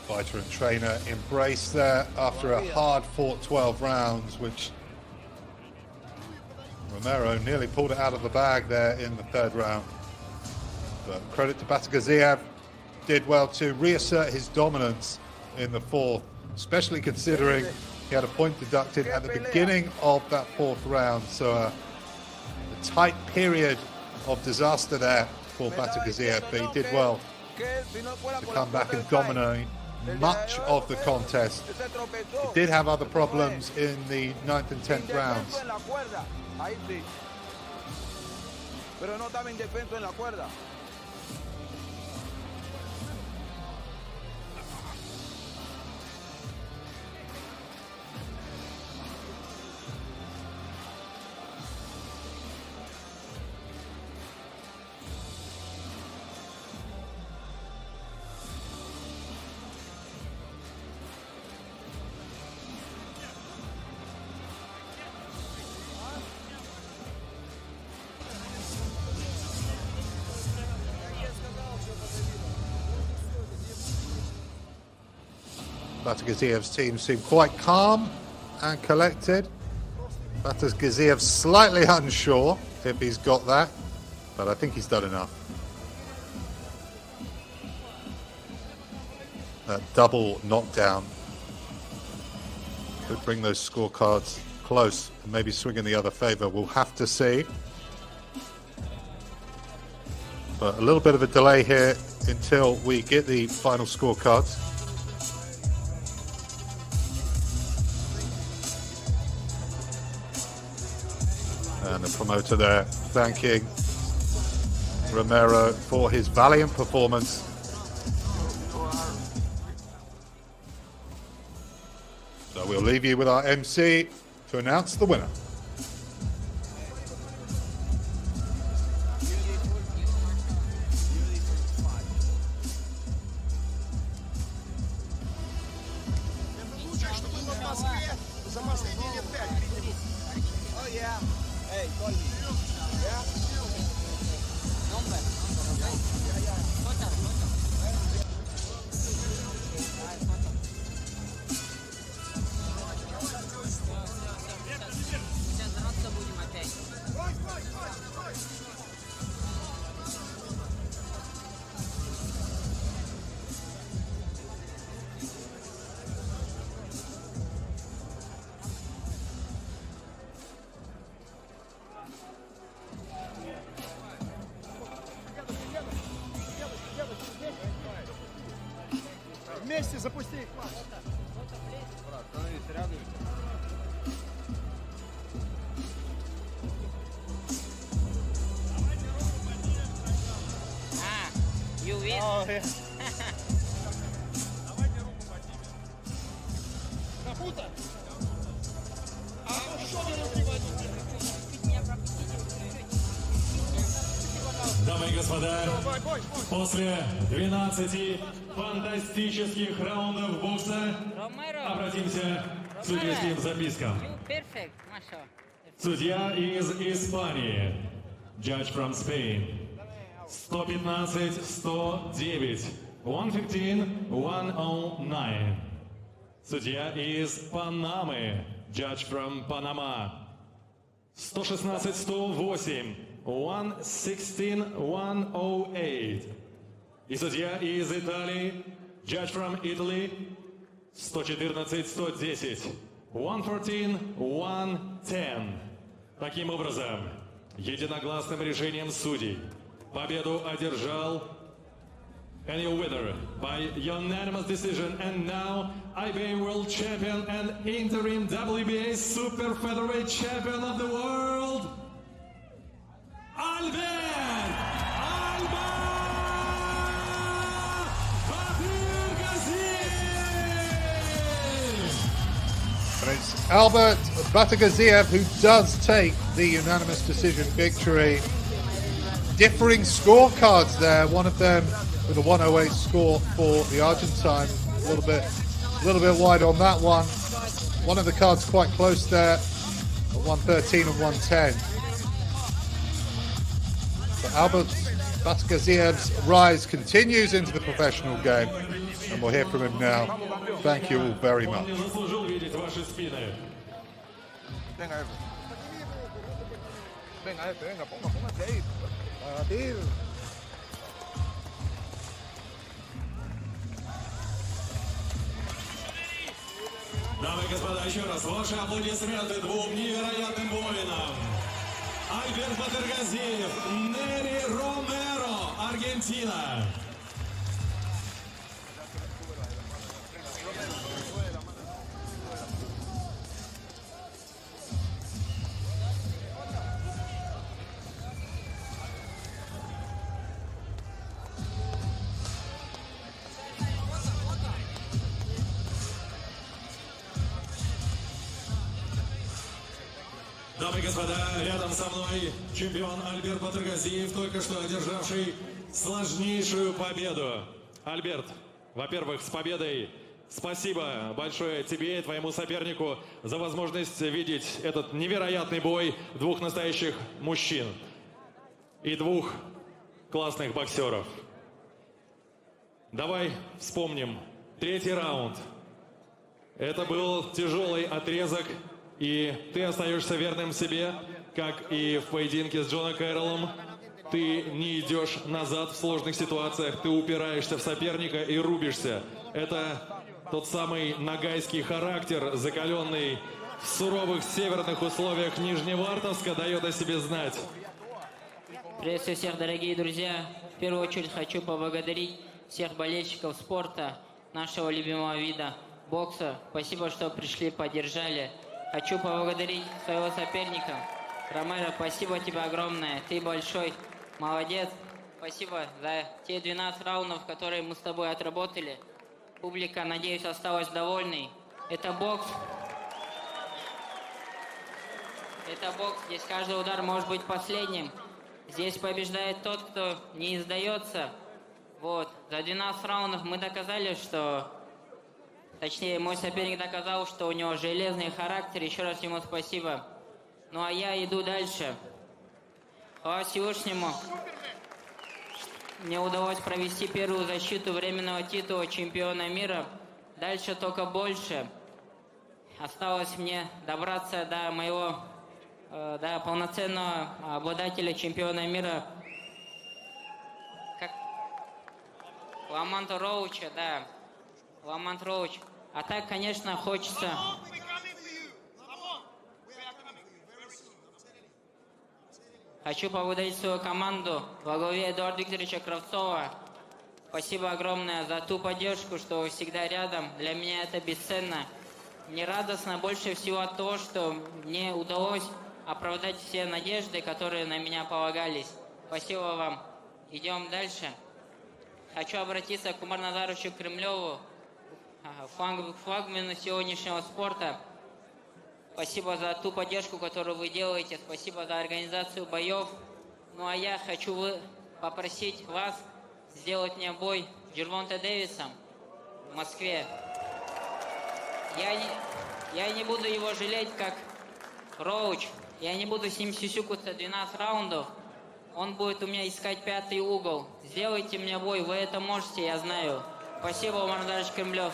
Fighter and trainer embrace there after a hard-fought 12 rounds, which Romero nearly pulled it out of the bag there in the third round. But credit to Vasilisa, did well to reassert his dominance in the fourth, especially considering he had a point deducted at the beginning of that fourth round. So a tight period of disaster there for Batagaziev, but he did well to come back and dominate much of the contest. He did have other problems in the 9th and 10th rounds. Batagiziev's team seemed quite calm and collected. Batagaziev slightly unsure if he's got that, but I think he's done enough. That double knockdown could bring those scorecards close and maybe swing in the other favor. We'll have to see. But a little bit of a delay here until we get the final scorecards. And the promoter there thanking Romero for his valiant performance. So we'll leave you with our MC to announce the winner. Вместе запусти. You win. Oh, yeah. Дамы и господа, после 12 фантастических раундов бокса обратимся к судейским запискам. Судья из Испании, judge from Spain, 115-109, 115-109. Судья из Панамы, judge from Panama, 116-108, 116-108. И судья из Италии, judge from Italy, 114-110, 114-110. Таким образом, единогласным решением судей победу одержал and your winner by unanimous decision, and now IBA World Champion and interim WBA Super Featherweight Champion of the World, And it's Albert Batagaziev who does take the unanimous decision victory. Differing scorecards there, one of them with a 108 score for the Argentine, a little bit wide on that one. One of the cards quite close there, at 113 and 110. But Albert Batagiziev's rise continues into the professional game, and we'll hear from him now. Thank you all very much. Дамы и господа, еще раз ваши аплодисменты двум невероятным воинам. Альберт Батыргазиев, Нери Ромеро. Аргентина. Дамы и господа, рядом со мной чемпион Альберт Батыргазиев, только что одержавший сложнейшую победу. Альберт, во-первых, с победой. Спасибо большое тебе и твоему сопернику за возможность видеть этот невероятный бой двух настоящих мужчин и двух классных боксеров. Давай вспомним. Третий раунд. Это был тяжелый отрезок. И ты остаешься верным себе, как и в поединке с Джоном Кэрроллом. Ты не идешь назад в сложных ситуациях, ты упираешься в соперника и рубишься. Это тот самый нагайский характер, закаленный в суровых северных условиях Нижневартовска, дает о себе знать. Приветствую всех, дорогие друзья. В первую очередь хочу поблагодарить всех болельщиков спорта, нашего любимого вида бокса. Спасибо, что пришли, поддержали. Хочу поблагодарить своего соперника. Ромеро, спасибо тебе огромное. Ты большой молодец. Спасибо за те 12 раундов, которые мы с тобой отработали. Публика, надеюсь, осталась довольной. Это бокс. Это бокс. Здесь каждый удар может быть последним. Здесь побеждает тот, кто не сдается. Вот. За 12 раундов мы доказали, что... Точнее, мой соперник доказал, что у него железный характер. Еще раз ему спасибо. Ну а я иду дальше. Слава Всевышнему. Мне удалось провести первую защиту временного титула чемпиона мира. Дальше только больше. Осталось мне добраться до моего, до полноценного обладателя чемпиона мира. Как? Ламант Роуча, да. Ламант Роуч. А так, конечно, хочется... Хочу поблагодарить свою команду во главе Эдуарда Викторовича Кравцова. Спасибо огромное за ту поддержку, что вы всегда рядом. Для меня это бесценно. Мне радостно больше всего от того, что мне удалось оправдать все надежды, которые на меня полагались. Спасибо вам. Идем дальше. Хочу обратиться к Умару Назаровичу Кремлеву, флагману сегодняшнего спорта. Спасибо за ту поддержку, которую вы делаете. Спасибо за организацию боев. Ну а я хочу попросить вас сделать мне бой с Джервонте Дэвисом в Москве. Я не буду его жалеть, как Роуч. Я не буду с ним сюсюкаться 12 раундов. Он будет у меня искать пятый угол. Сделайте мне бой, вы это можете, я знаю. Спасибо, Умар Назарович Кремлев,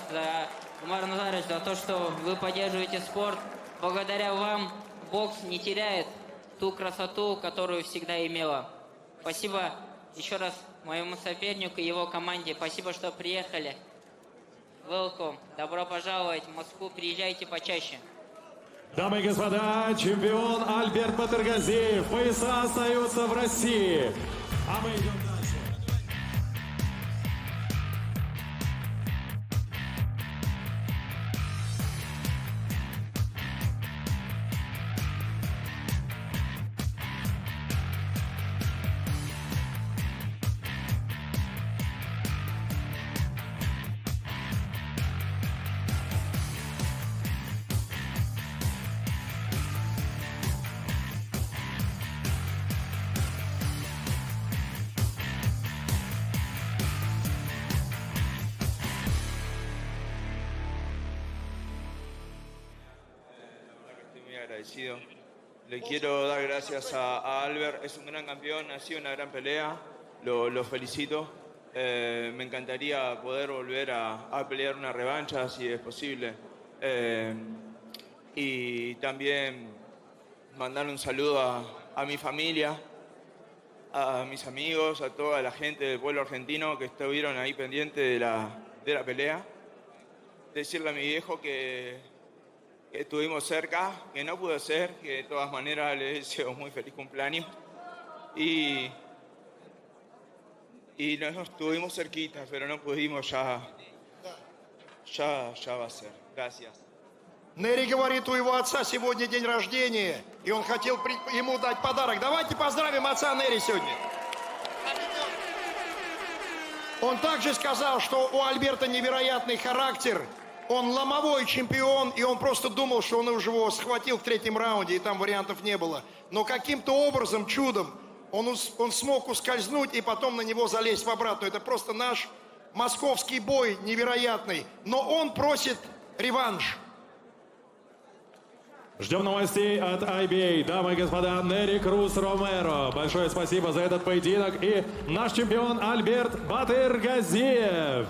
Умар Назарович, за то, что вы поддерживаете спорт. Благодаря вам бокс не теряет ту красоту, которую всегда имела. Спасибо еще раз моему сопернику и его команде. Спасибо, что приехали. Welcome. Добро пожаловать в Москву. Приезжайте почаще. Дамы и господа, чемпион Альберт Батыргазиев. Пояса остаются в России. А мы идем дальше. Le quiero dar gracias a Albert, es un gran campeón, ha sido una gran pelea, lo felicito. Me encantaría poder volver a pelear una revancha si es posible. Y también mandar un saludo a mi familia, a mis amigos, a toda la gente del pueblo argentino que estuvieron ahí pendientes de la pelea. Decirle a mi viejo que estuvimos cerca, que no pudo ser, que de todas maneras le deseo muy feliz cumpleaños. Y y nos estuvimos cerquitas, pero no pudimos, ya va a ser. Gracias. Нери говорит, у его отца сегодня день рождения, и он хотел ему дать подарок. Давайте поздравим отца Нери сегодня. Он также сказал, что у Альберта невероятный характер. Он ломовой чемпион, и он просто думал, что он уже его схватил в третьем раунде, и там вариантов не было. Но каким-то образом, чудом, он смог ускользнуть и потом на него залезть в обратную. Это просто наш московский бой невероятный. Но он просит реванш. Ждем новостей от IBA. Дамы и господа, Нери Круз Ромеро. Большое спасибо за этот поединок. И наш чемпион Альберт Батыргазиев.